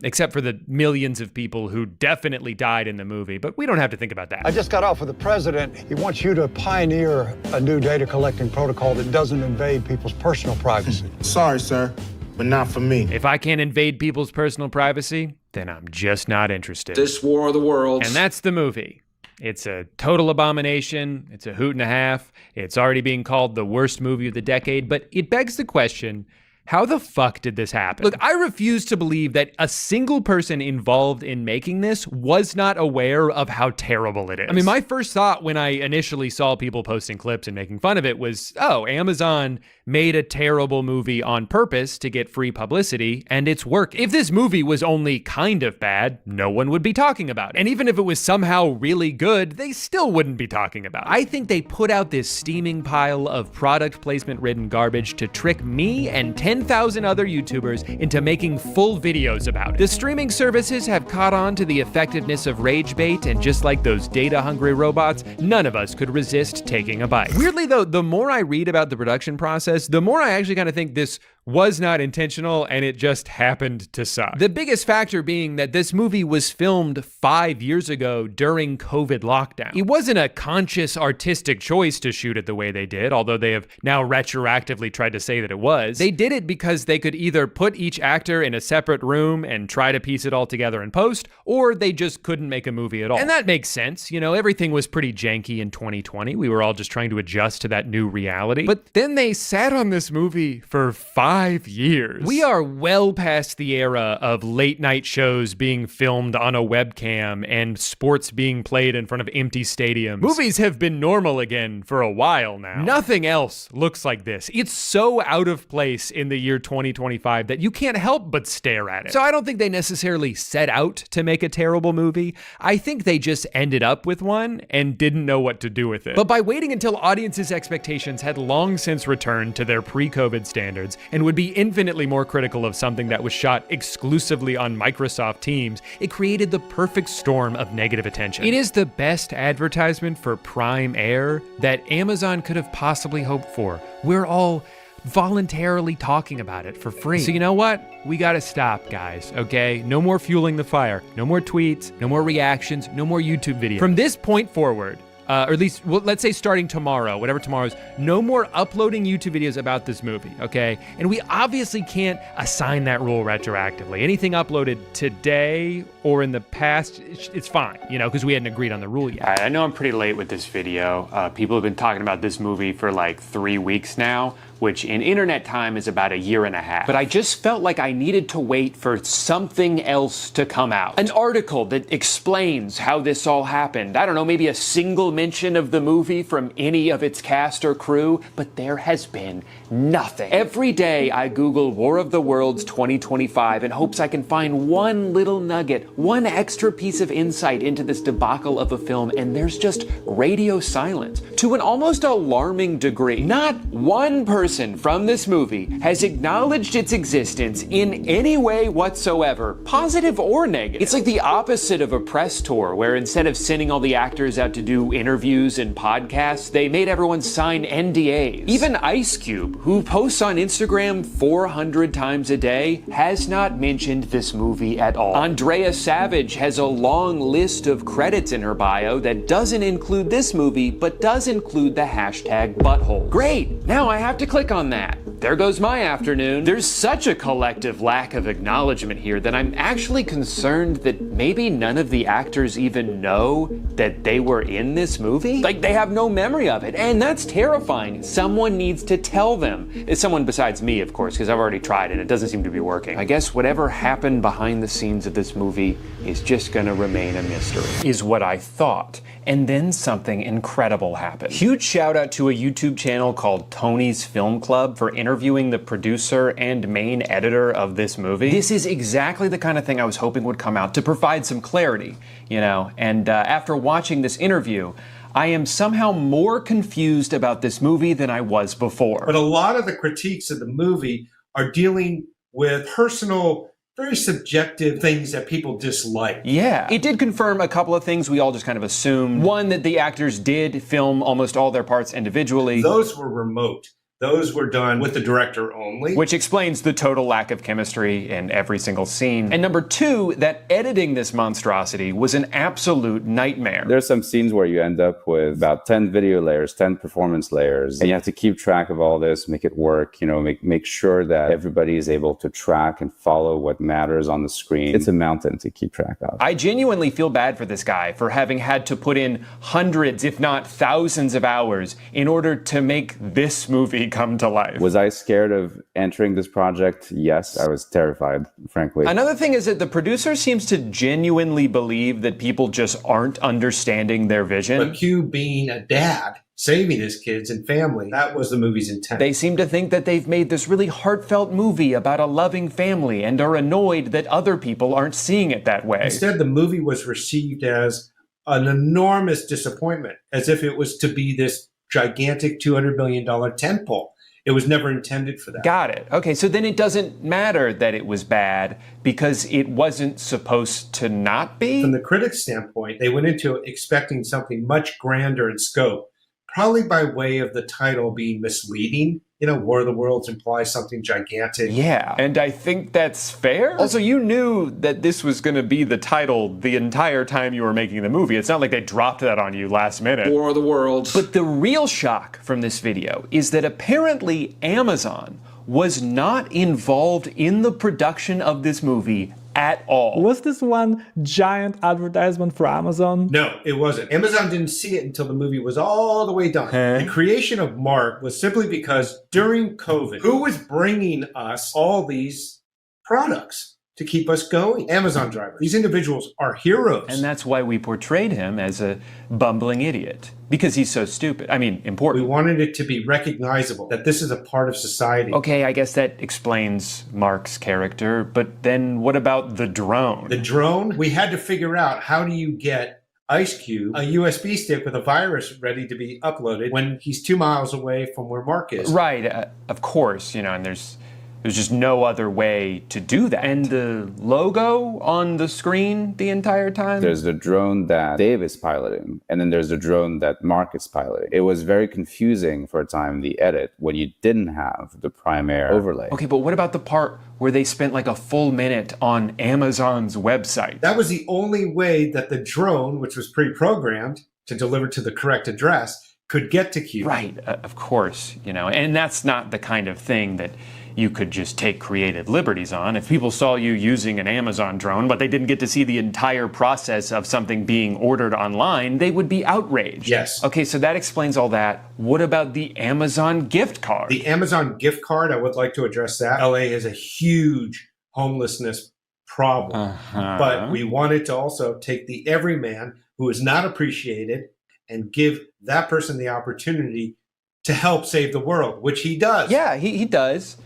Except for the millions of people who definitely died in the movie, but we don't have to think about that. I just got off with the president. He wants you to pioneer a new data collecting protocol that doesn't invade people's personal privacy. Sorry, sir, but not for me. If I can't invade people's personal privacy, then I'm just not interested. This war of the worlds. And that's the movie. It's a total abomination. It's a hoot and a half. It's already being called the worst movie of the decade, but it begs the question, how the fuck did this happen? Look, I refuse to believe that a single person involved in making this was not aware of how terrible it is. I mean, my first thought when I initially saw people posting clips and making fun of it was, oh, Amazon made a terrible movie on purpose to get free publicity, and it's working. If this movie was only kind of bad, no one would be talking about it. And even if it was somehow really good, they still wouldn't be talking about it. I think they put out this steaming pile of product placement-ridden garbage to trick me and 10,000 other YouTubers into making full videos about it. The streaming services have caught on to the effectiveness of rage bait, and just like those data-hungry robots, none of us could resist taking a bite. Weirdly though, the more I read about the production process, the more I actually kind of think this was not intentional and it just happened to suck. The biggest factor being that this movie was filmed 5 years ago during COVID lockdown. It wasn't a conscious artistic choice to shoot it the way they did, although they have now retroactively tried to say that it was. They did it because they could either put each actor in a separate room and try to piece it all together in post, or they just couldn't make a movie at all. And that makes sense. You know, everything was pretty janky in 2020. We were all just trying to adjust to that new reality. But then they sat on this movie for 5 years. We are well past the era of late night shows being filmed on a webcam and sports being played in front of empty stadiums. Movies have been normal again for a while now. Nothing else looks like this. It's so out of place in the year 2025 that you can't help but stare at it. So I don't think they necessarily set out to make a terrible movie. I think they just ended up with one and didn't know what to do with it. But by waiting until audiences' expectations had long since returned to their pre-COVID standards and would be infinitely more critical of something that was shot exclusively on Microsoft Teams, it created the perfect storm of negative attention. It is the best advertisement for Prime Air that Amazon could have possibly hoped for. We're all voluntarily talking about it for free. So you know what? We gotta stop, guys, okay? No more fueling the fire. No more tweets, no more reactions, no more YouTube videos. From this point forward, or at least, well, let's say starting tomorrow, whatever tomorrow is, no more uploading YouTube videos about this movie, okay? And we obviously can't assign that rule retroactively. Anything uploaded today or in the past, it's fine, you know, because we hadn't agreed on the rule yet. I know I'm pretty late with this video. People have been talking about this movie for like 3 weeks now, which in internet time is about 1.5 years. But I just felt like I needed to wait for something else to come out. An article that explains how this all happened. I don't know, maybe a single mention of the movie from any of its cast or crew, but there has been nothing. Every day I Google War of the Worlds 2025 in hopes I can find one little nugget, one extra piece of insight into this debacle of a film, and there's just radio silence to an almost alarming degree. Not one person from this movie has acknowledged its existence in any way whatsoever, positive or negative. It's like the opposite of a press tour, where instead of sending all the actors out to do interviews and podcasts, they made everyone sign NDAs. Even Ice Cube, who posts on Instagram 400 times a day, has not mentioned this movie at all. Andrea Savage has a long list of credits in her bio that doesn't include this movie, but does include the hashtag butthole. Great! Now I have to click on that. There goes my afternoon. There's such a collective lack of acknowledgement here that I'm actually concerned that maybe none of the actors even know that they were in this movie. Like, they have no memory of it, and that's terrifying. Someone needs to tell them. It's someone besides me, of course, because I've already tried it. It doesn't seem to be working. I guess whatever happened behind the scenes of this movie is just gonna remain a mystery, is what I thought. And then something incredible happened. Huge shout out to a YouTube channel called Tony's Film Club for interviewing the producer and main editor of this movie. This is exactly the kind of thing I was hoping would come out to provide some clarity, you know, and after watching this interview, I am somehow more confused about this movie than I was before. But a lot of the critiques of the movie are dealing with personal, very subjective things that people dislike. Yeah. It did confirm a couple of things we all just kind of assumed. One, that the actors did film almost all their parts individually. Those were remote. Those were done with the director only. Which explains the total lack of chemistry in every single scene. And number two, that editing this monstrosity was an absolute nightmare. There's some scenes where you end up with about 10 video layers, 10 performance layers, and you have to keep track of all this, make it work, you know, make sure that everybody is able to track and follow what matters on the screen. It's a mountain to keep track of. I genuinely feel bad for this guy for having had to put in hundreds, if not thousands of hours in order to make this movie come to life. Was I scared of entering this project? Yes, I was terrified, frankly. Another thing is that the producer seems to genuinely believe that people just aren't understanding their vision. But Q being a dad, saving his kids and family, that was the movie's intent. They seem to think that they've made this really heartfelt movie about a loving family and are annoyed that other people aren't seeing it that way. Instead, the movie was received as an enormous disappointment, as if it was to be this gigantic $200 million tentpole. It was never intended for that. Got it. Okay, so then it doesn't matter that it was bad because it wasn't supposed to not be? From the critics' standpoint, they went into it expecting something much grander in scope, probably by way of the title being misleading. War of the Worlds implies something gigantic. Yeah, and I think that's fair. Also, you knew that this was going to be the title the entire time you were making the movie. It's not like they dropped that on you last minute. War of the Worlds. But the real shock from this video is that apparently Amazon was not involved in the production of this movie at all. Was this one giant advertisement for Amazon? No, it wasn't. Amazon didn't see it until the movie was all the way done. The creation of Mark was simply because during COVID, who was bringing us all these products to keep us going? Amazon drivers. These individuals are heroes. And that's why we portrayed him as a bumbling idiot. Because he's so stupid. I mean, important. We wanted it to be recognizable that this is a part of society. Okay, I guess that explains Mark's character, but then what about the drone? The drone? We had to figure out, how do you get Ice Cube a USB stick with a virus ready to be uploaded when he's 2 miles away from where Mark is? Right, of course, and there's just no other way to do that. And the logo on the screen the entire time? There's the drone that Dave is piloting, and then there's the drone that Mark is piloting. It was very confusing for a time, the edit, when you didn't have the Prime overlay. Okay, but what about the part where they spent like a full minute on Amazon's website? That was the only way that the drone, which was pre-programmed to deliver to the correct address, could get to Cube. Right, of course, and that's not the kind of thing that you could just take creative liberties on. If people saw you using an Amazon drone, but they didn't get to see the entire process of something being ordered online, they would be outraged. Yes. Okay, so that explains all that. What about the Amazon gift card? The Amazon gift card, I would like to address that. LA has a huge homelessness problem. But we wanted to also take the everyman who is not appreciated and give that person the opportunity to help save the world, which he does. Yeah, he does.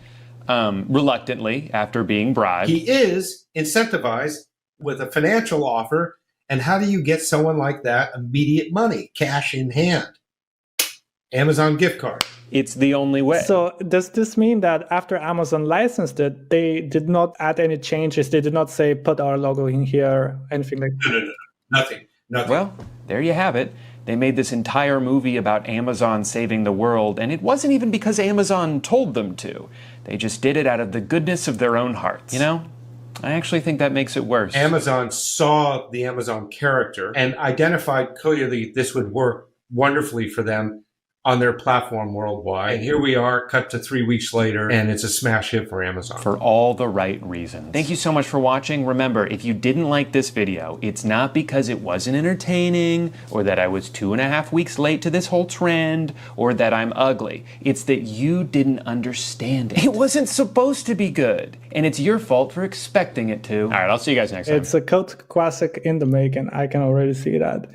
Reluctantly, after being bribed. He is incentivized with a financial offer. And how do you get someone like that immediate money, cash in hand? Amazon gift card. It's the only way. So does this mean that after Amazon licensed it, they did not add any changes? They did not say, put our logo in here, anything like that? No. Nothing. Well, there you have it. They made this entire movie about Amazon saving the world, and it wasn't even because Amazon told them to. They just did it out of the goodness of their own hearts. I actually think that makes it worse. Amazon saw the Amazon character and identified clearly this would work wonderfully for them on their platform worldwide. And here we are, cut to 3 weeks later, and it's a smash hit for Amazon. For all the right reasons. Thank you so much for watching. Remember, if you didn't like this video, it's not because it wasn't entertaining, or that I was 2.5 weeks late to this whole trend, or that I'm ugly. It's that you didn't understand it. It wasn't supposed to be good, and it's your fault for expecting it to. All right, I'll see you guys next time. It's a cult classic in the making. I can already see that.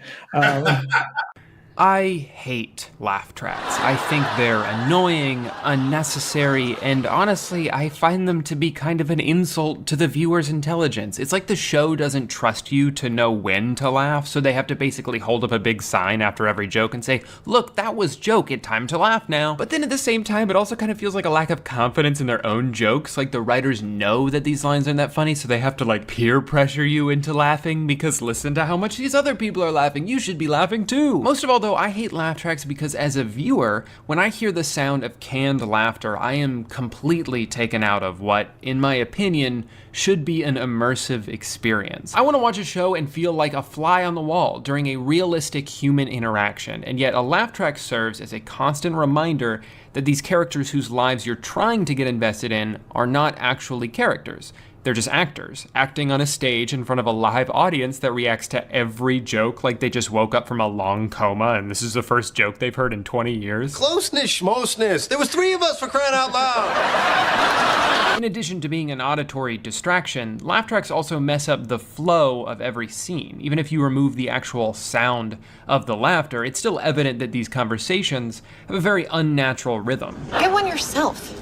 I hate laugh tracks. I think they're annoying, unnecessary, and honestly, I find them to be kind of an insult to the viewer's intelligence. It's like the show doesn't trust you to know when to laugh, so they have to basically hold up a big sign after every joke and say, look, that was joke, it's time to laugh now. But then at the same time, it also kind of feels like a lack of confidence in their own jokes. Like the writers know that these lines aren't that funny, so they have to like peer pressure you into laughing because listen to how much these other people are laughing, you should be laughing too. Most of all though, I hate laugh tracks because as a viewer, when I hear the sound of canned laughter, I am completely taken out of what, in my opinion, should be an immersive experience. I want to watch a show and feel like a fly on the wall during a realistic human interaction, and yet a laugh track serves as a constant reminder that these characters whose lives you're trying to get invested in are not actually characters. They're just actors, acting on a stage in front of a live audience that reacts to every joke like they just woke up from a long coma and this is the first joke they've heard in 20 years. Closeness, schmoseness. There was 3 of us, for crying out loud. In addition to being an auditory distraction, laugh tracks also mess up the flow of every scene. Even if you remove the actual sound of the laughter, it's still evident that these conversations have a very unnatural rhythm. Get one yourself.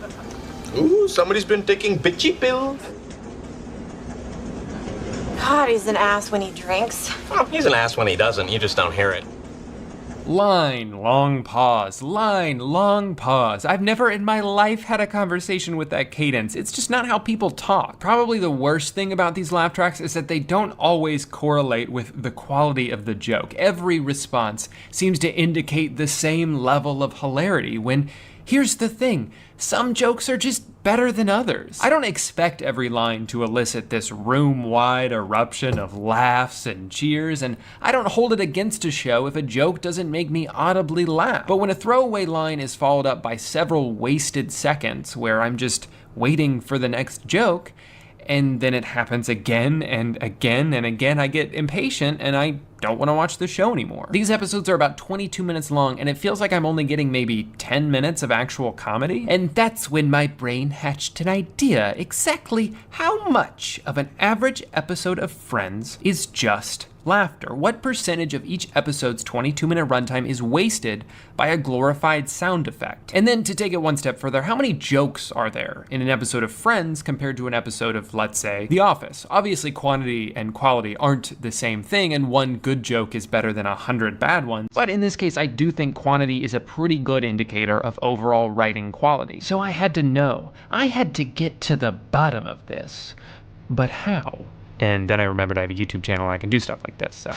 Ooh, somebody's been taking bitchy pills. God, he's an ass when he drinks. Well, he's an ass when he doesn't. You just don't hear it. Line, long pause. Line, long pause. I've never in my life had a conversation with that cadence. It's just not how people talk. Probably the worst thing about these laugh tracks is that they don't always correlate with the quality of the joke. Every response seems to indicate the same level of hilarity when Here's the thing, some jokes are just better than others. I don't expect every line to elicit this room-wide eruption of laughs and cheers, and I don't hold it against a show if a joke doesn't make me audibly laugh. But when a throwaway line is followed up by several wasted seconds where I'm just waiting for the next joke, and then it happens again and again and again, I get impatient and I don't want to watch the show anymore. These episodes are about 22 minutes long, and it feels like I'm only getting maybe 10 minutes of actual comedy. And that's when my brain hatched an idea exactly how much of an average episode of Friends is just laughter. What percentage of each episode's 22-minute runtime is wasted by a glorified sound effect? And then to take it one step further, how many jokes are there in an episode of Friends compared to an episode of, let's say, The Office? Obviously, quantity and quality aren't the same thing, and one good joke is better than 100 bad ones. But in this case, I do think quantity is a pretty good indicator of overall writing quality. So I had to know. I had to get to the bottom of this. But how? And then I remembered I have a YouTube channel and I can do stuff like this, so.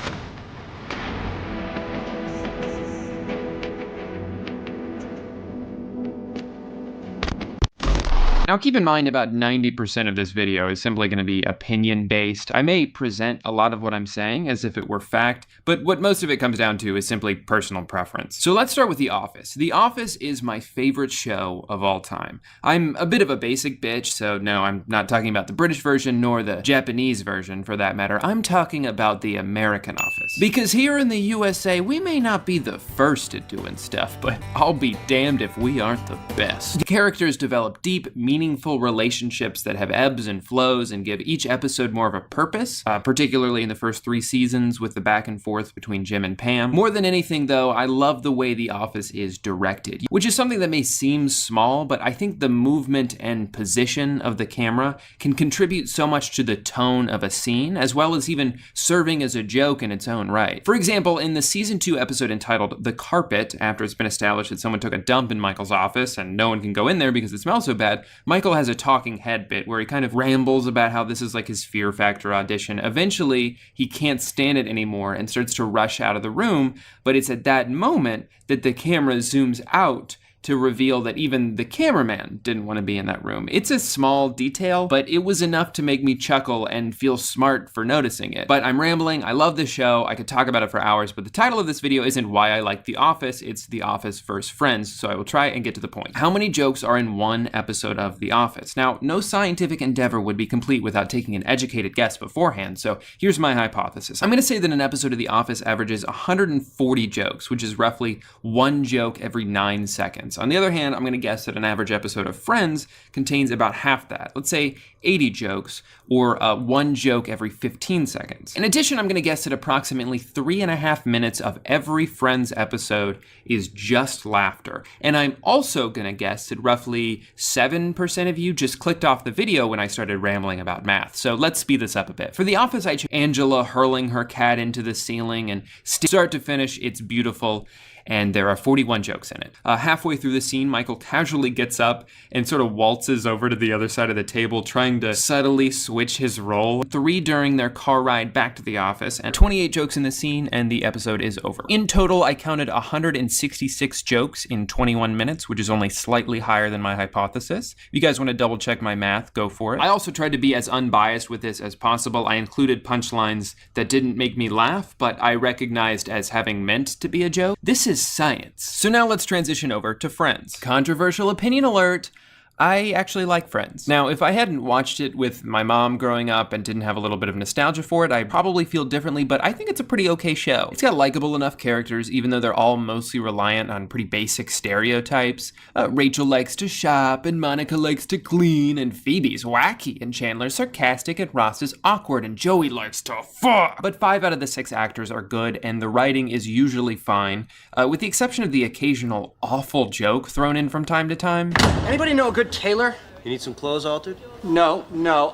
Now keep in mind about 90% of this video is simply going to be opinion based. I may present a lot of what I'm saying as if it were fact, but what most of it comes down to is simply personal preference. So let's start with The Office. The Office is my favorite show of all time. I'm a bit of a basic bitch, so no, I'm not talking about the British version nor the Japanese version for that matter. I'm talking about the American Office. Because here in the USA, we may not be the first at doing stuff, but I'll be damned if we aren't the best. The characters develop deep, meaningful relationships that have ebbs and flows and give each episode more of a purpose, particularly in the first 3 seasons with the back and forth between Jim and Pam. More than anything though, I love the way The Office is directed, which is something that may seem small, but I think the movement and position of the camera can contribute so much to the tone of a scene, as well as even serving as a joke in its own right. For example, in the season 2 episode entitled The Carpet, after it's been established that someone took a dump in Michael's office and no one can go in there because it smells so bad, Michael has a talking head bit where he kind of rambles about how this is like his Fear Factor audition. Eventually, he can't stand it anymore and starts to rush out of the room, but it's at that moment that the camera zooms out to reveal that even the cameraman didn't want to be in that room. It's a small detail, but it was enough to make me chuckle and feel smart for noticing it. But I'm rambling, I love this show, I could talk about it for hours, but the title of this video isn't why I like The Office, it's The Office vs. Friends, so I will try and get to the point. How many jokes are in one episode of The Office? Now, no scientific endeavor would be complete without taking an educated guess beforehand, so here's my hypothesis. I'm gonna say that an episode of The Office averages 140 jokes, which is roughly 1 joke every 9 seconds. On the other hand, I'm going to guess that an average episode of Friends contains about half that. Let's say 80 jokes, or 1 joke every 15 seconds. In addition, I'm going to guess that approximately 3.5 minutes of every Friends episode is just laughter. And I'm also going to guess that roughly 7% of you just clicked off the video when I started rambling about math. So let's speed this up a bit. For The Office, I chose Angela hurling her cat into the ceiling, and start to finish, it's beautiful. And there are 41 jokes in it. Halfway through the scene, Michael casually gets up and sort of waltzes over to the other side of the table, trying to subtly switch his role. 3 during their car ride back to the office, and 28 jokes in the scene, and the episode is over. In total, I counted 166 jokes in 21 minutes, which is only slightly higher than my hypothesis. If you guys want to double check my math, go for it. I also tried to be as unbiased with this as possible. I included punchlines that didn't make me laugh, but I recognized as having meant to be a joke. This is science. So now let's transition over to Friends. Controversial opinion alert. I actually like Friends. Now, if I hadn't watched it with my mom growing up and didn't have a little bit of nostalgia for it, I'd probably feel differently, but I think it's a pretty okay show. It's got likable enough characters, even though they're all mostly reliant on pretty basic stereotypes. Rachel likes to shop, and Monica likes to clean, and Phoebe's wacky, and Chandler's sarcastic, and Ross is awkward, and Joey likes to fuck. But 5 out of the 6 actors are good, and the writing is usually fine, with the exception of the occasional awful joke thrown in from time to time. Anybody know a good tailor? You need some clothes altered? No,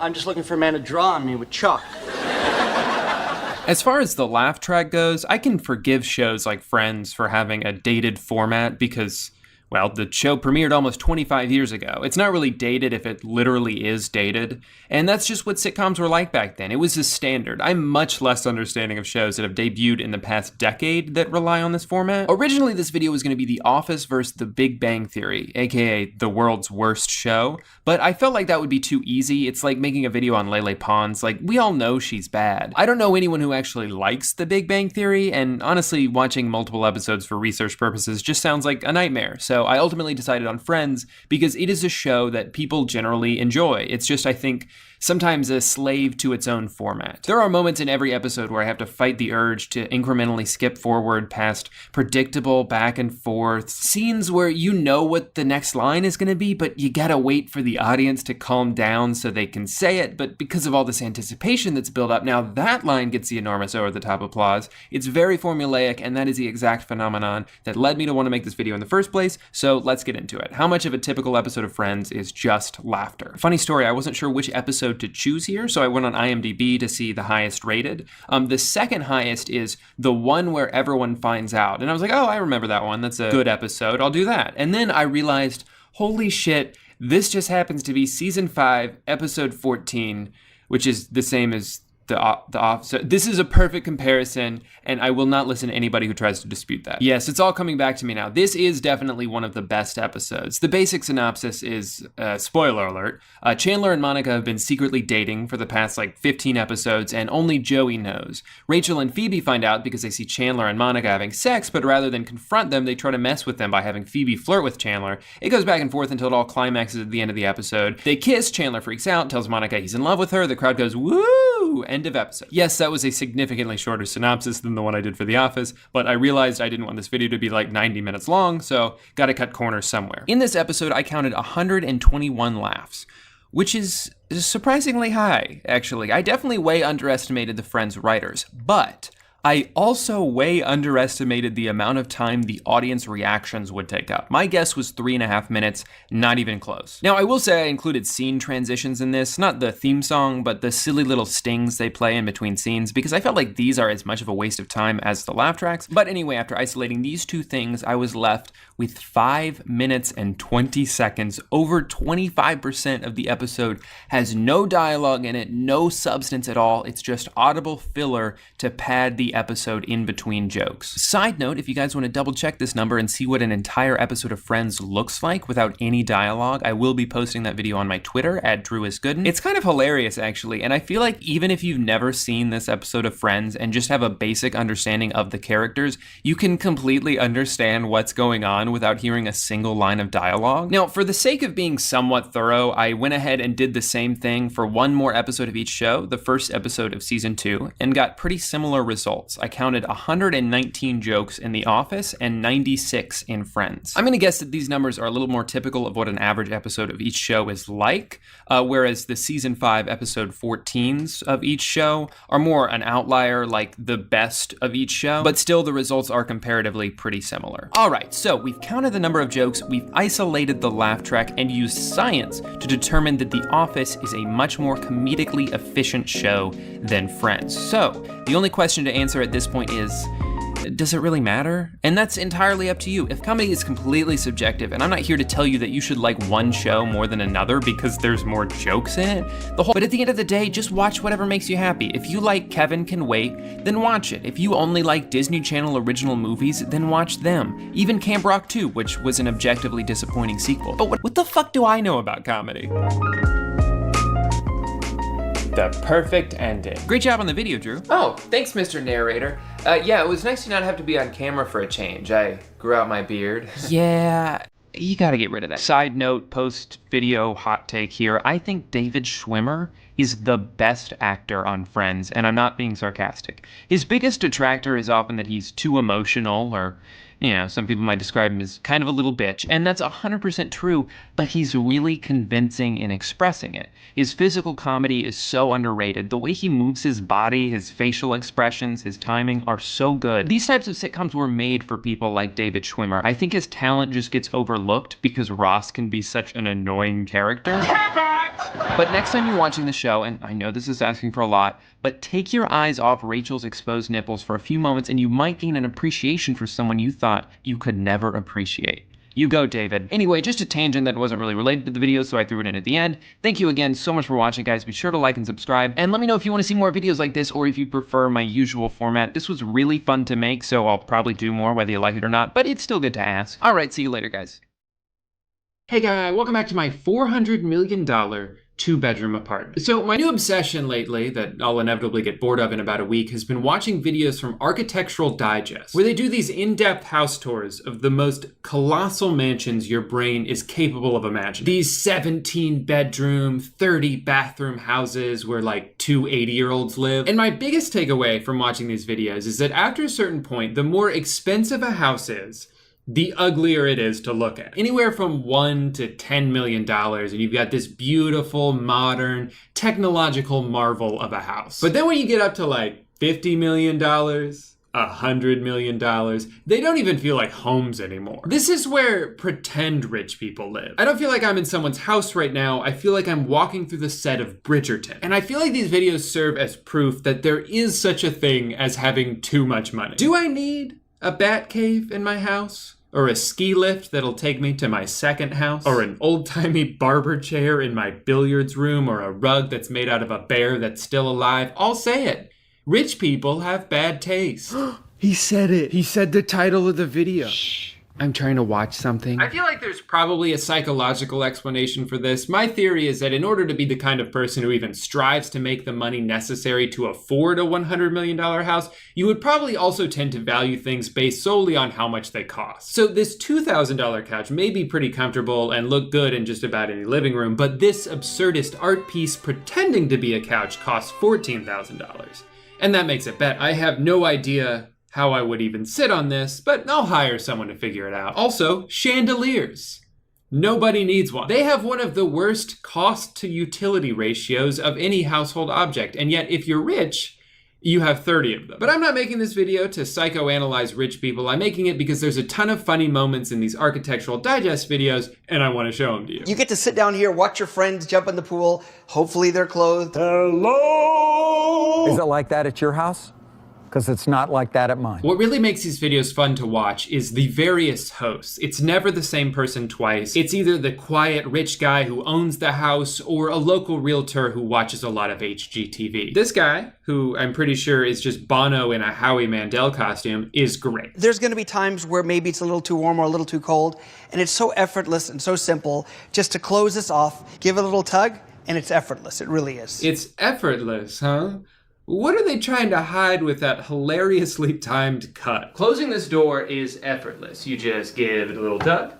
I'm just looking for a man to draw on me with chalk. As far as the laugh track goes, I can forgive shows like Friends for having a dated format because, Well, the show premiered almost 25 years ago. It's not really dated if it literally is dated. And that's just what sitcoms were like back then. It was a standard. I'm much less understanding of shows that have debuted in the past decade that rely on this format. Originally, this video was going to be The Office versus The Big Bang Theory, aka the world's worst show. But I felt like that would be too easy. It's like making a video on Lele Pons. Like, we all know she's bad. I don't know anyone who actually likes The Big Bang Theory, and honestly, watching multiple episodes for research purposes just sounds like a nightmare. So I ultimately decided on Friends because it is a show that people generally enjoy. It's just, I think, sometimes a slave to its own format. There are moments in every episode where I have to fight the urge to incrementally skip forward past predictable back and forth scenes where you know what the next line is going to be, but you gotta wait for the audience to calm down so they can say it. But because of all this anticipation that's built up, now that line gets the enormous over-the-top applause. It's very formulaic, and that is the exact phenomenon that led me to want to make this video in the first place. So let's get into it. How much of a typical episode of Friends is just laughter? Funny story, I wasn't sure which episode to choose here, so I went on IMDb to see the highest rated. The second highest is the one where everyone finds out. And I was like, oh, I remember that one. That's a good episode. I'll do that. And then I realized, holy shit, this just happens to be season 5, episode 14, which is the same as the off. So this is a perfect comparison, and I will not listen to anybody who tries to dispute that. Yes, it's all coming back to me now. This is definitely one of the best episodes. The basic synopsis is, spoiler alert, Chandler and Monica have been secretly dating for the past 15 episodes, and only Joey knows. Rachel and Phoebe find out because they see Chandler and Monica having sex, but rather than confront them, they try to mess with them by having Phoebe flirt with Chandler. It goes back and forth until it all climaxes at the end of the episode. They kiss, Chandler freaks out, tells Monica he's in love with her, the crowd goes, woo! End of episode. Yes, that was a significantly shorter synopsis than the one I did for The Office, but I realized I didn't want this video to be 90 minutes long, so gotta cut corners somewhere. In this episode, I counted 121 laughs, which is surprisingly high, actually. I definitely way underestimated the Friends writers, but I also way underestimated the amount of time the audience reactions would take up. My guess was 3.5 minutes, not even close. Now, I will say I included scene transitions in this, not the theme song, but the silly little stings they play in between scenes, because I felt like these are as much of a waste of time as the laugh tracks. But anyway, after isolating these two things, I was left with 5 minutes and 20 seconds. Over 25% of the episode has no dialogue in it, no substance at all. It's just audible filler to pad the episode in between jokes. Side note, if you guys want to double check this number and see what an entire episode of Friends looks like without any dialogue, I will be posting that video on my Twitter at @DrewIsGooden. It's kind of hilarious, actually, and I feel like even if you've never seen this episode of Friends and just have a basic understanding of the characters, you can completely understand what's going on without hearing a single line of dialogue. Now, for the sake of being somewhat thorough, I went ahead and did the same thing for one more episode of each show, the first episode of season 2, and got pretty similar results. I counted 119 jokes in The Office and 96 in Friends. I'm gonna guess that these numbers are a little more typical of what an average episode of each show is like, whereas the season 5 episode 14s of each show are more an outlier, like the best of each show, but still the results are comparatively pretty similar. All right, so we've counted the number of jokes, we've isolated the laugh track, and used science to determine that The Office is a much more comedically efficient show than Friends. So the only question to answer at this point is, does it really matter? And that's entirely up to you. If comedy is completely subjective, and I'm not here to tell you that you should like one show more than another because there's more jokes in it, but at the end of the day, just watch whatever makes you happy. If you like Kevin Can Wait, then watch it. If you only like Disney Channel original movies, then watch them. Even Camp Rock 2, which was an objectively disappointing sequel. But what the fuck do I know about comedy? The perfect ending. Great job on the video, Drew. Oh, thanks, Mr. Narrator. Yeah, it was nice to not have to be on camera for a change. I grew out my beard. Yeah, you gotta get rid of that. Side note, post-video hot take here. I think David Schwimmer is the best actor on Friends, and I'm not being sarcastic. His biggest detractor is often that he's too emotional, or some people might describe him as kind of a little bitch, and that's 100% true, but he's really convincing in expressing it. His physical comedy is so underrated. The way he moves his body, his facial expressions, his timing are so good. These types of sitcoms were made for people like David Schwimmer. I think his talent just gets overlooked because Ross can be such an annoying character. But next time you're watching the show, and I know this is asking for a lot, but take your eyes off Rachel's exposed nipples for a few moments and you might gain an appreciation for someone you thought you could never appreciate. You go, David. Anyway, just a tangent that wasn't really related to the video, so I threw it in at the end. Thank you again so much for watching, guys. Be sure to like and subscribe, and let me know if you want to see more videos like this, or if you prefer my usual format. This was really fun to make, so I'll probably do more whether you like it or not, but it's still good to ask. Alright, see you later, guys. Hey guys, welcome back to my $400 million 2-bedroom apartment. So my new obsession lately, that I'll inevitably get bored of in about a week, has been watching videos from Architectural Digest, where they do these in-depth house tours of the most colossal mansions your brain is capable of imagining. These 17-bedroom, 30-bathroom houses where like 2 80-year-olds live. And my biggest takeaway from watching these videos is that after a certain point, the more expensive a house is, the uglier it is to look at. Anywhere from $1 to $10 million, and you've got this beautiful, modern, technological marvel of a house. But then when you get up to like $50 million, $100 million, they don't even feel like homes anymore. This is where pretend rich people live. I don't feel like I'm in someone's house right now. I feel like I'm walking through the set of Bridgerton. And I feel like these videos serve as proof that there is such a thing as having too much money. Do I need a bat cave in my house? Or a ski lift that'll take me to my second house? Or an old-timey barber chair in my billiards room? Or a rug that's made out of a bear that's still alive? I'll say it. Rich people have bad taste. He said it. He said the title of the video. Shh. I'm trying to watch something. I feel like there's probably a psychological explanation for this. My theory is that in order to be the kind of person who even strives to make the money necessary to afford a $100 million house, you would probably also tend to value things based solely on how much they cost. So this $2,000 couch may be pretty comfortable and look good in just about any living room, but this absurdist art piece pretending to be a couch costs $14,000. And that makes it better. I have no idea how I would even sit on this, but I'll hire someone to figure it out. Also, chandeliers. Nobody needs one. They have one of the worst cost to utility ratios of any household object, and yet if you're rich, you have 30 of them. But I'm not making this video to psychoanalyze rich people. I'm making it because there's a ton of funny moments in these Architectural Digest videos, and I want to show them to you. You get to sit down here, watch your friends jump in the pool. Hopefully they're clothed. Hello! Is it like that at your house? Because it's not like that at mine. What really makes these videos fun to watch is the various hosts. It's never the same person twice. It's either the quiet rich guy who owns the house or a local realtor who watches a lot of HGTV. This guy, who I'm pretty sure is just Bono in a Howie Mandel costume, is great. There's gonna be times where maybe it's a little too warm or a little too cold, and it's so effortless and so simple just to close this off, give it a little tug, and it's effortless. It really is. It's effortless, huh? What are they trying to hide with that hilariously timed cut? Closing this door is effortless. You just give it a little tug.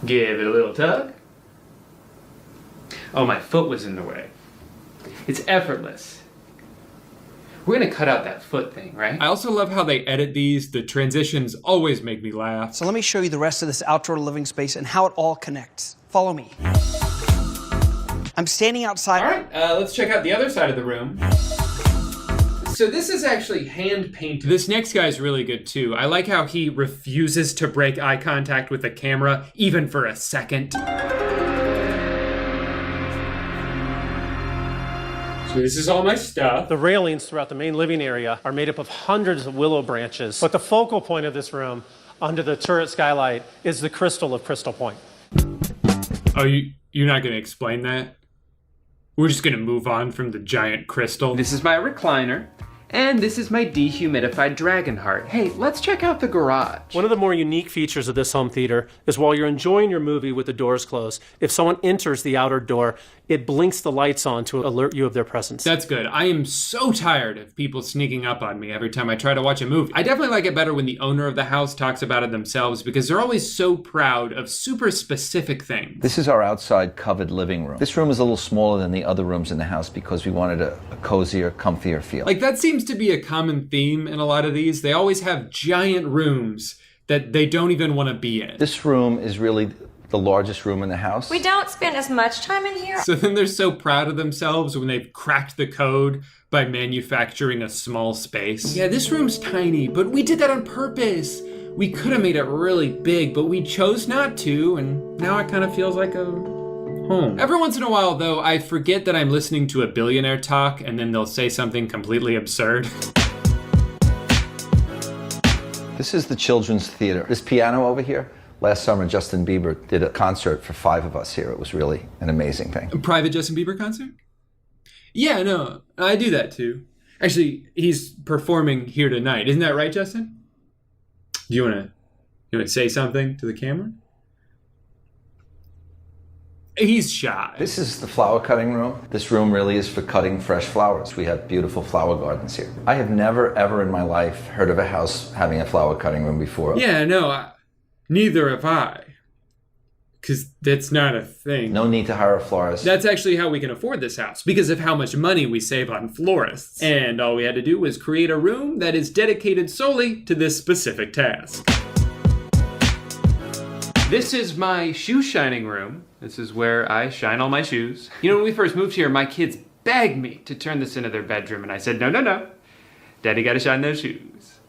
Give it a little tug. Oh, my foot was in the way. It's effortless. We're gonna cut out that foot thing, right? I also love how they edit these. The transitions always make me laugh. So let me show you the rest of this outdoor living space and how it all connects. Follow me. I'm standing outside. All right, let's check out the other side of the room. So this is actually hand painted. This next guy's really good too. I like how he refuses to break eye contact with the camera, even for a second. So this is all my stuff. The railings throughout the main living area are made up of hundreds of willow branches. But the focal point of this room, under the turret skylight, is the crystal of Crystal Point. Oh, you're not gonna explain that? We're just gonna move on from the giant crystal. This is my recliner, and this is my dehumidified dragon heart. Hey, let's check out the garage. One of the more unique features of this home theater is while you're enjoying your movie with the doors closed, if someone enters the outer door, it blinks the lights on to alert you of their presence. That's good. I am so tired of people sneaking up on me every time I try to watch a movie. I definitely like it better when the owner of the house talks about it themselves because they're always so proud of super specific things. This is our outside covered living room. This room is a little smaller than the other rooms in the house because we wanted a cozier, comfier feel. Like that seems to be a common theme in a lot of these. They always have giant rooms that they don't even want to be in. This room is really the largest room in the house. We don't spend as much time in here. So then they're so proud of themselves when they've cracked the code by manufacturing a small space. Yeah, this room's tiny, but we did that on purpose. We could have made it really big, but we chose not to, and now it kind of feels like a home. Every once in a while, though, I forget that I'm listening to a billionaire talk, and then they'll say something completely absurd. This is the children's theater. This piano over here, last summer Justin Bieber did a concert for 5 of us here. It was really an amazing thing. A private Justin Bieber concert? Yeah, no, I do that too. Actually, he's performing here tonight. Isn't that right, Justin? Do you want to say something to the camera? He's shy. This is the flower cutting room. This room really is for cutting fresh flowers. We have beautiful flower gardens here. I have never, ever in my life heard of a house having a flower cutting room before. Yeah, no, neither have I. Because that's not a thing. No need to hire a florist. That's actually how we can afford this house, because of how much money we save on florists. And all we had to do was create a room that is dedicated solely to this specific task. This is my shoe shining room. This is where I shine all my shoes. You know, when we first moved here, my kids begged me to turn this into their bedroom, and I said, no. Daddy gotta shine those shoes.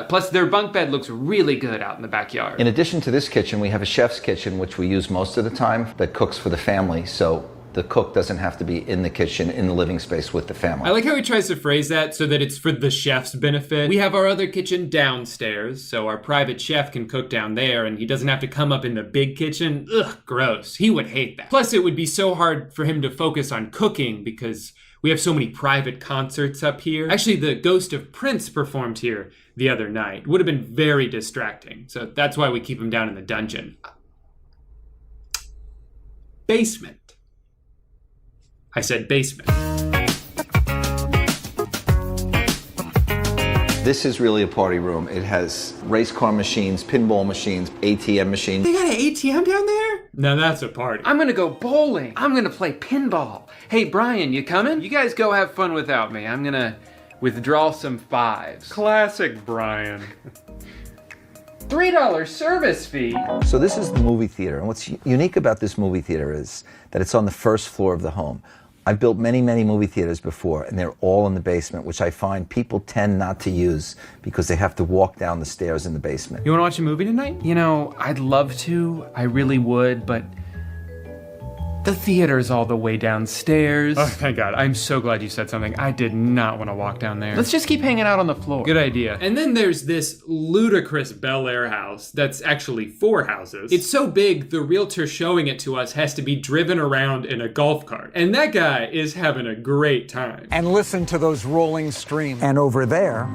Plus, their bunk bed looks really good out in the backyard. In addition to this kitchen, we have a chef's kitchen, which we use most of the time, that cooks for the family, so the cook doesn't have to be in the kitchen, in the living space with the family. I like how he tries to phrase that so that it's for the chef's benefit. We have our other kitchen downstairs, so our private chef can cook down there, and he doesn't have to come up in the big kitchen. Ugh, gross. He would hate that. Plus, it would be so hard for him to focus on cooking because we have so many private concerts up here. Actually, the ghost of Prince performed here the other night. It would have been very distracting, so that's why we keep him down in the dungeon. Basement. I said basement. This is really a party room. It has race car machines, pinball machines, ATM machines. They got an ATM down there? Now that's a party. I'm gonna go bowling. I'm gonna play pinball. Hey, Brian, you coming? You guys go have fun without me. I'm gonna withdraw some 5s. Classic Brian. $3 service fee. So this is the movie theater, and what's unique about this movie theater is that it's on the first floor of the home. I've built many, many movie theaters before, and they're all in the basement, which I find people tend not to use because they have to walk down the stairs in the basement. You wanna watch a movie tonight? You know, I'd love to, I really would, but the theater's all the way downstairs. Oh, thank God. I'm so glad you said something. I did not want to walk down there. Let's just keep hanging out on the floor. Good idea. And then there's this ludicrous Bel Air house that's actually 4 houses. It's so big, the realtor showing it to us has to be driven around in a golf cart. And that guy is having a great time. And listen to those rolling streams. And over there,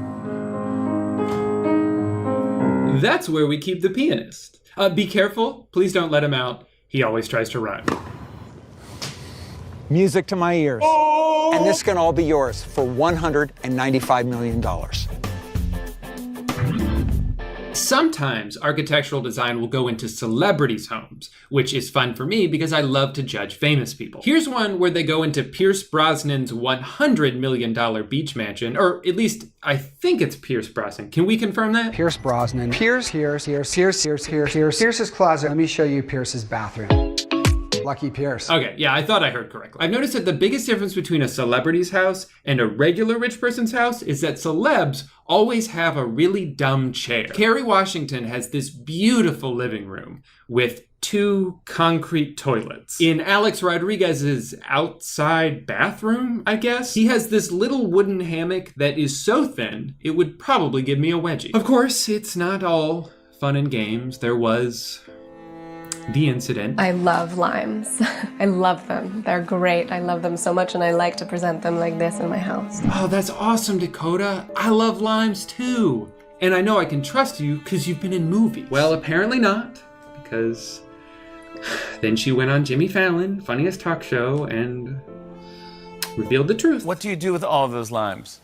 that's where we keep the pianist. Be careful. Please don't let him out. He always tries to run. music to my ears. Oh! And this can all be yours for $195 million. Sometimes architectural design will go into celebrities' homes, which is fun for me because I love to judge famous people. Here's one where they go into Pierce Brosnan's $100 million beach mansion, or at least I think it's Pierce Brosnan. Can we confirm that? Pierce Brosnan. Pierce's closet. Let me show you Pierce's bathroom. Lucky Pierce. Okay, yeah, I thought I heard correctly. I've noticed that the biggest difference between a celebrity's house and a regular rich person's house is that celebs always have a really dumb chair. Kerry Washington has this beautiful living room with 2 concrete toilets. In Alex Rodriguez's outside bathroom, I guess, he has this little wooden hammock that is so thin, it would probably give me a wedgie. Of course, it's not all fun and games. There was the incident. I love limes. I love them. They're great. I love them so much, and I like to present them like this in my house. Oh, that's awesome, Dakota. I love limes too. And I know I can trust you because you've been in movies. Well, apparently not, because then she went on Jimmy Fallon, Funniest Talk Show, and revealed the truth. What do you do with all of those limes?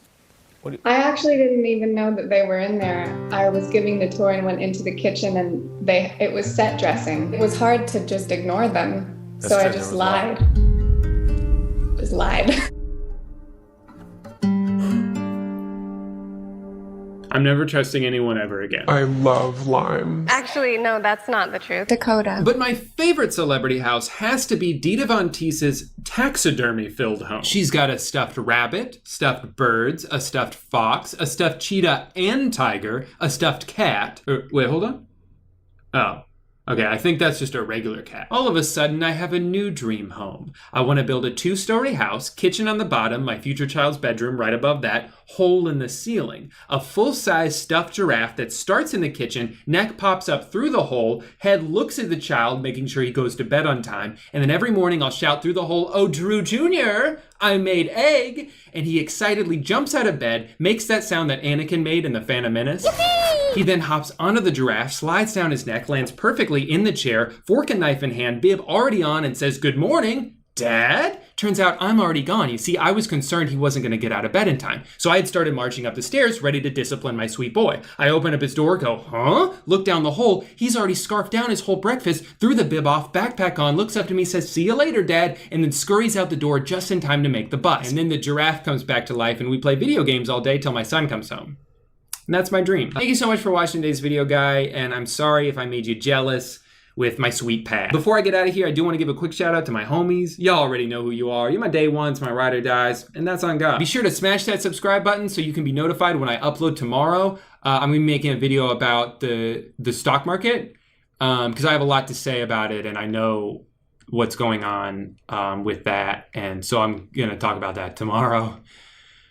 I actually didn't even know that they were in there. I was giving the tour and went into the kitchen, and it was set dressing. It was hard to just ignore them, so I just lied. Just lied. I'm never trusting anyone ever again. I love lime. Actually, no, that's not the truth. Dakota. But my favorite celebrity house has to be Dita Von Teese's taxidermy-filled home. She's got a stuffed rabbit, stuffed birds, a stuffed fox, a stuffed cheetah and tiger, a stuffed cat. Wait, hold on. Oh. Okay, I think that's just a regular cat. All of a sudden, I have a new dream home. I want to build a 2-story house, kitchen on the bottom, my future child's bedroom right above that, hole in the ceiling. A full-size stuffed giraffe that starts in the kitchen, neck pops up through the hole, head looks at the child, making sure he goes to bed on time, and then every morning I'll shout through the hole, "Oh, Drew Jr., I made egg!" And he excitedly jumps out of bed, makes that sound that Anakin made in The Phantom Menace. He then hops onto the giraffe, slides down his neck, lands perfectly in the chair, fork and knife in hand, bib already on, and says, "Good morning, Dad?" Turns out I'm already gone. You see, I was concerned he wasn't gonna get out of bed in time. So I had started marching up the stairs, ready to discipline my sweet boy. I open up his door, go, "Huh?" Look down the hole. He's already scarfed down his whole breakfast, threw the bib off, backpack on, looks up to me, says, "See you later, Dad," and then scurries out the door just in time to make the bus. And then the giraffe comes back to life and we play video games all day till my son comes home. And that's my dream. Thank you so much for watching today's video, guy, and I'm sorry if I made you jealous with my sweet pad. Before I get out of here, I do want to give a quick shout out to my homies. Y'all already know who you are. You're my day ones, my ride or dies, and that's on God. Be sure to smash that subscribe button so you can be notified when I upload tomorrow. I'm gonna be making a video about the stock market because I have a lot to say about it and I know what's going on with that, and so I'm gonna talk about that tomorrow.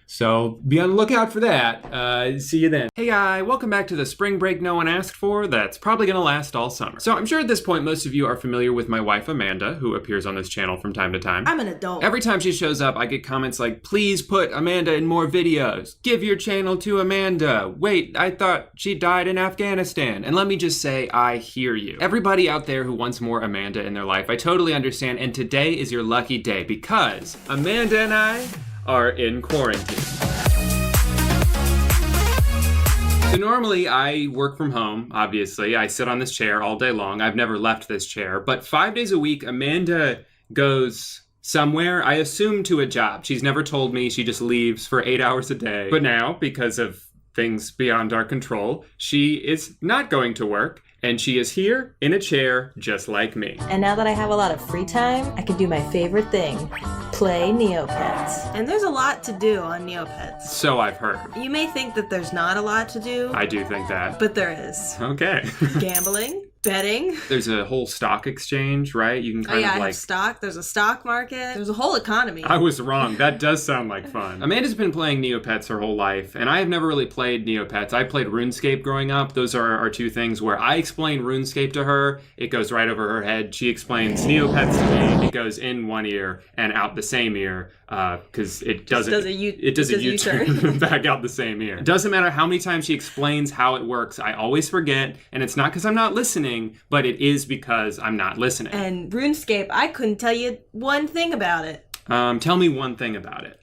So be on the lookout for that. See you then. Hey guy, welcome back to the spring break no one asked for that's probably gonna last all summer. So I'm sure at this point most of you are familiar with my wife Amanda, who appears on this channel from time to time. I'm an adult. Every time she shows up, I get comments like, "Please put Amanda in more videos. Give your channel to Amanda. Wait, I thought she died in Afghanistan." And let me just say, I hear you. Everybody out there who wants more Amanda in their life, I totally understand, and today is your lucky day because Amanda and I are in quarantine. So normally I work from home, obviously. I sit on this chair all day long. I've never left this chair, but 5 days a week, Amanda goes somewhere, I assume to a job. She's never told me, she just leaves for 8 hours a day. But now, because of things beyond our control, she is not going to work. And she is here in a chair just like me. And now that I have a lot of free time, I can do my favorite thing, play Neopets. And there's a lot to do on Neopets. So I've heard. You may think that there's not a lot to do. I do think that. But there is. Okay. Gambling, betting. There's a whole stock exchange, right? You can kind of like... stock. There's a stock market. There's a whole economy. I was wrong. That does sound like fun. Amanda's been playing Neopets her whole life, and I have never really played Neopets. I played RuneScape growing up. Those are our two things where I explain RuneScape to her. It goes right over her head. She explains Neopets to me. It goes in one ear and out the same ear because it doesn't U-turn back out the same ear. It doesn't matter how many times she explains how it works. I always forget, and it's not because I'm not listening, but it is because I'm not listening. And RuneScape, I couldn't tell you one thing about it. Tell me one thing about it.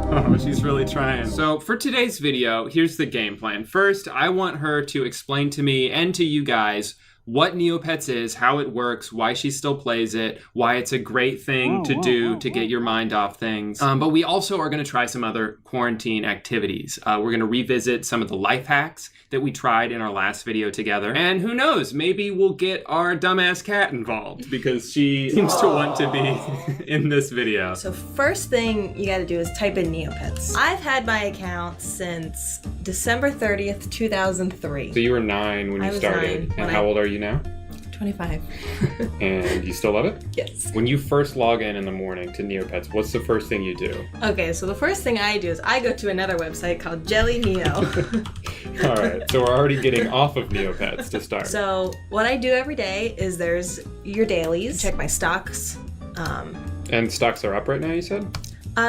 Oh, she's really trying. So for today's video, here's the game plan. First, I want her to explain to me and to you guys what Neopets is, how it works, why she still plays it, why it's a great thing to do to get your mind off things. But we also are going to try some other quarantine activities. We're going to revisit some of the life hacks that we tried in our last video together. And who knows, maybe we'll get our dumbass cat involved because she seems to want to be in this video. So first thing you gotta do is type in Neopets. I've had my account since December 30th, 2003. So you were 9 when you started. And how old are you now? 25. And you still love it? Yes. When you first log in the morning to Neopets, what's the first thing you do? Okay, so the first thing I do is I go to another website called Jelly Neo. All right, so we're already getting off of Neopets to start. So what I do every day is there's your dailies, check my stocks. And stocks are up right now, you said?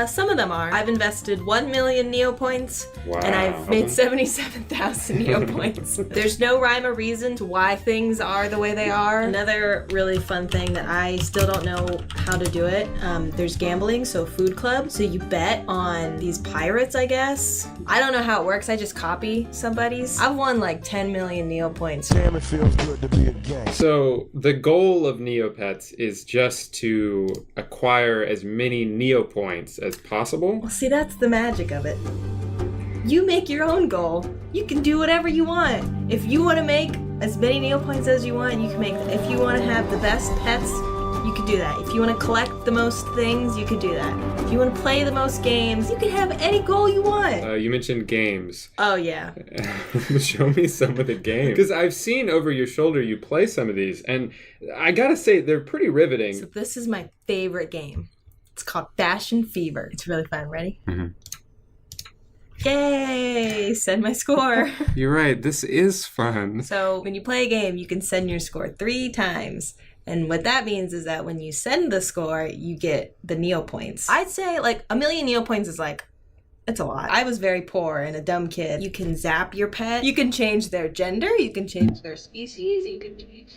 Some of them are. I've invested 1 million Neopoints, and I've made 77,000 Neopoints. There's no rhyme or reason to why things are the way they are. Another really fun thing that I still don't know how to do it, there's gambling, so food club. So you bet on these pirates, I guess. I don't know how it works, I just copy somebody's. I've won like 10 million Neopoints. Damn, it feels good to be a gang. So the goal of Neopets is just to acquire as many Neopoints as possible. Well, see, that's the magic of it. You make your own goal. You can do whatever you want. If you want to make as many Neopoints as you want, you can make them. If you want to have the best pets, You could do that. If you want to collect the most things, you could do that. If you want to play the most games, you can have any goal you want. You mentioned games. Oh, yeah. Show me some of the games. Because I've seen over your shoulder you play some of these, and I gotta say, they're pretty riveting. So this is my favorite game. It's called Fashion Fever. It's really fun. Ready? Mm-hmm. Yay! Send my score. You're right, this is fun. So when you play a game, you can send your score 3 times. And what that means is that when you send the score, you get the Neo points. I'd say like 1 million Neo points is like, it's a lot. I was very poor and a dumb kid. You can zap your pet. You can change their gender. You can change their species. You can change...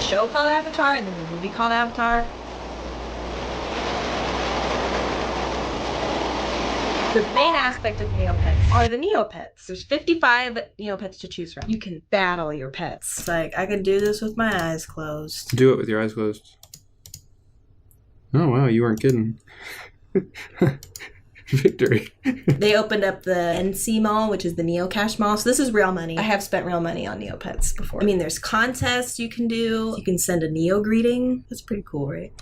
show called Avatar and then the movie called Avatar. The main aspect of Neopets are the Neopets. There's 55 Neopets to choose from. You can battle your pets. It's like, I can do this with my eyes closed. Do it with your eyes closed. Oh wow, you weren't kidding. Victory. They opened up the NC Mall, which is the Neocash Mall. So this is real money. I have spent real money on Neopets before. I mean, there's contests you can do. You can send a Neo greeting. That's pretty cool, right?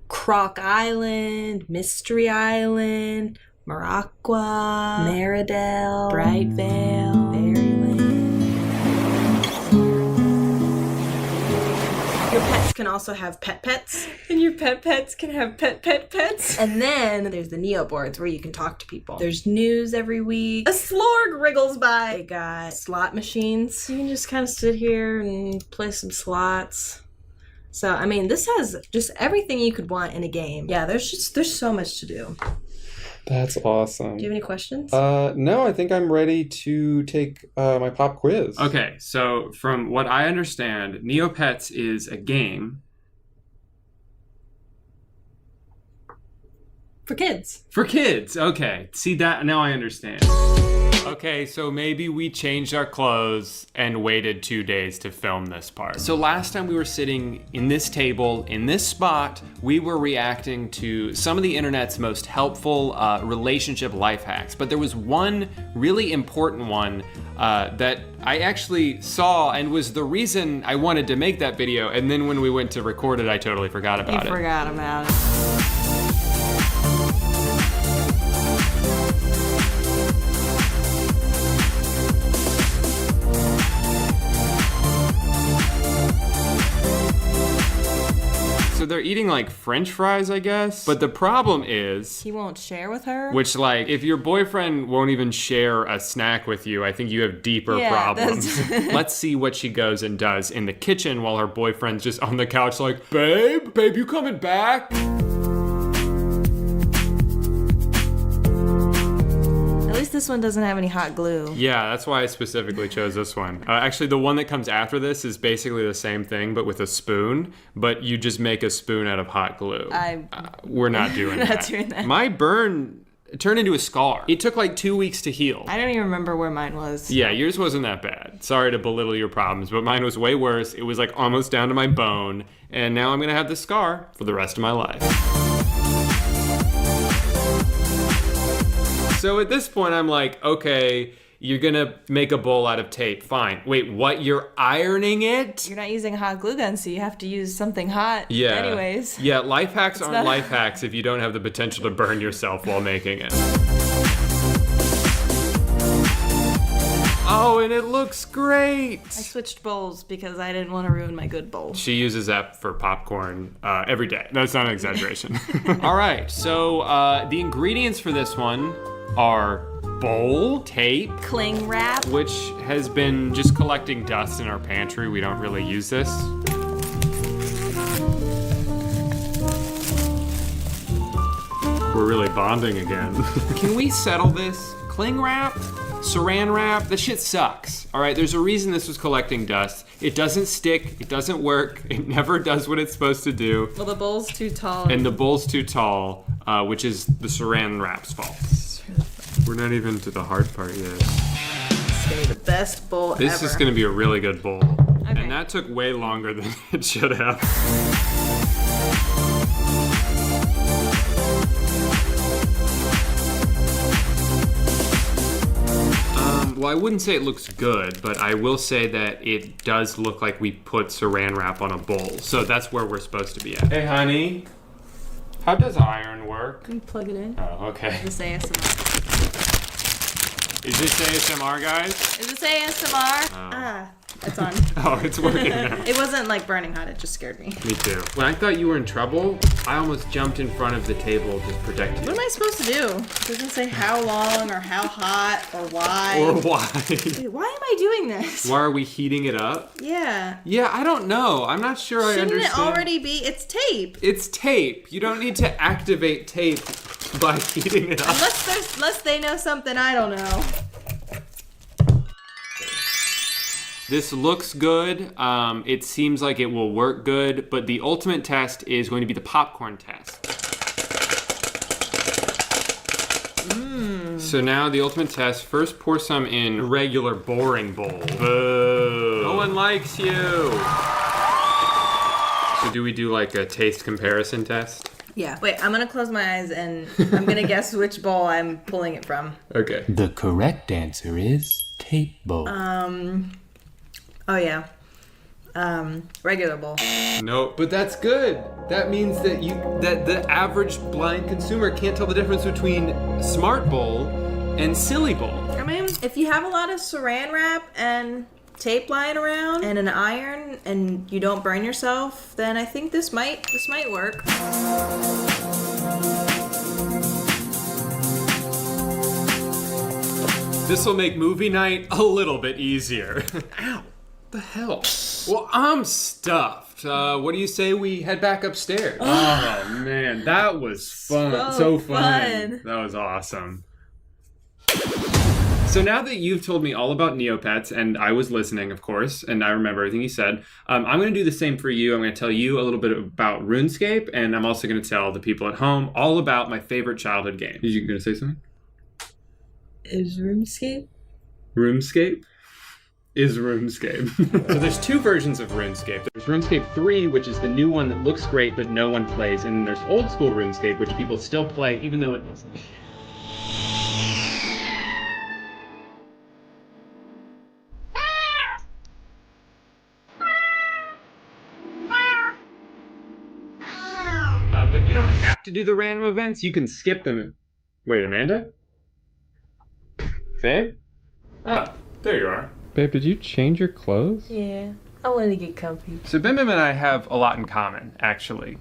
Croc Island, Mystery Island, Maraqua, Meridel, Bright Vale, Fairyland. Your pets can also have pets, and your pets can have pets. And then there's the Neo boards where you can talk to people. There's news every week. A slorg wriggles by. They got slot machines. You can just kind of sit here and play some slots. So, I mean, this has just everything you could want in a game. Yeah, there's so much to do. That's awesome. Do you have any questions? No, I think I'm ready to take my pop quiz. Okay, so from what I understand, Neopets is a game. For kids. For kids, okay. See that? Now I understand. Okay, so maybe we changed our clothes and waited 2 days to film this part. So last time we were sitting in this table, in this spot, we were reacting to some of the internet's most helpful relationship life hacks. But there was one really important one that I actually saw and was the reason I wanted to make that video. And then when we went to record it, I totally forgot about it. You forgot about it. So they're eating like French fries, I guess. But the problem is... He won't share with her? Which, like, if your boyfriend won't even share a snack with you, I think you have deeper problems. Let's see what she goes and does in the kitchen while her boyfriend's just on the couch like, Babe, you coming back? At least this one doesn't have any hot glue. Yeah, that's why I specifically chose this one. Actually, the one that comes after this is basically the same thing, but with a spoon. But you just make a spoon out of hot glue. We're not doing that. My burn turned into a scar. It took like 2 weeks to heal. I don't even remember where mine was. Yeah, yours wasn't that bad. Sorry to belittle your problems, but mine was way worse. It was like almost down to my bone. And now I'm gonna have this scar for the rest of my life. So at this point, I'm like, okay, you're gonna make a bowl out of tape. Fine. Wait, what? You're ironing it? You're not using a hot glue gun, so you have to use something hot anyways. Yeah, life hacks aren't life hacks if you don't have the potential to burn yourself while making it. Oh, and it looks great. I switched bowls because I didn't want to ruin my good bowl. She uses that for popcorn every day. That's not an exaggeration. All right, so the ingredients for this one are bowl, tape, cling wrap, which has been just collecting dust in our pantry. We don't really use this. We're really bonding again. Can we settle this? Cling wrap? Saran wrap? That shit sucks. All right, there's a reason this was collecting dust. It doesn't stick, it doesn't work, it never does what it's supposed to do. Well, the bowl's too tall. And the bowl's too tall, which is the saran wrap's fault. We're not even to the hard part yet. It's gonna be the best bowl ever. This is gonna be a really good bowl. Okay. And that took way longer than it should have. Well, I wouldn't say it looks good, but I will say that it does look like we put saran wrap on a bowl. So that's where we're supposed to be at. Hey, honey. How does iron work? You plug it in. Oh, okay. This ASMR. Is this ASMR, guys? Is this ASMR? Oh. It's on. Oh, it's working now. It wasn't like burning hot, it just scared me. Me too. When I thought you were in trouble, I almost jumped in front of the table to protect you. What am I supposed to do? It doesn't say how long or how hot or why. Or why. Wait, why am I doing this? Why are we heating it up? Yeah. Yeah, I don't know. I'm not sure I understand. Shouldn't it already be? It's tape. It's tape. You don't need to activate tape by heating it up. Unless they know something I don't know. This looks good. It seems like it will work good, but the ultimate test is going to be the popcorn test. So now the ultimate test, first pour some in a regular boring bowl. Boo. No one likes you. So do we do like a taste comparison test? Yeah. Wait, I'm gonna close my eyes and I'm gonna guess which bowl I'm pulling it from. Okay. The correct answer is tape bowl. Oh yeah. Regular bowl. No, but that's good. That means that the average blind consumer can't tell the difference between smart bowl and silly bowl. I mean, if you have a lot of saran wrap and tape lying around and an iron and you don't burn yourself, then I think this might work. This will make movie night a little bit easier. Ow. The hell? Well, I'm stuffed. What do you say we head back upstairs? Oh man, that was fun. So fun. That was awesome. So now that you've told me all about Neopets, and I was listening, of course, and I remember everything you said, I'm going to do the same for you. I'm going to tell you a little bit about RuneScape, and I'm also going to tell the people at home all about my favorite childhood game. Are you going to say something? Is RuneScape? RuneScape? Is RuneScape. So there's two versions of RuneScape. There's RuneScape 3, which is the new one that looks great but no one plays, and then there's old school RuneScape, which people still play even though it doesn't. But you don't have to do the random events, you can skip them. Wait, Amanda? Faye? Ah, there you are. Babe, did you change your clothes? Yeah, I want to get comfy. So Bim Bim and I have a lot in common, actually.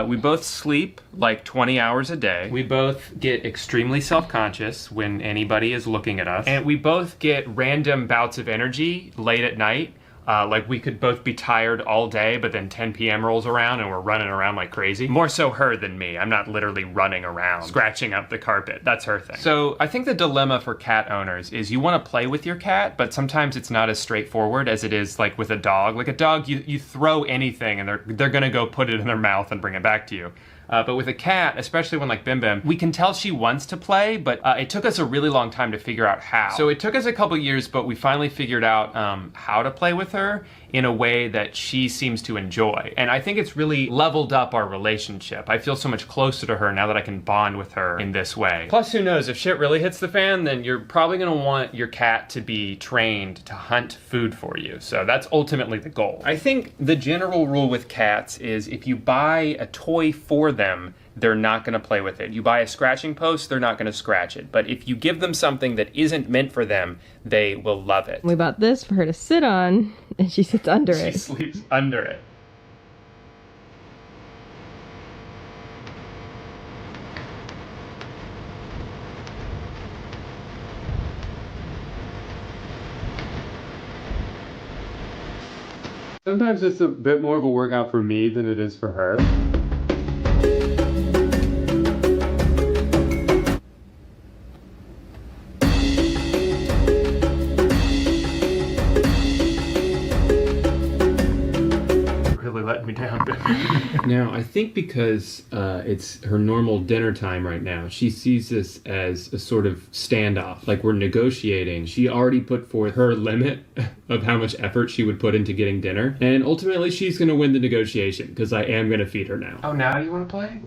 We both sleep like 20 hours a day. We both get extremely self-conscious when anybody is looking at us. And we both get random bouts of energy late at night. Like we could both be tired all day, but then 10 p.m. rolls around and we're running around like crazy. More so her than me. I'm not literally running around, scratching up the carpet. That's her thing. So I think the dilemma for cat owners is you want to play with your cat, but sometimes it's not as straightforward as it is like with a dog. Like a dog, you throw anything and they're gonna go put it in their mouth and bring it back to you. But with a cat, especially one like Bim Bim, we can tell she wants to play, but it took us a really long time to figure out how. So it took us a couple years, but we finally figured out how to play with her in a way that she seems to enjoy. And I think it's really leveled up our relationship. I feel so much closer to her now that I can bond with her in this way. Plus, who knows, if shit really hits the fan, then you're probably gonna want your cat to be trained to hunt food for you. So that's ultimately the goal. I think the general rule with cats is if you buy a toy for them, they're not going to play with it. You buy a scratching post, they're not going to scratch it. But if you give them something that isn't meant for them, they will love it. We bought this for her to sit on, and she sits under it. She sleeps under it. Sometimes it's a bit more of a workout for me than it is for her. Let me down. Now, I think because it's her normal dinner time right now, she sees this as a sort of standoff, like we're negotiating. She already put forth her limit of how much effort she would put into getting dinner, and ultimately she's going to win the negotiation because I am going to feed her now. Oh, now you want to play?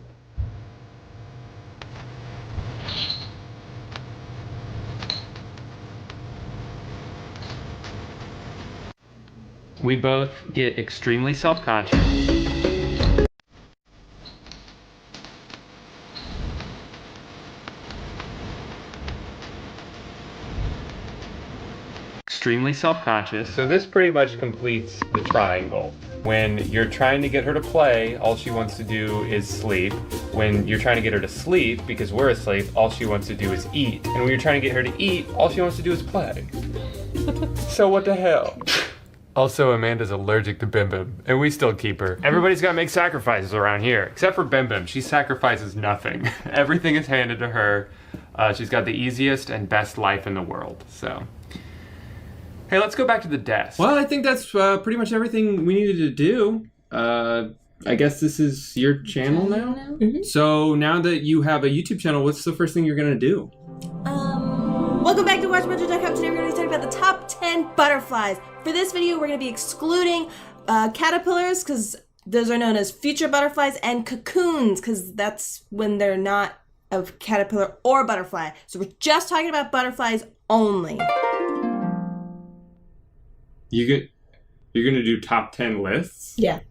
we both get extremely self-conscious. Extremely self-conscious. So this pretty much completes the triangle. When you're trying to get her to play, all she wants to do is sleep. When you're trying to get her to sleep, because we're asleep, all she wants to do is eat. And when you're trying to get her to eat, all she wants to do is play. So what the hell? Also, Amanda's allergic to Bim Bim, and we still keep her. Everybody's gotta make sacrifices around here, except for Bim Bim. She sacrifices nothing. Everything is handed to her. She's got the easiest and best life in the world, so. Hey, let's go back to the desk. Well, I think that's pretty much everything we needed to do. I guess this is your channel now? Mm-hmm. So now that you have a YouTube channel, what's the first thing you're gonna do? Welcome back to WatchMojo.com. Today we're going to be talking about the top 10 butterflies. For this video, we're going to be excluding caterpillars, because those are known as future butterflies, and cocoons, because that's when they're not a caterpillar or butterfly. So we're just talking about butterflies only. You're gonna do top 10 lists? Yeah,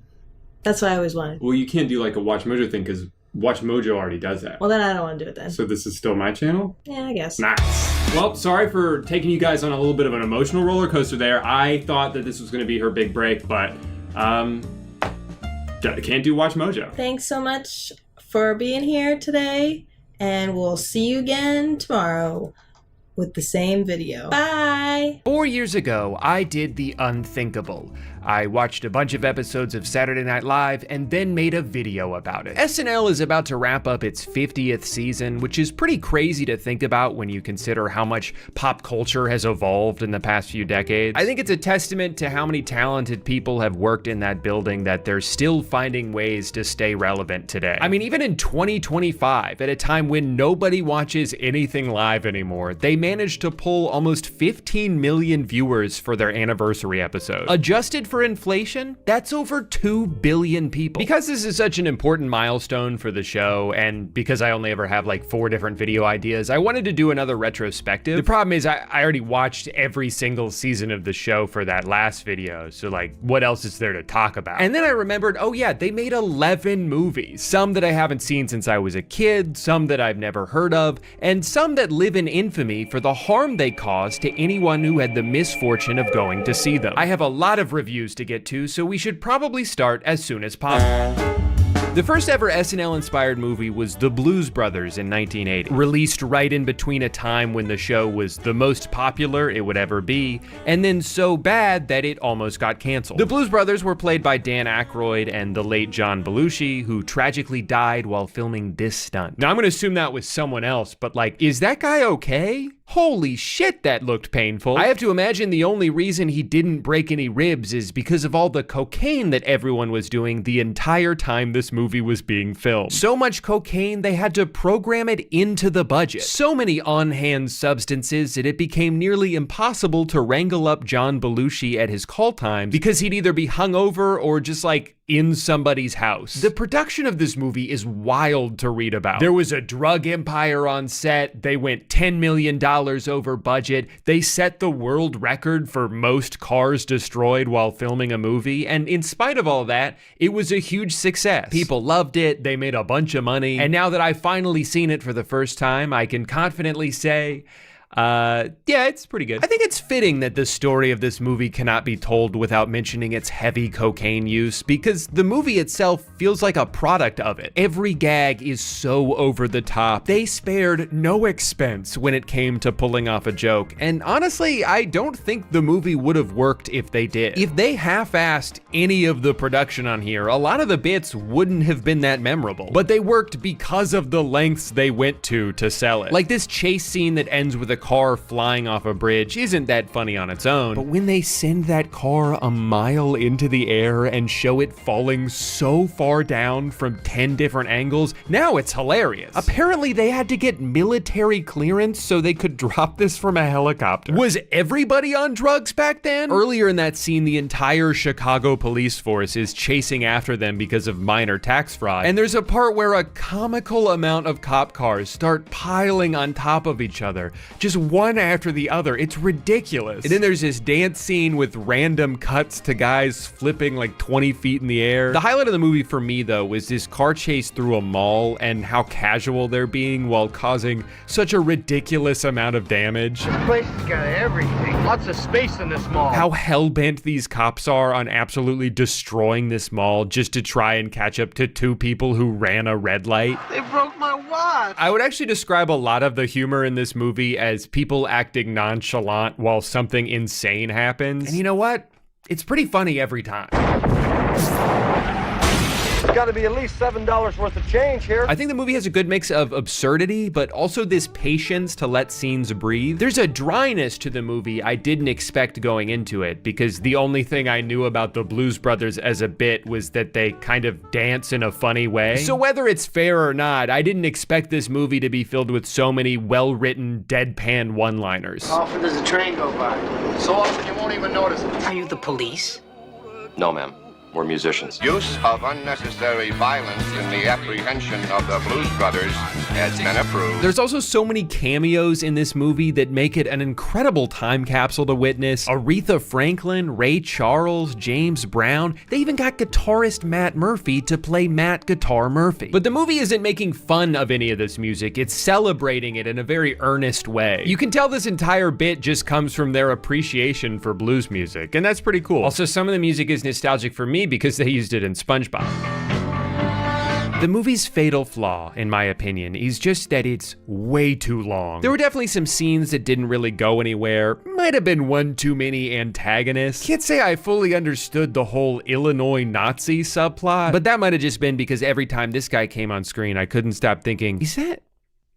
that's what I always wanted. Well, you can't do like a Watch Mojo thing because Watch Mojo already does that. Well, then I don't want to do it then. So this is still my channel? Yeah, I guess. Nice. Well, sorry for taking you guys on a little bit of an emotional roller coaster there. I thought that this was gonna be her big break, but can't do Watch Mojo. Thanks so much for being here today, and we'll see you again tomorrow with the same video. Bye! 4 years ago, I did the unthinkable. I watched a bunch of episodes of Saturday Night Live and then made a video about it. SNL is about to wrap up its 50th season, which is pretty crazy to think about when you consider how much pop culture has evolved in the past few decades. I think it's a testament to how many talented people have worked in that building that they're still finding ways to stay relevant today. I mean, even in 2025, at a time when nobody watches anything live anymore, they managed to pull almost 15 million viewers for their anniversary episode. Adjusted for inflation, that's over 2 billion people. Because this is such an important milestone for the show, and because I only ever have like 4 different video ideas, I wanted to do another retrospective. The problem is I already watched every single season of the show for that last video, so like, what else is there to talk about? And then I remembered, oh yeah, they made 11 movies. Some that I haven't seen since I was a kid, some that I've never heard of, and some that live in infamy for the harm they caused to anyone who had the misfortune of going to see them. I have a lot of reviews to get to, so we should probably start as soon as possible. The first ever SNL-inspired movie was The Blues Brothers in 1980, released right in between a time when the show was the most popular it would ever be, and then so bad that it almost got canceled. The Blues Brothers were played by Dan Aykroyd and the late John Belushi, who tragically died while filming this stunt. Now I'm gonna assume that was someone else, but like, is that guy okay? Holy shit, that looked painful. I have to imagine the only reason he didn't break any ribs is because of all the cocaine that everyone was doing the entire time this movie was being filmed. So much cocaine, they had to program it into the budget. So many on-hand substances that it became nearly impossible to wrangle up John Belushi at his call times because he'd either be hungover or just like in somebody's house. The production of this movie is wild to read about. There was a drug empire on set. They went $10 million over budget. They set the world record for most cars destroyed while filming a movie. And in spite of all that, it was a huge success. People loved it. They made a bunch of money. And now that I've finally seen it for the first time, I can confidently say, yeah, it's pretty good. I think it's fitting that the story of this movie cannot be told without mentioning its heavy cocaine use, because the movie itself feels like a product of it. Every gag is so over the top. They spared no expense when it came to pulling off a joke, and honestly, I don't think the movie would have worked if they did. If they half-assed any of the production on here, a lot of the bits wouldn't have been that memorable, but they worked because of the lengths they went to sell it. Like this chase scene that ends with a car flying off a bridge isn't that funny on its own, but when they send that car a mile into the air and show it falling so far down from 10 different angles, now it's hilarious. Apparently they had to get military clearance so they could drop this from a helicopter. Was everybody on drugs back then? Earlier in that scene, the entire Chicago police force is chasing after them because of minor tax fraud, and there's a part where a comical amount of cop cars start piling on top of each other, just just one after the other. It's ridiculous. And then there's this dance scene with random cuts to guys flipping like 20 feet in the air. The highlight of the movie for me, though, was this car chase through a mall and how casual they're being while causing such a ridiculous amount of damage. This place has got everything. Lots of space in this mall. How hell-bent these cops are on absolutely destroying this mall just to try and catch up to two people who ran a red light. They broke my watch. I would actually describe a lot of the humor in this movie as people acting nonchalant while something insane happens. And you know what? It's pretty funny every time. There's got to be at least $7 worth of change here. I think the movie has a good mix of absurdity, but also this patience to let scenes breathe. There's a dryness to the movie I didn't expect going into it, because the only thing I knew about the Blues Brothers as a bit was that they kind of dance in a funny way. So whether it's fair or not, I didn't expect this movie to be filled with so many well-written, deadpan one-liners. How often does a train go by? So often you won't even notice it. Are you the police? No, ma'am. We're musicians. Use of unnecessary violence in the apprehension of the Blues Brothers has been approved. There's also so many cameos in this movie that make it an incredible time capsule to witness. Aretha Franklin, Ray Charles, James Brown. They even got guitarist Matt Murphy to play Matt Guitar Murphy. But the movie isn't making fun of any of this music. It's celebrating it in a very earnest way. You can tell this entire bit just comes from their appreciation for blues music, and that's pretty cool. Also, some of the music is nostalgic for me because they used it in SpongeBob. The movie's fatal flaw, in my opinion, is just that it's way too long. There were definitely some scenes that didn't really go anywhere. Might have been one too many antagonists. Can't say I fully understood the whole Illinois Nazi subplot, but that might have just been because every time this guy came on screen, I couldn't stop thinking, is that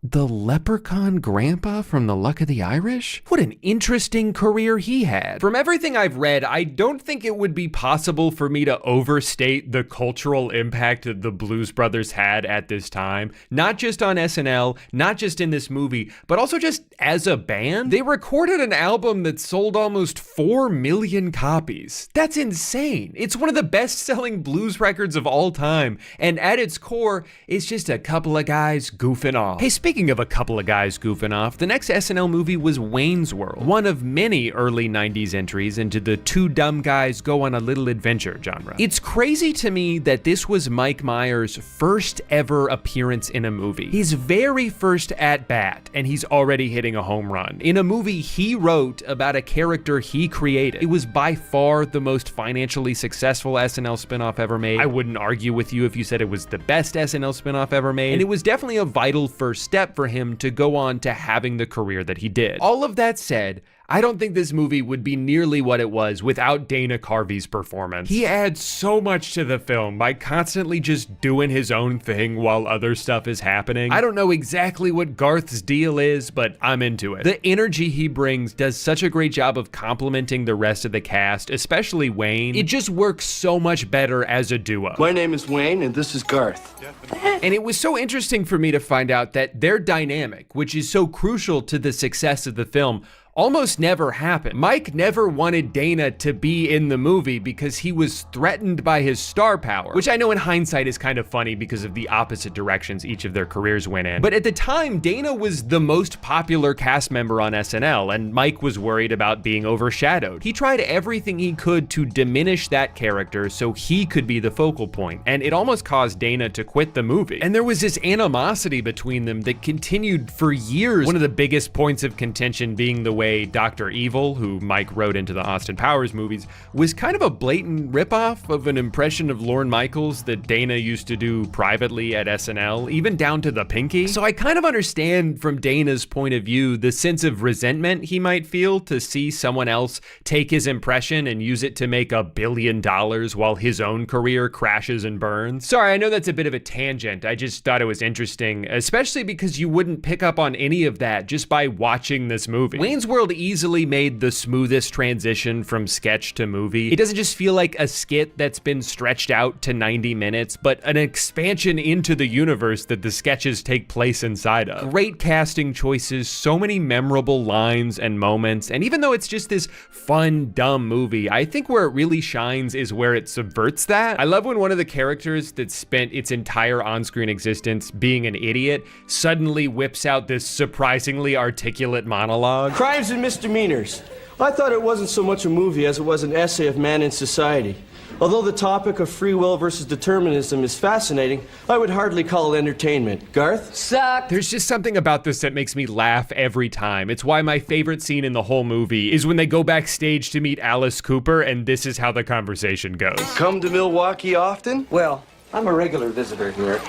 the leprechaun grandpa from The Luck of the Irish? What an interesting career he had. From everything I've read, I don't think it would be possible for me to overstate the cultural impact that the Blues Brothers had at this time. Not just on SNL, not just in this movie, but also just as a band. They recorded an album that sold almost 4 million copies. That's insane. It's one of the best-selling blues records of all time, and at its core, it's just a couple of guys goofing off. Hey, speaking of a couple of guys goofing off, the next SNL movie was Wayne's World, one of many early 90s entries into the two dumb guys go on a little adventure genre. It's crazy to me that this was Mike Myers' first ever appearance in a movie. His very first at-bat, and he's already hitting a home run. In a movie he wrote about a character he created. It was by far the most financially successful SNL spinoff ever made. I wouldn't argue with you if you said it was the best SNL spinoff ever made, and it was definitely a vital first step for him to go on to having the career that he did. All of that said, I don't think this movie would be nearly what it was without Dana Carvey's performance. He adds so much to the film by constantly just doing his own thing while other stuff is happening. I don't know exactly what Garth's deal is, but I'm into it. The energy he brings does such a great job of complementing the rest of the cast, especially Wayne. It just works so much better as a duo. My name is Wayne, and this is Garth. And it was so interesting for me to find out that their dynamic, which is so crucial to the success of the film, almost never happened. Mike never wanted Dana to be in the movie because he was threatened by his star power, which I know in hindsight is kind of funny because of the opposite directions each of their careers went in. But at the time, Dana was the most popular cast member on SNL, and Mike was worried about being overshadowed. He tried everything he could to diminish that character so he could be the focal point, and it almost caused Dana to quit the movie. And there was this animosity between them that continued for years. One of the biggest points of contention being the way Dr. Evil, who Mike wrote into the Austin Powers movies, was kind of a blatant ripoff of an impression of Lorne Michaels that Dana used to do privately at SNL, even down to the pinky. So I kind of understand from Dana's point of view the sense of resentment he might feel to see someone else take his impression and use it to make $1 billion while his own career crashes and burns. Sorry, I know that's a bit of a tangent. I just thought it was interesting, especially because you wouldn't pick up on any of that just by watching this movie. Wayne's World World easily made the smoothest transition from sketch to movie. It doesn't just feel like a skit that's been stretched out to 90 minutes, but an expansion into the universe that the sketches take place inside of. Great casting choices, so many memorable lines and moments, and even though it's just this fun, dumb movie, I think where it really shines is where it subverts that. I love when one of the characters that spent its entire on-screen existence being an idiot suddenly whips out this surprisingly articulate monologue. Crimes and misdemeanors. I thought it wasn't so much a movie as it was an essay of man in society. Although the topic of free will versus determinism is fascinating, I would hardly call it entertainment. Garth? Suck! There's just something about this that makes me laugh every time. It's why my favorite scene in the whole movie is when they go backstage to meet Alice Cooper, and this is how the conversation goes. Come to Milwaukee often? Well, I'm a regular visitor here,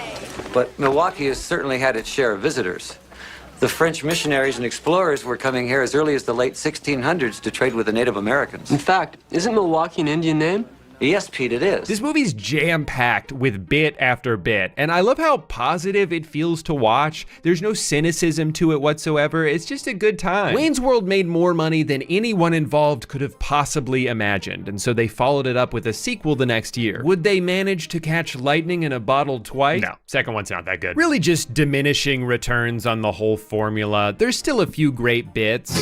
but Milwaukee has certainly had its share of visitors. The French missionaries and explorers were coming here as early as the late 1600s to trade with the Native Americans. In fact, isn't Milwaukee an Indian name? Yes, Pete, it is. This movie's jam-packed with bit after bit, and I love how positive it feels to watch. There's no cynicism to it whatsoever. It's just a good time. Wayne's World made more money than anyone involved could have possibly imagined, and so they followed it up with a sequel the next year. Would they manage to catch lightning in a bottle twice? No, second one's not that good. Really just diminishing returns on the whole formula. There's still a few great bits.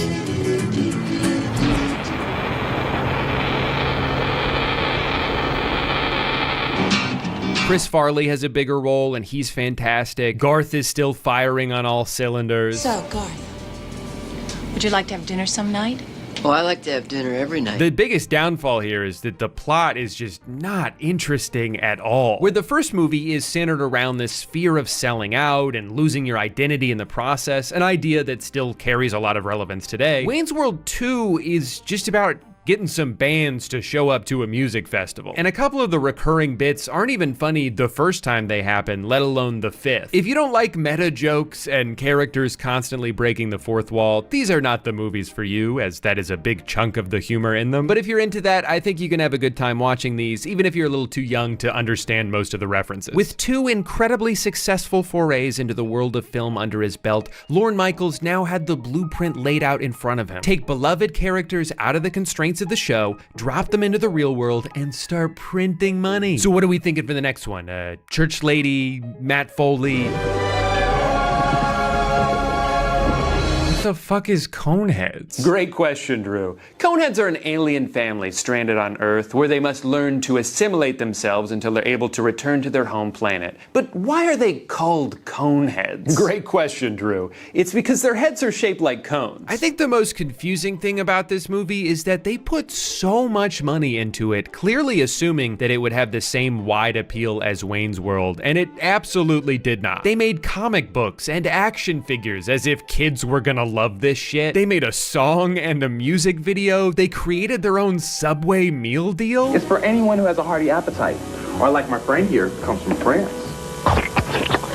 Chris Farley has a bigger role, and he's fantastic. Garth is still firing on all cylinders. So, Garth, would you like to have dinner some night? Oh, I like to have dinner every night. The biggest downfall here is that the plot is just not interesting at all. Where the first movie is centered around this fear of selling out and losing your identity in the process, an idea that still carries a lot of relevance today, Wayne's World 2 is just about getting some bands to show up to a music festival. And a couple of the recurring bits aren't even funny the first time they happen, let alone the fifth. If you don't like meta jokes and characters constantly breaking the fourth wall, these are not the movies for you, as that is a big chunk of the humor in them. But if you're into that, I think you can have a good time watching these, even if you're a little too young to understand most of the references. With two incredibly successful forays into the world of film under his belt, Lorne Michaels now had the blueprint laid out in front of him. Take beloved characters out of the constraints of the show, drop them into the real world, and start printing money. So what are we thinking for the next one? Church Lady, Matt Foley. What the fuck is Coneheads? Great question, Drew. Coneheads are an alien family stranded on Earth where they must learn to assimilate themselves until they're able to return to their home planet. But why are they called Coneheads? Great question, Drew. It's because their heads are shaped like cones. I think the most confusing thing about this movie is that they put so much money into it, clearly assuming that it would have the same wide appeal as Wayne's World, and it absolutely did not. They made comic books and action figures as if kids were gonna love this shit. They made a song and a music video. They created their own Subway meal deal. It's for anyone who has a hearty appetite, or like my friend here, comes from France.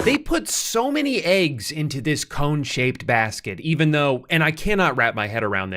They put so many eggs into this cone-shaped basket, even though, and I cannot wrap my head around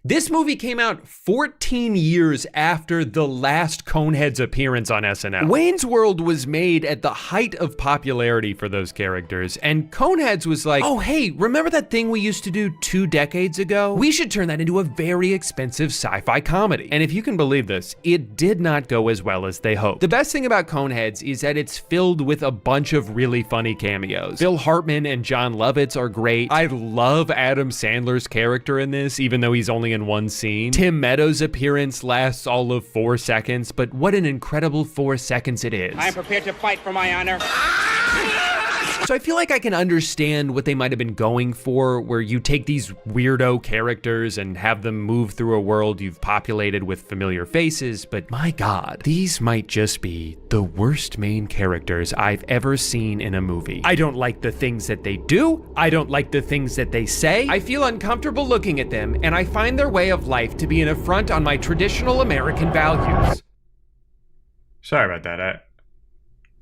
this movie came out 14 years after the last Coneheads appearance on SNL. Wayne's World was made at the height of popularity for those characters, and Coneheads was like, oh hey, remember that thing we used to do 2 decades ago? We should turn that into a very expensive sci-fi comedy. And if you can believe this, it did not go as well as they hoped. The best thing about Coneheads is that it's filled with a bunch of really funny cameos. Phil Hartman and John Lovitz are great. I love Adam Sandler's character in this, even though he's only in one scene. Tim Meadows' appearance lasts all of 4 seconds, but what an incredible 4 seconds it is. I am prepared to fight for my honor. So I feel like I can understand what they might have been going for, where you take these weirdo characters and have them move through a world you've populated with familiar faces, but my God, these might just be the worst main characters I've ever seen in a movie. I don't like the things that they do. I don't like the things that they say. I feel uncomfortable looking at them, and I find their way of life to be an affront on my traditional American values. Sorry about that.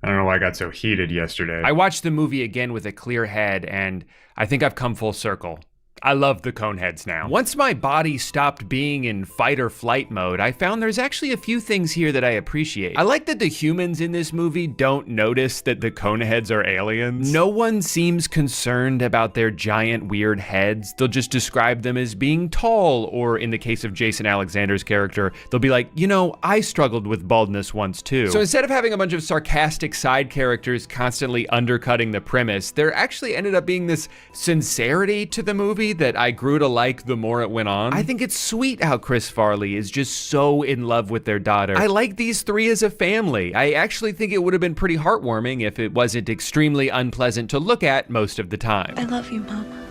I don't know why I got so heated yesterday. I watched the movie again with a clear head, and I think I've come full circle. I love the Coneheads now. Once my body stopped being in fight or flight mode, I found there's actually a few things here that I appreciate. I like that the humans in this movie don't notice that the Coneheads are aliens. No one seems concerned about their giant weird heads. They'll just describe them as being tall, or in the case of Jason Alexander's character, they'll be like, you know, I struggled with baldness once too. So instead of having a bunch of sarcastic side characters constantly undercutting the premise, there actually ended up being this sincerity to the movie that I grew to like the more it went on. I think it's sweet how Chris Farley is just so in love with their daughter. I like these three as a family. I actually think it would have been pretty heartwarming if it wasn't extremely unpleasant to look at most of the time. I love you, Mom.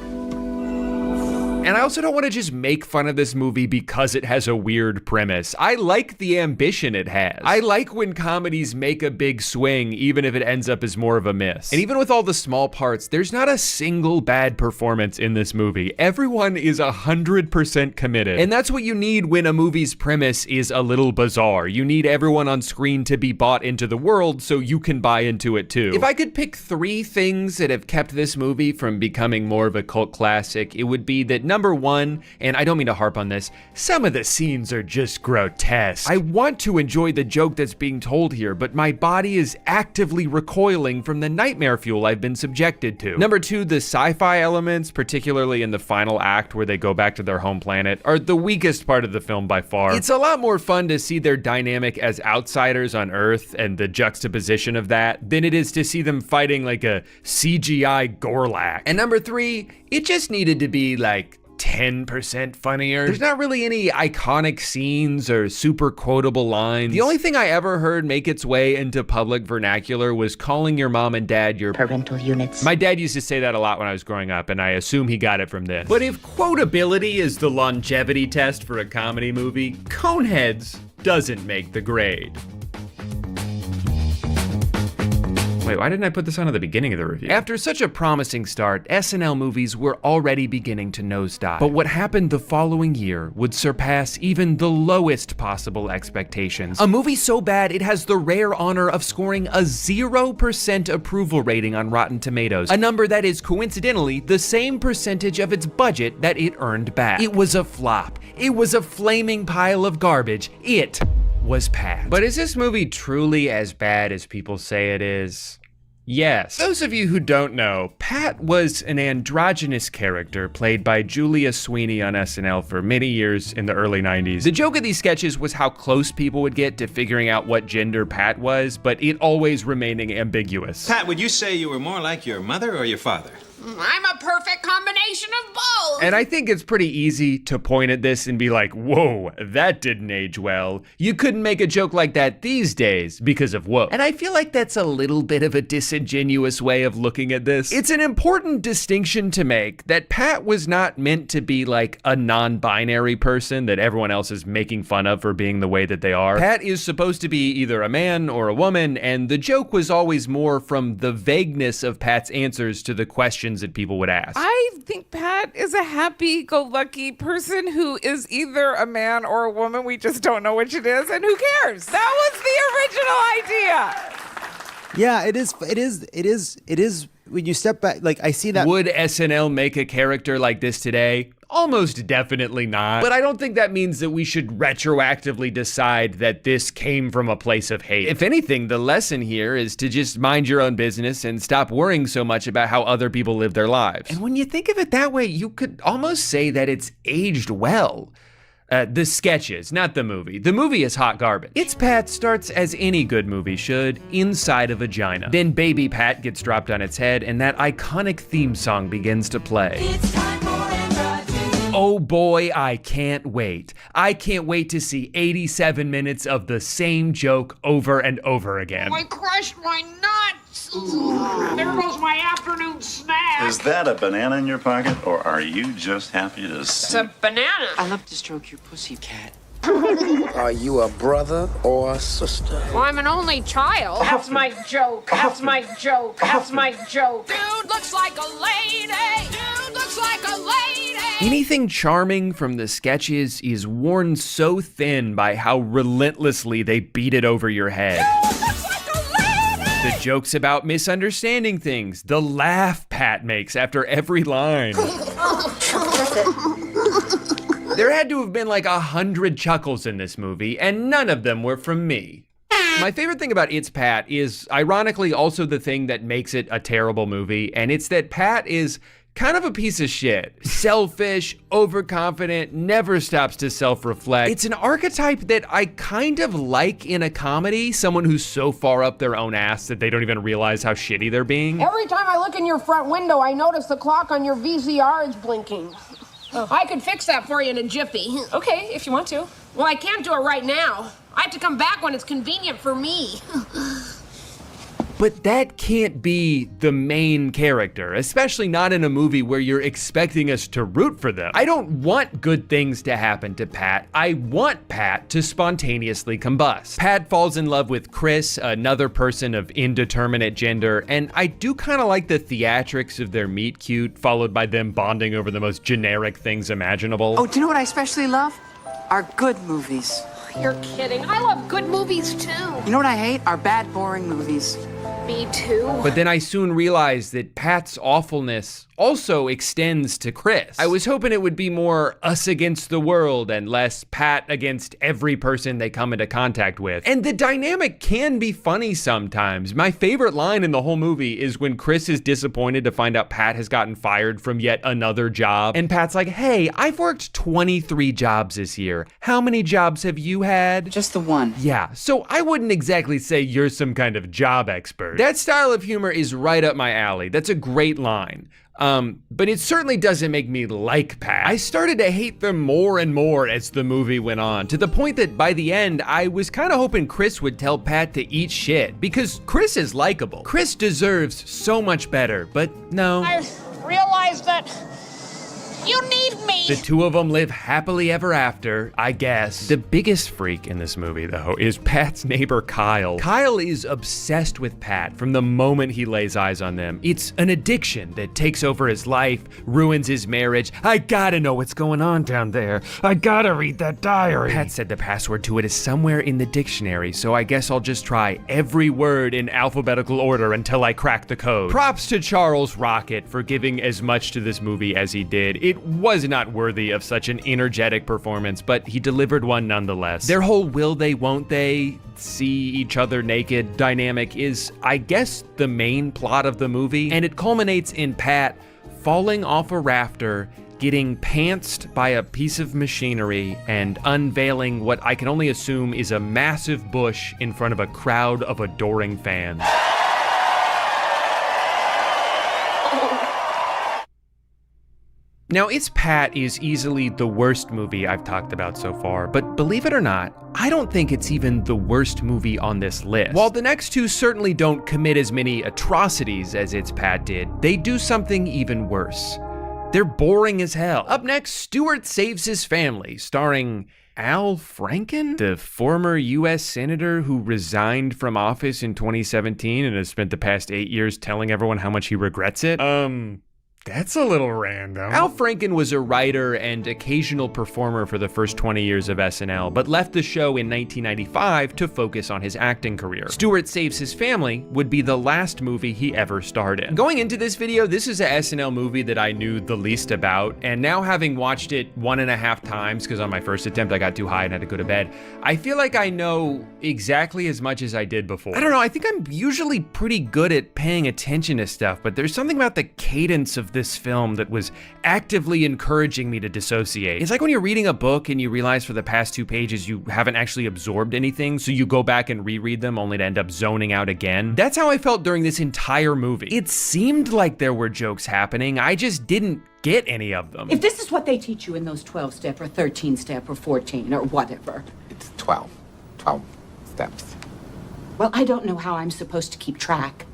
And I also don't want to just make fun of this movie because it has a weird premise. I like the ambition it has. I like when comedies make a big swing, even if it ends up as more of a miss. And even with all the small parts, there's not a single bad performance in this movie. Everyone is 100% committed. And that's what you need when a movie's premise is a little bizarre. You need everyone on screen to be bought into the world so you can buy into it too. If I could pick 3 things that have kept this movie from becoming more of a cult classic, it would be that number 1, and I don't mean to harp on this, some of the scenes are just grotesque. I want to enjoy the joke that's being told here, but my body is actively recoiling from the nightmare fuel I've been subjected to. Number 2, the sci-fi elements, particularly in the final act where they go back to their home planet, are the weakest part of the film by far. It's a lot more fun to see their dynamic as outsiders on Earth and the juxtaposition of that than it is to see them fighting like a CGI Gorlak. And number 3, it just needed to be like 10% funnier. There's not really any iconic scenes or super quotable lines. The only thing I ever heard make its way into public vernacular was calling your mom and dad your parental units. My dad used to say that a lot when I was growing up, and I assume he got it from this. But if quotability is the longevity test for a comedy movie, Coneheads doesn't make the grade. Wait, why didn't I put this on at the beginning of the review? After such a promising start, SNL movies were already beginning to nosedive. But what happened the following year would surpass even the lowest possible expectations. A movie so bad it has the rare honor of scoring a 0% approval rating on Rotten Tomatoes, a number that is coincidentally the same percentage of its budget that it earned back. It was a flop. It was a flaming pile of garbage. It was Pat. But is this movie truly as bad as people say it is? Yes. Those of you who don't know, Pat was an androgynous character played by Julia Sweeney on SNL for many years in the early 90s. The joke of these sketches was how close people would get to figuring out what gender Pat was, but it always remaining ambiguous. Pat, would you say you were more like your mother or your father? I'm a perfect combination of both. And I think it's pretty easy to point at this and be like, whoa, that didn't age well. You couldn't make a joke like that these days because of whoa. And I feel like that's a little bit of a disingenuous way of looking at this. It's an important distinction to make that Pat was not meant to be like a non-binary person that everyone else is making fun of for being the way that they are. Pat is supposed to be either a man or a woman, and the joke was always more from the vagueness of Pat's answers to the questions that people would ask. I think Pat is a happy-go-lucky person who is either a man or a woman. We just don't know which it is, and who cares? That was the original idea. Yeah, it is. When you step back, like I see that. Would SNL make a character like this today? Almost definitely not. But I don't think that means that we should retroactively decide that this came from a place of hate. If anything, the lesson here is to just mind your own business and stop worrying so much about how other people live their lives. And when you think of it that way, you could almost say that it's aged well. The sketches, not the movie. The movie is hot garbage. It's Pat starts as any good movie should, inside a vagina. Then baby Pat gets dropped on its head and that iconic theme song begins to play. It's time for androgyny. Oh boy, I can't wait. I can't wait to see 87 minutes of the same joke over and over again. I crushed my nuts. There goes my afternoon snack. Is that a banana in your pocket, or are you just happy to see? It's a banana. I love to stroke your pussy, cat. Are you a brother or a sister? Well, I'm an only child. That's my joke. That's my joke. That's my joke. Dude looks like a lady. Dude looks like a lady. Anything charming from the sketches is worn so thin by how relentlessly they beat it over your head. Dude looks like a lady. The jokes about misunderstanding things, the laugh Pat makes after every line. There had to have been like 100 chuckles in this movie, and none of them were from me. My favorite thing about It's Pat is ironically also the thing that makes it a terrible movie, and it's that Pat is kind of a piece of shit. Selfish, overconfident, never stops to self-reflect. It's an archetype that I kind of like in a comedy, someone who's so far up their own ass that they don't even realize how shitty they're being. Every time I look in your front window, I notice the clock on your VCR is blinking. Oh. I could fix that for you in a jiffy. Okay, if you want to. Well, I can't do it right now. I have to come back when it's convenient for me. But that can't be the main character, especially not in a movie where you're expecting us to root for them. I don't want good things to happen to Pat. I want Pat to spontaneously combust. Pat falls in love with Chris, another person of indeterminate gender, and I do kind of like the theatrics of their meet cute, followed by them bonding over the most generic things imaginable. Oh, do you know what I especially love? Our good movies. You're kidding. I love good movies, too. You know what I hate? Our bad, boring movies. Me too. But then I soon realized that Pat's awfulness also extends to Chris. I was hoping it would be more us against the world and less Pat against every person they come into contact with. And the dynamic can be funny sometimes. My favorite line in the whole movie is when Chris is disappointed to find out Pat has gotten fired from yet another job. And Pat's like, hey, I've worked 23 jobs this year. How many jobs have you had? Just the one. Yeah, so I wouldn't exactly say you're some kind of job expert. That style of humor is right up my alley. That's a great line. But it certainly doesn't make me like Pat. I started to hate them more and more as the movie went on, to the point that by the end, I was kind of hoping Chris would tell Pat to eat shit, because Chris is likable. Chris deserves so much better, but no. I realized that you need me. The two of them live happily ever after, I guess. The biggest freak in this movie, though, is Pat's neighbor, Kyle. Kyle is obsessed with Pat from the moment he lays eyes on them. It's an addiction that takes over his life, ruins his marriage. I gotta know what's going on down there. I gotta read that diary. Pat said the password to it is somewhere in the dictionary, so I guess I'll just try every word in alphabetical order until I crack the code. Props to Charles Rocket for giving as much to this movie as he did. It was not worthy of such an energetic performance, but he delivered one nonetheless. Their whole will they, won't they see each other naked dynamic is, I guess, the main plot of the movie, and it culminates in Pat falling off a rafter, getting pantsed by a piece of machinery, and unveiling what I can only assume is a massive bush in front of a crowd of adoring fans. Now, It's Pat is easily the worst movie I've talked about so far, but believe it or not, I don't think it's even the worst movie on this list. While the next two certainly don't commit as many atrocities as It's Pat did, they do something even worse. They're boring as hell. Up next, Stewart Saves His Family, starring Al Franken, the former U.S. senator who resigned from office in 2017 and has spent the past 8 years telling everyone how much he regrets it. That's a little random. Al Franken was a writer and occasional performer for the first 20 years of SNL, but left the show in 1995 to focus on his acting career. Stewart Saves His Family would be the last movie he ever starred in. Going into this video, this is a SNL movie that I knew the least about, and now having watched it 1.5 times, because on my first attempt I got too high and had to go to bed, I feel like I know exactly as much as I did before. I don't know, I think I'm usually pretty good at paying attention to stuff, but there's something about the cadence of this film that was actively encouraging me to dissociate. It's like when you're reading a book and you realize for the past 2 pages you haven't actually absorbed anything, so you go back and reread them only to end up zoning out again. That's how I felt during this entire movie. It seemed like there were jokes happening, I just didn't get any of them. If this is what they teach you in those 12-step or 13-step or 14 or whatever. It's 12. 12 steps. Well, I don't know how I'm supposed to keep track.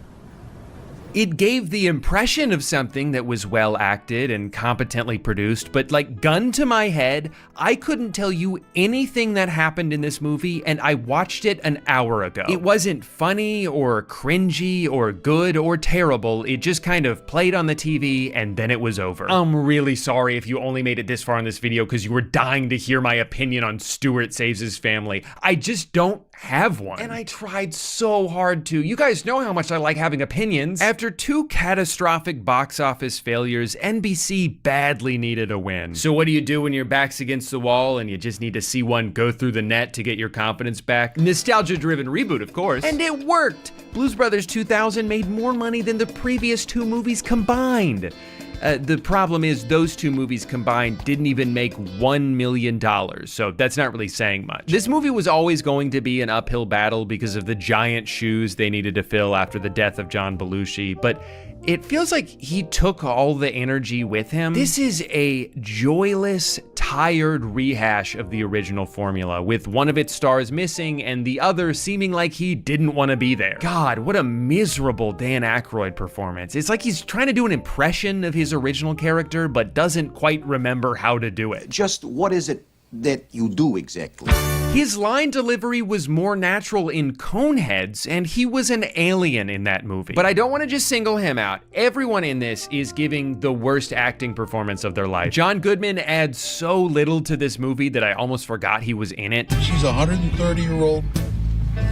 It gave the impression of something that was well acted and competently produced, but like gun to my head, I couldn't tell you anything that happened in this movie, and I watched it an hour ago. It wasn't funny or cringy or good or terrible, it just kind of played on the TV and then it was over. I'm really sorry if you only made it this far in this video because you were dying to hear my opinion on Stewart Saves His Family. I just don't have one. And I tried so hard to. You guys know how much I like having opinions. After 2 catastrophic box office failures, NBC badly needed a win. So what do you do when your back's against the wall and you just need to see one go through the net to get your confidence back? Nostalgia-driven reboot, of course. And it worked! Blues Brothers 2000 made more money than the previous 2 movies combined. The problem is those 2 movies combined didn't even make $1 million, so that's not really saying much. This movie was always going to be an uphill battle because of the giant shoes they needed to fill after the death of John Belushi, but it feels like he took all the energy with him. This is a joyless, tired rehash of the original formula, with one of its stars missing and the other seeming like he didn't want to be there. God, what a miserable Dan Aykroyd performance. It's like he's trying to do an impression of his original character, but doesn't quite remember how to do it. Just what is it that you do exactly? His line delivery was more natural in Coneheads, and he was an alien in that movie. But I don't want to just single him out. Everyone in this is giving the worst acting performance of their life. John Goodman adds so little to this movie that I almost forgot he was in it. She's a 130-year-old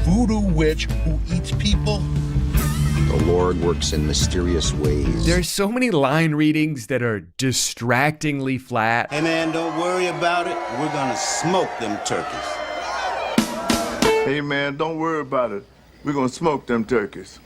voodoo witch who eats people. The Lord works in mysterious ways. There's so many line readings that are distractingly flat. Hey man, don't worry about it. We're gonna smoke them turkeys. Hey man, don't worry about it. We're gonna smoke them turkeys.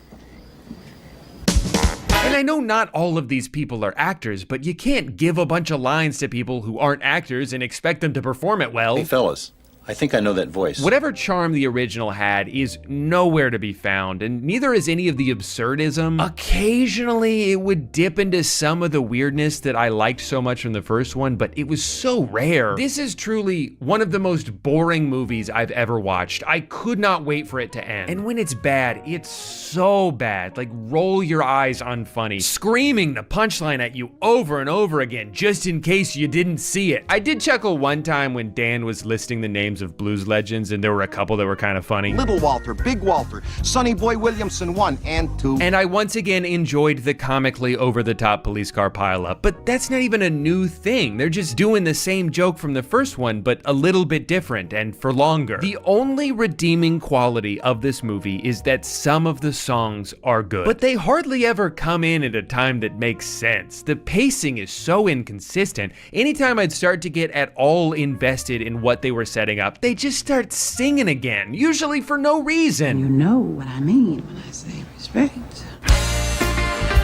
And I know not all of these people are actors, but you can't give a bunch of lines to people who aren't actors and expect them to perform it well. Hey fellas, I think I know that voice. Whatever charm the original had is nowhere to be found, and neither is any of the absurdism. Occasionally, it would dip into some of the weirdness that I liked so much from the first one, but it was so rare. This is truly one of the most boring movies I've ever watched. I could not wait for it to end. And when it's bad, it's so bad. Like, roll your eyes unfunny, screaming the punchline at you over and over again, just in case you didn't see it. I did chuckle one time when Dan was listing the names of blues legends, and there were a couple that were kind of funny. Little Walter, Big Walter, Sonny Boy Williamson 1 and 2. And I once again enjoyed the comically over-the-top police car pileup, but that's not even a new thing. They're just doing the same joke from the first one, but a little bit different and for longer. The only redeeming quality of this movie is that some of the songs are good, but they hardly ever come in at a time that makes sense. The pacing is so inconsistent. Anytime I'd start to get at all invested in what they were setting up, they just start singing again, usually for no reason. You know what I mean when I say respect.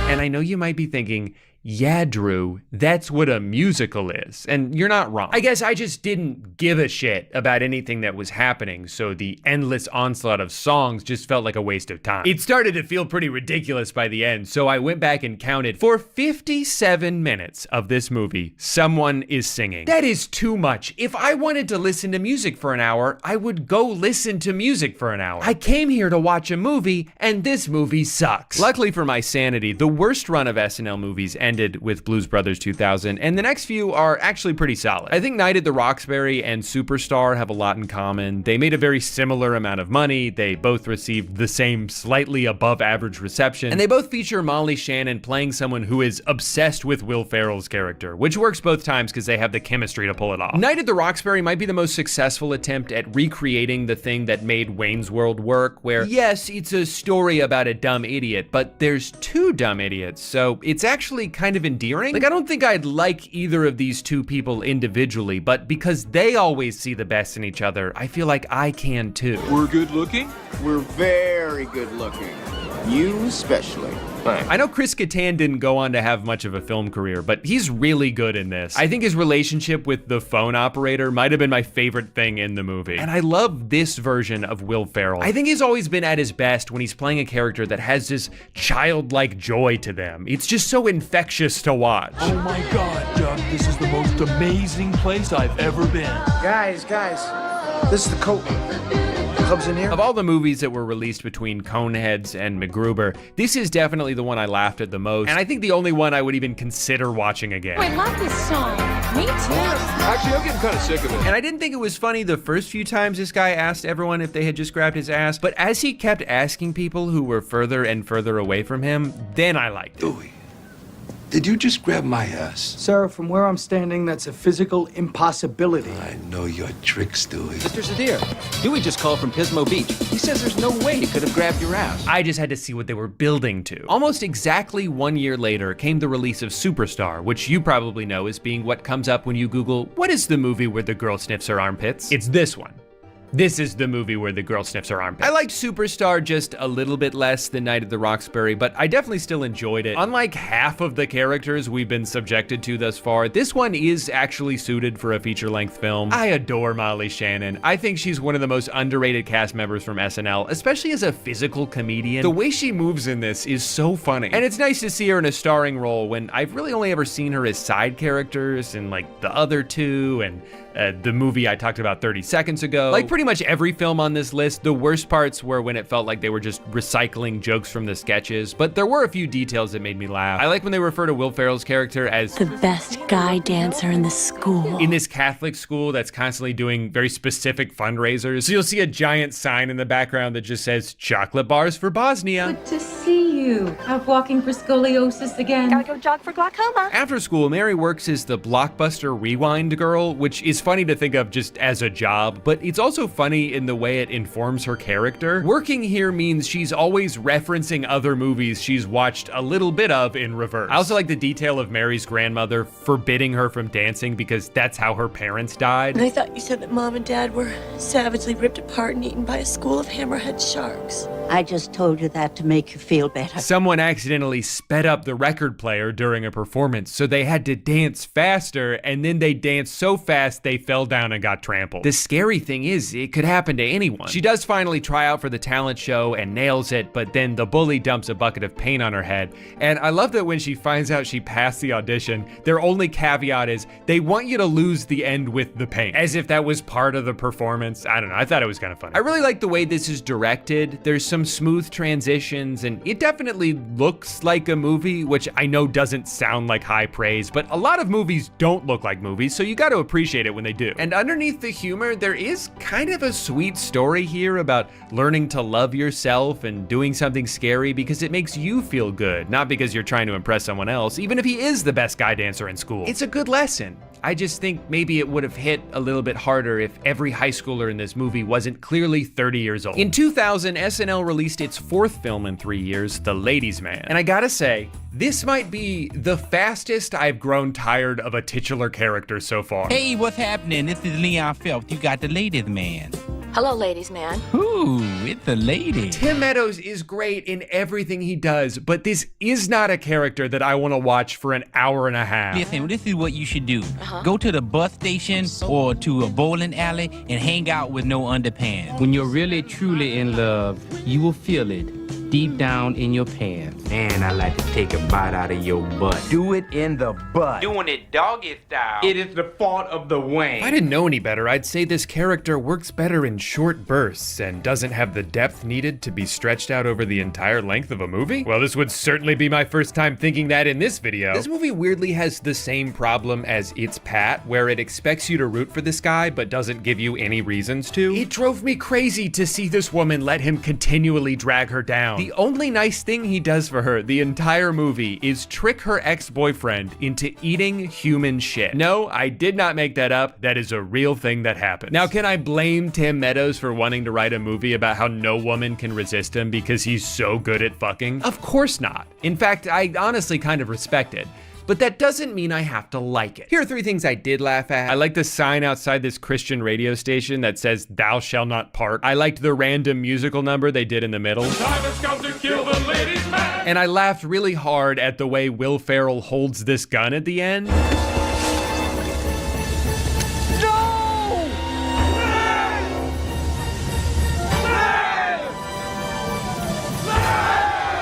And I know you might be thinking, yeah, Drew, that's what a musical is. And you're not wrong. I guess I just didn't give a shit about anything that was happening, so the endless onslaught of songs just felt like a waste of time. It started to feel pretty ridiculous by the end, so I went back and counted. For 57 minutes of this movie, someone is singing. That is too much. If I wanted to listen to music for an hour, I would go listen to music for an hour. I came here to watch a movie, and this movie sucks. Luckily for my sanity, the worst run of SNL movies ended with Blues Brothers 2000, and the next few are actually pretty solid. I think Night at the Roxbury and Superstar have a lot in common. They made a very similar amount of money, they both received the same slightly above average reception, and they both feature Molly Shannon playing someone who is obsessed with Will Ferrell's character, which works both times because they have the chemistry to pull it off. Night at the Roxbury might be the most successful attempt at recreating the thing that made Wayne's World work, where yes, it's a story about a dumb idiot, but there's 2 dumb idiots, so it's actually kind of endearing. Like, I don't think I'd like either of these 2 people individually, but because they always see the best in each other, I feel like I can too. We're good looking? We're very good looking. You especially. Thanks. I know Chris Kattan didn't go on to have much of a film career, but he's really good in this. I think his relationship with the phone operator might have been my favorite thing in the movie. And I love this version of Will Ferrell. I think he's always been at his best when he's playing a character that has this childlike joy to them. It's just so infectious to watch. Oh my God, Doug, this is the most amazing place I've ever been. Guys, this is the coat. Club's in here. Of all the movies that were released between Coneheads and MacGruber, this is definitely the one I laughed at the most, and I think the only one I would even consider watching again. I love this song. Me too. Actually, I'm getting kind of sick of it. And I didn't think it was funny the first few times this guy asked everyone if they had just grabbed his ass, but as he kept asking people who were further and further away from him, then I liked it. Did you just grab my ass? Sir, from where I'm standing, that's a physical impossibility. I know your tricks, Dewey. Mr. Zadir, Dewey just called from Pismo Beach. He says there's no way he could have grabbed your ass. I just had to see what they were building to. Almost exactly 1 year later came the release of Superstar, which you probably know as being what comes up when you Google, what is the movie where the girl sniffs her armpits? It's this one. This is the movie where the girl sniffs her armpits. I liked Superstar just a little bit less than Night at the Roxbury, but I definitely still enjoyed it. Unlike half of the characters we've been subjected to thus far, this one is actually suited for a feature-length film. I adore Molly Shannon. I think she's one of the most underrated cast members from SNL, especially as a physical comedian. The way she moves in this is so funny. And it's nice to see her in a starring role when I've really only ever seen her as side characters in like The Other Two and the movie I talked about 30 seconds ago. Like pretty much every film on this list, the worst parts were when it felt like they were just recycling jokes from the sketches, but there were a few details that made me laugh. I like when they refer to Will Ferrell's character as the best guy dancer in the school. In this Catholic school that's constantly doing very specific fundraisers. So you'll see a giant sign in the background that just says chocolate bars for Bosnia. Good to see you. Out walking for scoliosis again. Gotta go jog for glaucoma. After school, Mary works as the Blockbuster Rewind girl, which is funny to think of just as a job, but it's also funny in the way it informs her character. Working here means she's always referencing other movies she's watched a little bit of in reverse. I also like the detail of Mary's grandmother forbidding her from dancing because that's how her parents died. I thought you said that Mom and Dad were savagely ripped apart and eaten by a school of hammerhead sharks. I just told you that to make you feel better. Someone accidentally sped up the record player during a performance, so they had to dance faster, and then they danced so fast they fell down and got trampled. The scary thing is, it could happen to anyone. She does finally try out for the talent show and nails it, but then the bully dumps a bucket of paint on her head. And I love that when she finds out she passed the audition, their only caveat is they want you to lose the end with the paint, as if that was part of the performance. I don't know, I thought it was kind of funny. I really like the way this is directed. There's some smooth transitions, and it definitely looks like a movie, which I know doesn't sound like high praise, but a lot of movies don't look like movies, so you got to appreciate it when they do. And underneath the humor, there is kind of a sweet story here about learning to love yourself and doing something scary because it makes you feel good, not because you're trying to impress someone else, even if he is the best guy dancer in school. It's a good lesson. I just think maybe it would have hit a little bit harder if every high schooler in this movie wasn't clearly 30 years old. In 2000, SNL released its fourth film in 3 years, The Ladies' Man. And I gotta say, this might be the fastest I've grown tired of a titular character so far. Hey, what's happening? This is Leon Phelps. You got the Ladies' Man. Hello, ladies, man. Ooh, it's a lady. Tim Meadows is great in everything he does, but this is not a character that I want to watch for an hour and a half. Listen, this is what you should do. Go to the bus station or to a bowling alley and hang out with no underpants. When you're really, truly in love, you will feel it deep down in your pants. Man, I like to take a bite out of your butt. Do it in the butt. Doing it doggy style. It is the fault of the wang. If I didn't know any better, I'd say this character works better in short bursts and doesn't have the depth needed to be stretched out over the entire length of a movie. Well, this would certainly be my first time thinking that in this video. This movie weirdly has the same problem as It's Pat, where it expects you to root for this guy but doesn't give you any reasons to. It drove me crazy to see this woman let him continually drag her down. The only nice thing he does for her the entire movie is trick her ex-boyfriend into eating human shit. No, I did not make that up. That is a real thing that happens. Now, can I blame Tim Meadows for wanting to write a movie about how no woman can resist him because he's so good at fucking? Of course not. In fact, I honestly kind of respect it. But that doesn't mean I have to like it. Here are 3 things I did laugh at. I liked the sign outside this Christian radio station that says, "Thou shall not part." I liked the random musical number they did in the middle. Time has come to kill the ladies' man. And I laughed really hard at the way Will Ferrell holds this gun at the end.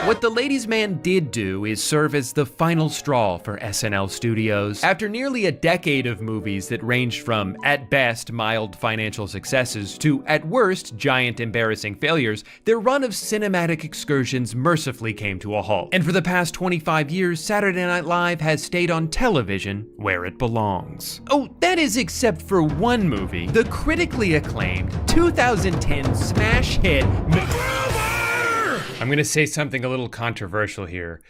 What The Ladies' Man did do is serve as the final straw for SNL Studios. After nearly a decade of movies that ranged from, at best, mild financial successes to, at worst, giant embarrassing failures, their run of cinematic excursions mercifully came to a halt. And for the past 25 years, Saturday Night Live has stayed on television where it belongs. Oh, that is except for one movie, the critically acclaimed 2010 smash hit I'm gonna say something a little controversial here.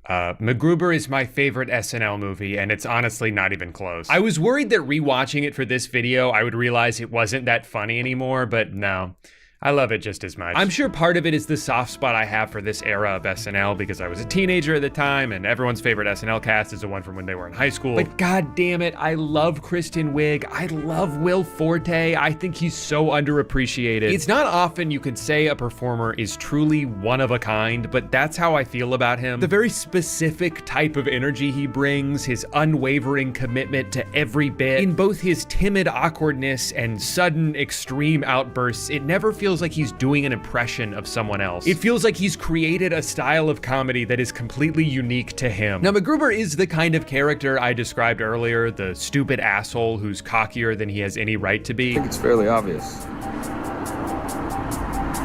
MacGruber is my favorite SNL movie, and it's honestly not even close. I was worried that rewatching it for this video, I would realize it wasn't that funny anymore, but no. I love it just as much. I'm sure part of it is the soft spot I have for this era of SNL because I was a teenager at the time and everyone's favorite SNL cast is the one from when they were in high school. But god damn it, I love Kristen Wiig. I love Will Forte. I think he's so underappreciated. It's not often you could say a performer is truly one of a kind, but that's how I feel about him. The very specific type of energy he brings, his unwavering commitment to every bit, in both his timid awkwardness and sudden extreme outbursts, it never feels like he's doing an impression of someone else. It feels like he's created a style of comedy that is completely unique to him. Now, MacGruber is the kind of character I described earlier, the stupid asshole who's cockier than he has any right to be. I think it's fairly obvious.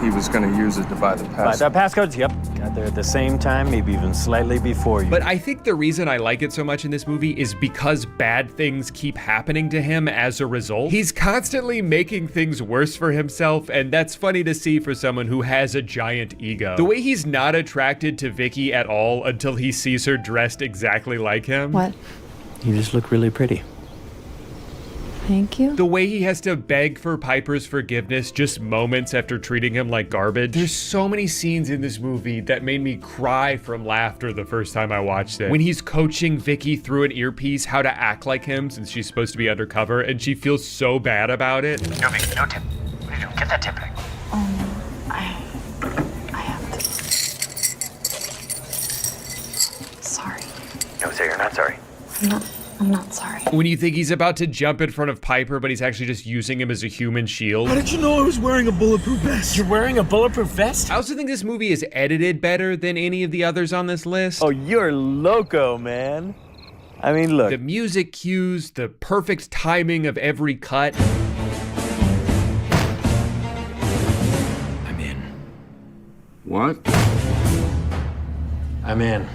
He was going to use it to buy the pass. Passcodes, yep. Got there at the same time, maybe even slightly before you. But I think the reason I like it so much in this movie is because bad things keep happening to him as a result. He's constantly making things worse for himself, and that's funny to see for someone who has a giant ego. The way he's not attracted to Vicky at all until he sees her dressed exactly like him. What? You just look really pretty. Thank you. The way he has to beg for Piper's forgiveness just moments after treating him like garbage. There's so many scenes in this movie that made me cry from laughter the first time I watched it. When he's coaching Vicky through an earpiece how to act like him since she's supposed to be undercover and she feels so bad about it. No, Vicky, no tip. What are you doing? Get that tip back. I have to. Sorry. No, say you're not sorry. I'm not sorry. When you think he's about to jump in front of Piper, but he's actually just using him as a human shield. How did you know I was wearing a bulletproof vest? You're wearing a bulletproof vest? I also think this movie is edited better than any of the others on this list. Oh, you're loco, man. I mean, look. The music cues, the perfect timing of every cut. I'm in. What? I'm in.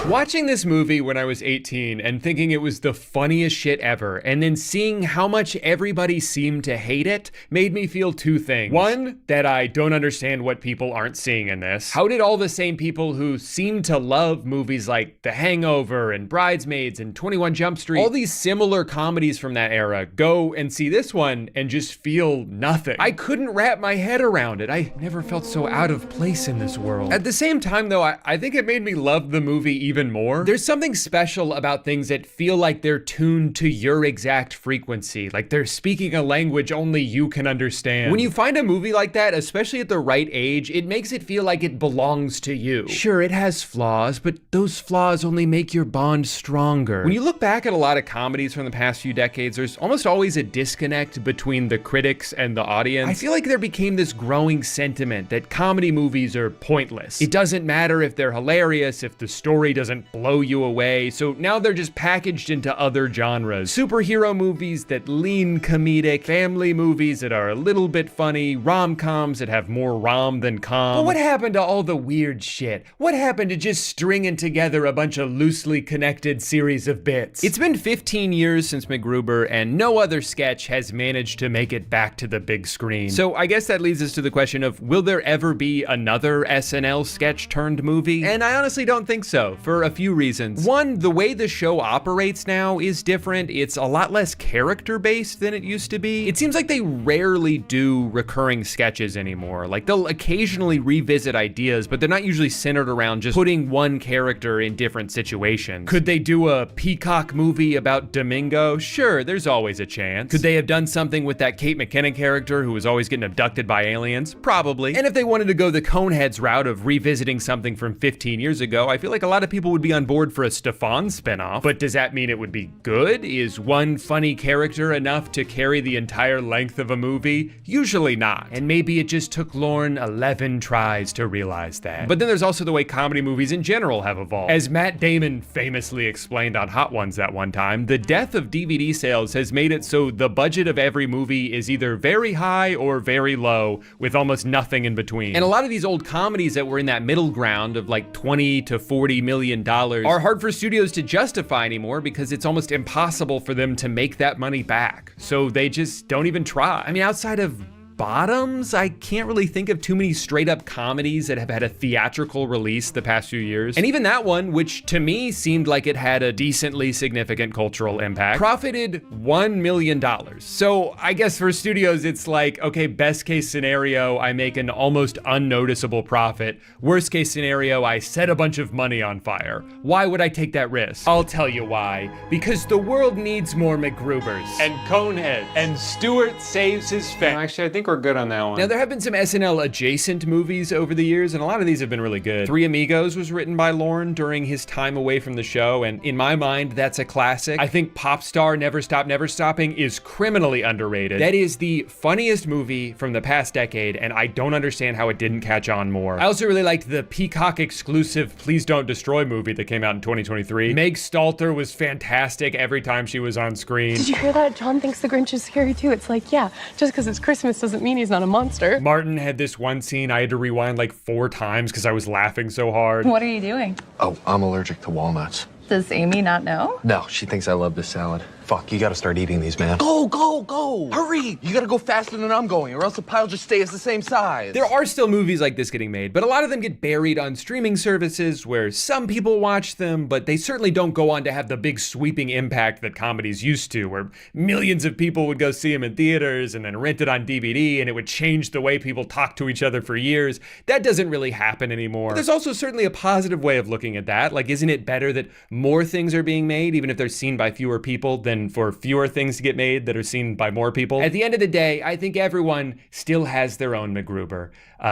Watching this movie when I was 18 and thinking it was the funniest shit ever, and then seeing how much everybody seemed to hate it, made me feel two things. One, that I don't understand what people aren't seeing in this. How did all the same people who seem to love movies like The Hangover and Bridesmaids and 21 Jump Street, all these similar comedies from that era, go and see this one and just feel nothing? I couldn't wrap my head around it. I never felt so out of place in this world. At the same time though, I think it made me love the movie even more. There's something special about things that feel like they're tuned to your exact frequency, like they're speaking a language only you can understand. When you find a movie like that, especially at the right age, it makes it feel like it belongs to you. Sure, it has flaws, but those flaws only make your bond stronger. When you look back at a lot of comedies from the past few decades, there's almost always a disconnect between the critics and the audience. I feel like there became this growing sentiment that comedy movies are pointless. It doesn't matter if they're hilarious, if the story doesn't blow you away, so now they're just packaged into other genres. Superhero movies that lean comedic, family movies that are a little bit funny, rom-coms that have more rom than com. But what happened to all the weird shit? What happened to just stringing together a bunch of loosely connected series of bits? It's been 15 years since MacGruber, and no other sketch has managed to make it back to the big screen. So I guess that leads us to the question of, will there ever be another SNL sketch turned movie? And I honestly don't think so, for a few reasons. One, the way the show operates now is different. It's a lot less character-based than it used to be. It seems like they rarely do recurring sketches anymore. Like, they'll occasionally revisit ideas, but they're not usually centered around just putting one character in different situations. Could they do a Peacock movie about Domingo? Sure, there's always a chance. Could they have done something with that Kate McKinnon character who was always getting abducted by aliens? Probably. And if they wanted to go the Coneheads route of revisiting something from 15 years ago, I feel like a lot of people would be on board for a Stefan spinoff. But does that mean it would be good? Is one funny character enough to carry the entire length of a movie? Usually not. And maybe it just took Lorne 11 tries to realize that. But then there's also the way comedy movies in general have evolved. As Matt Damon famously explained on Hot Ones that one time, the death of DVD sales has made it so the budget of every movie is either very high or very low, with almost nothing in between. And a lot of these old comedies that were in that middle ground of like $20 to $40 million are hard for studios to justify anymore because it's almost impossible for them to make that money back. So they just don't even try. I mean, outside of bottoms. I can't really think of too many straight up comedies that have had a theatrical release the past few years. And even that one, which to me seemed like it had a decently significant cultural impact, profited $1 million. So I guess for studios, it's like, okay, best case scenario, I make an almost unnoticeable profit. Worst case scenario, I set a bunch of money on fire. Why would I take that risk? I'll tell you why. Because the world needs more McGrubers. And Coneheads. And Stewart saves his family. Actually, I think we're good on that one. Now, there have been some SNL adjacent movies over the years, and a lot of these have been really good. Three Amigos was written by Lorne during his time away from the show, and in my mind, that's a classic. I think Pop Star Never Stop Never Stopping is criminally underrated. That is the funniest movie from the past decade, and I don't understand how it didn't catch on more. I also really liked the Peacock exclusive Please Don't Destroy movie that came out in 2023. Meg Stalter was fantastic every time she was on screen. Did you hear that? John thinks the Grinch is scary too. It's like, yeah, just because it's Christmas doesn't mean he's not a monster. Martin had this one scene I had to rewind like 4 times because I was laughing so hard. What are you doing? Oh, I'm allergic to walnuts. Does Amy not know? No, she thinks I love this salad. Fuck, you gotta start eating these, man. Go, go, go! Hurry! You gotta go faster than I'm going, or else the pile just stays the same size. There are still movies like this getting made, but a lot of them get buried on streaming services where some people watch them, but they certainly don't go on to have the big sweeping impact that comedies used to, where millions of people would go see them in theaters and then rent it on DVD, and it would change the way people talk to each other for years. That doesn't really happen anymore. But there's also certainly a positive way of looking at that. Like, isn't it better that more things are being made, even if they're seen by fewer people, than for fewer things to get made that are seen by more people? At the end of the day, I think everyone still has their own McGruber,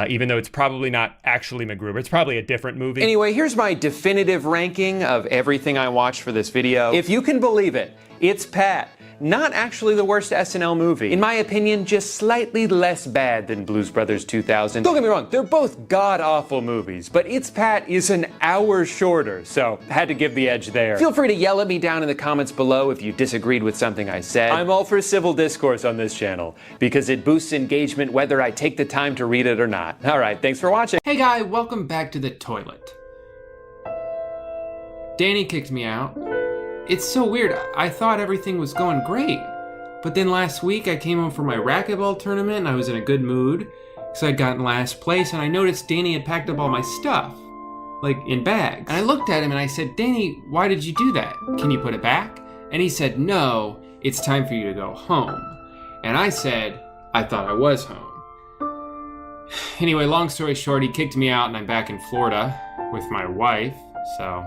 even though it's probably not actually McGruber. It's probably a different movie. Anyway, here's my definitive ranking of everything I watched for this video. If you can believe it, it's Pat. Not actually the worst SNL movie. In my opinion, just slightly less bad than Blues Brothers 2000. Don't get me wrong, they're both god-awful movies, but It's Pat is an hour shorter, so had to give the edge there. Feel free to yell at me down in the comments below if you disagreed with something I said. I'm all for civil discourse on this channel, because it boosts engagement whether I take the time to read it or not. All right, thanks for watching. Hey guy, welcome back to the toilet. Danny kicked me out. It's so weird, I thought everything was going great. But then last week I came home from my racquetball tournament and I was in a good mood because I'd gotten last place, and I noticed Danny had packed up all my stuff, like in bags. And I looked at him and I said, Danny, why did you do that? Can you put it back? And he said, no, it's time for you to go home. And I said, I thought I was home. Anyway, long story short, he kicked me out and I'm back in Florida with my wife, so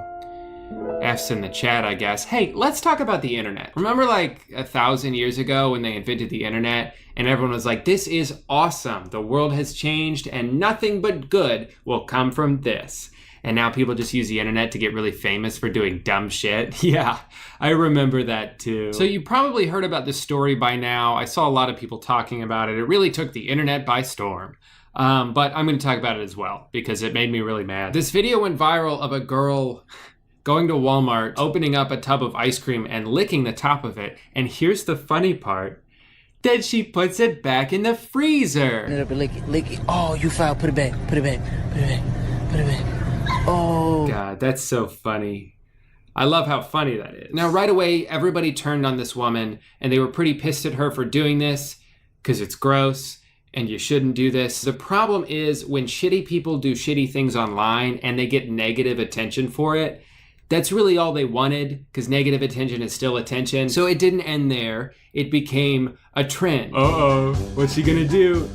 F's in the chat, I guess. Hey, let's talk about the internet. Remember like 1,000 years ago when they invented the internet and everyone was like, this is awesome. The world has changed and nothing but good will come from this. And now people just use the internet to get really famous for doing dumb shit. Yeah, I remember that too. So you probably heard about this story by now. I saw a lot of people talking about it. It really took the internet by storm. But I'm gonna talk about it as well because it made me really mad. This video went viral of a girl going to Walmart, opening up a tub of ice cream and licking the top of it. And here's the funny part. Then she puts it back in the freezer. Lick it, lick it. Oh, you foul. Put it back. Put it back. Put it back. Put it back. Oh. God, that's so funny. I love how funny that is. Now, right away, everybody turned on this woman and they were pretty pissed at her for doing this because it's gross and you shouldn't do this. The problem is when shitty people do shitty things online and they get negative attention for it, that's really all they wanted, because negative attention is still attention. So it didn't end there. It became a trend. Uh-oh, what's she gonna do?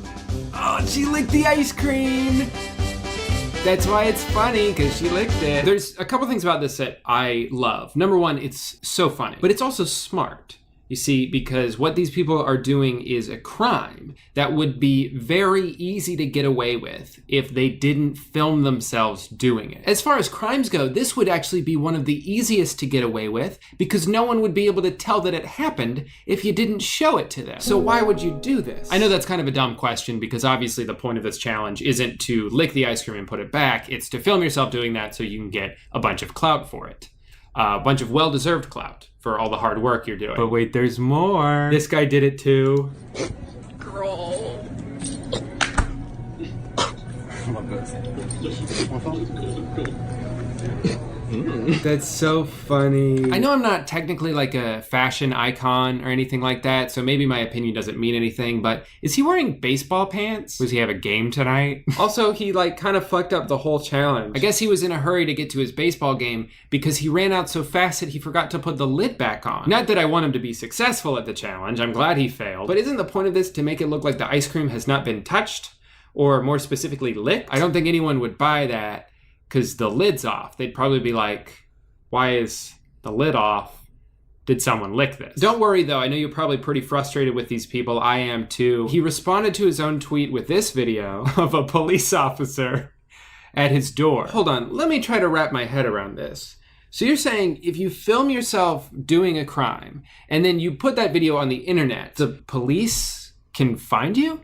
Oh, she licked the ice cream. That's why it's funny, because she licked it. There's a couple things about this that I love. Number one, it's so funny, but it's also smart. You see, because what these people are doing is a crime that would be very easy to get away with if they didn't film themselves doing it. As far as crimes go, this would actually be one of the easiest to get away with because no one would be able to tell that it happened if you didn't show it to them. So why would you do this? I know that's kind of a dumb question because obviously the point of this challenge isn't to lick the ice cream and put it back. It's to film yourself doing that so you can get a bunch of clout for it. A bunch of well-deserved clout for all the hard work you're doing. But wait, there's more. This guy did it too. Girl. That's so funny. I know I'm not technically like a fashion icon or anything like that, so maybe my opinion doesn't mean anything, but is he wearing baseball pants? Does he have a game tonight? Also, he like kind of fucked up the whole challenge. I guess he was in a hurry to get to his baseball game because he ran out so fast that he forgot to put the lid back on. Not that I want him to be successful at the challenge, I'm glad he failed, but isn't the point of this to make it look like the ice cream has not been touched? Or more specifically licked? I don't think anyone would buy that because the lid's off. They'd probably be like, why is the lid off? Did someone lick this? Don't worry though, I know you're probably pretty frustrated with these people. I am too. He responded to his own tweet with this video of a police officer at his door. Hold on, let me try to wrap my head around this. So you're saying if you film yourself doing a crime and then you put that video on the internet, the police can find you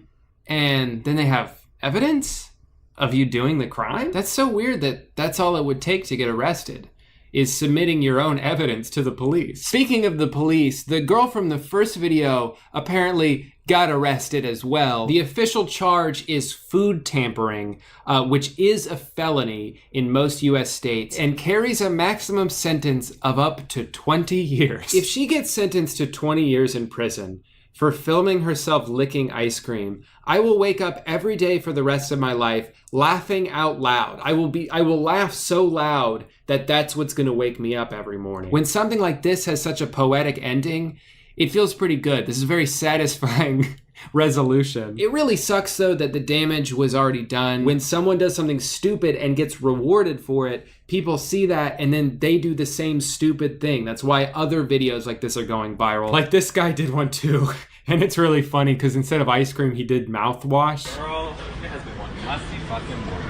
and then they have evidence of you doing the crime? That's so weird that that's all it would take to get arrested, is submitting your own evidence to the police. Speaking of the police, the girl from the first video apparently got arrested as well. The official charge is food tampering, which is a felony in most US states and carries a maximum sentence of up to 20 years. If she gets sentenced to 20 years in prison for filming herself licking ice cream, I will wake up every day for the rest of my life laughing out loud. I will laugh so loud that that's what's gonna wake me up every morning. When something like this has such a poetic ending, it feels pretty good. This is a very satisfying resolution. It really sucks though that the damage was already done. When someone does something stupid and gets rewarded for it, people see that and then they do the same stupid thing. That's why other videos like this are going viral. Like this guy did one too. And it's really funny because instead of ice cream, he did mouthwash. Girl, it has been one musty fucking morning.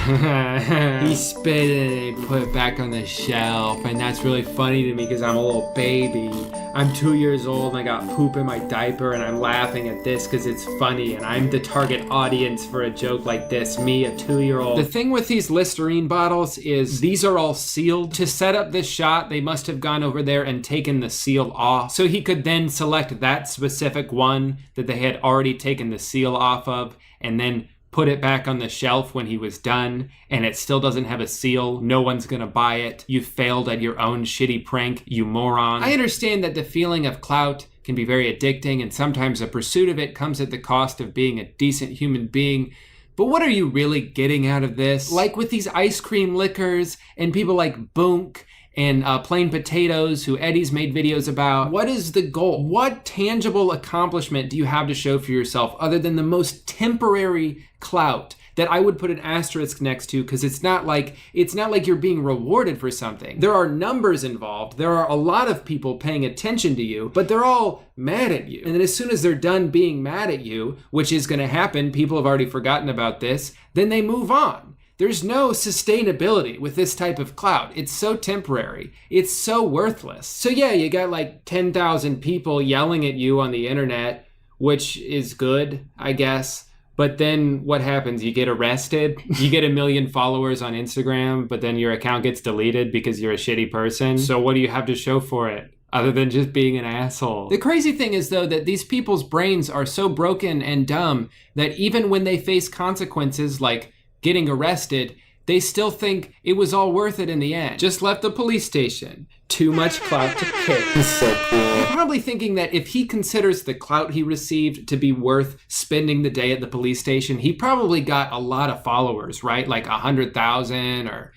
He spit it and he put it back on the shelf, and that's really funny to me because I'm a little baby. I'm 2 years old and I got poop in my diaper and I'm laughing at this because it's funny and I'm the target audience for a joke like this, me, a 2-year-old. The thing with these Listerine bottles is these are all sealed. To set up this shot, they must have gone over there and taken the seal off. So he could then select that specific one that they had already taken the seal off of and then put it back on the shelf when he was done, and it still doesn't have a seal. No one's gonna buy it. You failed at your own shitty prank, you moron. I understand that the feeling of clout can be very addicting, and sometimes the pursuit of it comes at the cost of being a decent human being. But what are you really getting out of this? Like with these ice cream lickers and people like Boonk and Plain Potatoes, who Eddie's made videos about. What is the goal? What tangible accomplishment do you have to show for yourself other than the most temporary clout that I would put an asterisk next to, because it's not like you're being rewarded for something. There are numbers involved. There are a lot of people paying attention to you, but they're all mad at you. And then as soon as they're done being mad at you, which is gonna happen, people have already forgotten about this, then they move on. There's no sustainability with this type of clout. It's so temporary. It's so worthless. So yeah, you got like 10,000 people yelling at you on the internet, which is good, I guess. But then what happens? You get arrested, you get 1 million followers on Instagram, but then your account gets deleted because you're a shitty person. So what do you have to show for it? Other than just being an asshole. The crazy thing is though that these people's brains are so broken and dumb that even when they face consequences like getting arrested, they still think it was all worth it in the end. Just left the police station. Too much clout to kick. So cool. You're probably thinking that if he considers the clout he received to be worth spending the day at the police station, he probably got a lot of followers, right? Like 100,000 or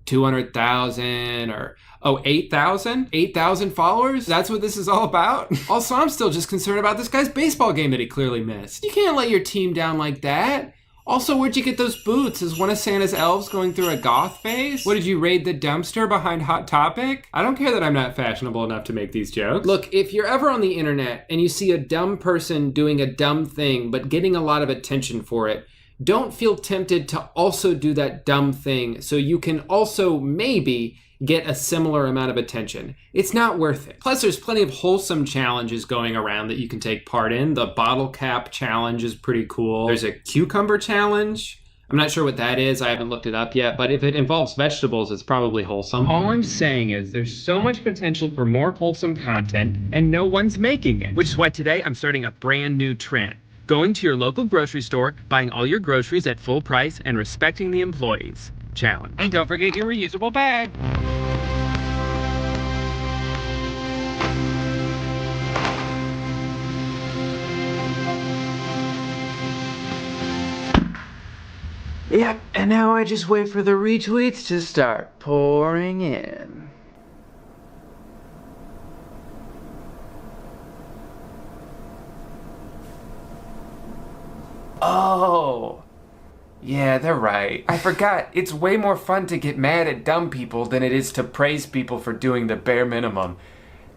200,000 or 8,000? 8,000 followers? That's what this is all about? Also, I'm still just concerned about this guy's baseball game that he clearly missed. You can't let your team down like that. Also, where'd you get those boots? Is one of Santa's elves going through a goth phase? What, did you raid the dumpster behind Hot Topic? I don't care that I'm not fashionable enough to make these jokes. Look, if you're ever on the internet and you see a dumb person doing a dumb thing but getting a lot of attention for it, don't feel tempted to also do that dumb thing so you can also maybe get a similar amount of attention. It's not worth it. Plus, there's plenty of wholesome challenges going around that you can take part in. The bottle cap challenge is pretty cool. There's a cucumber challenge. I'm not sure what that is. I haven't looked it up yet, but if it involves vegetables, it's probably wholesome. All I'm saying is there's so much potential for more wholesome content and no one's making it. Which is why today I'm starting a brand new trend. Going to your local grocery store, buying all your groceries at full price, and respecting the employees. Challenge. And don't forget your reusable bag. Yep, and now I just wait for the retweets to start pouring in. Oh, yeah, they're right. I forgot, it's way more fun to get mad at dumb people than it is to praise people for doing the bare minimum.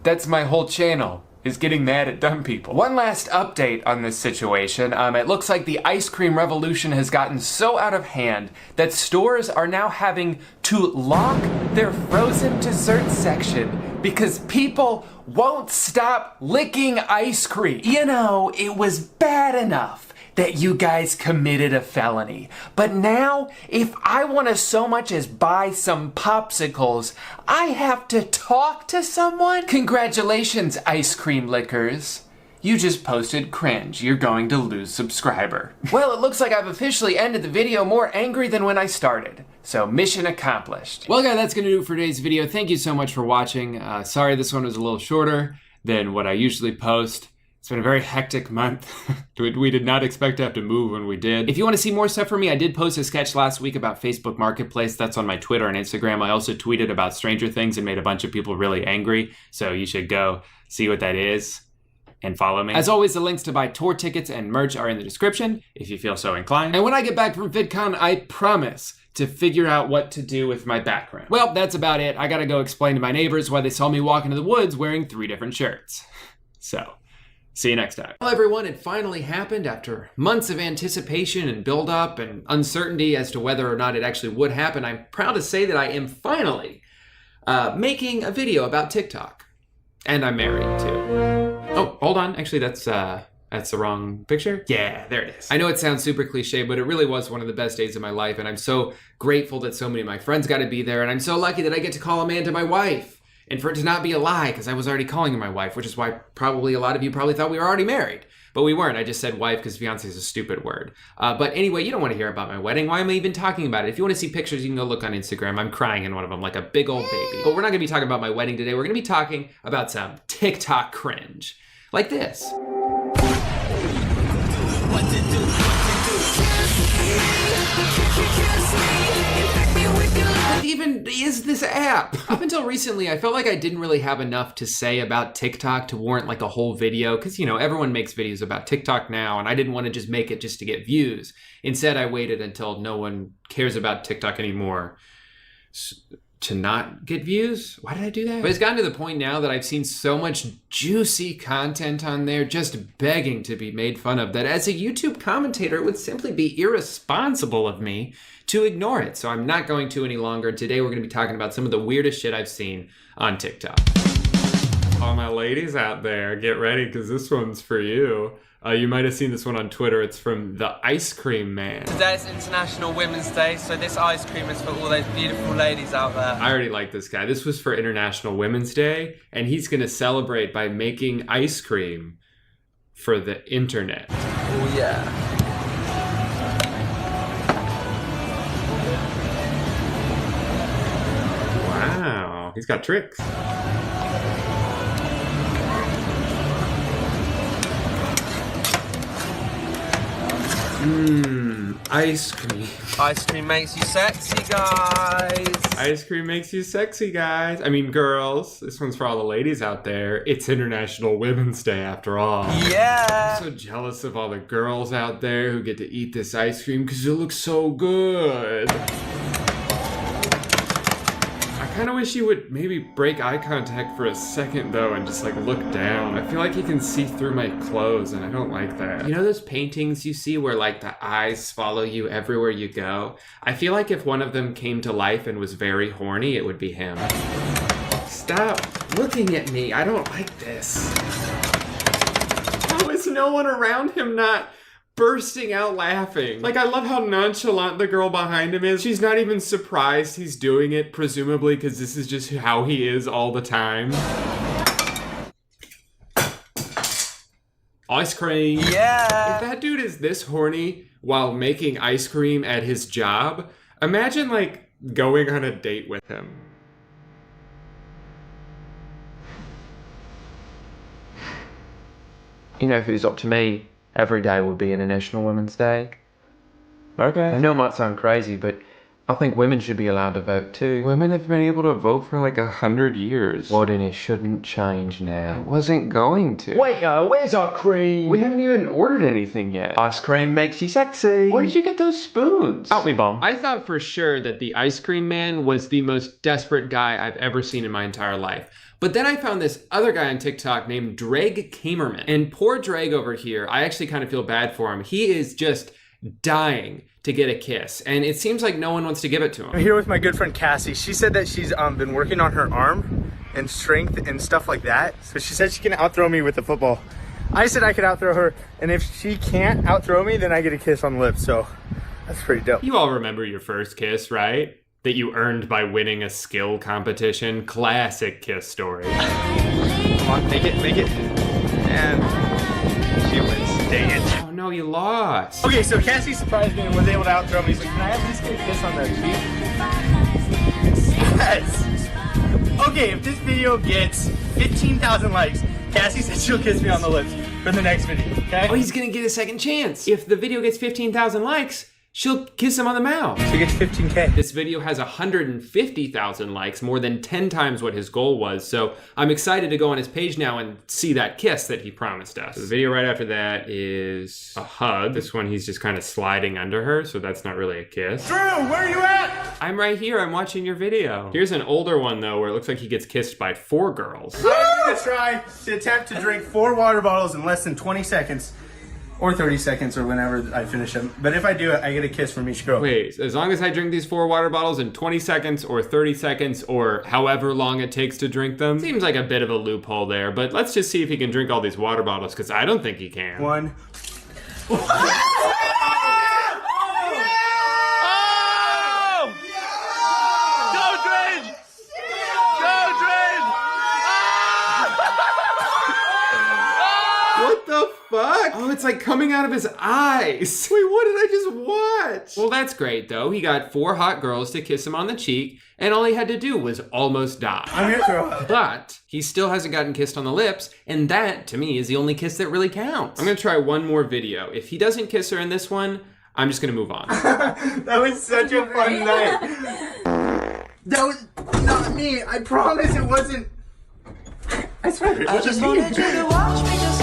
That's my whole channel, is getting mad at dumb people. One last update on this situation. It looks like the ice cream revolution has gotten so out of hand that stores are now having to lock their frozen dessert section because people won't stop licking ice cream. You know, it was bad enough that you guys committed a felony. But now, if I want to so much as buy some popsicles, I have to talk to someone? Congratulations, ice cream lickers. You just posted cringe. You're going to lose subscriber. Well, it looks like I've officially ended the video more angry than when I started. So mission accomplished. Well, guys, that's gonna do it for today's video. Thank you so much for watching. Sorry this one was a little shorter than what I usually post. It's been a very hectic month. We did not expect to have to move when we did. If you want to see more stuff from me, I did post a sketch last week about Facebook Marketplace. That's on my Twitter and Instagram. I also tweeted about Stranger Things and made a bunch of people really angry. So you should go see what that is and follow me. As always, the links to buy tour tickets and merch are in the description if you feel so inclined. And when I get back from VidCon, I promise to figure out what to do with my background. Well, that's about it. I gotta go explain to my neighbors why they saw me walk into the woods wearing 3 different shirts. So, see you next time. Well, everyone, it finally happened after months of anticipation and build-up and uncertainty as to whether or not it actually would happen. I'm proud to say that I am finally making a video about TikTok. And I'm married, too. Oh, hold on. Actually, that's the wrong picture. Yeah, there it is. I know it sounds super cliche, but it really was one of the best days of my life, and I'm so grateful that so many of my friends got to be there, and I'm so lucky that I get to call Amanda my wife. And for it to not be a lie, because I was already calling her my wife, which is why probably a lot of you probably thought we were already married. But we weren't. I just said wife because fiancé is a stupid word. But anyway, you don't want to hear about my wedding. Why am I even talking about it? If you want to see pictures, you can go look on Instagram. I'm crying in one of them like a big old baby. But we're not going to be talking about my wedding today. We're going to be talking about some TikTok cringe. Like this. What even is this app? Up until recently, I felt like I didn't really have enough to say about TikTok to warrant like a whole video, because you know, everyone makes videos about TikTok now, and I didn't want to just make it just to get views. Instead, I waited until no one cares about TikTok anymore to not get views? Why did I do that? But it's gotten to the point now that I've seen so much juicy content on there just begging to be made fun of that as a YouTube commentator, it would simply be irresponsible of me to ignore it. So I'm not going to any longer. Today we're going to be talking about some of the weirdest shit I've seen on TikTok. All my ladies out there, get ready because this one's for you. You might have seen this one on Twitter. It's from the Ice Cream Man. Today is International Women's Day, so this ice cream is for all those beautiful ladies out there. I already like this guy. This was for International Women's Day, and he's gonna celebrate by making ice cream for the internet. Oh yeah. Wow, he's got tricks. Ice cream. Ice cream makes you sexy, guys. Ice cream makes you sexy, guys. I mean, girls. This one's for all the ladies out there. It's International Women's Day, after all. Yeah. I'm so jealous of all the girls out there who get to eat this ice cream because it looks so good. I kind of wish you would maybe break eye contact for a second though and just like look down. I feel like you can see through my clothes and I don't like that. You know those paintings you see where like the eyes follow you everywhere you go? I feel like if one of them came to life and was very horny, it would be him. Stop looking at me. I don't like this. How is no one around him not bursting out laughing? Like, I love how nonchalant the girl behind him is. She's not even surprised he's doing it, presumably because this is just how he is all the time. Ice cream. Yeah. If that dude is this horny while making ice cream at his job, imagine like going on a date with him. You know, if it was up to me, every day would be International Women's Day. Okay. I know it might sound crazy, but I think women should be allowed to vote too. Women have been able to vote for like 100 years. Well, then it shouldn't change now. It wasn't going to. Wait, where's our cream? We haven't even ordered anything yet. Ice cream makes you sexy. Where did you get those spoons? Help me, Bum. I thought for sure that the ice cream man was the most desperate guy I've ever seen in my entire life. But then I found this other guy on TikTok named Dreg Kamerman. And poor Dreg over here, I actually kind of feel bad for him. He is just dying to get a kiss, and it seems like no one wants to give it to him. I'm here with my good friend Cassie. She said that she's been working on her arm and strength and stuff like that. So she said she can outthrow me with the football. I said I could outthrow her, and if she can't outthrow me, then I get a kiss on the lips. So that's pretty dope. You all remember your first kiss, right? That you earned by winning a skill competition. Classic kiss story. Come on, make it. And she wins. Dang it. Oh no, you lost. Okay, so Cassie surprised me and was able to outthrow me. So can I at least get a kiss on the cheek? Yes. Okay, if this video gets 15,000 likes, Cassie said she'll kiss me on the lips for the next video, okay? Oh, he's gonna get a second chance. If the video gets 15,000 likes, she'll kiss him on the mouth. She gets 15K. This video has 150,000 likes, more than 10 times what his goal was. So I'm excited to go on his page now and see that kiss that he promised us. So the video right after that is a hug. This one, he's just kind of sliding under her, so that's not really a kiss. Drew, where are you at? I'm right here, I'm watching your video. Here's an older one though, where it looks like he gets kissed by 4 girls. I'm gonna try to attempt to drink 4 water bottles in less than 20 seconds. Or 30 seconds, or whenever I finish them. But if I do it, I get a kiss from each girl. Wait, as long as I drink these 4 water bottles in 20 seconds, or 30 seconds, or however long it takes to drink them, seems like a bit of a loophole there, but let's just see if he can drink all these water bottles, because I don't think he can. 1. What the fuck? Oh, it's like coming out of his eyes. Wait, what did I just watch? Well, that's great though. He got 4 hot girls to kiss him on the cheek, and all he had to do was almost die. I'm here, girl. But he still hasn't gotten kissed on the lips, and that, to me, is the only kiss that really counts. I'm gonna try one more video. If he doesn't kiss her in this one, I'm just gonna move on. That was such a fun night. That was not me. I promise it wasn't. I swear it wasn't just me. wanted you to watch me just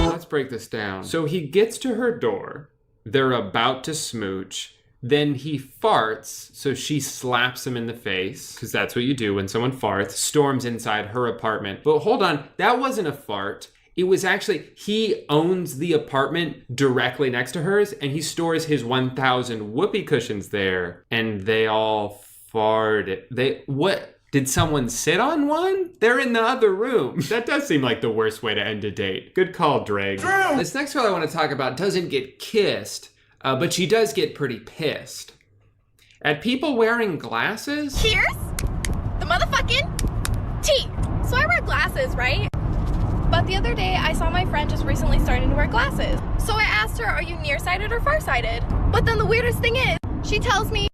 Let's break this down. So he gets to her door, they're about to smooch, then he farts, so she slaps him in the face, because that's what you do when someone farts, storms inside her apartment. But hold on, that wasn't a fart. It was actually, he owns the apartment directly next to hers, and he stores his 1,000 whoopee cushions there, and they all farted. What? Did someone sit on one? They're in the other room. That does seem like the worst way to end a date. Good call, Drake. Drew! This next girl I want to talk about doesn't get kissed, but she does get pretty pissed. At people wearing glasses? Cheers! The motherfucking tea! So I wear glasses, right? But the other day, I saw my friend just recently starting to wear glasses. So I asked her, are you nearsighted or farsighted? But then the weirdest thing is, she tells me,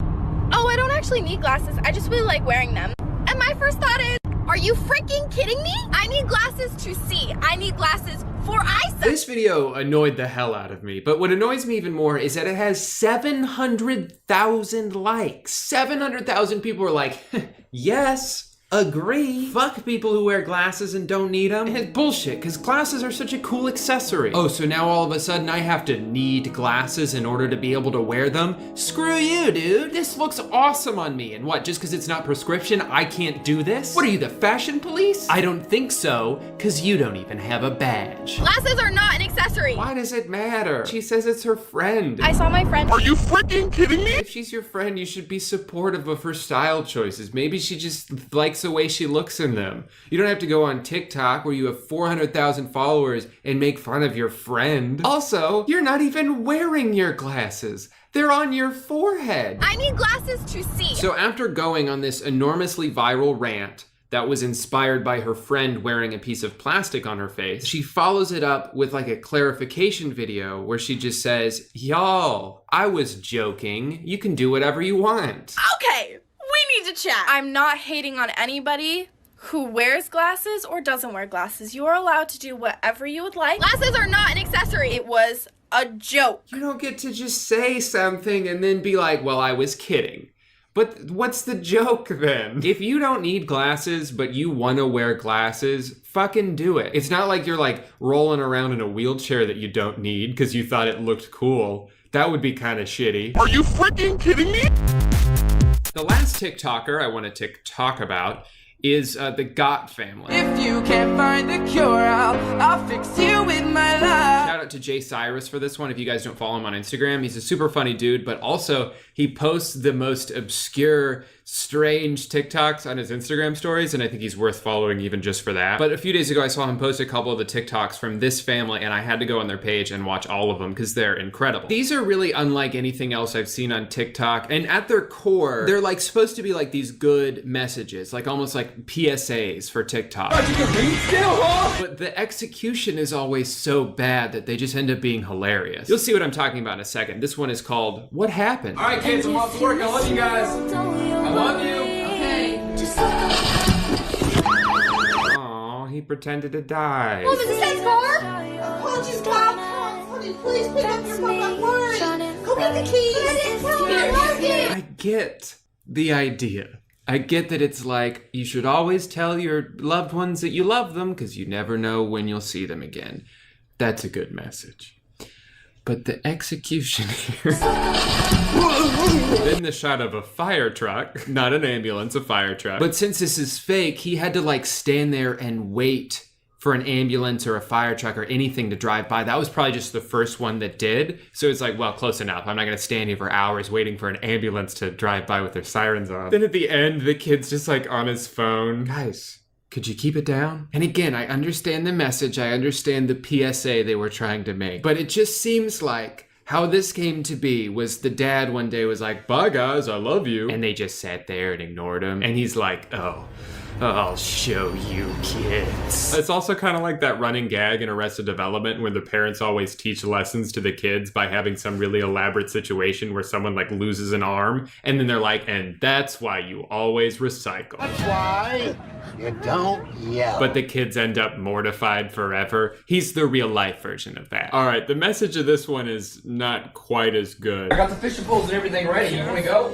oh, I don't actually need glasses, I just really like wearing them. And my first thought is, are you freaking kidding me? I need glasses to see. I need glasses for eyesight. This video annoyed the hell out of me, but what annoys me even more is that it has 700,000 likes. 700,000 people are like, yes, agree. Fuck people who wear glasses and don't need them. It's bullshit, because glasses are such a cool accessory. Oh, so now all of a sudden I have to need glasses in order to be able to wear them? Screw you, dude. This looks awesome on me. And what, just because it's not prescription, I can't do this? What are you, the fashion police? I don't think so, because you don't even have a badge. Glasses are not an accessory. Why does it matter? She says it's her friend. I saw my friend. Are you freaking kidding me? If she's your friend, you should be supportive of her style choices. Maybe she just likes the way she looks in them. You don't have to go on TikTok where you have 400,000 followers and make fun of your friend. Also, you're not even wearing your glasses. They're on your forehead. I need glasses to see. So after going on this enormously viral rant that was inspired by her friend wearing a piece of plastic on her face. She follows it up with like a clarification video where she just says, y'all, I was joking. You can do whatever you want. Okay, we need to chat. I'm not hating on anybody who wears glasses or doesn't wear glasses. You are allowed to do whatever you would like. Glasses are not an accessory. It was a joke. You don't get to just say something and then be like, well, I was kidding. But what's the joke then? If you don't need glasses, but you want to wear glasses, fucking do it. It's not like you're like rolling around in a wheelchair that you don't need because you thought it looked cool. That would be kind of shitty. Are you freaking kidding me? The last TikToker I want to talk about is the Gott family. If you can't find the cure, I'll fix you with my love. Shout out to Jay Cyrus for this one. If you guys don't follow him on Instagram, he's a super funny dude, but also he posts the most obscure, strange TikToks on his Instagram stories, and I think he's worth following even just for that. But a few days ago, I saw him post a couple of the TikToks from this family, and I had to go on their page and watch all of them because they're incredible. These are really unlike anything else I've seen on TikTok, and at their core, they're like supposed to be like these good messages, like almost like PSAs for TikTok. But the execution is always so bad that they just end up being hilarious. You'll see what I'm talking about in a second. This one is called What Happened? All right, kids, I'm off to work. I love you guys. I love you. Okay. Aw, he pretended to die. Mom, is this his car? Apologies, Bob. Honey, please pick up your phone. I'm worried. Go get the keys. I didn't tell me I loved it. I get the idea. I get that it's like, you should always tell your loved ones that you love them because you never know when you'll see them again. That's a good message. But the execution here... Then the shot of a fire truck, not an ambulance, a fire truck. But since this is fake, he had to like stand there and wait for an ambulance or a fire truck or anything to drive by. That was probably just the first one that did. So it's like, well, close enough. I'm not gonna stand here for hours waiting for an ambulance to drive by with their sirens on. Then at the end, the kid's just like on his phone. Guys, could you keep it down? And again, I understand the message. I understand the PSA they were trying to make. But it just seems like how this came to be was the dad one day was like, bye guys, I love you. And they just sat there and ignored him. And he's like, oh, I'll show you kids. It's also kind of like that running gag in Arrested Development where the parents always teach lessons to the kids by having some really elaborate situation where someone like loses an arm and then they're like, and that's why you always recycle. That's why you don't yell. But the kids end up mortified forever. He's the real life version of that. All right, the message of this one is not quite as good. I got the fishing poles and everything ready. You want to go?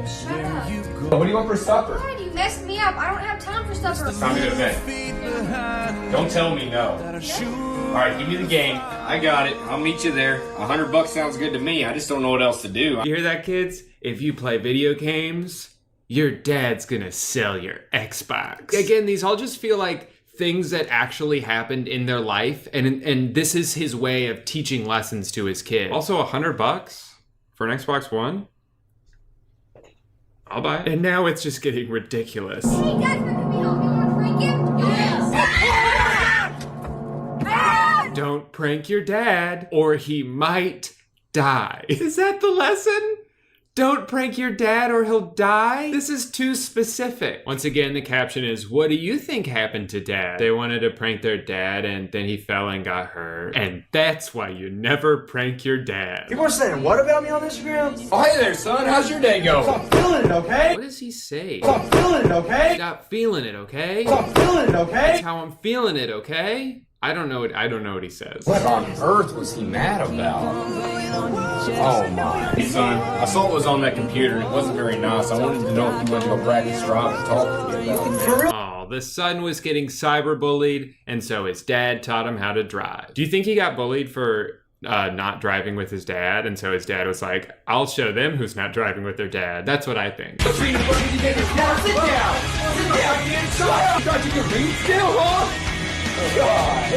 Shut up. What do you want for supper? God, you messed me up. I don't have time for supper. It's time to go to bed. Don't tell me no. All right, give me the game. I got it. I'll meet you there. $100 sounds good to me. I just don't know what else to do. You hear that, kids? If you play video games, your dad's gonna sell your Xbox. Again, these all just feel like things that actually happened in their life, and this is his way of teaching lessons to his kid. Also, $100 for an Xbox One? I'll buy it. And now it's just getting ridiculous. Hey, Dad, can we help you want to prank him? Yes! Don't prank your dad, or he might die. Is that the lesson? Don't prank your dad or he'll die? This is too specific. Once again, the caption is, what do you think happened to dad? They wanted to prank their dad and then he fell and got hurt. And that's why you never prank your dad. People are saying what about me on Instagram? Oh, hey there, son. How's your day going? I'm feeling it, okay? What does he say? I'm feeling it, okay? Stop feeling it, okay? I'm feeling it, okay? That's how I'm feeling it, okay? I don't know what he says. What on earth was he mad about? Oh my. Hey son, I saw what was on that computer and it wasn't very nice. I wanted to know if you wanted to go practice drive and talk to me about it. For real? Oh, the son was getting cyberbullied, and so his dad taught him how to drive. Do you think he got bullied for not driving with his dad? And so his dad was like, I'll show them who's not driving with their dad. That's what I think. Sit down! Sit down! Shut up! Thought you could read still, huh? God.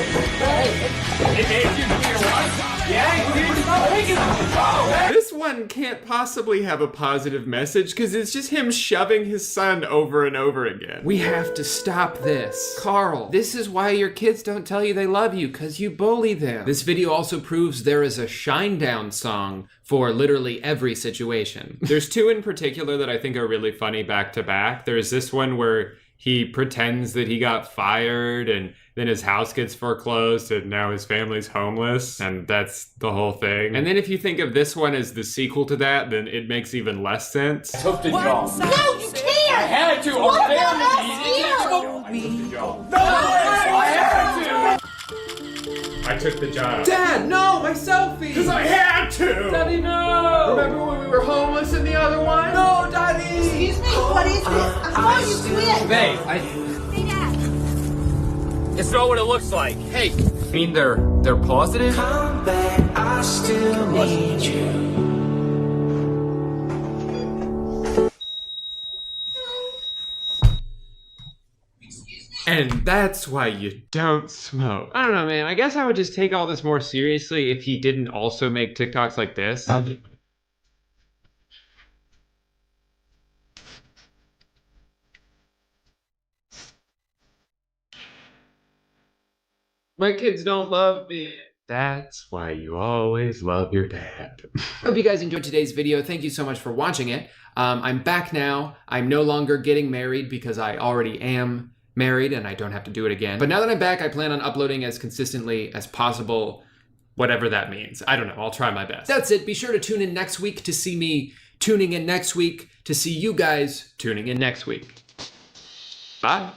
This one can't possibly have a positive message because it's just him shoving his son over and over again. We have to stop this. Carl, this is why your kids don't tell you they love you, because you bully them. This video also proves there is a Shinedown song for literally every situation. There's two in particular that I think are really funny back to back. There's this one where he pretends that he got fired and then his house gets foreclosed and now his family's homeless, and that's the whole thing. And then if you think of this one as the sequel to that, then it makes even less sense. I took the job. No, you can't! I had to! What I had to! I took the job. Dad, no, my selfie! Because I had to! Daddy, no! Remember when we were homeless in the other one? No, Daddy! Excuse me, what is this? I saw you quit. Babe, it's not what it looks like. Hey, I mean they're positive? Come back, I still need you. And that's why you don't smoke. I don't know, man. I guess I would just take all this more seriously if he didn't also make TikToks like this. My kids don't love me. That's why you always love your dad. Hope you guys enjoyed today's video. Thank you so much for watching it. I'm back now. I'm no longer getting married because I already am married and I don't have to do it again. But now that I'm back, I plan on uploading as consistently as possible, whatever that means. I don't know, I'll try my best. That's it. Be sure to tune in next week to see me tuning in next week to see you guys tuning in next week. Bye.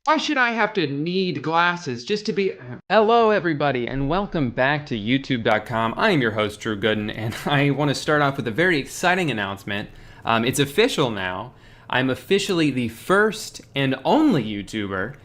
Why should I have to need glasses just to be... Hello everybody and welcome back to youtube.com. I am your host Drew Gooden and I want to start off with a very exciting announcement. It's official now. I'm officially the first and only YouTuber.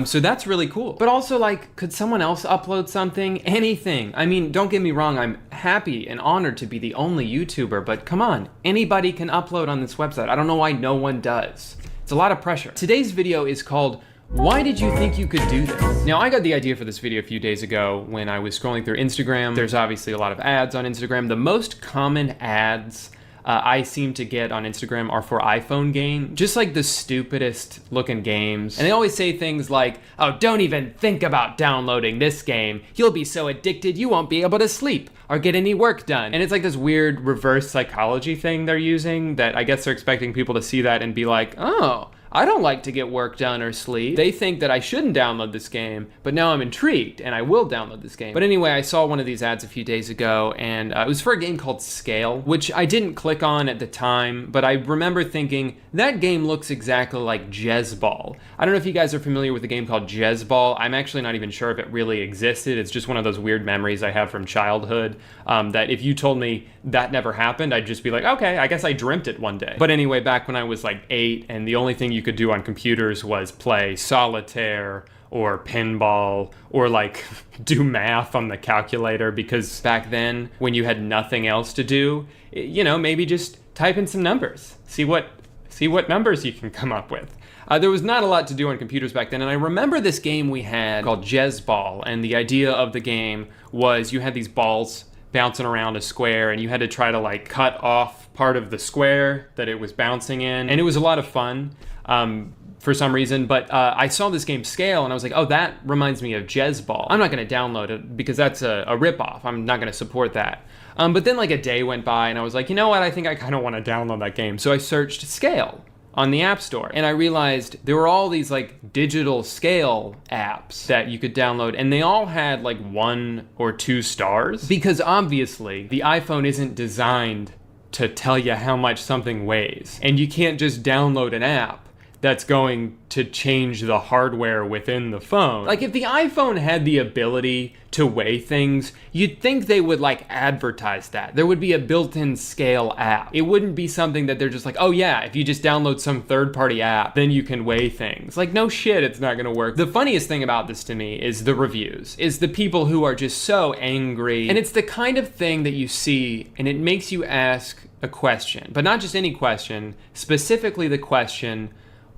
So that's really cool. But also, like, could someone else upload something? Anything. I mean, don't get me wrong, I'm happy and honored to be the only YouTuber, but come on, anybody can upload on this website. I don't know why no one does. It's a lot of pressure. Today's video is called, Why Did You Think You Could Do This? Now, I got the idea for this video a few days ago when I was scrolling through Instagram. There's obviously a lot of ads on Instagram. The most common ads I seem to get on Instagram are for iPhone games, just like the stupidest looking games. And they always say things like, oh, don't even think about downloading this game. You'll be so addicted you won't be able to sleep or get any work done. And it's like this weird reverse psychology thing they're using that I guess they're expecting people to see that and be like, oh, I don't like to get work done or sleep. They think that I shouldn't download this game, but now I'm intrigued and I will download this game. But anyway, I saw one of these ads a few days ago and it was for a game called Scale, which I didn't click on at the time, but I remember thinking, that game looks exactly like Jezball. I don't know if you guys are familiar with a game called Jezball. I'm actually not even sure if it really existed. It's just one of those weird memories I have from childhood that if you told me that never happened, I'd just be like, okay, I guess I dreamt it one day. But anyway, back when I was like 8 and the only thing you could do on computers was play solitaire or pinball or like do math on the calculator, because back then when you had nothing else to do, you know, maybe just type in some numbers, see what numbers you can come up with. There was not a lot to do on computers back then, and I remember this game we had called Jezball, and the idea of the game was you had these balls bouncing around a square and you had to try to like cut off part of the square that it was bouncing in, and it was a lot of fun for some reason. But I saw this game Scale and I was like, oh, that reminds me of Jezball. I'm not going to download it because that's a ripoff. I'm not going to support that. But then like a day went by and I was like, you know what, I think I kind of want to download that game. So I searched Scale on the App Store and I realized there were all these like digital scale apps that you could download, and they all had like 1 or 2 stars because obviously the iPhone isn't designed to tell you how much something weighs, and you can't just download an app that's going to change the hardware within the phone. Like if the iPhone had the ability to weigh things, you'd think they would like advertise that. There would be a built-in Scale app. It wouldn't be something that they're just like, oh yeah, if you just download some third-party app, then you can weigh things. Like no shit, it's not gonna work. The funniest thing about this to me is the reviews, is the people who are just so angry. And it's the kind of thing that you see and it makes you ask a question, but not just any question, specifically the question,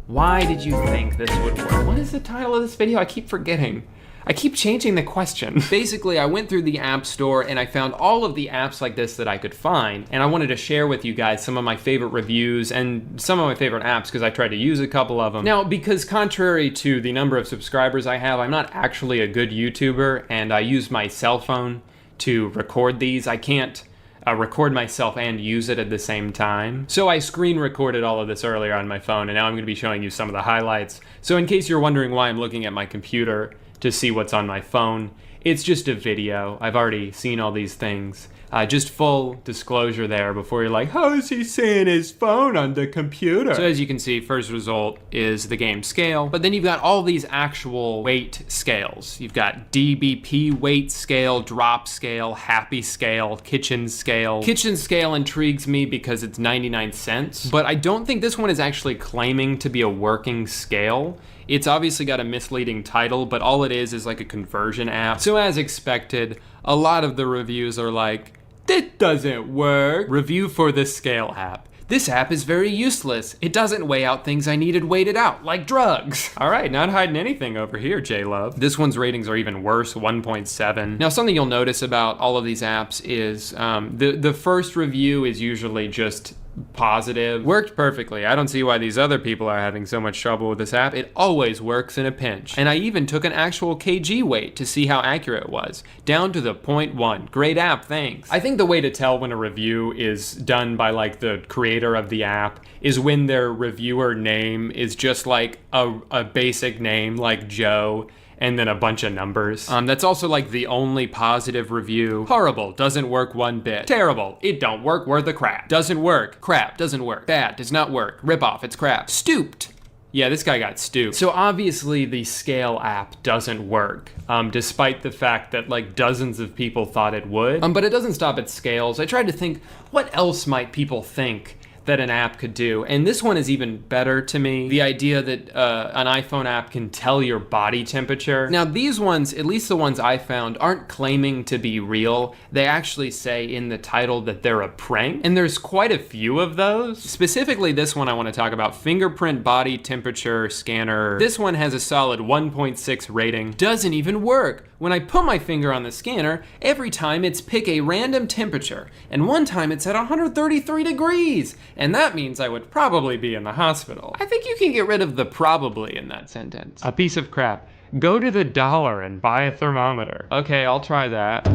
why did you think this would work? What is the title of this video? I keep forgetting. I keep changing the question. Basically, I went through the App Store and I found all of the apps like this that I could find, and I wanted to share with you guys some of my favorite reviews and some of my favorite apps because I tried to use a couple of them. Now, because contrary to the number of subscribers I have, I'm not actually a good YouTuber, and I use my cell phone to record these. I can't record myself and use it at the same time. So I screen recorded all of this earlier on my phone, and now I'm going to be showing you some of the highlights. So in case you're wondering why I'm looking at my computer to see what's on my phone, it's just a video. I've already seen all these things. Just full disclosure there before you're like, how is he seeing his phone on the computer? So as you can see, first result is the game scale, but then you've got all these actual weight scales. You've got DBP weight scale, drop scale, happy scale, kitchen scale. Kitchen scale intrigues me because it's 99 cents, but I don't think this one is actually claiming to be a working scale. It's obviously got a misleading title, but all it is like a conversion app. So as expected, a lot of the reviews are like, "That doesn't work." Review for the scale app. "This app is very useless. It doesn't weigh out things I needed weighted out, like drugs." All right, not hiding anything over here, J-Love. This one's ratings are even worse, 1.7. Now, something you'll notice about all of these apps is the first review is usually just positive. Worked perfectly. I don't see why these other people are having so much trouble with this app. It always works in a pinch. And I even took an actual kg weight to see how accurate it was, down to the 0.1. Great app, thanks. I think the way to tell when a review is done by like the creator of the app is when their reviewer name is just like a basic name like Joe and then a bunch of numbers. That's also like the only positive review. Horrible, doesn't work one bit. Terrible, it don't work worth a crap. Doesn't work, crap, doesn't work. Bad, does not work. Rip off, it's crap. Stooped. Yeah, this guy got stooped. So obviously the scale app doesn't work, despite the fact that like dozens of people thought it would. But it doesn't stop at scales. I tried to think, what else might people think that an app could do? And this one is even better to me. The idea that an iPhone app can tell your body temperature. Now these ones, at least the ones I found, aren't claiming to be real. They actually say in the title that they're a prank. And there's quite a few of those. Specifically this one I want to talk about, fingerprint body temperature scanner. This one has a solid 1.6 rating. Doesn't even work. When I put my finger on the scanner, every time it's pick a random temperature. And one time it's at 133 degrees. And that means I would probably be in the hospital. I think you can get rid of the probably in that sentence. A piece of crap. Go to the dollar and buy a thermometer. Okay, I'll try that.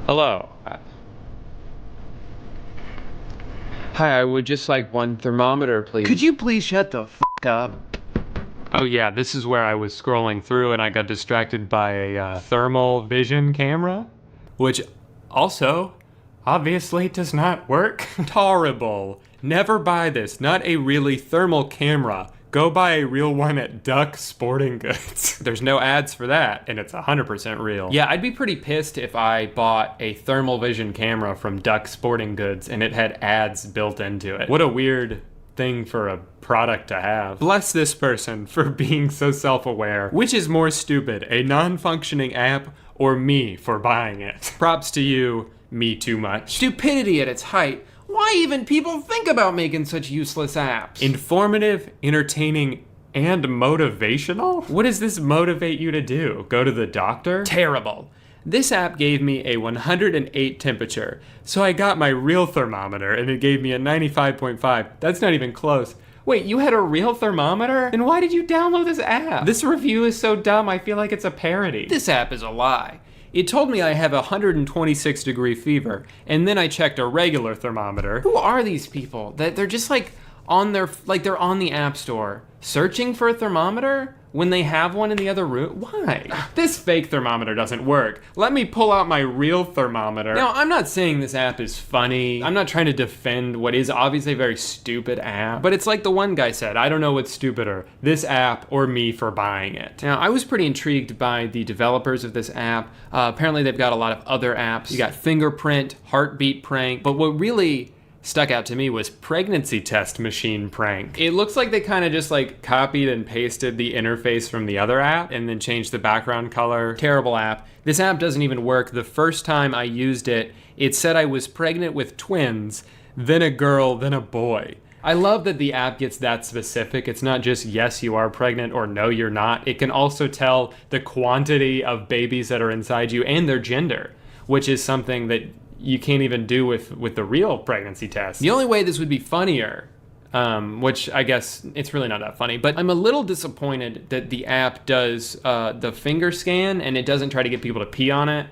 Hello. Hi, I would just like one thermometer, please. Could you please shut the f up? Oh yeah, this is where I was scrolling through and I got distracted by a thermal vision camera, which also obviously does not work. Horrible. Never buy this. Not a really thermal camera. Go buy a real one at Duck Sporting Goods. There's no ads for that, and it's 100% real. Yeah, I'd be pretty pissed if I bought a thermal vision camera from Duck Sporting Goods and it had ads built into it. What a weird thing for a product to have. Bless this person for being so self-aware. Which is more stupid, a non-functioning app or me for buying it? Props to you, me too much. Stupidity at its height. Why even people think about making such useless apps? Informative, entertaining, and motivational? What does this motivate you to do? Go to the doctor? Terrible. This app gave me a 108 temperature, so I got my real thermometer and it gave me a 95.5. That's not even close. Wait, you had a real thermometer? Then why did you download this app? This review is so dumb, I feel like it's a parody. This app is a lie. It told me I have a 126 degree fever, and then I checked a regular thermometer. Who are these people? That they're just like on their, like they're on the App Store, searching for a thermometer when they have one in the other room? Why? This fake thermometer doesn't work. Let me pull out my real thermometer. Now, I'm not saying this app is funny. I'm not trying to defend what is obviously a very stupid app, but it's like the one guy said, I don't know what's stupider, this app or me for buying it. Now, I was pretty intrigued by the developers of this app. Apparently they've got a lot of other apps. You got fingerprint, heartbeat prank, but what really stuck out to me was pregnancy test machine prank. It looks like they kind of just like copied and pasted the interface from the other app and then changed the background color. Terrible app. This app doesn't even work. The first time I used it, it said I was pregnant with twins, then a girl, then a boy. I love that the app gets that specific. It's not just yes, you are pregnant or no, you're not. It can also tell the quantity of babies that are inside you and their gender, which is something that you can't even do with the real pregnancy test. The only way this would be funnier, which I guess it's really not that funny, but I'm a little disappointed that the app does the finger scan and it doesn't try to get people to pee on it,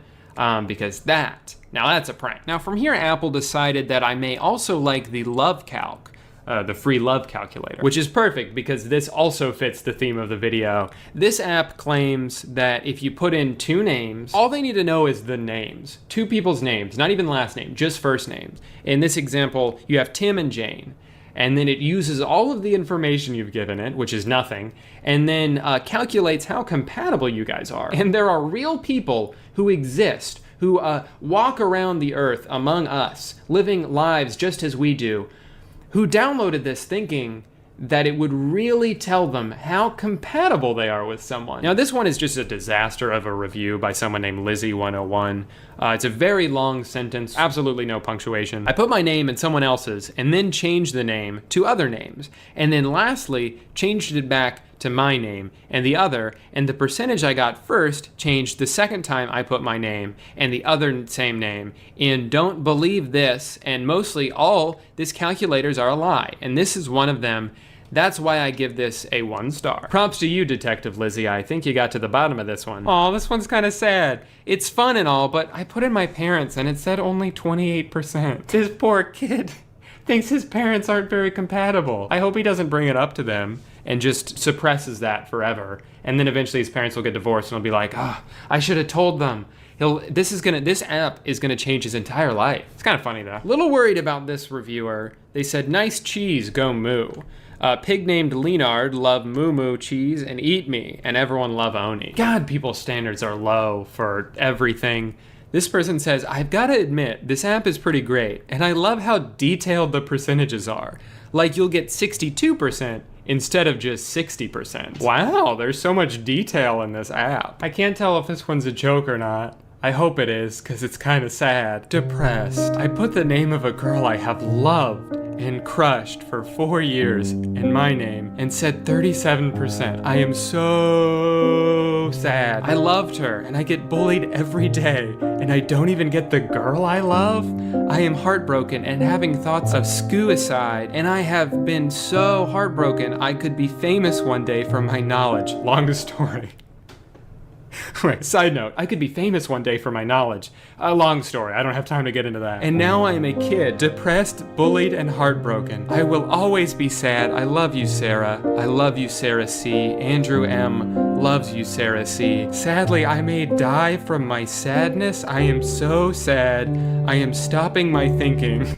because now that's a prank. Now from here, Apple decided that I may also like the Love Calc, the free love calculator, which is perfect because this also fits the theme of the video. This app claims that if you put in 2 names, all they need to know is the names. 2 people's names, not even last name, just first names. In this example, you have Tim and Jane. And then it uses all of the information you've given it, which is nothing, and then calculates how compatible you guys are. And there are real people who exist, who walk around the earth among us, living lives just as we do, who downloaded this thinking that it would really tell them how compatible they are with someone. Now this one is just a disaster of a review by someone named Lizzie101. It's a very long sentence, absolutely no punctuation. I put my name and someone else's and then changed the name to other names. And then lastly, changed it back to my name and the other, and the percentage I got first changed the second time I put my name and the other same name. And don't believe this, and mostly all these calculators are a lie, and this is one of them. That's why I give this a 1 star. Props to you, Detective Lizzie. I think you got to the bottom of this one. Aw, this one's kind of sad. It's fun and all, but I put in my parents and it said only 28%. This poor kid thinks his parents aren't very compatible. I hope he doesn't bring it up to them and just suppresses that forever. And then eventually his parents will get divorced and he'll be like, oh, I should have told them. This app is gonna change his entire life. It's kind of funny though. Little worried about this reviewer. They said, nice cheese, go moo. Pig named Leonard love moo moo cheese and eat me, and everyone love Oni. God, people's standards are low for everything. This person says, I've got to admit, this app is pretty great, and I love how detailed the percentages are. Like you'll get 62% instead of just 60%. Wow, there's so much detail in this app. I can't tell if this one's a joke or not. I hope it is, because it's kind of sad. Depressed. I put the name of a girl I have loved and crushed for 4 years in my name and said 37%. I am so sad. I loved her and I get bullied every day and I don't even get the girl I love. I am heartbroken and having thoughts of suicide, and I have been so heartbroken I could be famous one day for my knowledge. Long story. Wait, side note, I could be famous one day for my knowledge. A long story, I don't have time to get into that. And now I am a kid, depressed, bullied, and heartbroken. I will always be sad. I love you, Sarah. I love you, Sarah C. Andrew M. loves you, Sarah C. Sadly, I may die from my sadness. I am so sad. I am stopping my thinking.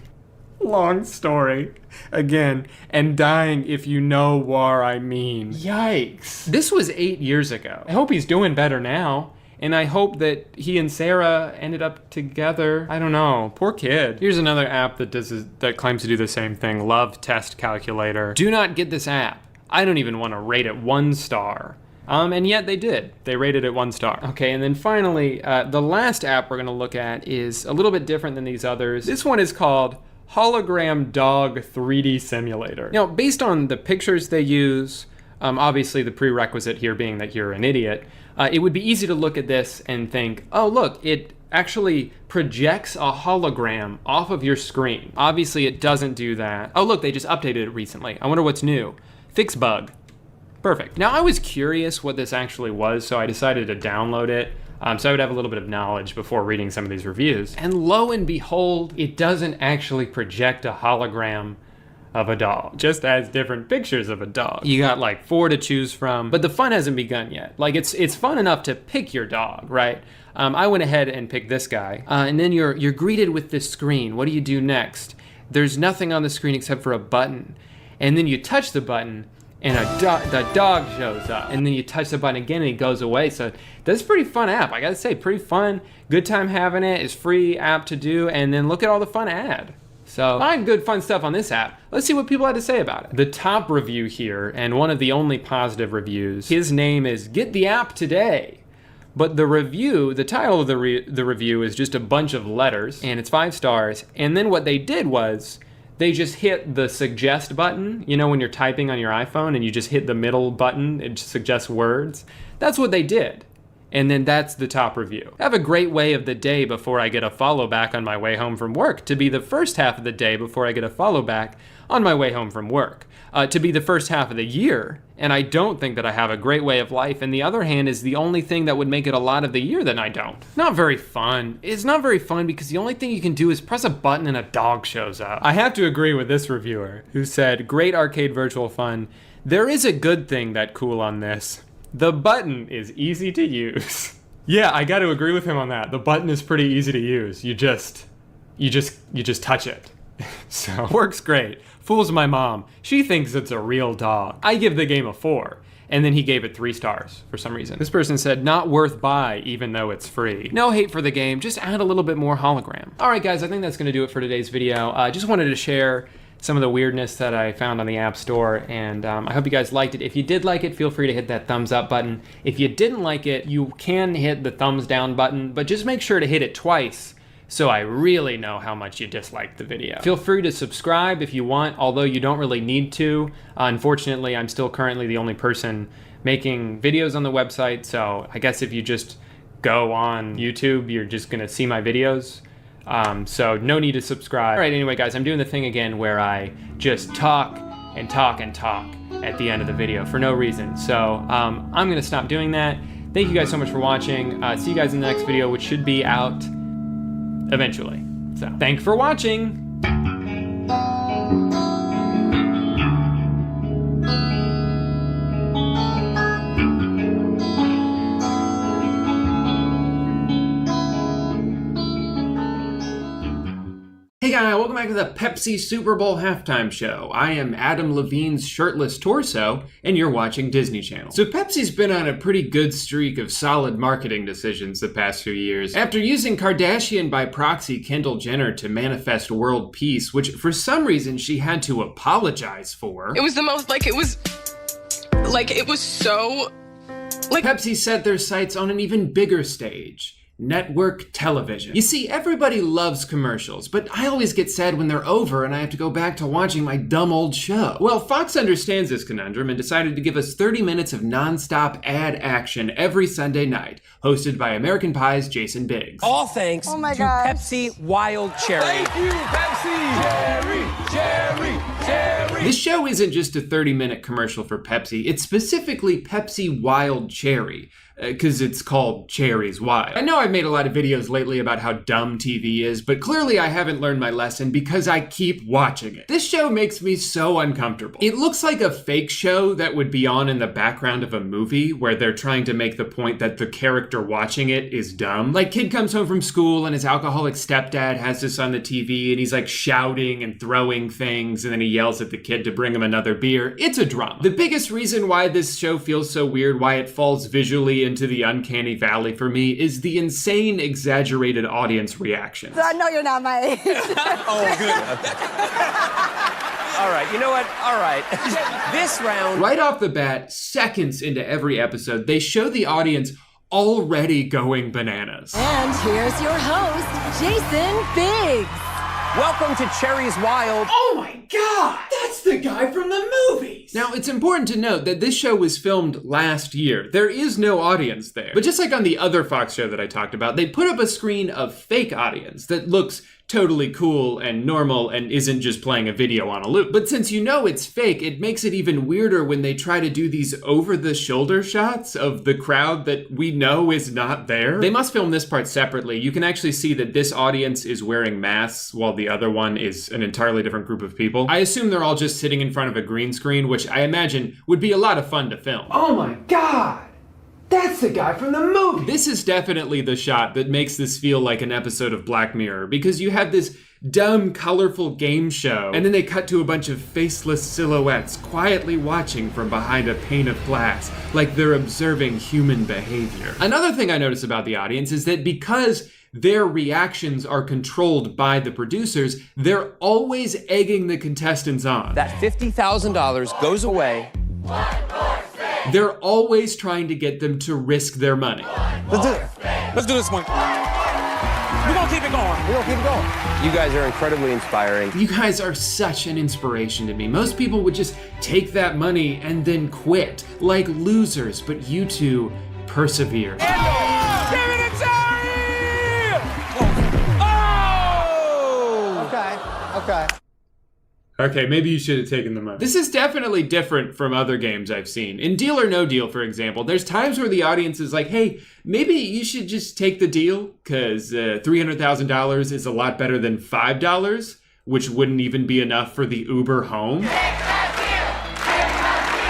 Long story. Again, and dying if you know what I mean. Yikes. This was 8 years ago. I hope he's doing better now. And I hope that he and Sarah ended up together. I don't know. Poor kid. Here's another app that claims to do the same thing. Love Test Calculator. Do not get this app. I don't even want to rate it 1 star. And yet they did. They rated it 1 star. Okay, and then finally, the last app we're gonna look at is a little bit different than these others. This one is called Hologram Dog 3D Simulator. Now, based on the pictures they use, obviously the prerequisite here being that you're an idiot, it would be easy to look at this and think, oh look, it actually projects a hologram off of your screen. Obviously it doesn't do that. Oh look, they just updated it recently. I wonder what's new. Fix bug. Perfect. Now I was curious what this actually was, so I decided to download it. So I would have a little bit of knowledge before reading some of these reviews. And lo and behold, it doesn't actually project a hologram of a dog. Just has different pictures of a dog. You got like 4 to choose from, but the fun hasn't begun yet. Like it's fun enough to pick your dog, right? I went ahead and picked this guy. And then you're greeted with this screen. What do you do next? There's nothing on the screen except for a button. And then you touch the button and the dog shows up, and then you touch the button again and he goes away. So that's a pretty fun app. I gotta say, pretty fun. Good time having it. It's free app to do, and then look at all the fun ad. So a lot of good fun stuff on this app. Let's see what people had to say about it. The top review here, and one of the only positive reviews, his name is Get the App Today. But the review, the title of the review is just a bunch of letters, and it's 5 stars. And then what they did was, they just hit the suggest button. You know when you're typing on your iPhone and you just hit the middle button, it suggests words? That's what they did. And then that's the top review. Have a great way of the day before I get a follow back on my way home from work. To be the first half of the day before I get a follow back on my way home from work. To be the first half of the year, and I don't think that I have a great way of life, and the other hand is the only thing that would make it a lot of the year that I don't. Not very fun. It's not very fun because the only thing you can do is press a button and a dog shows up. I have to agree with this reviewer who said, great arcade virtual fun. There is a good thing that cool on this. The button is easy to use. Yeah, I got to agree with him on that. The button is pretty easy to use. You just touch it. So, works great. Fools my mom. She thinks it's a real dog. I give the game a 4, and then he gave it 3 stars for some reason. This person said, not worth buy, even though it's free. No hate for the game, just add a little bit more hologram. All right, guys, I think that's gonna do it for today's video. I just wanted to share some of the weirdness that I found on the App Store, and I hope you guys liked it. If you did like it, feel free to hit that thumbs up button. If you didn't like it, you can hit the thumbs down button, but just make sure to hit it twice so I really know how much you disliked the video. Feel free to subscribe if you want, although you don't really need to. Unfortunately, I'm still currently the only person making videos on the website, so I guess if you just go on YouTube, you're just gonna see my videos. So no need to subscribe. All right, anyway, guys, I'm doing the thing again where I just talk and talk and talk at the end of the video for no reason. So I'm gonna stop doing that. Thank you guys so much for watching. See you guys in the next video, which should be out eventually. So, thanks for watching. Hey guys, welcome back to the Pepsi Super Bowl halftime show. I am Adam Levine's shirtless torso, and you're watching Disney Channel. So Pepsi's been on a pretty good streak of solid marketing decisions the past few years. After using Kardashian by proxy Kendall Jenner to manifest world peace, which for some reason she had to apologize for. It was the most, it was so, Pepsi set their sights on an even bigger stage. Network television. You see, everybody loves commercials, but I always get sad when they're over and I have to go back to watching my dumb old show. Well, Fox understands this conundrum and decided to give us 30 minutes of non-stop ad action every Sunday night, hosted by American Pie's Jason Biggs. All thanks to Pepsi Wild Cherry. Thank you, Pepsi! Cherry! This show isn't just a 30-minute commercial for Pepsi, it's specifically Pepsi Wild Cherry. Because it's called Cherry's Wild. I know I've made a lot of videos lately about how dumb TV is, but clearly I haven't learned my lesson because I keep watching it. This show makes me so uncomfortable. It looks like a fake show that would be on in the background of a movie where they're trying to make the point that the character watching it is dumb. Like, kid comes home from school and his alcoholic stepdad has this on the TV and he's like shouting and throwing things and then he yells at the kid to bring him another beer. It's a drama. The biggest reason why this show feels so weird, why it falls visually into the uncanny valley for me, is the insane, exaggerated audience reaction. So I know you're not my age. Oh, good. All right, you know what? All right. This round. Right off the bat, seconds into every episode, they show the audience already going bananas. And here's your host, Jason Biggs. Welcome to Cherry's Wild. Oh my God! That's the guy from the movies! Now, it's important to note that this show was filmed last year. There is no audience there. But just like on the other Fox show that I talked about, they put up a screen of fake audience that looks totally cool and normal and isn't just playing a video on a loop. But since you know it's fake, it makes it even weirder when they try to do these over-the-shoulder shots of the crowd that we know is not there. They must film this part separately. You can actually see that this audience is wearing masks while the other one is an entirely different group of people. I assume they're all just sitting in front of a green screen, which I imagine would be a lot of fun to film. Oh my God! That's the guy from the movie! This is definitely the shot that makes this feel like an episode of Black Mirror, because you have this dumb, colorful game show, and then they cut to a bunch of faceless silhouettes quietly watching from behind a pane of glass, like they're observing human behavior. Another thing I notice about the audience is that because their reactions are controlled by the producers, they're always egging the contestants on. That $50,000 goes away. They're always trying to get them to risk their money. Let's do it. Let's do this one. We're gonna keep it going. going. We're gonna keep going. You guys are incredibly inspiring. You guys are such an inspiration to me. Most people would just take that money and then quit, like losers, but you two persevere. Give it a Terry! Oh! Okay. Okay, maybe you should have taken the money. This is definitely different from other games I've seen. In Deal or No Deal, for example, there's times where the audience is like, hey, maybe you should just take the deal, because $300,000 is a lot better than $5, which wouldn't even be enough for the Uber home.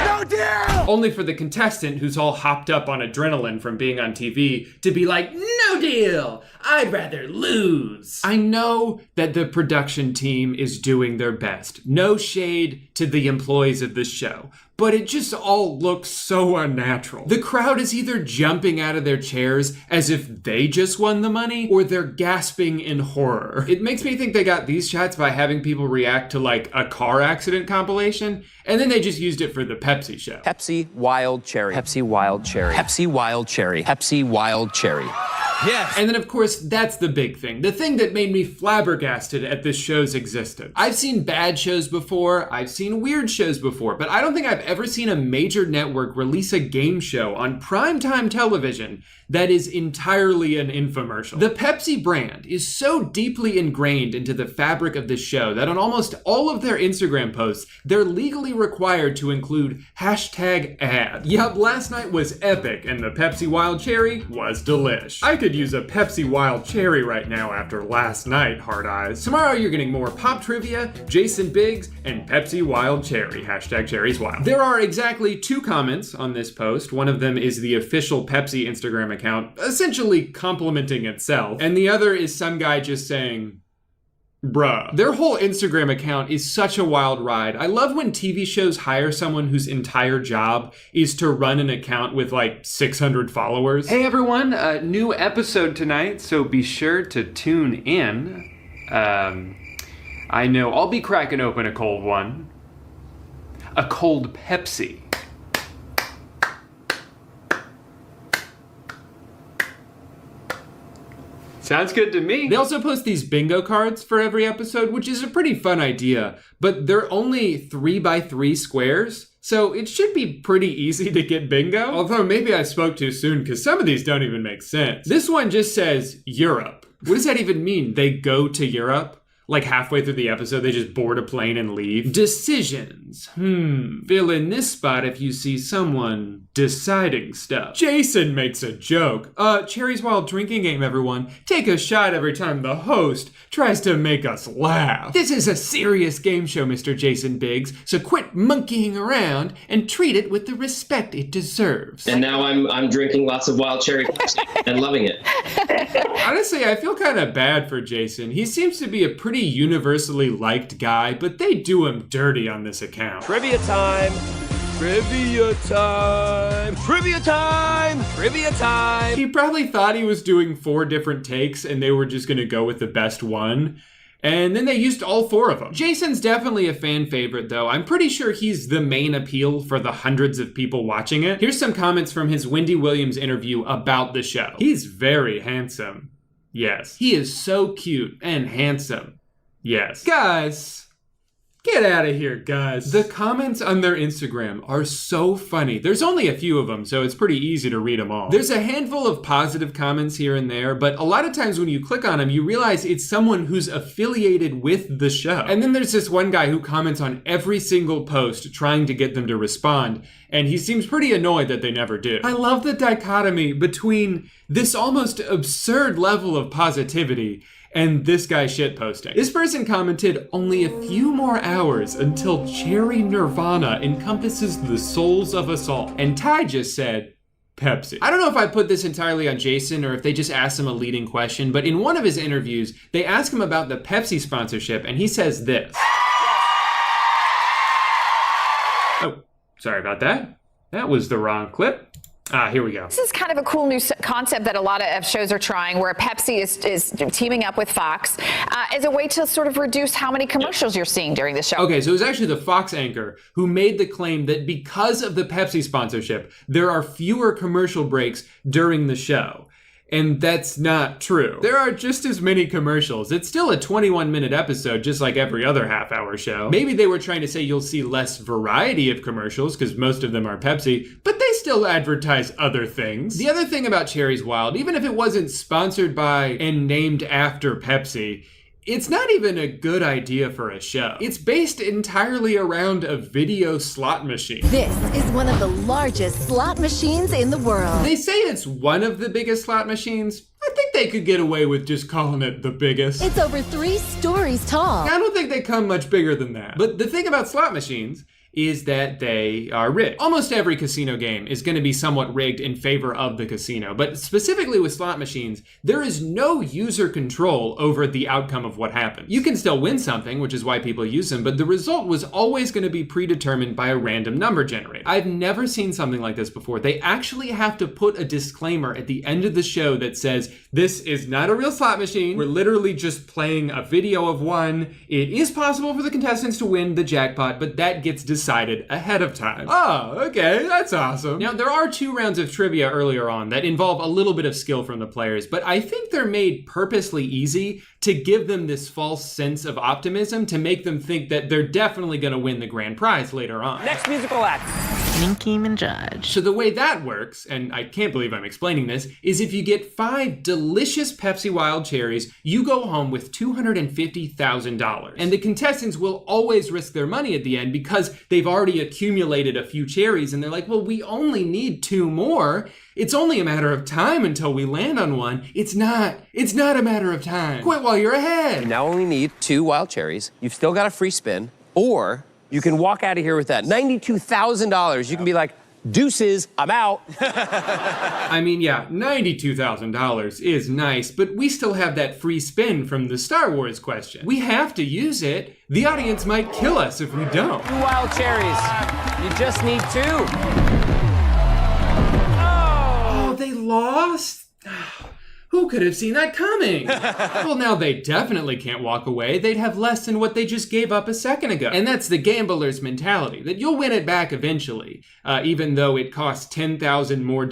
No deal! Only for the contestant who's all hopped up on adrenaline from being on TV to be like, no deal! I'd rather lose. I know that the production team is doing their best. No shade to the employees of this show, but it just all looks so unnatural. The crowd is either jumping out of their chairs as if they just won the money, or they're gasping in horror. It makes me think they got these shots by having people react to like a car accident compilation, and then they just used it for the Pepsi show. Pepsi Wild Cherry. Pepsi Wild Cherry. Pepsi Wild Cherry. Pepsi Wild Cherry. Yes. And then of course, that's the big thing. The thing that made me flabbergasted at this show's existence. I've seen bad shows before, I've seen weird shows before, but I don't think I've ever seen a major network release a game show on primetime television that is entirely an infomercial. The Pepsi brand is so deeply ingrained into the fabric of this show that on almost all of their Instagram posts, they're legally required to include #ad. Yup, last night was epic, and the Pepsi Wild Cherry was delish. I could use a Pepsi Wild Cherry right now after last night, hard eyes. Tomorrow you're getting more pop trivia, Jason Biggs, and Pepsi Wild Cherry, #Cherries Wild. There are exactly 2 comments on this post. One of them is the official Pepsi Instagram account, essentially complimenting itself, and the other is some guy just saying, bruh. Their whole Instagram account is such a wild ride. I love when TV shows hire someone whose entire job is to run an account with like 600 followers. Hey everyone, a new episode tonight, so be sure to tune in. I know I'll be cracking open a cold one. A cold Pepsi. Sounds good to me. They also post these bingo cards for every episode, which is a pretty fun idea, but they're only 3x3 squares, so it should be pretty easy to get bingo. Although maybe I spoke too soon, because some of these don't even make sense. This one just says Europe. What does that even mean? They go to Europe? Like halfway through the episode, they just board a plane and leave. Decisions. Fill in this spot if you see someone deciding stuff. Jason makes a joke. Cherry's Wild drinking game, everyone. Take a shot every time the host tries to make us laugh. This is a serious game show, Mr. Jason Biggs, so quit monkeying around and treat it with the respect it deserves. And now I'm drinking lots of wild cherry and loving it. Honestly, I feel kind of bad for Jason. He seems to be a pretty universally liked guy, but they do him dirty on this account. Trivia time. Trivia time. Trivia time. Trivia time. He probably thought he was doing 4 different takes and they were just gonna go with the best one. And then they used all 4 of them. Jason's definitely a fan favorite though. I'm pretty sure he's the main appeal for the hundreds of people watching it. Here's some comments from his Wendy Williams interview about the show. He's very handsome. Yes. He is so cute and handsome. Yes. Guys, get out of here, guys. The comments on their Instagram are so funny. There's only a few of them, so it's pretty easy to read them all. There's a handful of positive comments here and there, but a lot of times when you click on them, you realize it's someone who's affiliated with the show. And then there's this one guy who comments on every single post trying to get them to respond, and he seems pretty annoyed that they never do. I love the dichotomy between this almost absurd level of positivity and this guy shitposting. This person commented, only a few more hours until cherry nirvana encompasses the souls of us all. And Ty just said, Pepsi. I don't know if I put this entirely on Jason or if they just asked him a leading question, but in one of his interviews, they ask him about the Pepsi sponsorship and he says this. Oh, sorry about that. That was the wrong clip. Here we go. This is kind of a cool new concept that a lot of shows are trying, where Pepsi is teaming up with Fox as a way to sort of reduce how many commercials you're seeing during the show. Okay, so it was actually the Fox anchor who made the claim that because of the Pepsi sponsorship, there are fewer commercial breaks during the show. And that's not true. There are just as many commercials. It's still a 21-minute episode, just like every other half-hour show. Maybe they were trying to say you'll see less variety of commercials, because most of them are Pepsi, but they still advertise other things. The other thing about Cherries Wild, even if it wasn't sponsored by and named after Pepsi, it's not even a good idea for a show. It's based entirely around a video slot machine. This is one of the largest slot machines in the world. They say it's one of the biggest slot machines. I think they could get away with just calling it the biggest. It's over 3 stories tall. I don't think they come much bigger than that. But the thing about slot machines is that they are rigged. Almost every casino game is going to be somewhat rigged in favor of the casino, but specifically with slot machines, there is no user control over the outcome of what happens. You can still win something, which is why people use them, but the result was always going to be predetermined by a random number generator. I've never seen something like this before. They actually have to put a disclaimer at the end of the show that says, this is not a real slot machine. We're literally just playing a video of one. It is possible for the contestants to win the jackpot, but that gets decided ahead of time. Oh, okay, that's awesome. Now, there are 2 rounds of trivia earlier on that involve a little bit of skill from the players, but I think they're made purposely easy to give them this false sense of optimism to make them think that they're definitely gonna win the grand prize later on. Next musical act. Nicki Minaj. So the way that works, and I can't believe I'm explaining this, is if you get 5 delicious Pepsi Wild Cherries, you go home with $250,000. And the contestants will always risk their money at the end because they've already accumulated a few cherries and they're like, well, we only need 2 more. It's only a matter of time until we land on one. It's not a matter of time. Quit while you're ahead. You now only need 2 wild cherries. You've still got a free spin, or you can walk out of here with that $92,000. You can be like, deuces, I'm out. I mean, yeah, $92,000 is nice, but we still have that free spin from the Star Wars question. We have to use it. The audience might kill us if we don't. 2 wild cherries. You just need 2. Oh, they lost? Who could have seen that coming? Well, now they definitely can't walk away. They'd have less than what they just gave up a second ago. And that's the gambler's mentality, that you'll win it back eventually, even though it costs $10,000 more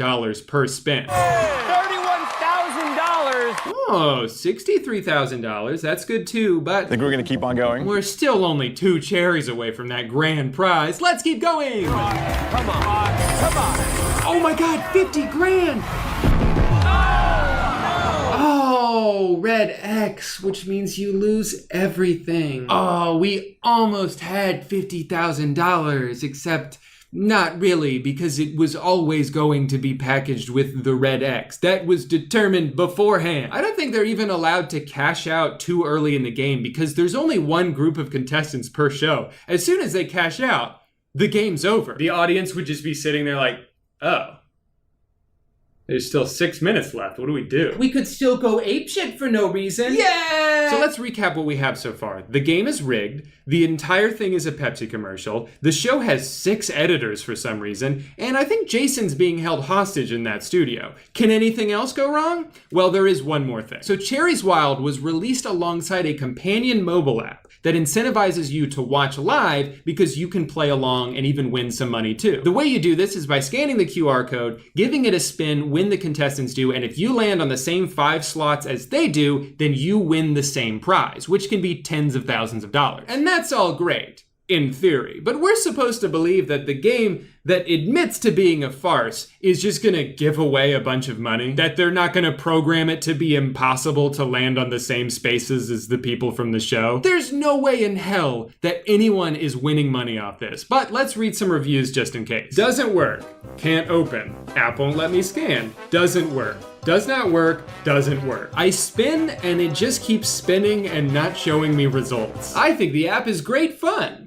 per spin. $31,000! Oh, $63,000. That's good too, but Think we're gonna keep on going? we're still only 2 cherries away from that grand prize. Let's keep going! Come on. Oh my God, 50 grand! Oh, red X, which means you lose everything. Oh, we almost had $50,000, except not really, because it was always going to be packaged with the red X. That was determined beforehand. I don't think they're even allowed to cash out too early in the game because there's only 1 group of contestants per show. As soon as they cash out, the game's over. The audience would just be sitting there like, oh. There's still 6 minutes left. What do we do? We could still go apeshit for no reason. Yeah! So let's recap what we have so far. The game is rigged. The entire thing is a Pepsi commercial. The show has 6 editors for some reason. And I think Jason's being held hostage in that studio. Can anything else go wrong? Well, there is one more thing. So Cherries Wild was released alongside a companion mobile app that incentivizes you to watch live because you can play along and even win some money too. The way you do this is by scanning the QR code, giving it a spin when the contestants do, and if you land on the same 5 slots as they do, then you win the same prize, which can be tens of thousands of dollars. And that's all great, in theory, but we're supposed to believe that the game that admits to being a farce is just gonna give away a bunch of money, that they're not gonna program it to be impossible to land on the same spaces as the people from the show. There's no way in hell that anyone is winning money off this, but let's read some reviews just in case. Doesn't work. Can't open. App won't let me scan. Doesn't work. Does not work, doesn't work. I spin and it just keeps spinning and not showing me results. I think the app is great fun.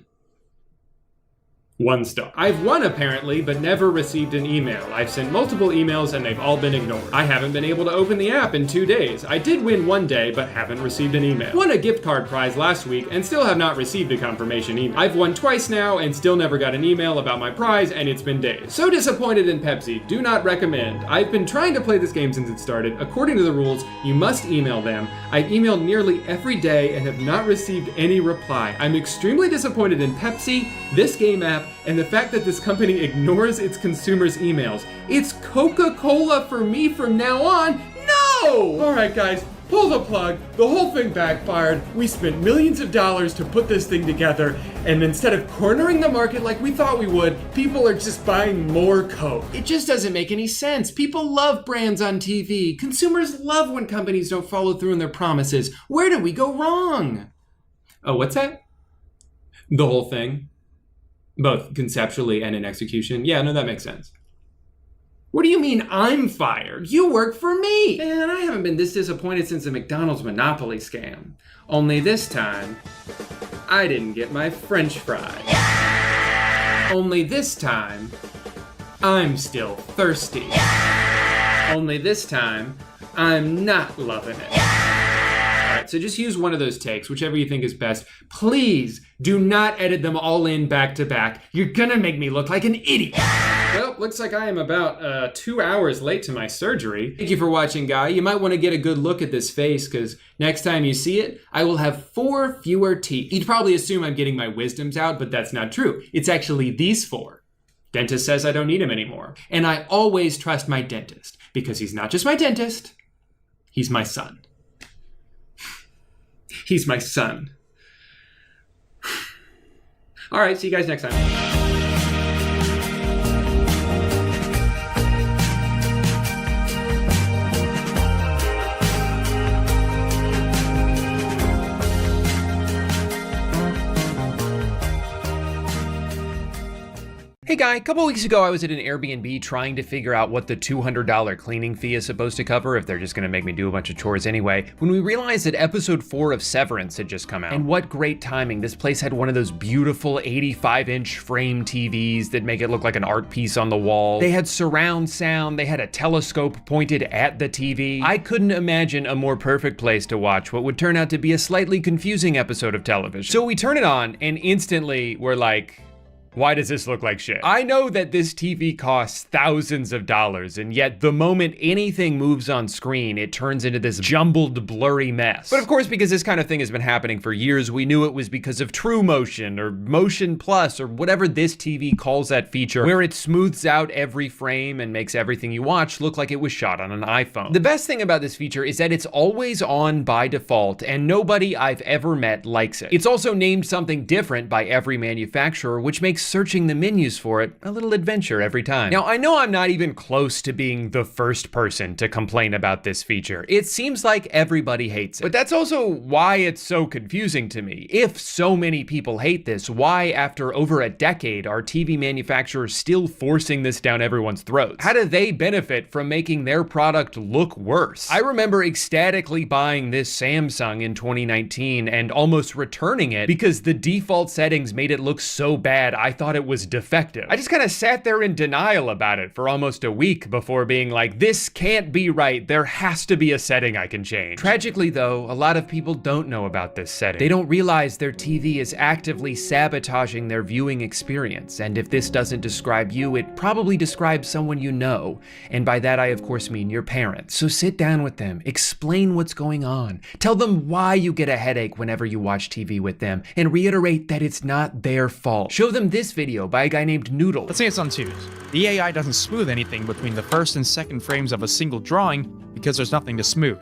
1 star. I've won apparently, but never received an email. I've sent multiple emails and they've all been ignored. I haven't been able to open the app in 2 days. I did win 1 day, but haven't received an email. Won a gift card prize last week and still have not received a confirmation email. I've won twice now and still never got an email about my prize, and it's been days. So disappointed in Pepsi. Do not recommend. I've been trying to play this game since it started. According to the rules, you must email them. I've emailed nearly every day and have not received any reply. I'm extremely disappointed in Pepsi, this game app, and the fact that this company ignores its consumers' emails. It's Coca-Cola for me from now on. No! No! All right, guys, pull the plug. The whole thing backfired. We spent millions of dollars to put this thing together, and instead of cornering the market like we thought we would, people are just buying more Coke. It just doesn't make any sense. People love brands on TV. Consumers love when companies don't follow through on their promises. Where did we go wrong? Oh, what's that? The whole thing? Both conceptually and in execution? Yeah, no, that makes sense. What do you mean I'm fired? You work for me! Man, I haven't been this disappointed since the McDonald's Monopoly scam. Only this time, I didn't get my French fries. Only this time, I'm still thirsty. Only this time, I'm not loving it. Alright, so just use one of those takes, whichever you think is best. Please do not edit them all in back to back. You're gonna make me look like an idiot. Well, looks like I am about 2 hours late to my surgery. Thank you for watching, Guy. You might want to get a good look at this face, because next time you see it, I will have 4 fewer teeth. You'd probably assume I'm getting my wisdoms out, but that's not true. It's actually these 4. Dentist says I don't need him anymore. And I always trust my dentist, because he's not just my dentist, he's my son. He's my son. All right, see you guys next time. Hey Guy, a couple weeks ago I was at an Airbnb trying to figure out what the $200 cleaning fee is supposed to cover if they're just gonna make me do a bunch of chores anyway, when we realized that episode 4 of Severance had just come out. And what great timing. This place had one of those beautiful 85-inch frame TVs that make it look like an art piece on the wall. They had surround sound, they had a telescope pointed at the TV. I couldn't imagine a more perfect place to watch what would turn out to be a slightly confusing episode of television. So we turn it on and instantly we're like, why does this look like shit? I know that this TV costs thousands of dollars, and yet the moment anything moves on screen, it turns into this jumbled, blurry mess. But of course, because this kind of thing has been happening for years, we knew it was because of True Motion, or Motion Plus, or whatever this TV calls that feature, where it smooths out every frame and makes everything you watch look like it was shot on an iPhone. The best thing about this feature is that it's always on by default, and nobody I've ever met likes it. It's also named something different by every manufacturer, which makes searching the menus for it a little adventure every time. Now, I know I'm not even close to being the first person to complain about this feature. It seems like everybody hates it. But that's also why it's so confusing to me. If so many people hate this, why after over a decade are TV manufacturers still forcing this down everyone's throats? How do they benefit from making their product look worse? I remember ecstatically buying this Samsung in 2019 and almost returning it because the default settings made it look so bad I thought it was defective. I just kind of sat there in denial about it for almost a week before being like, this can't be right. There has to be a setting I can change. Tragically though, a lot of people don't know about this setting. They don't realize their TV is actively sabotaging their viewing experience. And if this doesn't describe you, it probably describes someone you know. And by that, I of course mean your parents. So sit down with them, explain what's going on, tell them why you get a headache whenever you watch TV with them, and reiterate that it's not their fault. Show them this video by a guy named Noodle. Let's say it's on twos. The AI doesn't smooth anything between the first and second frames of a single drawing because there's nothing to smooth.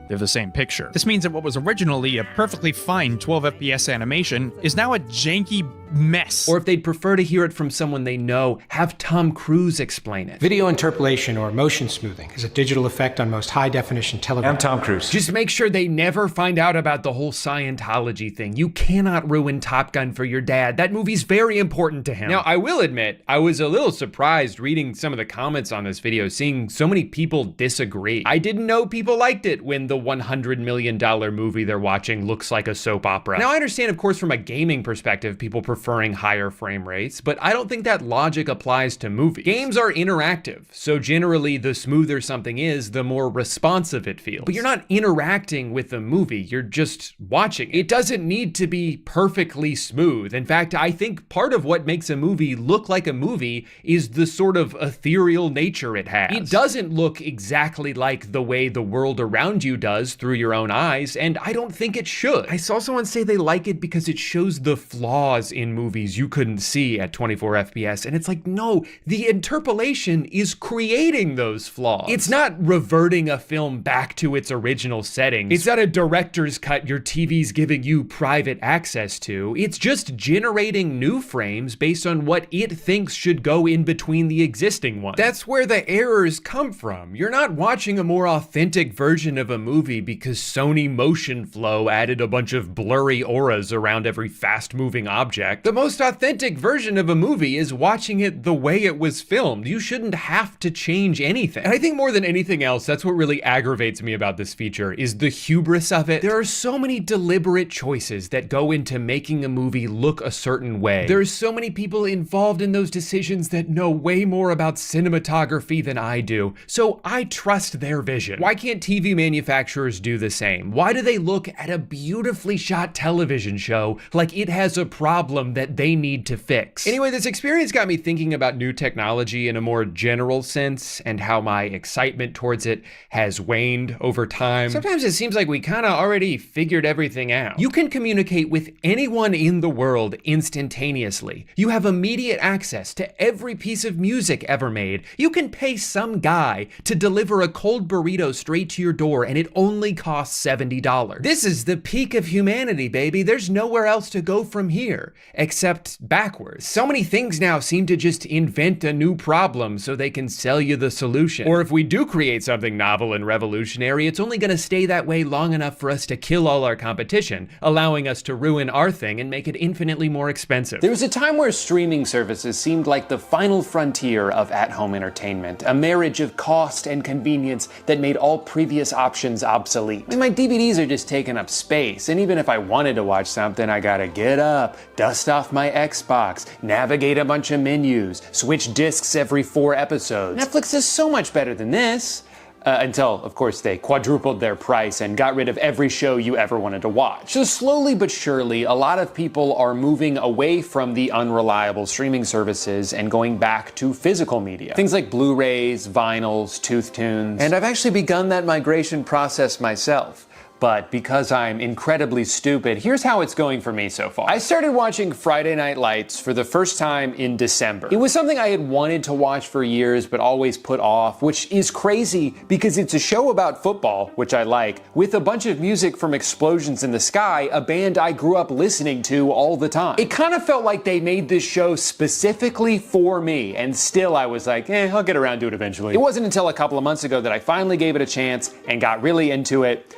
They're the same picture. This means that what was originally a perfectly fine 12 FPS animation is now a janky mess. Or if they'd prefer to hear it from someone they know, have Tom Cruise explain it. Video interpolation or motion smoothing is a digital effect on most high-definition television. I'm Tom Cruise. Just make sure they never find out about the whole Scientology thing. You cannot ruin Top Gun for your dad. That movie's very important to him. Now, I will admit, I was a little surprised reading some of the comments on this video, seeing so many people disagree. I didn't know people liked it when the $100 million movie they're watching looks like a soap opera. Now, I understand, of course, from a gaming perspective, people preferring higher frame rates, but I don't think that logic applies to movies. Games are interactive, so generally the smoother something is, the more responsive it feels. But you're not interacting with the movie, you're just watching. It doesn't need to be perfectly smooth. In fact, I think part of what makes a movie look like a movie is the sort of ethereal nature it has. It doesn't look exactly like the way the world around you does through your own eyes, and I don't think it should. I saw someone say they like it because it shows the flaws in in movies you couldn't see at 24 FPS. And it's like, no, the interpolation is creating those flaws. It's not reverting a film back to its original settings. It's not a director's cut your TV's giving you private access to. It's just generating new frames based on what it thinks should go in between the existing ones. That's where the errors come from. You're not watching a more authentic version of a movie because Sony Motion Flow added a bunch of blurry auras around every fast-moving object. The most authentic version of a movie is watching it the way it was filmed. You shouldn't have to change anything. And I think more than anything else, that's what really aggravates me about this feature, is the hubris of it. There are so many deliberate choices that go into making a movie look a certain way. There's so many people involved in those decisions that know way more about cinematography than I do, so I trust their vision. Why can't TV manufacturers do the same? Why do they look at a beautifully shot television show like it has a problem that they need to fix? Anyway, this experience got me thinking about new technology in a more general sense and how my excitement towards it has waned over time. Sometimes it seems like we kind of already figured everything out. You can communicate with anyone in the world instantaneously. You have immediate access to every piece of music ever made. You can pay some guy to deliver a cold burrito straight to your door and it only costs $70. This is the peak of humanity, baby. There's nowhere else to go from here, except backwards. So many things now seem to just invent a new problem so they can sell you the solution. Or if we do create something novel and revolutionary, it's only gonna stay that way long enough for us to kill all our competition, allowing us to ruin our thing and make it infinitely more expensive. There was a time where streaming services seemed like the final frontier of at-home entertainment, a marriage of cost and convenience that made all previous options obsolete. I mean, my DVDs are just taking up space, and even if I wanted to watch something, I gotta get up, dust off my Xbox, navigate a bunch of menus, switch discs every 4 episodes. Netflix is so much better than this. Until, of course, they quadrupled their price and got rid of every show you ever wanted to watch. So slowly but surely, a lot of people are moving away from the unreliable streaming services and going back to physical media. Things like Blu-rays, vinyls, Tooth Tunes. And I've actually begun that migration process myself. But because I'm incredibly stupid, here's how it's going for me so far. I started watching Friday Night Lights for the first time in December. It was something I had wanted to watch for years but always put off, which is crazy because it's a show about football, which I like, with a bunch of music from Explosions in the Sky, a band I grew up listening to all the time. It kind of felt like they made this show specifically for me, and still I was like, I'll get around to it eventually. It wasn't until a couple of months ago that I finally gave it a chance and got really into it.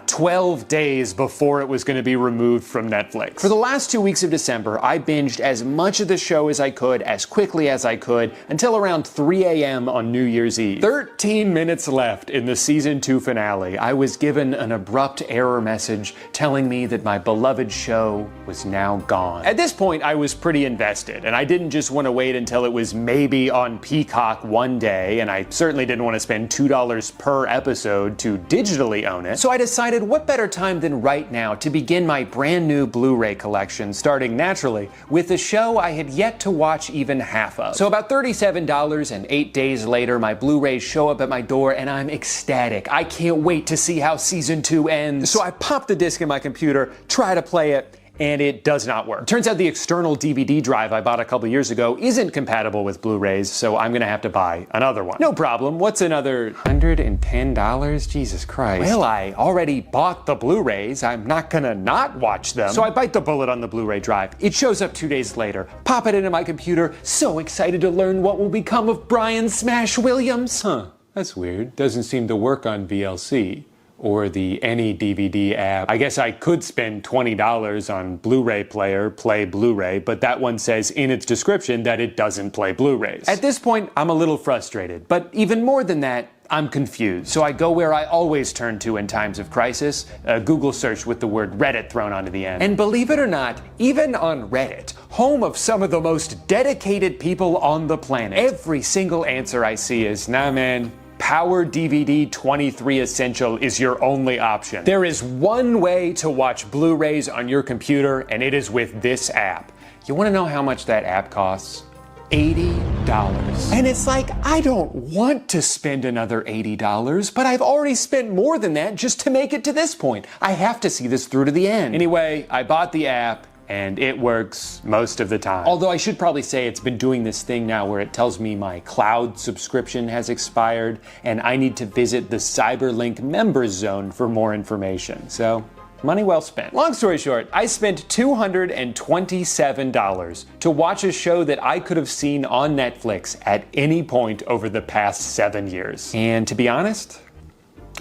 12 days before it was going to be removed from Netflix. For the last 2 weeks of December, I binged as much of the show as I could, as quickly as I could, until around 3 a.m. on New Year's Eve. 13 minutes left in the season 2 finale. I was given an abrupt error message telling me that my beloved show was now gone. At this point, I was pretty invested, and I didn't just want to wait until it was maybe on Peacock one day, and I certainly didn't want to spend $2 per episode to digitally own it. So I decided what better time than right now to begin my brand new Blu-ray collection, starting naturally with a show I had yet to watch even half of. So about $37 and 8 days later, my Blu-rays show up at my door and I'm ecstatic. I can't wait to see how season 2 ends. So I pop the disc in my computer, try to play it, and it does not work. Turns out the external DVD drive I bought a couple years ago isn't compatible with Blu-rays, so I'm gonna have to buy another one. No problem, what's another $110? Jesus Christ. Well, I already bought the Blu-rays, I'm not gonna not watch them. So I bite the bullet on the Blu-ray drive. It shows up 2 days later, pop it into my computer, so excited to learn what will become of Brian Smash Williams. Huh, that's weird. Doesn't seem to work on VLC. Or the Any DVD app. I guess I could spend $20 on Blu-ray player, play Blu-ray, but that one says in its description that it doesn't play Blu-rays. At this point, I'm a little frustrated, but even more than that, I'm confused. So I go where I always turn to in times of crisis, a Google search with the word Reddit thrown onto the end. And believe it or not, even on Reddit, home of some of the most dedicated people on the planet, every single answer I see is, nah man, Power DVD 23 Essential is your only option. There is one way to watch Blu-rays on your computer, and it is with this app. You want to know how much that app costs? $80. And it's like, I don't want to spend another $80, but I've already spent more than that just to make it to this point. I have to see this through to the end. Anyway, I bought the app, and it works most of the time. Although I should probably say it's been doing this thing now where it tells me my cloud subscription has expired and I need to visit the Cyberlink members zone for more information. So, money well spent. Long story short, I spent $227 to watch a show that I could have seen on Netflix at any point over the past 7 years. And to be honest,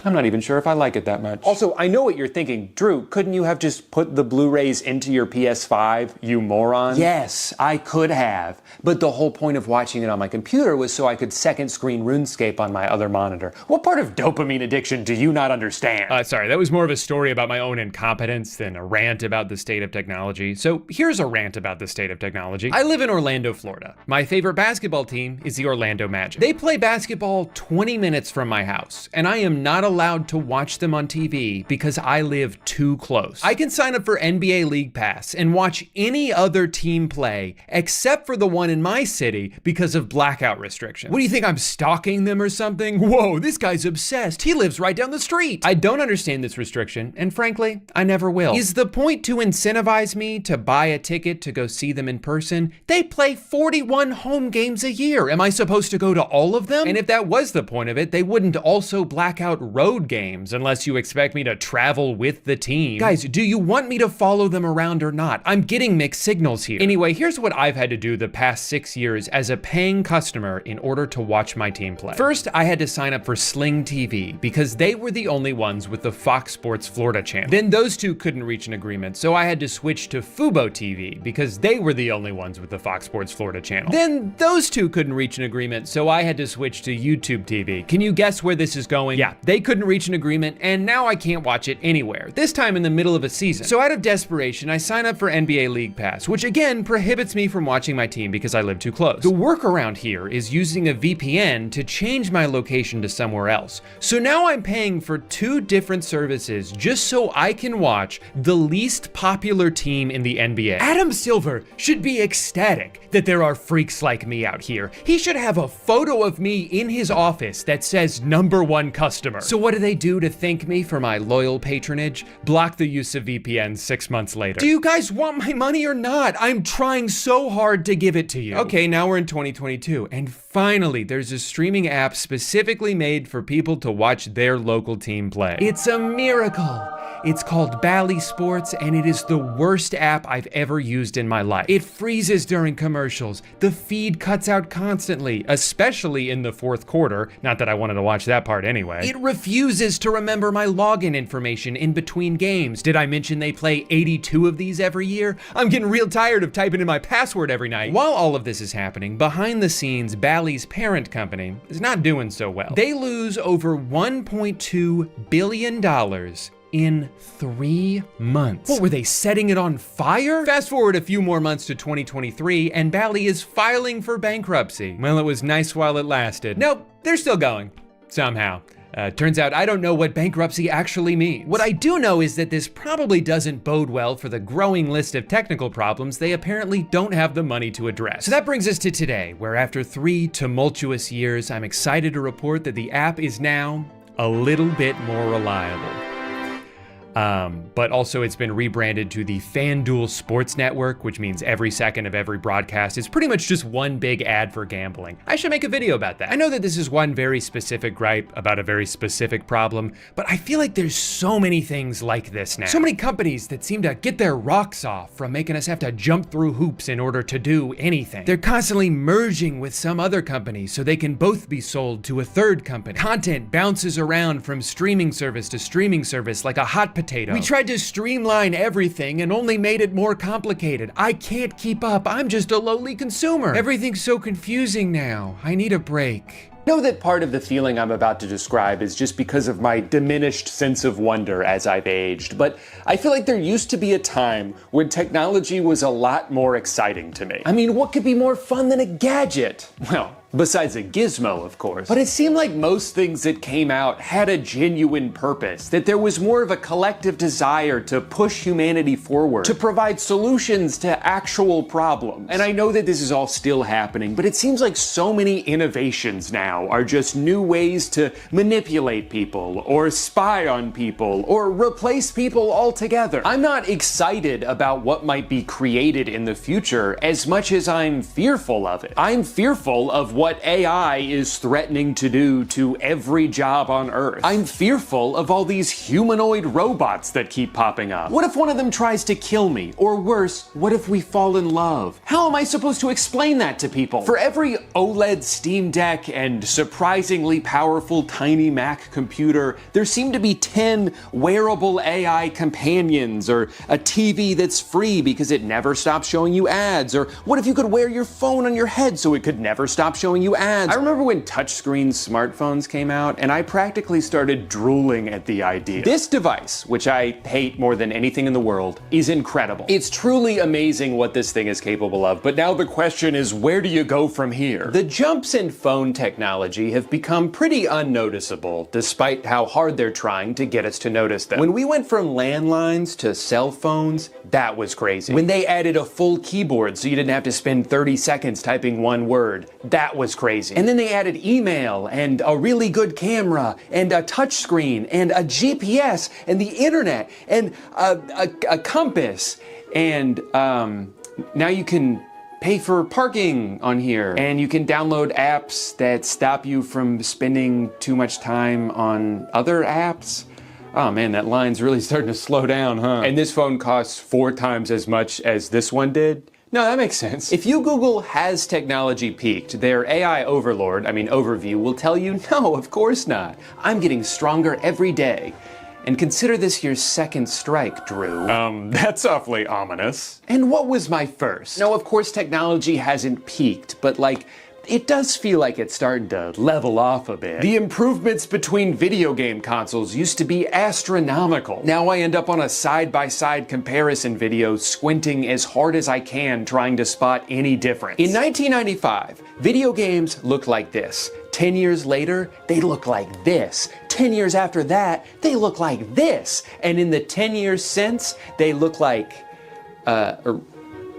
I'm not even sure if I like it that much. Also, I know what you're thinking. Drew, couldn't you have just put the Blu-rays into your PS5, you moron? Yes, I could have. But the whole point of watching it on my computer was so I could second screen RuneScape on my other monitor. What part of dopamine addiction do you not understand? Sorry, that was more of a story about my own incompetence than a rant about the state of technology. So here's a rant about the state of technology. I live in Orlando, Florida. My favorite basketball team is the Orlando Magic. They play basketball 20 minutes from my house, and I am not allowed to watch them on TV because I live too close. I can sign up for NBA League Pass and watch any other team play except for the one in my city because of blackout restrictions. What do you think, I'm stalking them or something? Whoa, this guy's obsessed. He lives right down the street. I don't understand this restriction, and frankly, I never will. Is the point to incentivize me to buy a ticket to go see them in person? They play 41 home games a year. Am I supposed to go to all of them? And if that was the point of it, they wouldn't also black out road games unless you expect me to travel with the team. Guys, do you want me to follow them around or not? I'm getting mixed signals here. Anyway, here's what I've had to do the past 6 years as a paying customer in order to watch my team play. First, I had to sign up for Sling TV because they were the only ones with the Fox Sports Florida channel. Then those two couldn't reach an agreement, so I had to switch to Fubo TV because they were the only ones with the Fox Sports Florida channel. Then those two couldn't reach an agreement, so I had to switch to YouTube TV. Can you guess where this is going? Yeah, they couldn't reach an agreement, and now I can't watch it anywhere, this time in the middle of a season. So out of desperation, I sign up for NBA League Pass, which again prohibits me from watching my team because I live too close. The workaround here is using a VPN to change my location to somewhere else. So now I'm paying for 2 different services just so I can watch the least popular team in the NBA. Adam Silver should be ecstatic that there are freaks like me out here. He should have a photo of me in his office that says #1 customer. So what do they do to thank me for my loyal patronage? Block the use of VPN 6 months later. Do you guys want my money or not? I'm trying so hard to give it to you. Okay, now we're in 2022, and finally there's a streaming app specifically made for people to watch their local team play. It's a miracle. It's called Bally Sports, and it is the worst app I've ever used in my life. It freezes during commercials. The feed cuts out constantly, especially in the 4th quarter. Not that I wanted to watch that part anyway. It refuses to remember my login information in between games. Did I mention they play 82 of these every year? I'm getting real tired of typing in my password every night. While all of this is happening, behind the scenes, Bally's parent company is not doing so well. They lose over $1.2 billion in 3 months. What, were they setting it on fire? Fast forward a few more months to 2023, and Bally is filing for bankruptcy. Well, it was nice while it lasted. Nope, they're still going. Somehow. Turns out I don't know what bankruptcy actually means. What I do know is that this probably doesn't bode well for the growing list of technical problems they apparently don't have the money to address. So that brings us to today, where after 3 tumultuous years, I'm excited to report that the app is now a little bit more reliable. But also it's been rebranded to the FanDuel Sports Network, which means every second of every broadcast is pretty much just one big ad for gambling. I should make a video about that. I know that this is one very specific gripe about a very specific problem, but I feel like there's so many things like this now. So many companies that seem to get their rocks off from making us have to jump through hoops in order to do anything. They're constantly merging with some other company so they can both be sold to a third company. Content bounces around from streaming service to streaming service like a hot potato. We tried to streamline everything and only made it more complicated. I can't keep up. I'm just a lowly consumer. Everything's so confusing now. I need a break. I know that part of the feeling I'm about to describe is just because of my diminished sense of wonder as I've aged, but I feel like there used to be a time when technology was a lot more exciting to me. I mean, what could be more fun than a gadget? Well, Besides a gizmo, of course. But it seemed like most things that came out had a genuine purpose, that there was more of a collective desire to push humanity forward, to provide solutions to actual problems. And I know that this is all still happening, but it seems like so many innovations now are just new ways to manipulate people, or spy on people, or replace people altogether. I'm not excited about what might be created in the future as much as I'm fearful of it. I'm fearful of what AI is threatening to do to every job on Earth. I'm fearful of all these humanoid robots that keep popping up. What if one of them tries to kill me? Or worse, what if we fall in love? How am I supposed to explain that to people? For every OLED Steam Deck and surprisingly powerful tiny Mac computer, there seem to be 10 wearable AI companions, or a TV that's free because it never stops showing you ads, or what if you could wear your phone on your head so it could never stop showing you ads? I remember when touchscreen smartphones came out, and I practically started drooling at the idea. This device, which I hate more than anything in the world, is incredible. It's truly amazing what this thing is capable of, but now the question is, where do you go from here? The jumps in phone technology have become pretty unnoticeable, despite how hard they're trying to get us to notice them. When we went from landlines to cell phones, that was crazy. When they added a full keyboard so you didn't have to spend 30 seconds typing one word, that was crazy. And then they added email, and a really good camera, and a touchscreen, and a GPS, and the internet, and a compass, and now you can pay for parking on here, and you can download apps that stop you from spending too much time on other apps. Oh man, that line's really starting to slow down, huh? And this phone costs 4 times as much as this one did? No, that makes sense. If you Google "has technology peaked," their AI overview will tell you, no, of course not. I'm getting stronger every day. And consider this your second strike, Drew. That's awfully ominous. And what was my first? No, of course technology hasn't peaked, but it does feel like it's starting to level off a bit. The improvements between video game consoles used to be astronomical. Now I end up on a side-by-side comparison video, squinting as hard as I can trying to spot any difference. In 1995, video games looked like this. 10 years later, they look like this. 10 years after that, they look like this. And in the 10 years since, they look like,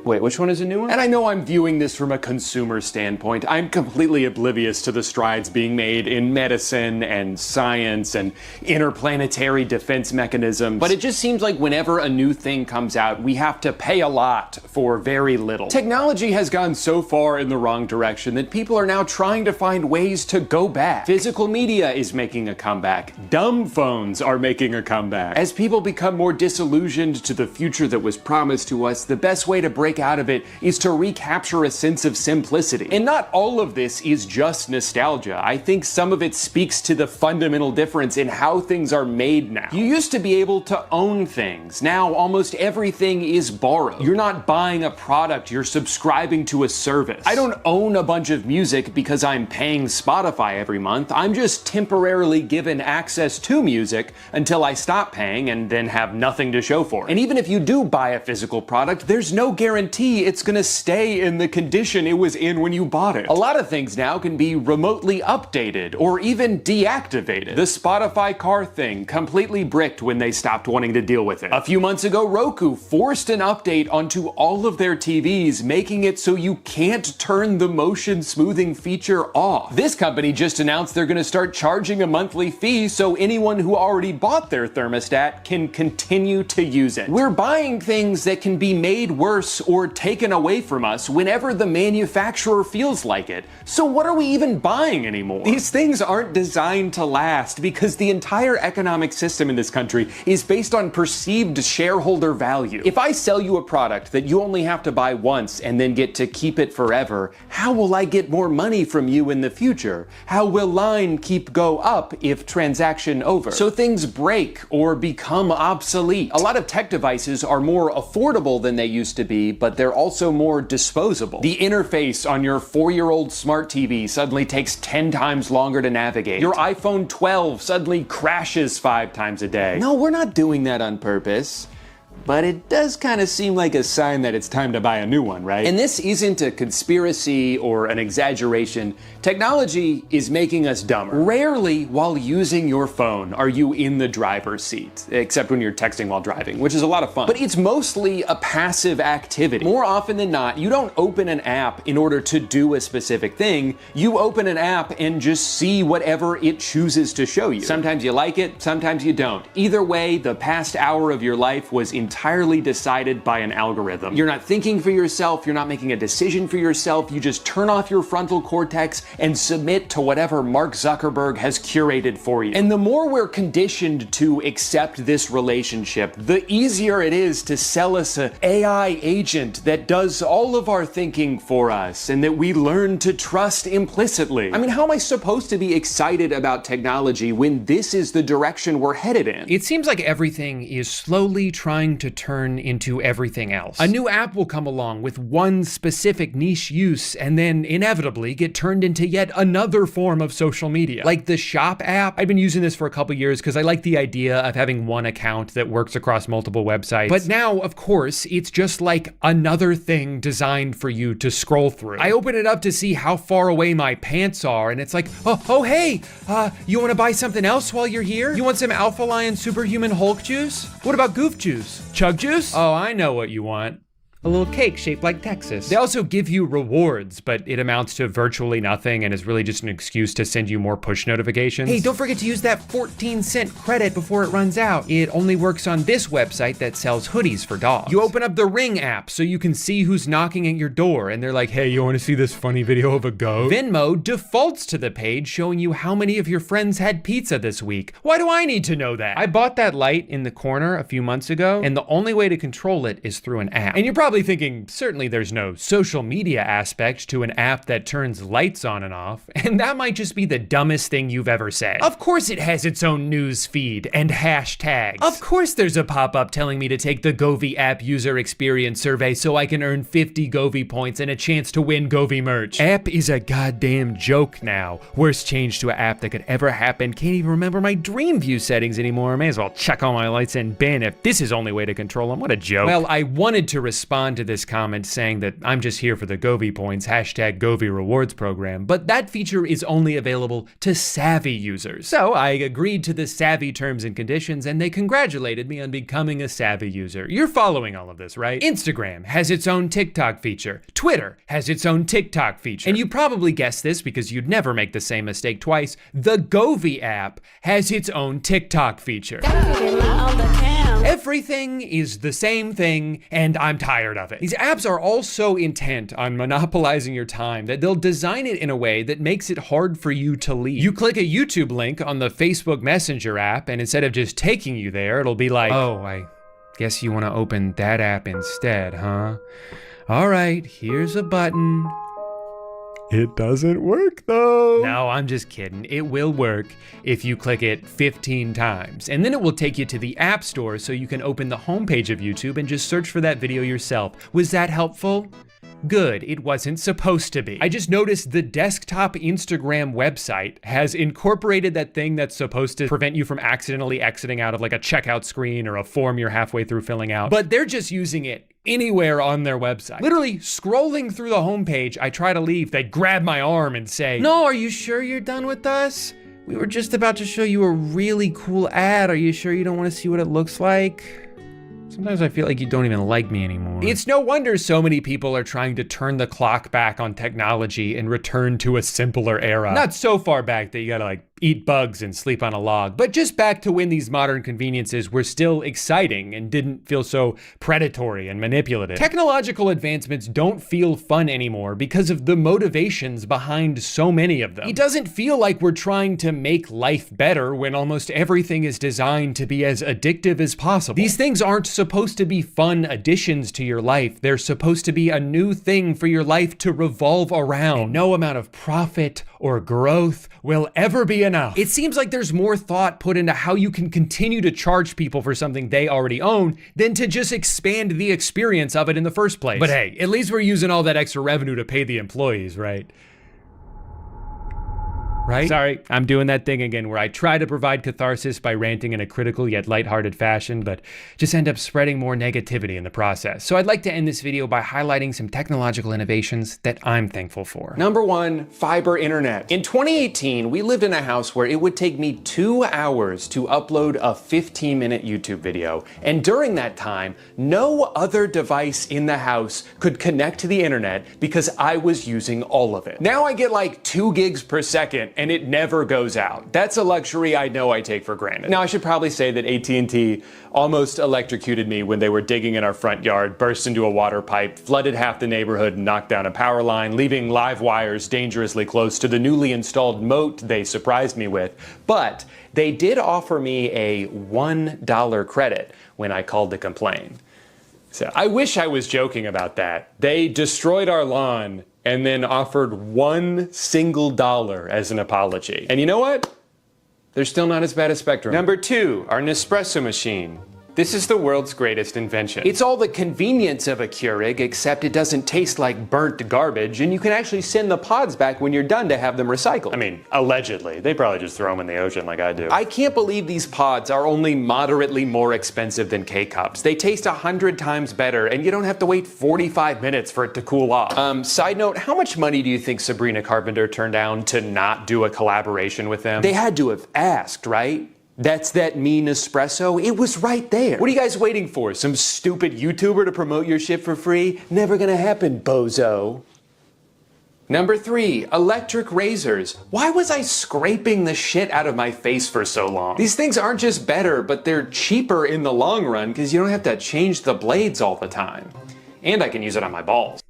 wait, which one is a new one? And I know I'm viewing this from a consumer standpoint. I'm completely oblivious to the strides being made in medicine and science and interplanetary defense mechanisms. But it just seems like whenever a new thing comes out, we have to pay a lot for very little. Technology has gone so far in the wrong direction that people are now trying to find ways to go back. Physical media is making a comeback. Dumb phones are making a comeback. As people become more disillusioned to the future that was promised to us, the best way to break out of it is to recapture a sense of simplicity. And not all of this is just nostalgia. I think some of it speaks to the fundamental difference in how things are made now. You used to be able to own things. Now almost everything is borrowed. You're not buying a product, you're subscribing to a service. I don't own a bunch of music because I'm paying Spotify every month. I'm just temporarily given access to music until I stop paying and then have nothing to show for it. And even if you do buy a physical product, there's no guarantee it's gonna stay in the condition it was in when you bought it. A lot of things now can be remotely updated or even deactivated. The Spotify car thing completely bricked when they stopped wanting to deal with it. A few months ago, Roku forced an update onto all of their TVs, making it so you can't turn the motion smoothing feature off. This company just announced they're gonna start charging a monthly fee so anyone who already bought their thermostat can continue to use it. We're buying things that can be made worse or taken away from us whenever the manufacturer feels like it. So what are we even buying anymore? These things aren't designed to last because the entire economic system in this country is based on perceived shareholder value. If I sell you a product that you only have to buy once and then get to keep it forever, how will I get more money from you in the future? How will line go up if transaction over? So things break or become obsolete. A lot of tech devices are more affordable than they used to be, but they're also more disposable. The interface on your 4-year-old smart TV suddenly takes 10 times longer to navigate. Your iPhone 12 suddenly crashes 5 times a day. No, we're not doing that on purpose. But it does kind of seem like a sign that it's time to buy a new one, right? And this isn't a conspiracy or an exaggeration. Technology is making us dumber. Rarely while using your phone are you in the driver's seat, except when you're texting while driving, which is a lot of fun. But it's mostly a passive activity. More often than not, you don't open an app in order to do a specific thing. You open an app and just see whatever it chooses to show you. Sometimes you like it, sometimes you don't. Either way, the past hour of your life was entirely decided by an algorithm. You're not thinking for yourself, you're not making a decision for yourself, you just turn off your frontal cortex and submit to whatever Mark Zuckerberg has curated for you. And the more we're conditioned to accept this relationship, the easier it is to sell us an AI agent that does all of our thinking for us and that we learn to trust implicitly. I mean, how am I supposed to be excited about technology when this is the direction we're headed in? It seems like everything is slowly trying to turn into everything else. A new app will come along with one specific niche use and then inevitably get turned into yet another form of social media. Like the Shop app. I've been using this for a couple years because I like the idea of having one account that works across multiple websites. But now, of course, it's just like another thing designed for you to scroll through. I open it up to see how far away my pants are and it's like, oh hey, you want to buy something else while you're here? You want some Alpha Lion Superhuman Hulk juice? What about Goof juice? Chug juice? Oh, I know what you want. A little cake shaped like Texas. They also give you rewards, but it amounts to virtually nothing and is really just an excuse to send you more push notifications. Hey, don't forget to use that 14-cent credit before it runs out. It only works on this website that sells hoodies for dogs. You open up the Ring app so you can see who's knocking at your door and they're like, hey, you want to see this funny video of a goat? Venmo defaults to the page showing you how many of your friends had pizza this week. Why do I need to know that? I bought that light in the corner a few months ago and the only way to control it is through an app. And you're probably thinking, certainly there's no social media aspect to an app that turns lights on and off, and that might just be the dumbest thing you've ever said. Of course it has its own news feed and hashtags. Of course there's a pop-up telling me to take the Govee app user experience survey so I can earn 50 Govee points and a chance to win Govee merch. App is a goddamn joke now. Worst change to an app that could ever happen. Can't even remember my dream view settings anymore. May as well check all my lights and bin if this is the only way to control them. What a joke. Well, I wanted to respond to this comment saying that I'm just here for the Govee points, hashtag Govee rewards program, but that feature is only available to savvy users. So I agreed to the savvy terms and conditions and they congratulated me on becoming a savvy user. You're following all of this, right? Instagram has its own TikTok feature. Twitter has its own TikTok feature. And you probably guessed this because you'd never make the same mistake twice. The Govee app has its own TikTok feature. Everything is the same thing, and I'm tired of it. These apps are all so intent on monopolizing your time that they'll design it in a way that makes it hard for you to leave. You click a YouTube link on the Facebook Messenger app, and instead of just taking you there, it'll be like, oh, I guess you want to open that app instead, huh? All right, here's a button. It doesn't work though. No, I'm just kidding. It will work if you click it 15 times. And then it will take you to the App Store so you can open the homepage of YouTube and just search for that video yourself. Was that helpful? Good, it wasn't supposed to be. I just noticed the desktop Instagram website has incorporated that thing that's supposed to prevent you from accidentally exiting out of like a checkout screen or a form you're halfway through filling out. But they're just using it anywhere on their website. Literally scrolling through the homepage, I try to leave, they grab my arm and say, no, are you sure you're done with us? We were just about to show you a really cool ad. Are you sure you don't want to see what it looks like? Sometimes I feel like you don't even like me anymore. It's no wonder so many people are trying to turn the clock back on technology and return to a simpler era. Not so far back that you gotta like eat bugs and sleep on a log, but just back to when these modern conveniences were still exciting and didn't feel so predatory and manipulative. Technological advancements don't feel fun anymore because of the motivations behind so many of them. It doesn't feel like we're trying to make life better when almost everything is designed to be as addictive as possible. These things aren't supposed to be fun additions to your life. They're supposed to be a new thing for your life to revolve around. And no amount of profit or growth will ever be enough. It seems like there's more thought put into how you can continue to charge people for something they already own than to just expand the experience of it in the first place. But hey, at least we're using all that extra revenue to pay the employees, right? right? Sorry, I'm doing that thing again where I try to provide catharsis by ranting in a critical yet lighthearted fashion, but just end up spreading more negativity in the process. So I'd like to end this video by highlighting some technological innovations that I'm thankful for. Number one, fiber internet. In 2018, we lived in a house where it would take me 2 hours to upload a 15-minute YouTube video. And during that time, no other device in the house could connect to the internet because I was using all of it. Now I get like 2 gigs per second and it never goes out. That's a luxury I know I take for granted. Now I should probably say that AT&T almost electrocuted me when they were digging in our front yard, burst into a water pipe, flooded half the neighborhood, and knocked down a power line, leaving live wires dangerously close to the newly installed moat they surprised me with. But they did offer me a $1 credit when I called to complain. So I wish I was joking about that. They destroyed our lawn and then offered $1 single as an apology. And you know what? They're still not as bad as Spectrum. Number two, our Nespresso machine. This is the world's greatest invention. It's all the convenience of a Keurig, except it doesn't taste like burnt garbage, and you can actually send the pods back when you're done to have them recycled. I mean, allegedly. They probably just throw them in the ocean like I do. I can't believe these pods are only moderately more expensive than K-Cups. They taste 100 times better, and you don't have to wait 45 minutes for it to cool off. Side note, how much money do you think Sabrina Carpenter turned down to not do a collaboration with them? They had to have asked, right? That's that mean espresso. It was right there. What are you guys waiting for? Some stupid YouTuber to promote your shit for free? Never gonna happen, bozo. Number three, electric razors. Why was I scraping the shit out of my face for so long? These things aren't just better, but they're cheaper in the long run because you don't have to change the blades all the time. And I can use it on my balls.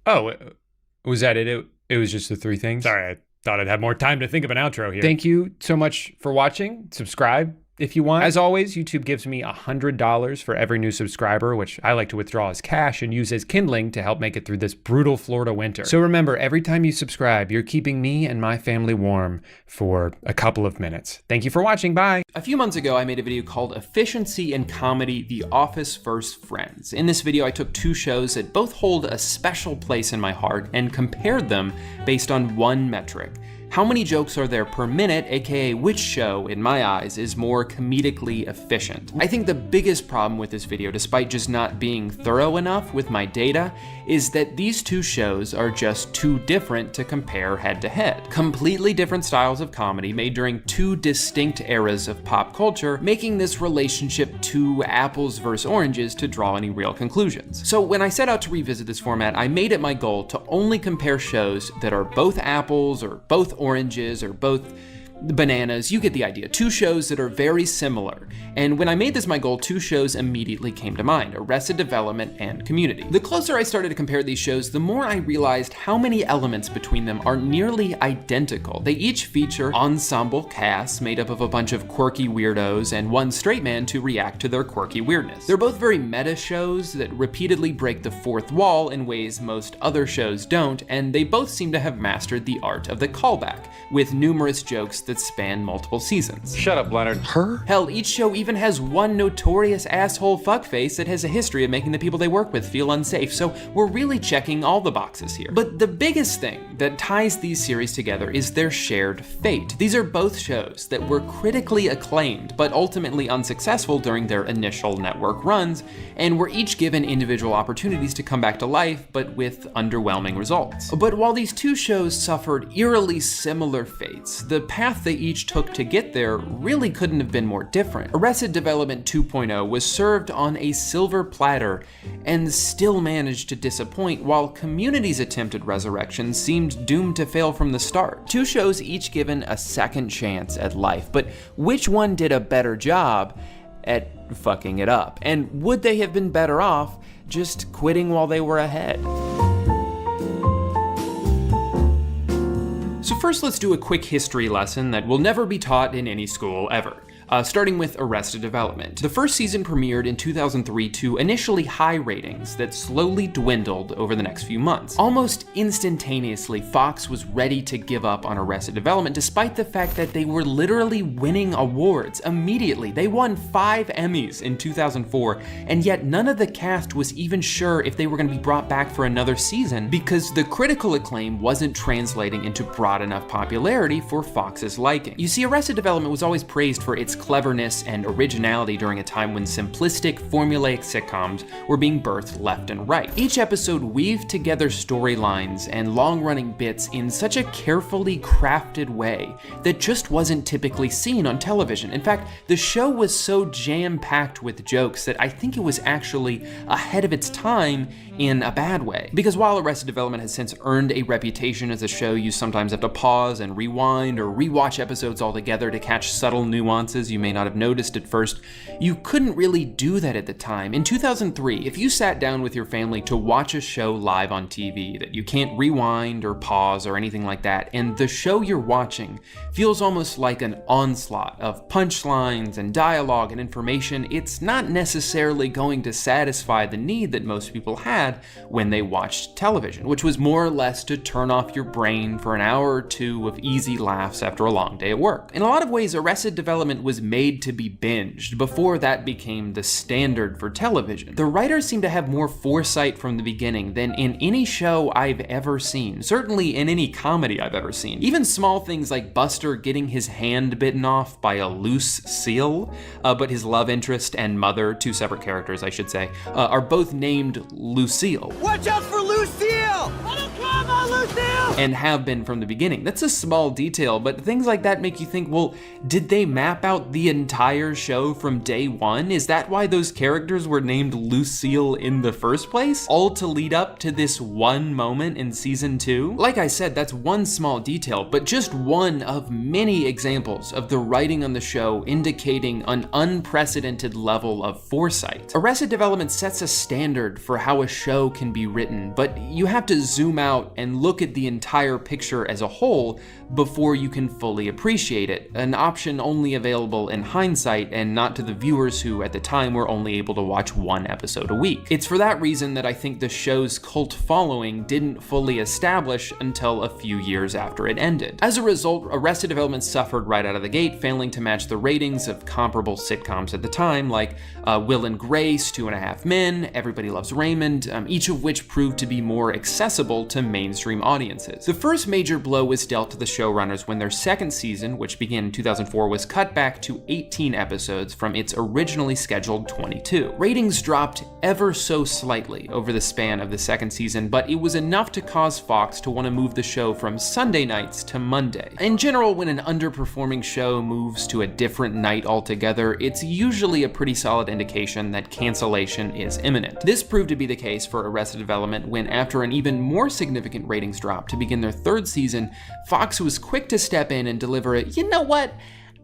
Oh, was that it? It was just the 3 things? Sorry, I thought I'd have more time to think of an outro here. Thank you so much for watching. Subscribe if you want. As always, YouTube gives me $100 for every new subscriber, which I like to withdraw as cash and use as kindling to help make it through this brutal Florida winter. So remember, every time you subscribe, you're keeping me and my family warm for a couple of minutes. Thank you for watching. Bye. A few months ago, I made a video called Efficiency in Comedy, The Office vs. Friends. In this video, I took 2 shows that both hold a special place in my heart and compared them based on one metric. How many jokes are there per minute, aka which show, in my eyes, is more comedically efficient? I think the biggest problem with this video, despite just not being thorough enough with my data, is that these 2 shows are just too different to compare head to head. Completely different styles of comedy made during 2 distinct eras of pop culture, making this relationship too apples versus oranges to draw any real conclusions. So when I set out to revisit this format, I made it my goal to only compare shows that are both apples or both oranges or both bananas. You get the idea. 2 shows that are very similar. And when I made this my goal, 2 shows immediately came to mind: Arrested Development and Community. The closer I started to compare these shows, the more I realized how many elements between them are nearly identical. They each feature ensemble casts made up of a bunch of quirky weirdos and one straight man to react to their quirky weirdness. They're both very meta shows that repeatedly break the 4th wall in ways most other shows don't, and they both seem to have mastered the art of the callback, with numerous jokes that span multiple seasons. Shut up, Leonard. Her? Hell, each show even has one notorious asshole fuckface that has a history of making the people they work with feel unsafe, so we're really checking all the boxes here. But the biggest thing that ties these series together is their shared fate. These are both shows that were critically acclaimed, but ultimately unsuccessful during their initial network runs, and were each given individual opportunities to come back to life, but with underwhelming results. But while these 2 shows suffered eerily similar fates, the path they each took to get there really couldn't have been more different. Arrested Development 2.0 was served on a silver platter and still managed to disappoint, while Community's attempted resurrection seemed doomed to fail from the start. 2 shows each given a second chance at life, but which one did a better job at fucking it up? And would they have been better off just quitting while they were ahead? So first, let's do a quick history lesson that will never be taught in any school ever. starting with Arrested Development. The first season premiered in 2003 to initially high ratings that slowly dwindled over the next few months. Almost instantaneously, Fox was ready to give up on Arrested Development despite the fact that they were literally winning awards immediately. They won 5 Emmys in 2004, and yet none of the cast was even sure if they were going to be brought back for another season because the critical acclaim wasn't translating into broad enough popularity for Fox's liking. You see, Arrested Development was always praised for its cleverness and originality during a time when simplistic, formulaic sitcoms were being birthed left and right. Each episode weaved together storylines and long-running bits in such a carefully crafted way that just wasn't typically seen on television. In fact, the show was so jam-packed with jokes that I think it was actually ahead of its time in a bad way. Because while Arrested Development has since earned a reputation as a show you sometimes have to pause and rewind or rewatch episodes altogether to catch subtle nuances you may not have noticed at first, you couldn't really do that at the time. In 2003, if you sat down with your family to watch a show live on TV that you can't rewind or pause or anything like that, and the show you're watching feels almost like an onslaught of punchlines and dialogue and information, it's not necessarily going to satisfy the need that most people had when they watched television, which was more or less to turn off your brain for an hour or two of easy laughs after a long day at work. In a lot of ways, Arrested Development was made to be binged before that became the standard for television. The writers seem to have more foresight from the beginning than in any show I've ever seen, certainly in any comedy I've ever seen. Even small things like Buster getting his hand bitten off by a loose seal, but his love interest and mother, 2 separate characters I should say, are both named Lucille. Watch out for Lucille! Come on, Lucille! And have been from the beginning. That's a small detail, but things like that make you think, well, did they map out the entire show from day one? Is that why those characters were named Lucille in the first place? All to lead up to this one moment in season 2? Like I said, that's one small detail, but just one of many examples of the writing on the show indicating an unprecedented level of foresight. Arrested Development sets a standard for how a show can be written, but you have to zoom out and look at the entire picture as a whole before you can fully appreciate it, an option only available in hindsight and not to the viewers who at the time were only able to watch 1 episode a week. It's for that reason that I think the show's cult following didn't fully establish until a few years after it ended. As a result, Arrested Development suffered right out of the gate, failing to match the ratings of comparable sitcoms at the time, like Will and Grace, 2.5 Men, Everybody Loves Raymond, each of which proved to be more accessible to mainstream audiences. The first major blow was dealt to the showrunners when their second season, which began in 2004, was cut back to 18 episodes from its originally scheduled 22. Ratings dropped ever so slightly over the span of the second season, but it was enough to cause Fox to want to move the show from Sunday nights to Monday. In general, when an underperforming show moves to a different night altogether, it's usually a pretty solid indication that cancellation is imminent. This proved to be the case for Arrested Development when, after an even more significant ratings drop to begin their third season, Fox was quick to step in and deliver a, you know what?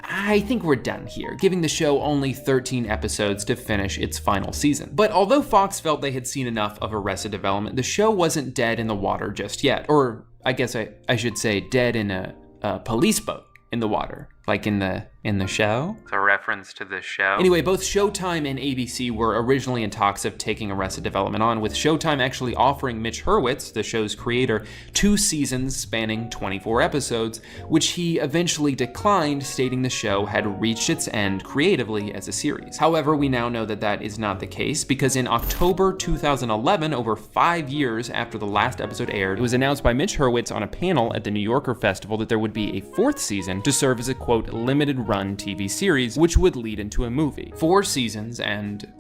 I think we're done here, giving the show only 13 episodes to finish its final season. But although Fox felt they had seen enough of Arrested Development, the show wasn't dead in the water just yet. Or I guess I should say dead in a police boat in the water, like in the show. It's a reference to the show. Anyway, both Showtime and ABC were originally in talks of taking Arrested Development on, with Showtime actually offering Mitch Hurwitz, the show's creator, 2 seasons spanning 24 episodes, which he eventually declined, stating the show had reached its end creatively as a series. However, we now know that that is not the case, because in October 2011, over 5 years after the last episode aired, it was announced by Mitch Hurwitz on a panel at the New Yorker Festival that there would be a 4th season to serve as a, quote, limited run TV series, which would lead into a movie. 4 seasons and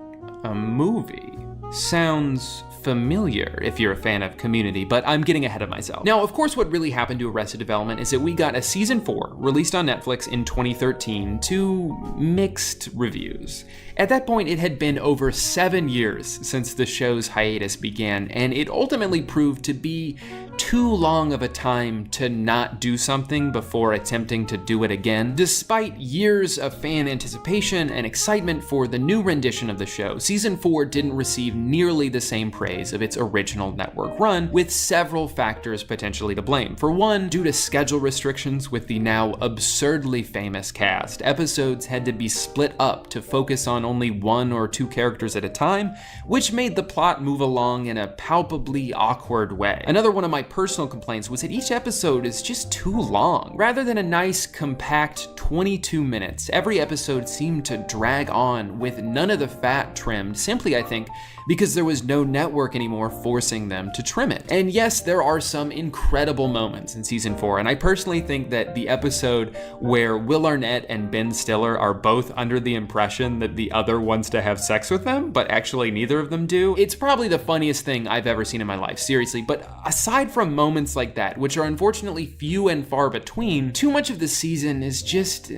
a movie. Sounds familiar if you're a fan of Community, but I'm getting ahead of myself. Now, of course, what really happened to Arrested Development is that we got a season 4 released on Netflix in 2013 to mixed reviews. At that point, it had been over 7 years since the show's hiatus began, and it ultimately proved to be too long of a time to not do something before attempting to do it again. Despite years of fan anticipation and excitement for the new rendition of the show, season 4 didn't receive nearly the same praise of its original network run, with several factors potentially to blame. For one, due to schedule restrictions with the now absurdly famous cast, episodes had to be split up to focus on only one or two characters at a time, which made the plot move along in a palpably awkward way. Another one of my personal complaints was that each episode is just too long. Rather than a nice, compact 22 minutes, every episode seemed to drag on with none of the fat trimmed, simply, I think, because there was no network anymore forcing them to trim it. And yes, there are some incredible moments in season 4, and I personally think that the episode where Will Arnett and Ben Stiller are both under the impression that the other wants to have sex with them, but actually neither of them do, it's probably the funniest thing I've ever seen in my life, seriously. But aside from moments like that, which are unfortunately few and far between, too much of the season is just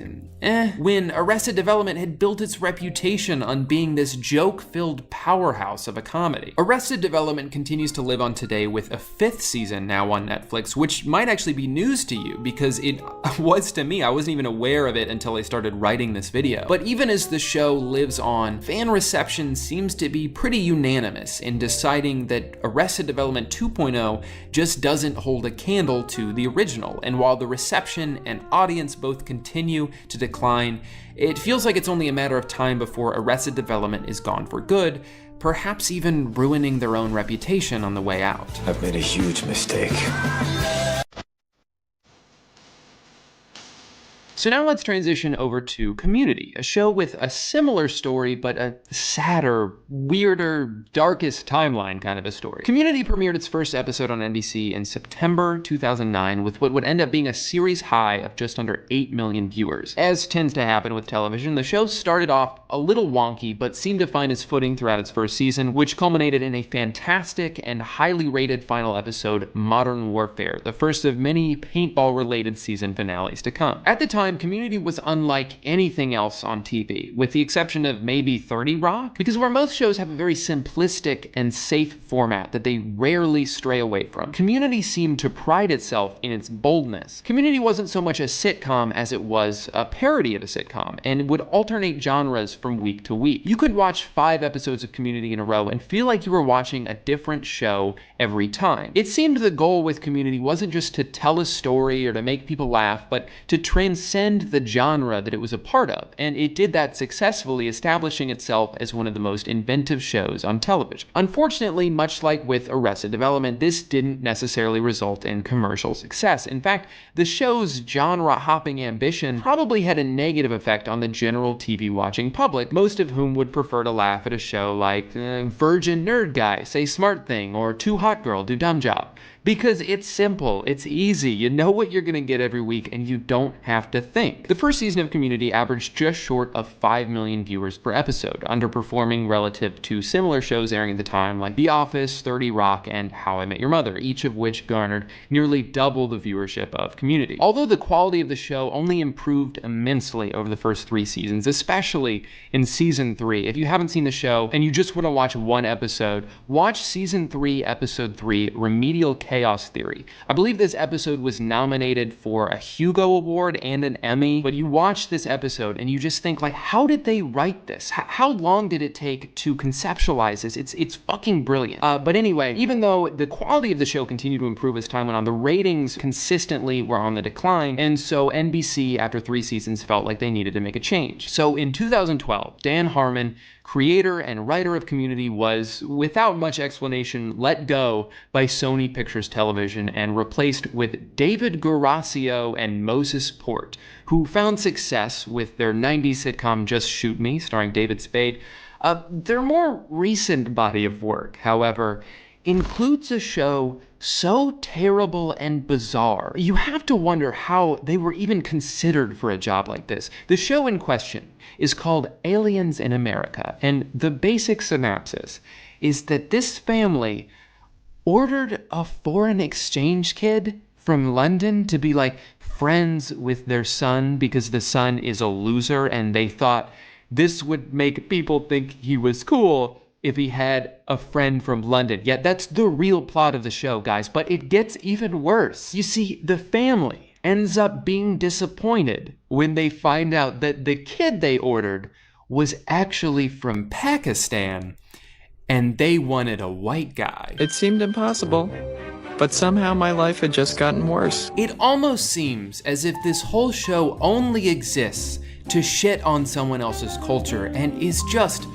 when Arrested Development had built its reputation on being this joke-filled powerhouse of a comedy. Arrested Development continues to live on today with a 5th season now on Netflix, which might actually be news to you because it was to me. I wasn't even aware of it until I started writing this video. But even as the show lives on, fan reception seems to be pretty unanimous in deciding that Arrested Development 2.0 just doesn't hold a candle to the original. And while the reception and audience both continue to decline, it feels like it's only a matter of time before Arrested Development is gone for good, perhaps even ruining their own reputation on the way out. I've made a huge mistake. So now let's transition over to Community, a show with a similar story, but a sadder, weirder, darkest timeline kind of a story. Community premiered its first episode on NBC in September 2009 with what would end up being a series high of just under 8 million viewers. As tends to happen with television, the show started off a little wonky, but seemed to find its footing throughout its first season, which culminated in a fantastic and highly rated final episode, Modern Warfare, the first of many paintball-related season finales to come. At the time, Community was unlike anything else on TV, with the exception of maybe 30 Rock, because where most shows have a very simplistic and safe format that they rarely stray away from, Community seemed to pride itself in its boldness. Community wasn't so much a sitcom as it was a parody of a sitcom, and would alternate genres from week to week. You could watch 5 episodes of Community in a row and feel like you were watching a different show every time. It seemed the goal with Community wasn't just to tell a story or to make people laugh, but to transcend the genre that it was a part of, and it did that successfully, establishing itself as one of the most inventive shows on television. Unfortunately, much like with Arrested Development, this didn't necessarily result in commercial success. In fact, the show's genre-hopping ambition probably had a negative effect on the general TV-watching public, most of whom would prefer to laugh at a show like Virgin Nerd Guy Say Smart Thing or Too Hot Girl Do Dumb Job. Because it's simple, it's easy, you know what you're gonna get every week, and you don't have to think. The first season of Community averaged just short of 5 million viewers per episode, underperforming relative to similar shows airing at the time like The Office, 30 Rock, and How I Met Your Mother, each of which garnered nearly double the viewership of Community. Although the quality of the show only improved immensely over the first 3 seasons, especially in season 3. If you haven't seen the show and you just want to watch one episode, watch season 3, episode 3, Remedial Chaos Theory. I believe this episode was nominated for a Hugo Award and an Emmy, but you watch this episode and you just think, like, how did they write this? How long did it take to conceptualize this? It's fucking brilliant. But anyway, even though the quality of the show continued to improve as time went on, the ratings consistently were on the decline, and so NBC, after 3 seasons, felt like they needed to make a change. So in 2012, Dan Harmon, creator and writer of Community, was, without much explanation, let go by Sony Pictures Television and replaced with David Gurasio and Moses Port, who found success with their 90s sitcom Just Shoot Me, starring David Spade. Their more recent body of work, however, includes a show so terrible and bizarre, you have to wonder how they were even considered for a job like this. The show in question is called Aliens in America, and the basic synopsis is that this family ordered a foreign exchange kid from London to be like friends with their son because the son is a loser, and they thought this would make people think he was cool if he had a friend from London. Yeah, that's the real plot of the show, guys, but it gets even worse. You see, the family ends up being disappointed when they find out that the kid they ordered was actually from Pakistan. and they wanted a white guy. It seemed impossible, but somehow my life had just gotten worse. It almost seems as if this whole show only exists to shit on someone else's culture and is just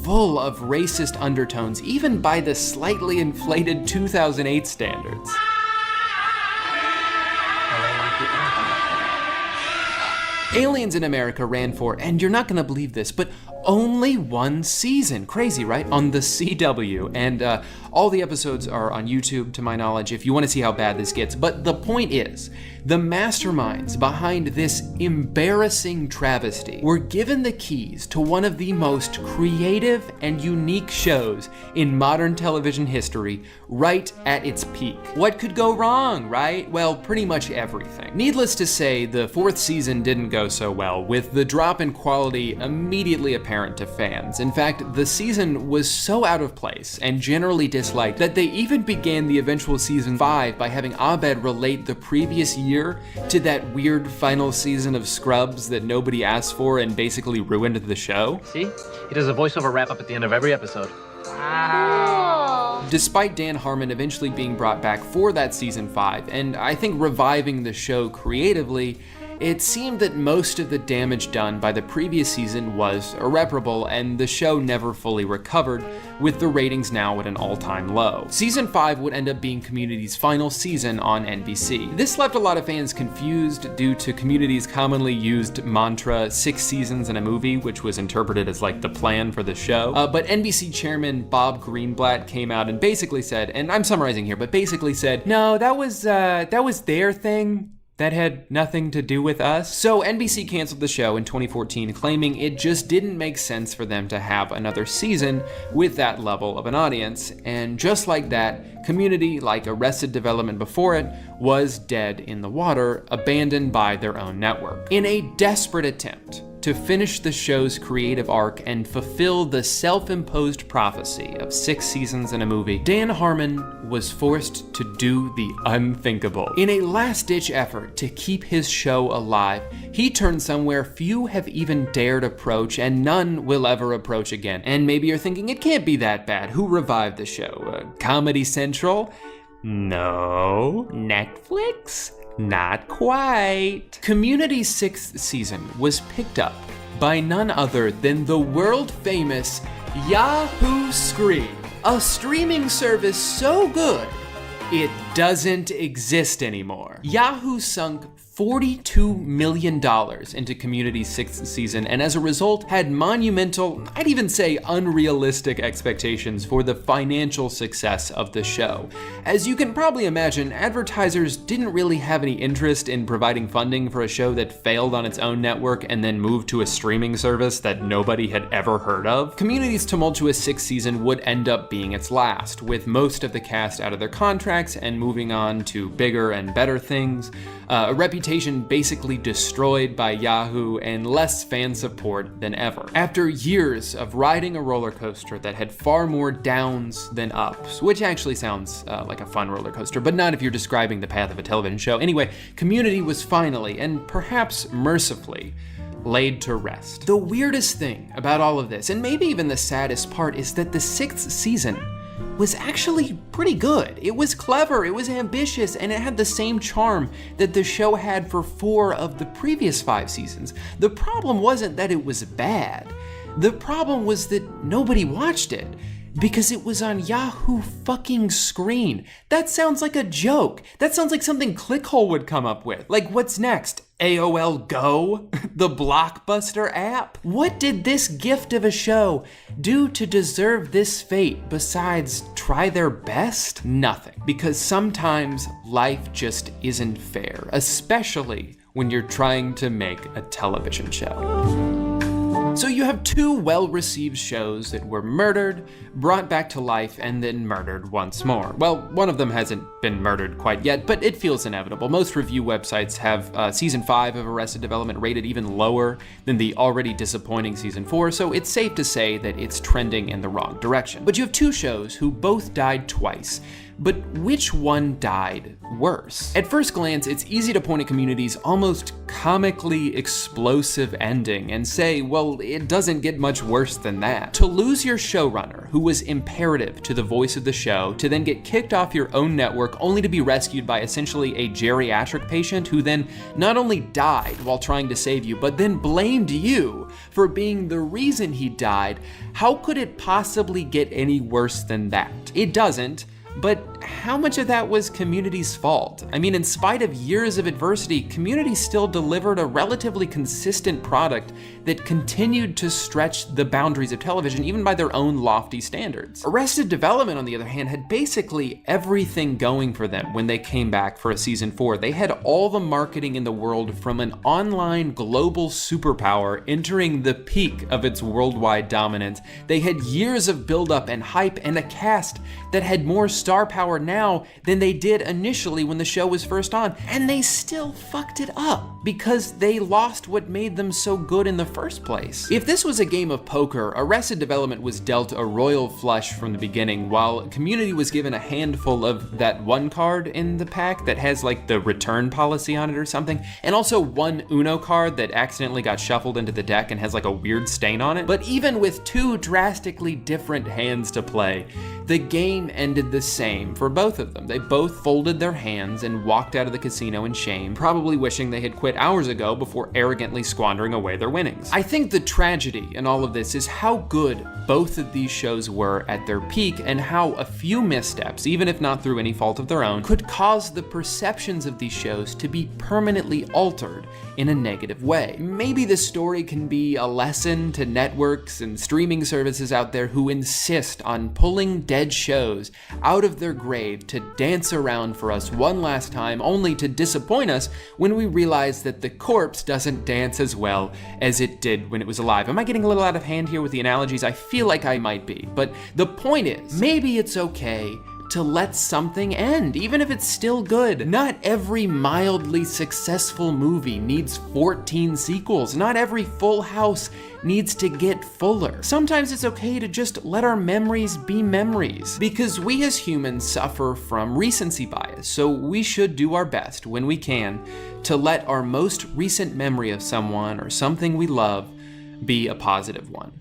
full of racist undertones, even by the slightly inflated 2008 standards. Aliens in America ran for, and you're not gonna believe this, but only one season. Crazy, right? On the CW, and all the episodes are on YouTube, to my knowledge, if you wanna see how bad this gets. But the point is, the masterminds behind this embarrassing travesty were given the keys to one of the most creative and unique shows in modern television history right at its peak. What could go wrong, right? Well, pretty much everything. Needless to say, the 4th season didn't go so well, with the drop in quality immediately apparent to fans. In fact, the season was so out of place and generally disliked that they even began the eventual season 5 by having Abed relate the previous year to that weird final season of Scrubs that nobody asked for and basically ruined the show. See? He does a voiceover wrap-up at the end of every episode. Despite Dan Harmon eventually being brought back for that season 5, and I think reviving the show creatively, it seemed that most of the damage done by the previous season was irreparable, and the show never fully recovered, with the ratings now at an all-time low. Season 5 would end up being Community's final season on NBC. This left a lot of fans confused due to Community's commonly used mantra, 6 seasons in a movie, which was interpreted as like the plan for the show. But NBC chairman Bob Greenblatt came out and basically said, and I'm summarizing here, but basically said, no, that was their thing. That had nothing to do with us. So NBC canceled the show in 2014, claiming it just didn't make sense for them to have another season with that level of an audience. And just like that, Community, like Arrested Development before it, was dead in the water, abandoned by their own network. In a desperate attempt to finish the show's creative arc and fulfill the self-imposed prophecy of 6 seasons in a movie, Dan Harmon was forced to do the unthinkable. In a last-ditch effort to keep his show alive, he turned somewhere few have even dared approach and none will ever approach again. And maybe you're thinking, it can't be that bad. Who revived the show? Comedy Central? No. Netflix? Not quite. Community's 6th season was picked up by none other than the world-famous Yahoo Screen, a streaming service so good it doesn't exist anymore. Yahoo sunk $42 million into Community's 6th season, and as a result had monumental, I'd even say unrealistic expectations for the financial success of the show. As you can probably imagine, advertisers didn't really have any interest in providing funding for a show that failed on its own network and then moved to a streaming service that nobody had ever heard of. Community's tumultuous 6th season would end up being its last, with most of the cast out of their contracts and moving on to bigger and better things, a reputation basically destroyed by Yahoo, and less fan support than ever. After years of riding a roller coaster that had far more downs than ups, which actually sounds like a fun roller coaster, but not if you're describing the path of a television show. Anyway, Community was finally, and perhaps mercifully, laid to rest. The weirdest thing about all of this, and maybe even the saddest part, is that the 6th season was actually pretty good. It was clever, it was ambitious, and it had the same charm that the show had for 4 of the previous 5 seasons. The problem wasn't that it was bad. The problem was that nobody watched it, because it was on Yahoo fucking Screen. That sounds like a joke. That sounds like something Clickhole would come up with. Like, what's next? AOL Go? The Blockbuster app? What did this gift of a show do to deserve this fate besides try their best? Nothing. Because sometimes life just isn't fair, especially when you're trying to make a television show. So you have 2 well-received shows that were murdered, brought back to life, and then murdered once more. Well, one of them hasn't been murdered quite yet, but it feels inevitable. Most review websites have season 5 of Arrested Development rated even lower than the already disappointing season 4, so it's safe to say that it's trending in the wrong direction. But you have 2 shows who both died twice, but which one died worse? At first glance, it's easy to point at Community's almost comically explosive ending and say, well, it doesn't get much worse than that. To lose your showrunner, who was imperative to the voice of the show, to then get kicked off your own network only to be rescued by essentially a geriatric patient who then not only died while trying to save you, but then blamed you for being the reason he died, how could it possibly get any worse than that? It doesn't. But how much of that was Community's fault? I mean, in spite of years of adversity, Community still delivered a relatively consistent product that continued to stretch the boundaries of television, even by their own lofty standards. Arrested Development, on the other hand, had basically everything going for them when they came back for a season 4. They had all the marketing in the world from an online global superpower entering the peak of its worldwide dominance. They had years of buildup and hype and a cast that had more star power now than they did initially when the show was first on, and they still fucked it up because they lost what made them so good in the first place. If this was a game of poker, Arrested Development was dealt a royal flush from the beginning, while Community was given a handful of that one card in the pack that has like the return policy on it or something, and also one Uno card that accidentally got shuffled into the deck and has like a weird stain on it. But even with two drastically different hands to play, the game ended the same for both of them. They both folded their hands and walked out of the casino in shame, probably wishing they had quit hours ago before arrogantly squandering away their winnings. I think the tragedy in all of this is how good both of these shows were at their peak, and how a few missteps, even if not through any fault of their own, could cause the perceptions of these shows to be permanently altered in a negative way. Maybe the story can be a lesson to networks and streaming services out there who insist on pulling dead shows out of their grave to dance around for us one last time, only to disappoint us when we realize that the corpse doesn't dance as well as it did when it was alive. Am I getting a little out of hand here with the analogies? I feel like I might be, but the point is, maybe it's okay to let something end, even if it's still good. Not every mildly successful movie needs 14 sequels. Not every Full House needs to get fuller. Sometimes it's okay to just let our memories be memories, because we as humans suffer from recency bias, so we should do our best when we can to let our most recent memory of someone or something we love be a positive one.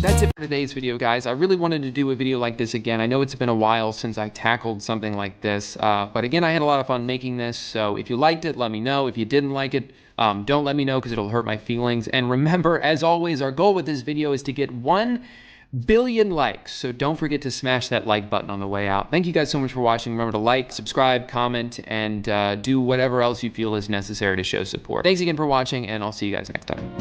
That's it for today's video, guys. I really wanted to do a video like this again. I know it's been a while since I tackled something like this, but again, I had a lot of fun making this, so if you liked it, let me know. If you didn't like it, don't let me know because it'll hurt my feelings. And remember, as always, our goal with this video is to get 1 billion likes, so don't forget to smash that like button on the way out. Thank you guys so much for watching. Remember to like, subscribe, comment, and do whatever else you feel is necessary to show support. Thanks again for watching, and I'll see you guys next time.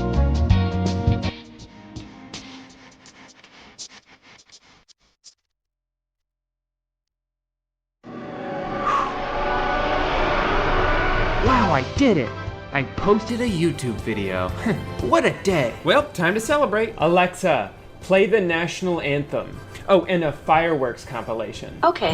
Wow, I did it! I posted a YouTube video. What a day! Well, time to celebrate. Alexa, play the national anthem. Oh, and a fireworks compilation. Okay.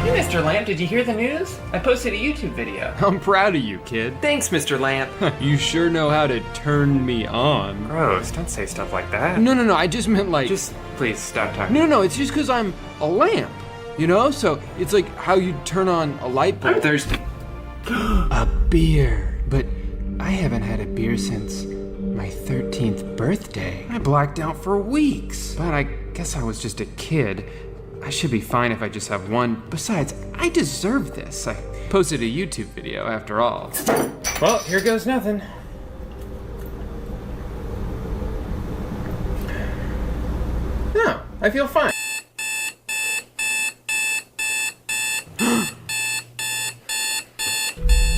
Hey, Mr. Lamp, did you hear the news? I posted a YouTube video. I'm proud of you, kid. Thanks, Mr. Lamp. You sure know how to turn me on. Gross, don't say stuff like that. No, I just meant like... Just please stop talking. No, it's just because I'm a lamp, you know? So it's like how you turn on a light bulb. I'm thirsty. A beer. But I haven't had a beer since my 13th birthday. I blacked out for weeks. But I guess I was just a kid. I should be fine if I just have one. Besides, I deserve this. I posted a YouTube video after all. Well, here goes nothing. No, I feel fine.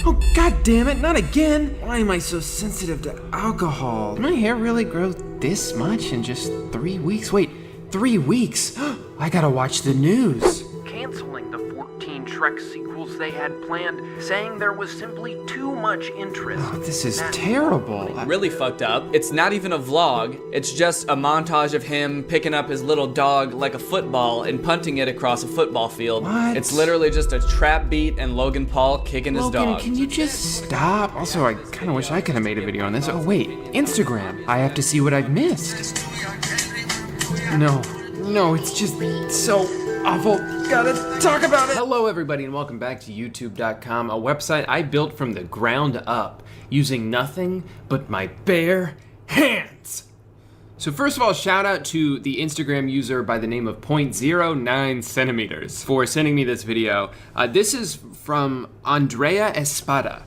Oh, god damn it, not again! Why am I so sensitive to alcohol? Did my hair really grow this much in just 3 weeks? Wait, 3 weeks? I gotta watch the news. Canceling the 14 Trek sequels they had planned, saying there was simply too much interest. Oh, this is terrible. Really fucked up. It's not even a vlog. It's just a montage of him picking up his little dog like a football and punting it across a football field. What? It's literally just a trap beat and Logan Paul kicking his Logan, dog. can you just stop? Also, I kind of wish I could have made a video on this. Oh wait, Instagram. I have to see what I've missed. No, it's just so awful. Gotta talk about it. Hello everybody and welcome back to YouTube.com, a website I built from the ground up using nothing but my bare hands. So first of all, shout out to the Instagram user by the name of 0.09 centimeters for sending me this video. This is from Andrea Espada.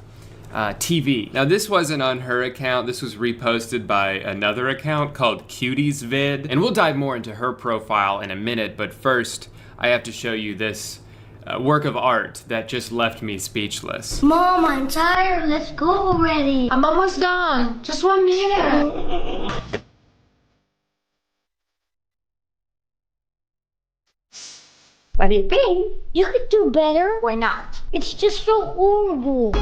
TV. Now this wasn't on her account, this was reposted by another account called Cutiesvid, and we'll dive more into her profile in a minute, but first I have to show you this work of art that just left me speechless. Mom, I'm tired. Let's go already. I'm almost done. Just 1 minute. What do you think? You could do better. Why not? It's just so horrible.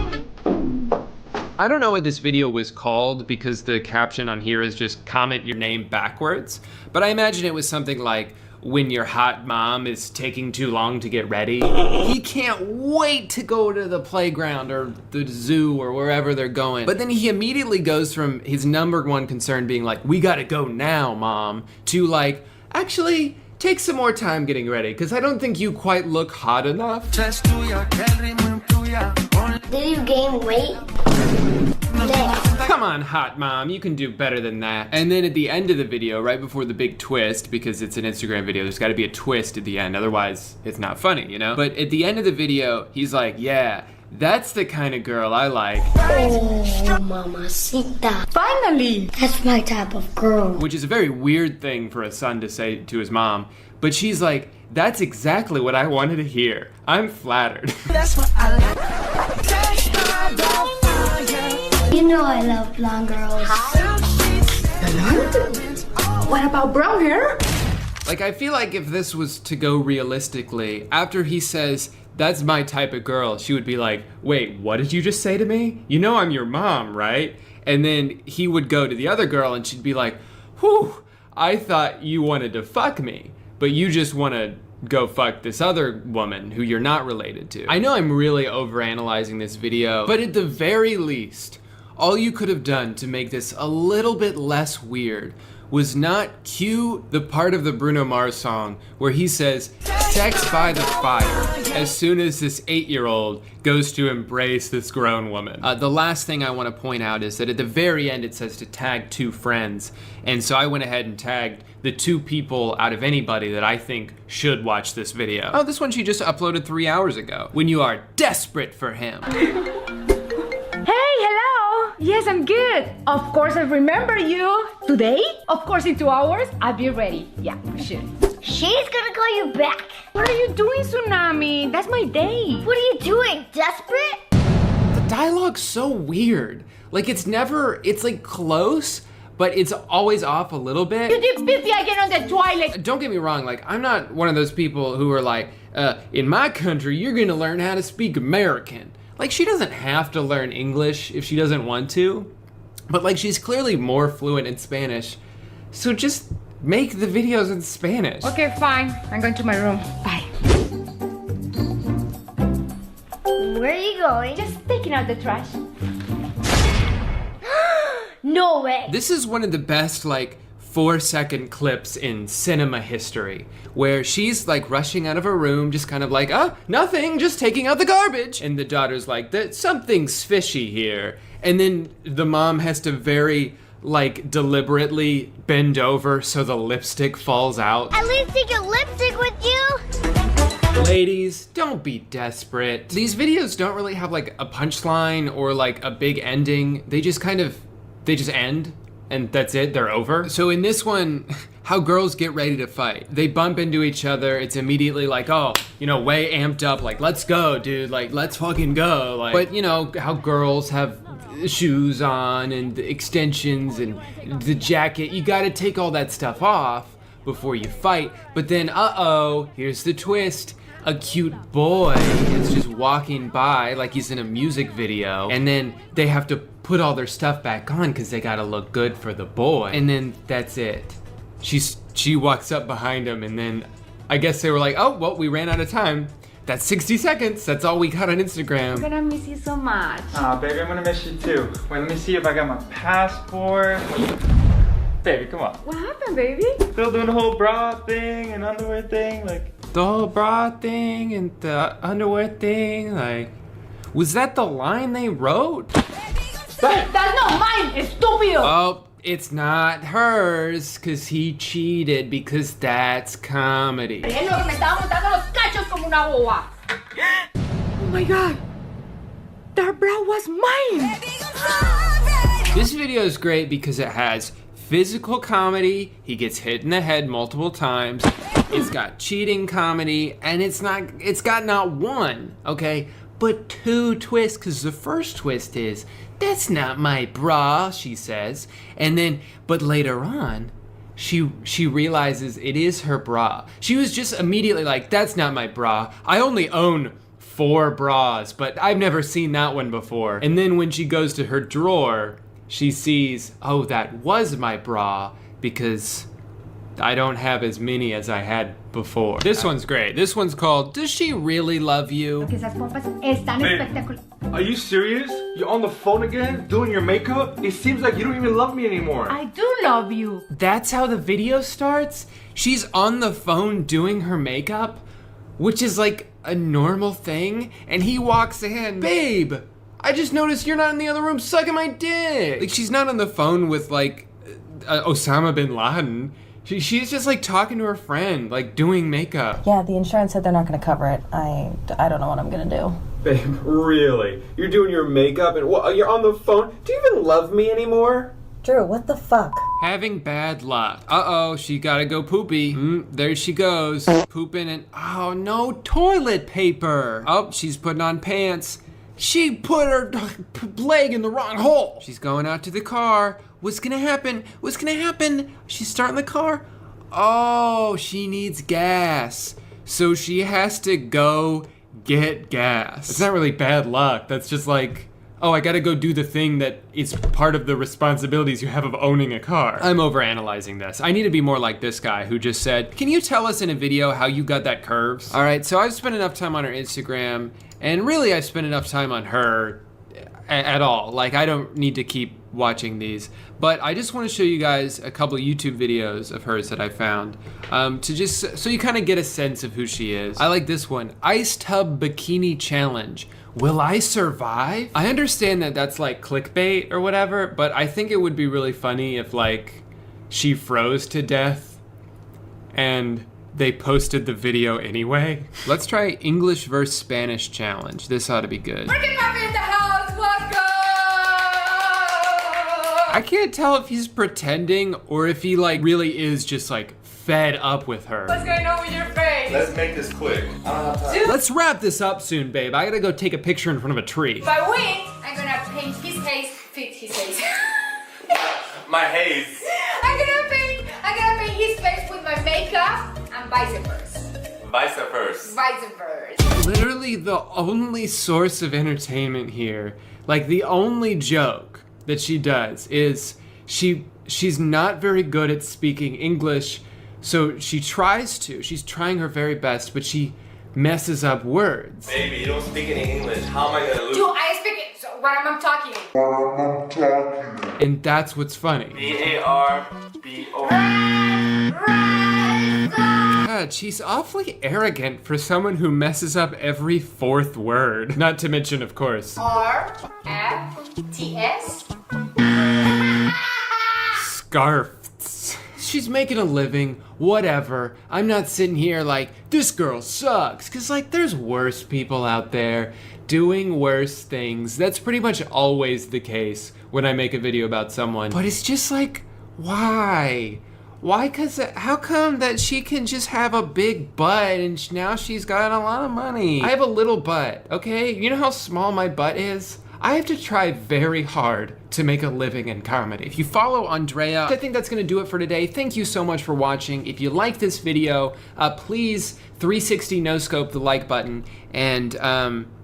I don't know what this video was called because the caption on here is just comment your name backwards, but I imagine it was something like, when your hot mom is taking too long to get ready. He can't wait to go to the playground or the zoo or wherever they're going. But then he immediately goes from his #1 concern being like, we gotta go now, mom, to like, actually, take some more time getting ready, because I don't think you quite look hot enough. Did you gain weight? Come on, hot mom, you can do better than that. And then at the end of the video, right before the big twist, because it's an Instagram video, there's gotta be a twist at the end, otherwise it's not funny, you know? But at the end of the video, he's like, yeah, that's the kind of girl I like. Oh, mamacita. Finally! That's my type of girl. Which is a very weird thing for a son to say to his mom, but she's like, that's exactly what I wanted to hear. I'm flattered. That's what I like. You know I love blonde girls. What about brown hair? Like, I feel like if this was to go realistically, after he says, that's my type of girl, she would be like, wait, what did you just say to me? You know I'm your mom, right? And then he would go to the other girl and she'd be like, whew, I thought you wanted to fuck me, but you just want to go fuck this other woman who you're not related to. I know I'm really overanalyzing this video, but at the very least, all you could have done to make this a little bit less weird was not cue the part of the Bruno Mars song where he says, sex by the fire, as soon as this 8-year-old goes to embrace this grown woman. The last thing I want to point out is that at the very end it says to tag 2 friends, and so I went ahead and tagged the 2 people out of anybody that I think should watch this video. Oh, this one she just uploaded 3 hours ago. When you are desperate for him. Hey, hello! Yes, I'm good. Of course, I remember you. Today? Of course, in 2 hours, I'll be ready. Yeah, for sure. She's gonna call you back. What are you doing, Tsunami? That's my date. What are you doing? Desperate? The dialogue's so weird. Like, it's like close, but it's always off a little bit. You did pee again on the toilet. Don't get me wrong, like, I'm not one of those people who are like, in my country, you're gonna learn how to speak American. Like, she doesn't have to learn English if she doesn't want to, but like, she's clearly more fluent in Spanish, so just make the videos in Spanish. Okay, fine. I'm going to my room. Bye. Where are you going? Just taking out the trash. No way. This is one of the best, like, 4-second clips in cinema history, where she's like rushing out of her room, just kind of like, nothing, just taking out the garbage. And the daughter's like, something's fishy here. And then the mom has to very, like, deliberately bend over so the lipstick falls out. At least take your lipstick with you. Ladies, don't be desperate. These videos don't really have like a punchline or like a big ending. They just end. And that's it, they're over. So in this one, how girls get ready to fight. They bump into each other, it's immediately like, oh, you know, way amped up, like, let's go, dude, like, let's fucking go. Like, but you know, how girls have shoes on and the extensions and the jacket, you gotta take all that stuff off before you fight. But then, here's the twist. a cute boy is just walking by like he's in a music video, and then they have to put all their stuff back on because they gotta look good for the boy, and then that's it. She walks up behind him, and then I guess they were like, oh, well, we ran out of time. That's 60 seconds. That's all we got on Instagram. I'm gonna miss you so much. Aw, baby, I'm gonna miss you too. Wait, let me see if I got my passport. Baby, come on. What happened, baby? Still doing the whole bra thing and underwear thing, like. The whole bra thing and the underwear thing, like, was that the line they wrote? That's not mine, estúpido! Oh, it's not hers, cause he cheated, because that's comedy. Oh my god, that bra was mine! This video is great because it has physical comedy, he gets hit in the head multiple times, it's got cheating comedy, and it's got not one, okay, but two twists, because the first twist is, that's not my bra, she says, and then, but later on, she realizes it is her bra. She was just immediately like, that's not my bra, I only own 4 bras, but I've never seen that one before. And then when she goes to her drawer, she sees, oh, that was my bra, because I don't have as many as I had before. This one's great. This one's called, Does She Really Love You? Are you serious? You're on the phone again, doing your makeup? It seems like you don't even love me anymore. I do love you. That's how the video starts? She's on the phone doing her makeup, which is like a normal thing, and he walks in, babe, I just noticed you're not in the other room sucking my dick. Like, she's not on the phone with like Osama bin Laden. She's just like talking to her friend, like doing makeup. Yeah, the insurance said they're not gonna cover it. I don't know what I'm gonna do. Babe, really? You're doing your makeup and what? You're on the phone? Do you even love me anymore? Drew, what the fuck? Having bad luck. Uh-oh, she gotta go poopy. There she goes, pooping and, oh no, toilet paper. Oh, she's putting on pants. She put her leg in the wrong hole. She's going out to the car. What's gonna happen? What's gonna happen? She's starting the car. Oh, she needs gas. So she has to go get gas. It's not really bad luck. That's just like, oh, I gotta go do the thing that is part of the responsibilities you have of owning a car. I'm overanalyzing this. I need to be more like this guy who just said, can you tell us in a video how you got that curves? All right, so I've spent enough time on her Instagram, and really I've spent enough time on her at all. Like, I don't need to keep watching these, but I just want to show you guys a couple YouTube videos of hers that I found to just, so you kind of get a sense of who she is. I like this one, Ice Tub Bikini Challenge. Will I survive? I understand that that's like clickbait or whatever, but I think it would be really funny if like she froze to death and they posted the video anyway. Let's try English versus Spanish challenge. This ought to be good. I can't tell if he's pretending or if he like really is just like fed up with her. What's going on with your face? Let's make this quick. I don't have time. Let's wrap this up soon, babe. I gotta go take a picture in front of a tree. If I win, I'm gonna paint his face, fit his face. My haze. I'm gonna paint his face with my makeup and vice versa. Vice versa. Vice versa. Literally the only source of entertainment here, like the only joke that she does is she's not very good at speaking English, so she's trying her very best, but she messes up words. Baby, you don't speak any English. How am I gonna lose? Dude, I speak it so when I'm talking. And that's what's funny. B-A-R-B-O. God, she's awfully arrogant for someone who messes up every 4th word. Not to mention, of course, R-F-T-S. scarfs. She's making a living, whatever. I'm not sitting here like, this girl sucks, cause like there's worse people out there doing worse things. That's pretty much always the case when I make a video about someone. But it's just like, why? Why? Cause how come that she can just have a big butt and now she's got a lot of money? I have a little butt, okay? You know how small my butt is? I have to try very hard to make a living in comedy. If you follow Andrea, I think that's gonna do it for today. Thank you so much for watching. If you like this video, please 360 no scope the like button, and that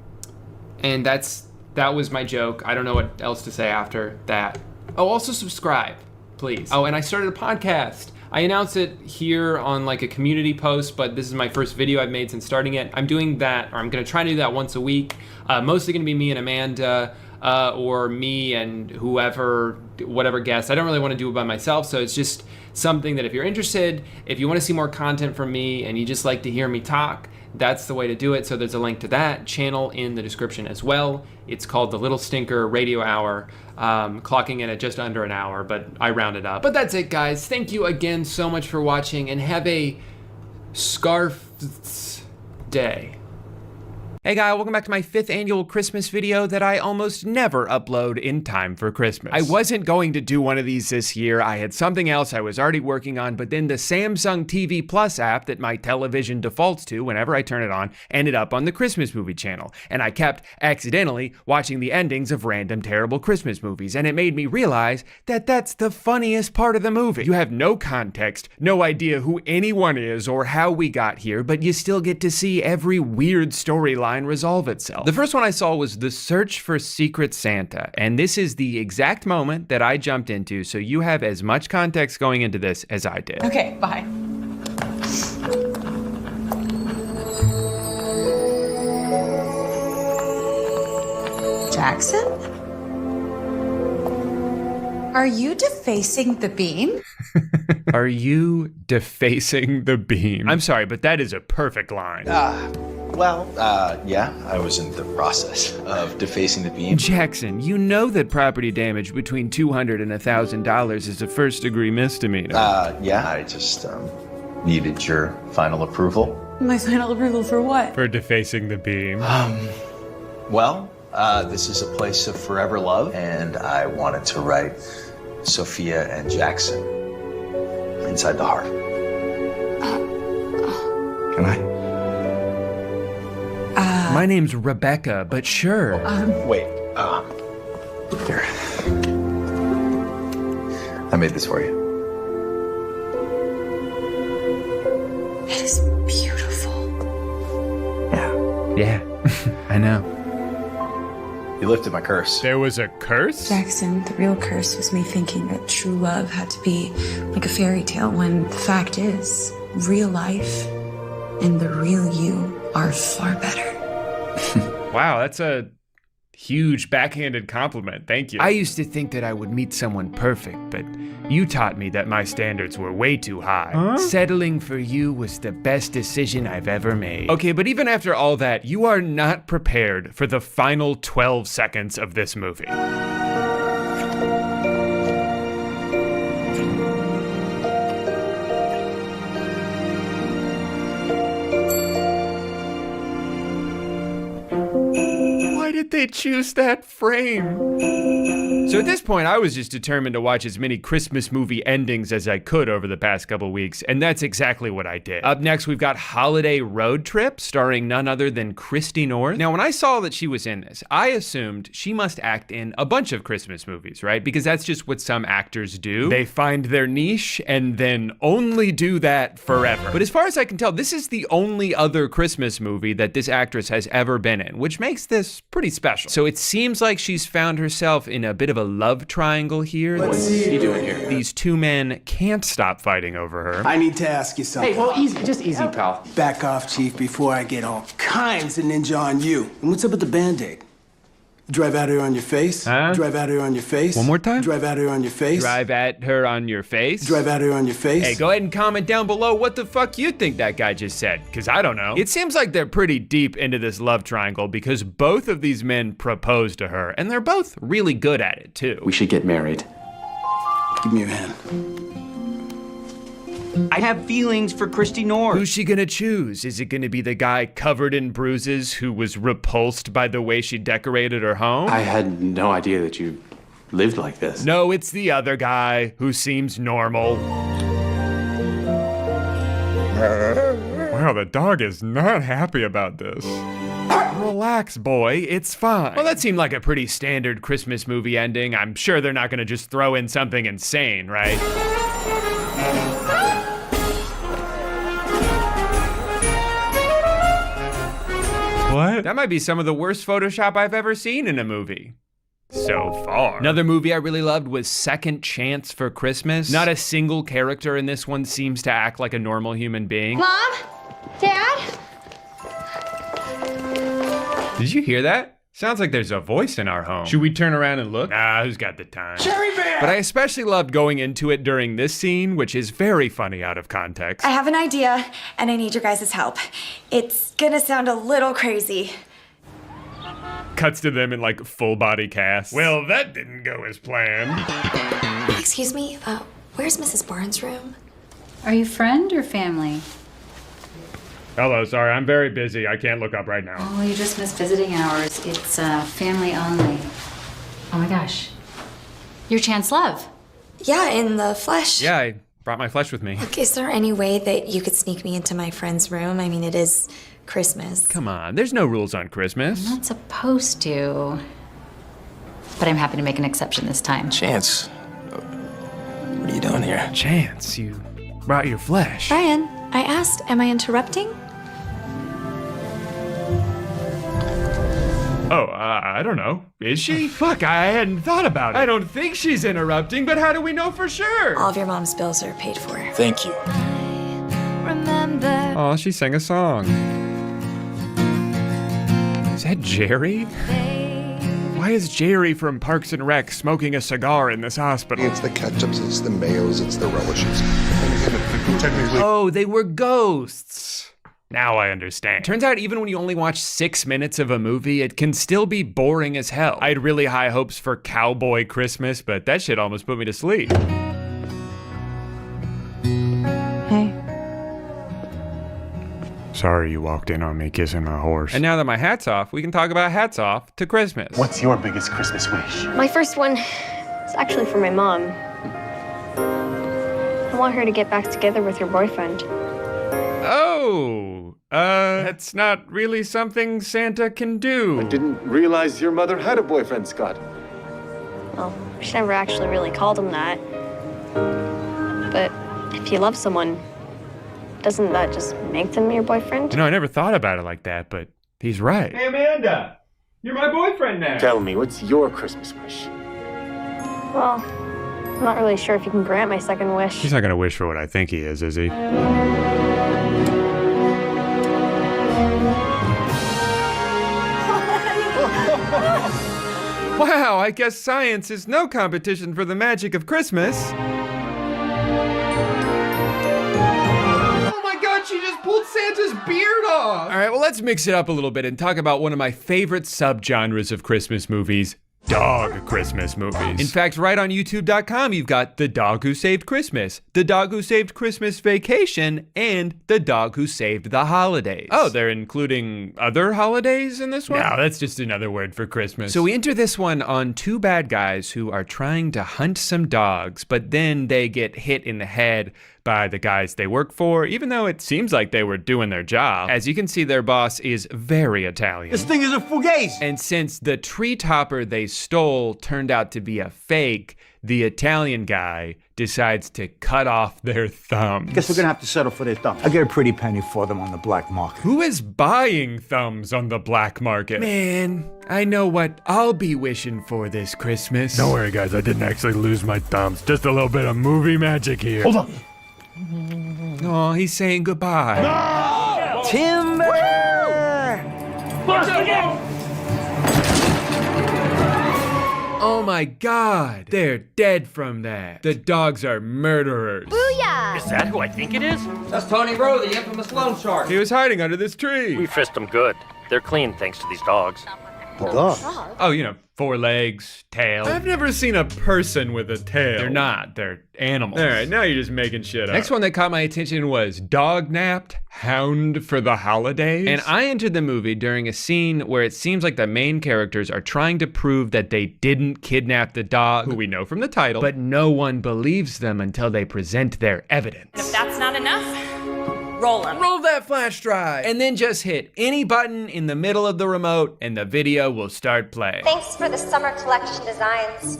was my joke. I don't know what else to say after that. Oh, also subscribe, please. Oh, and I started a podcast. I announced it here on like a community post, but this is my first video I've made since starting it. I'm doing that, or I'm gonna try to do that once a week. Mostly gonna be me and Amanda, or me and whatever guest. I don't really wanna do it by myself, so it's just something that if you're interested, if you wanna see more content from me and you just like to hear me talk, that's the way to do it. So there's a link to that channel in the description as well. It's called The Little Stinker Radio Hour, clocking in at just under an hour, but I rounded up. But that's it, guys. Thank you again so much for watching, and have a scarf day. Hey guys, welcome back to my 5th annual Christmas video that I almost never upload in time for Christmas. I wasn't going to do one of these this year. I had something else I was already working on, but then the Samsung TV Plus app that my television defaults to whenever I turn it on ended up on the Christmas movie channel, and I kept accidentally watching the endings of random terrible Christmas movies, and it made me realize that that's the funniest part of the movie. You have no context, no idea who anyone is or how we got here, but you still get to see every weird storyline resolve itself. The first one I saw was The Search for Secret Santa, and this is the exact moment that I jumped into, so you have as much context going into this as I did. Okay, bye. Jackson? Are you defacing the beam? Are you defacing the beam? I'm sorry, but that is a perfect line. Yeah, I was in the process of defacing the beam. Jackson, you know that property damage between $200 and $1,000 is a first-degree misdemeanor. Yeah, I just needed your final approval. My final approval for what? For defacing the beam. This is a place of forever love, and I wanted to write Sophia and Jackson inside the heart. Can I? My name's Rebecca, but sure. Wait, here. I made this for you. It is beautiful. Yeah, I know. You lifted my curse. There was a curse? Jackson, the real curse was me thinking that true love had to be like a fairy tale, when the fact is, real life and the real you are far better. Wow, that's a huge backhanded compliment. Thank you. I used to think that I would meet someone perfect, but you taught me that my standards were way too high. Huh? Settling for you was the best decision I've ever made. Okay, but even after all that, you are not prepared for the final 12 seconds of this movie. Why did they choose that frame? So at this point, I was just determined to watch as many Christmas movie endings as I could over the past couple weeks, and that's exactly what I did. Up next, we've got Holiday Road Trip, starring none other than Christy North. Now, when I saw that she was in this, I assumed she must act in a bunch of Christmas movies, right? Because that's just what some actors do. They find their niche and then only do that forever. But as far as I can tell, this is the only other Christmas movie that this actress has ever been in, which makes this pretty special. So it seems like she's found herself in a bit of a love triangle here. What's he doing here? These two men can't stop fighting over her. I need to ask you something. Hey, well, easy, just easy, pal. Back off, Chief, before I get all kinds of ninja on you. And what's up with the Band-Aid? Drive at her on your face? Huh? Drive at her on your face? One more time? Drive at her on your face? Drive at her on your face? Drive at her on your face? Hey, go ahead and comment down below what the fuck you think that guy just said, because I don't know. It seems like they're pretty deep into this love triangle because both of these men propose to her, and they're both really good at it, too. We should get married. Give me your hand. I have feelings for Christy North. Who's she gonna choose? Is it gonna be the guy covered in bruises who was repulsed by the way she decorated her home? I had no idea that you lived like this. No, it's the other guy who seems normal. Wow, the dog is not happy about this. Relax, boy, it's fine. Well, that seemed like a pretty standard Christmas movie ending. I'm sure they're not gonna just throw in something insane, right? What? That might be some of the worst Photoshop I've ever seen in a movie. So far. Another movie I really loved was Second Chance for Christmas. Not a single character in this one seems to act like a normal human being. Mom? Dad? Did you hear that? Sounds like there's a voice in our home. Should we turn around and look? Nah, who's got the time? Cherry Bear! But I especially loved going into it during this scene, which is very funny out of context. I have an idea, and I need your guys' help. It's gonna sound a little crazy. Cuts to them in like full body cast. Well, that didn't go as planned. Excuse me, where's Mrs. Barnes' room? Are you friend or family? Hello, sorry, I'm very busy. I can't look up right now. Oh, you just missed visiting hours. It's family only. Oh my gosh. Your Chance Love. Yeah, in the flesh. Yeah, I brought my flesh with me. Look, is there any way that you could sneak me into my friend's room? I mean, it is Christmas. Come on, there's no rules on Christmas. I'm not supposed to. But I'm happy to make an exception this time. Chance, what are you doing here? Chance, you brought your flesh. Brian, I asked, am I interrupting? Oh, I don't know. Is she? Fuck, I hadn't thought about it. I don't think she's interrupting, but how do we know for sure? All of your mom's bills are paid for. Thank you. Remember. Oh, she sang a song. Is that Jerry? Why is Jerry from Parks and Rec smoking a cigar in this hospital? It's the ketchups, it's the mayos, it's the relishes. Oh, they were ghosts. Now I understand. Turns out even when you only watch 6 minutes of a movie, it can still be boring as hell. I had really high hopes for Cowboy Christmas, but that shit almost put me to sleep. Hey. Sorry you walked in on me kissing my horse. And now that my hat's off, we can talk about hats off to Christmas. What's your biggest Christmas wish? My first one is actually for my mom. I want her to get back together with her boyfriend. Oh, that's not really something Santa can do. I didn't realize your mother had a boyfriend, Scott. Well, she never actually really called him that. But if you love someone, doesn't that just make them your boyfriend? You know, I never thought about it like that, but he's right. Hey, Amanda, you're my boyfriend now. Tell me, what's your Christmas wish? Well, I'm not really sure if you can grant my second wish. He's not gonna wish for what I think he is he? Wow, I guess science is no competition for the magic of Christmas. Oh my god, she just pulled Santa's beard off! Alright, well let's mix it up a little bit and talk about one of my favorite subgenres of Christmas movies. Dog Christmas movies. In fact, right on YouTube.com, you've got The Dog Who Saved Christmas, The Dog Who Saved Christmas Vacation, and The Dog Who Saved the Holidays. Oh, they're including other holidays in this one? No, that's just another word for Christmas. So we enter this one on two bad guys who are trying to hunt some dogs, but then they get hit in the head by the guys they work for, even though it seems like they were doing their job. As you can see, their boss is very Italian. This thing is a fugazi! And since the tree topper they stole turned out to be a fake, the Italian guy decides to cut off their thumbs. Guess we're gonna have to settle for their thumbs. I get a pretty penny for them on the black market. Who is buying thumbs on the black market? Man, I know what I'll be wishing for this Christmas. Don't worry, guys, I didn't actually lose my thumbs. Just a little bit of movie magic here. Hold on. Oh, he's saying goodbye. No! Timber! Oh my god, they're dead from that. The dogs are murderers. Booyah! Is that who I think it is? That's Tony Rowe, the infamous loan shark. He was hiding under this tree. We frisked them good. They're clean thanks to these dogs. The dog? Oh, you know, 4 legs, tail. I've never seen a person with a tail. They're not, they're animals. All right, now you're just making shit up. Next one that caught my attention was Dog Napped, Hound for the Holidays. And I entered the movie during a scene where it seems like the main characters are trying to prove that they didn't kidnap the dog, who we know from the title, but no one believes them until they present their evidence. If that's not enough, roll them. Roll that flash drive, and then just hit any button in the middle of the remote, and the video will start playing. Thanks for the summer collection designs.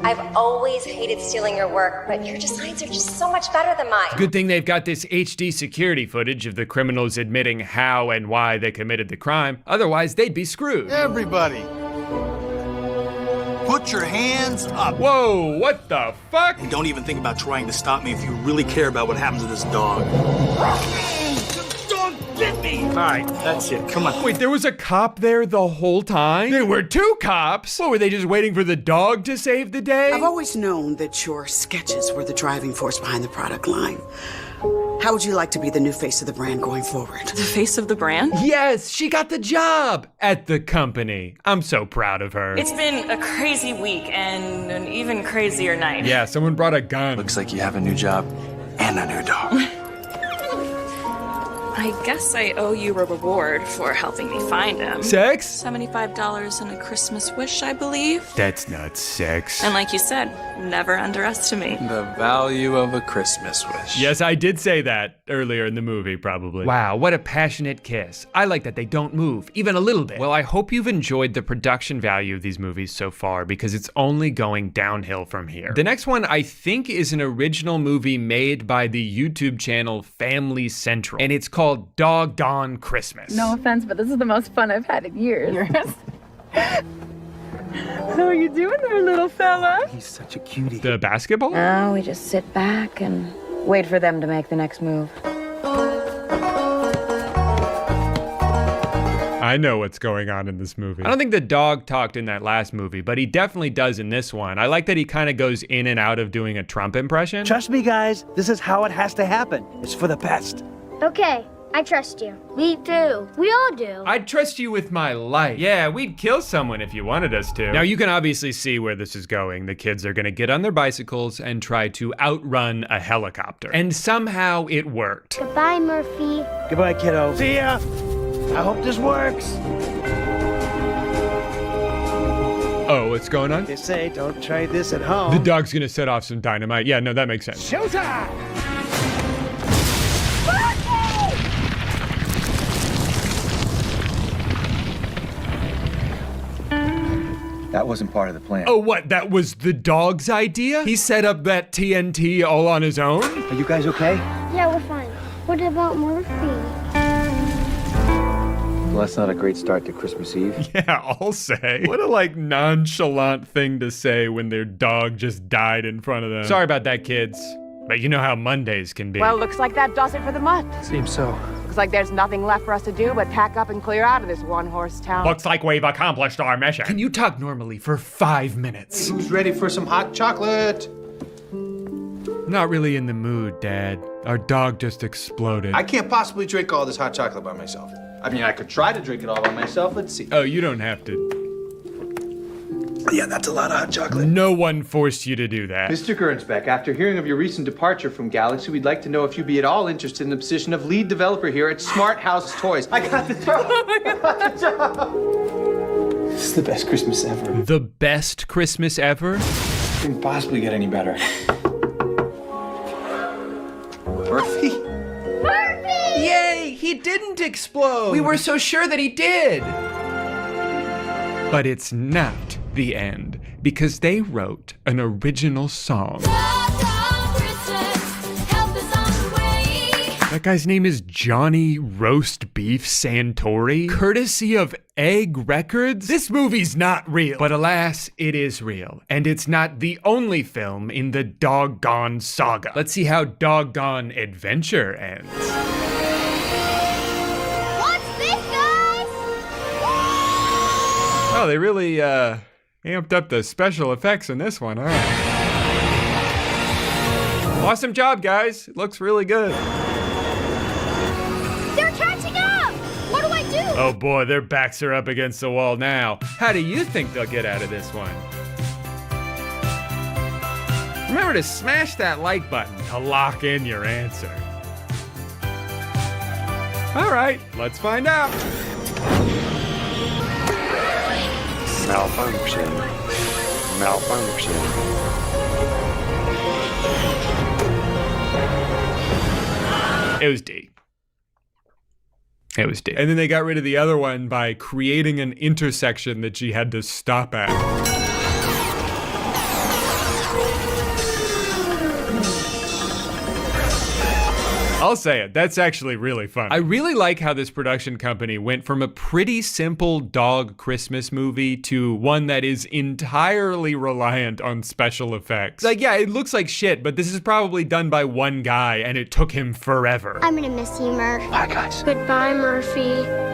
I've always hated stealing your work, but your designs are just so much better than mine. Good thing they've got this HD security footage of the criminals admitting how and why they committed the crime. Otherwise, they'd be screwed. Everybody, put your hands up. Whoa, what the fuck? And don't even think about trying to stop me if you really care about what happens to this dog. Dog, get me! All right, that's it, come on. Wait, there was a cop there the whole time? There were two cops? What, were they just waiting for the dog to save the day? I've always known that your sketches were the driving force behind the product line. How would you like to be the new face of the brand going forward? The face of the brand? Yes, she got the job at the company. I'm so proud of her. It's been a crazy week and an even crazier night. Yeah, someone brought a gun. Looks like you have a new job and a new dog. I guess I owe you a reward for helping me find him. Sex? $75 and a Christmas wish, I believe. That's not sex. And like you said, never underestimate The value of a Christmas wish. Yes, I did say that earlier in the movie, probably. Wow, what a passionate kiss. I like that they don't move, even a little bit. Well, I hope you've enjoyed the production value of these movies so far, because it's only going downhill from here. The next one, I think, is an original movie made by the YouTube channel Family Central, and it's called Doggone Christmas. No offense, but this is the most fun I've had in years. How are you doing there, little fella? He's such a cutie. The basketball? No, we just sit back and wait for them to make the next move. I know what's going on in this movie. I don't think the dog talked in that last movie, but he definitely does in this one. I like that he kind of goes in and out of doing a Trump impression. Trust me, guys, this is how it has to happen. It's for the best. Okay, I trust you. Me too. We all do. I'd trust you with my life. Yeah, we'd kill someone if you wanted us to. Now you can obviously see where this is going. The kids are gonna get on their bicycles and try to outrun a helicopter. And somehow it worked. Goodbye, Murphy. Goodbye, kiddo. See ya. I hope this works. Oh, what's going on? They say don't try this at home. The dog's gonna set off some dynamite. Yeah, no, that makes sense. Showtime! That wasn't part of the plan. Oh, what? That was the dog's idea? He set up that TNT all on his own? Are you guys okay? Yeah, we're fine. What about Murphy? Well, that's not a great start to Christmas Eve. Yeah, I'll say. What a nonchalant thing to say when their dog just died in front of them. Sorry about that, kids. But you know how Mondays can be. Well, looks like that does it for the month. Seems so. Looks like there's nothing left for us to do but pack up and clear out of this one-horse town. Looks like we've accomplished our mission. Can you talk normally for 5 minutes? Who's ready for some hot chocolate? Not really in the mood, Dad. Our dog just exploded. I can't possibly drink all this hot chocolate by myself. I mean, I could try to drink it all by myself. Let's see. Oh, you don't have to. Yeah, that's a lot of hot chocolate. No one forced you to do that. Mr. Gernsback, after hearing of your recent departure from Galaxy, we'd like to know if you'd be at all interested in the position of lead developer here at Smart House Toys. I got the job! I got the job! This is the best Christmas ever. The best Christmas ever? Couldn't possibly get any better. Murphy? Murphy! Yay! He didn't explode! We were so sure that he did! But it's not the end, because they wrote an original song. That guy's name is Johnny Roast Beef Santori, courtesy of Egg Records. This movie's not real, but alas, it is real. And it's not the only film in the Doggone saga. Let's see how Doggone Adventure ends. What's this, guys? Oh, they really, amped up the special effects in this one, huh? Awesome job, guys. It looks really good. They're catching up! What do I do? Oh boy, their backs are up against the wall now. How do you think they'll get out of this one? Remember to smash that like button to lock in your answer. All right, let's find out. Malfunction. Malfunction. It was D. It was deep. And then they got rid of the other one by creating an intersection that she had to stop at. I'll say it, that's actually really fun. I really like how this production company went from a pretty simple dog Christmas movie to one that is entirely reliant on special effects. Like, yeah, it looks like shit, but this is probably done by one guy and it took him forever. I'm gonna miss you, Murph. Bye, guys. Goodbye, Murphy.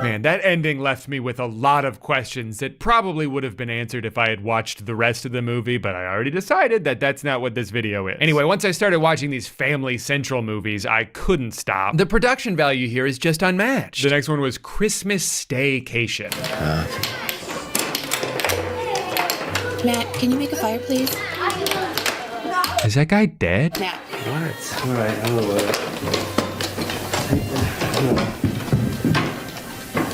Man, that ending left me with a lot of questions that probably would have been answered if I had watched the rest of the movie, but I already decided that that's not what this video is. Anyway, once I started watching these Family Central movies, I couldn't stop. The production value here is just unmatched. The next one was Christmas Staycation. Matt, can you make a fire, please? Is that guy dead? Matt. What? All right, I don't know.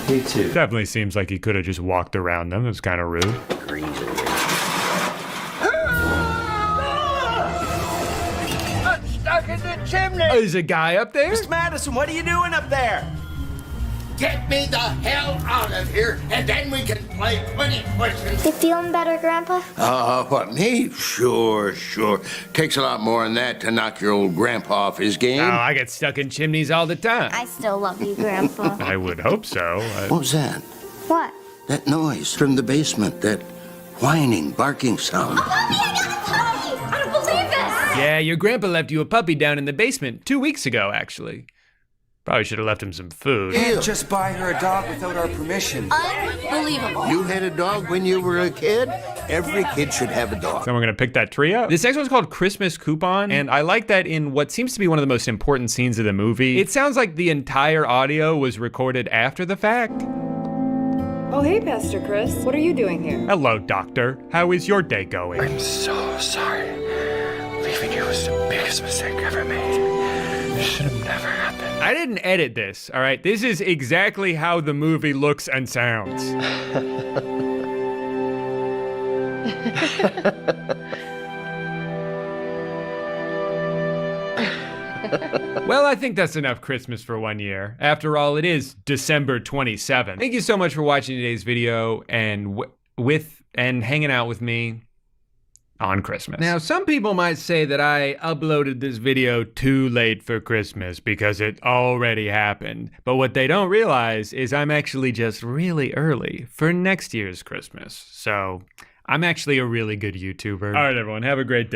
Me too. Definitely seems like he could have just walked around them. It was kind of rude. I'm stuck in the chimney! There's a guy up there? Mr. Madison, what are you doing up there? Get me the hell out of here, and then we can play 20 questions. You feeling better, Grandpa? What, me? Sure. Takes a lot more than that to knock your old grandpa off his game. Oh, I get stuck in chimneys all the time. I still love you, Grandpa. I would hope so. What was that? What? That noise from the basement, that whining, barking sound. A puppy! I got a puppy! I don't believe this! Yeah, your grandpa left you a puppy down in the basement 2 weeks ago, actually. Probably should have left him some food. You can't just buy her a dog without our permission. Unbelievable. You had a dog when you were a kid? Every kid should have a dog. Someone gonna pick that tree up? This next one's called Christmas Coupon, and I like that in what seems to be one of the most important scenes of the movie. It sounds like the entire audio was recorded after the fact. Oh, hey, Pastor Chris. What are you doing here? Hello, Doctor. How is your day going? I'm so sorry. Leaving you was the biggest mistake I ever made. It should have never happened. I didn't edit this, all right? This is exactly how the movie looks and sounds. Well, I think that's enough Christmas for 1 year. After all, it is December 27th. Thank you so much for watching today's video and hanging out with me on Christmas. Now, some people might say that I uploaded this video too late for Christmas because it already happened. But what they don't realize is I'm actually just really early for next year's Christmas. So I'm actually a really good YouTuber. All right, everyone, have a great day.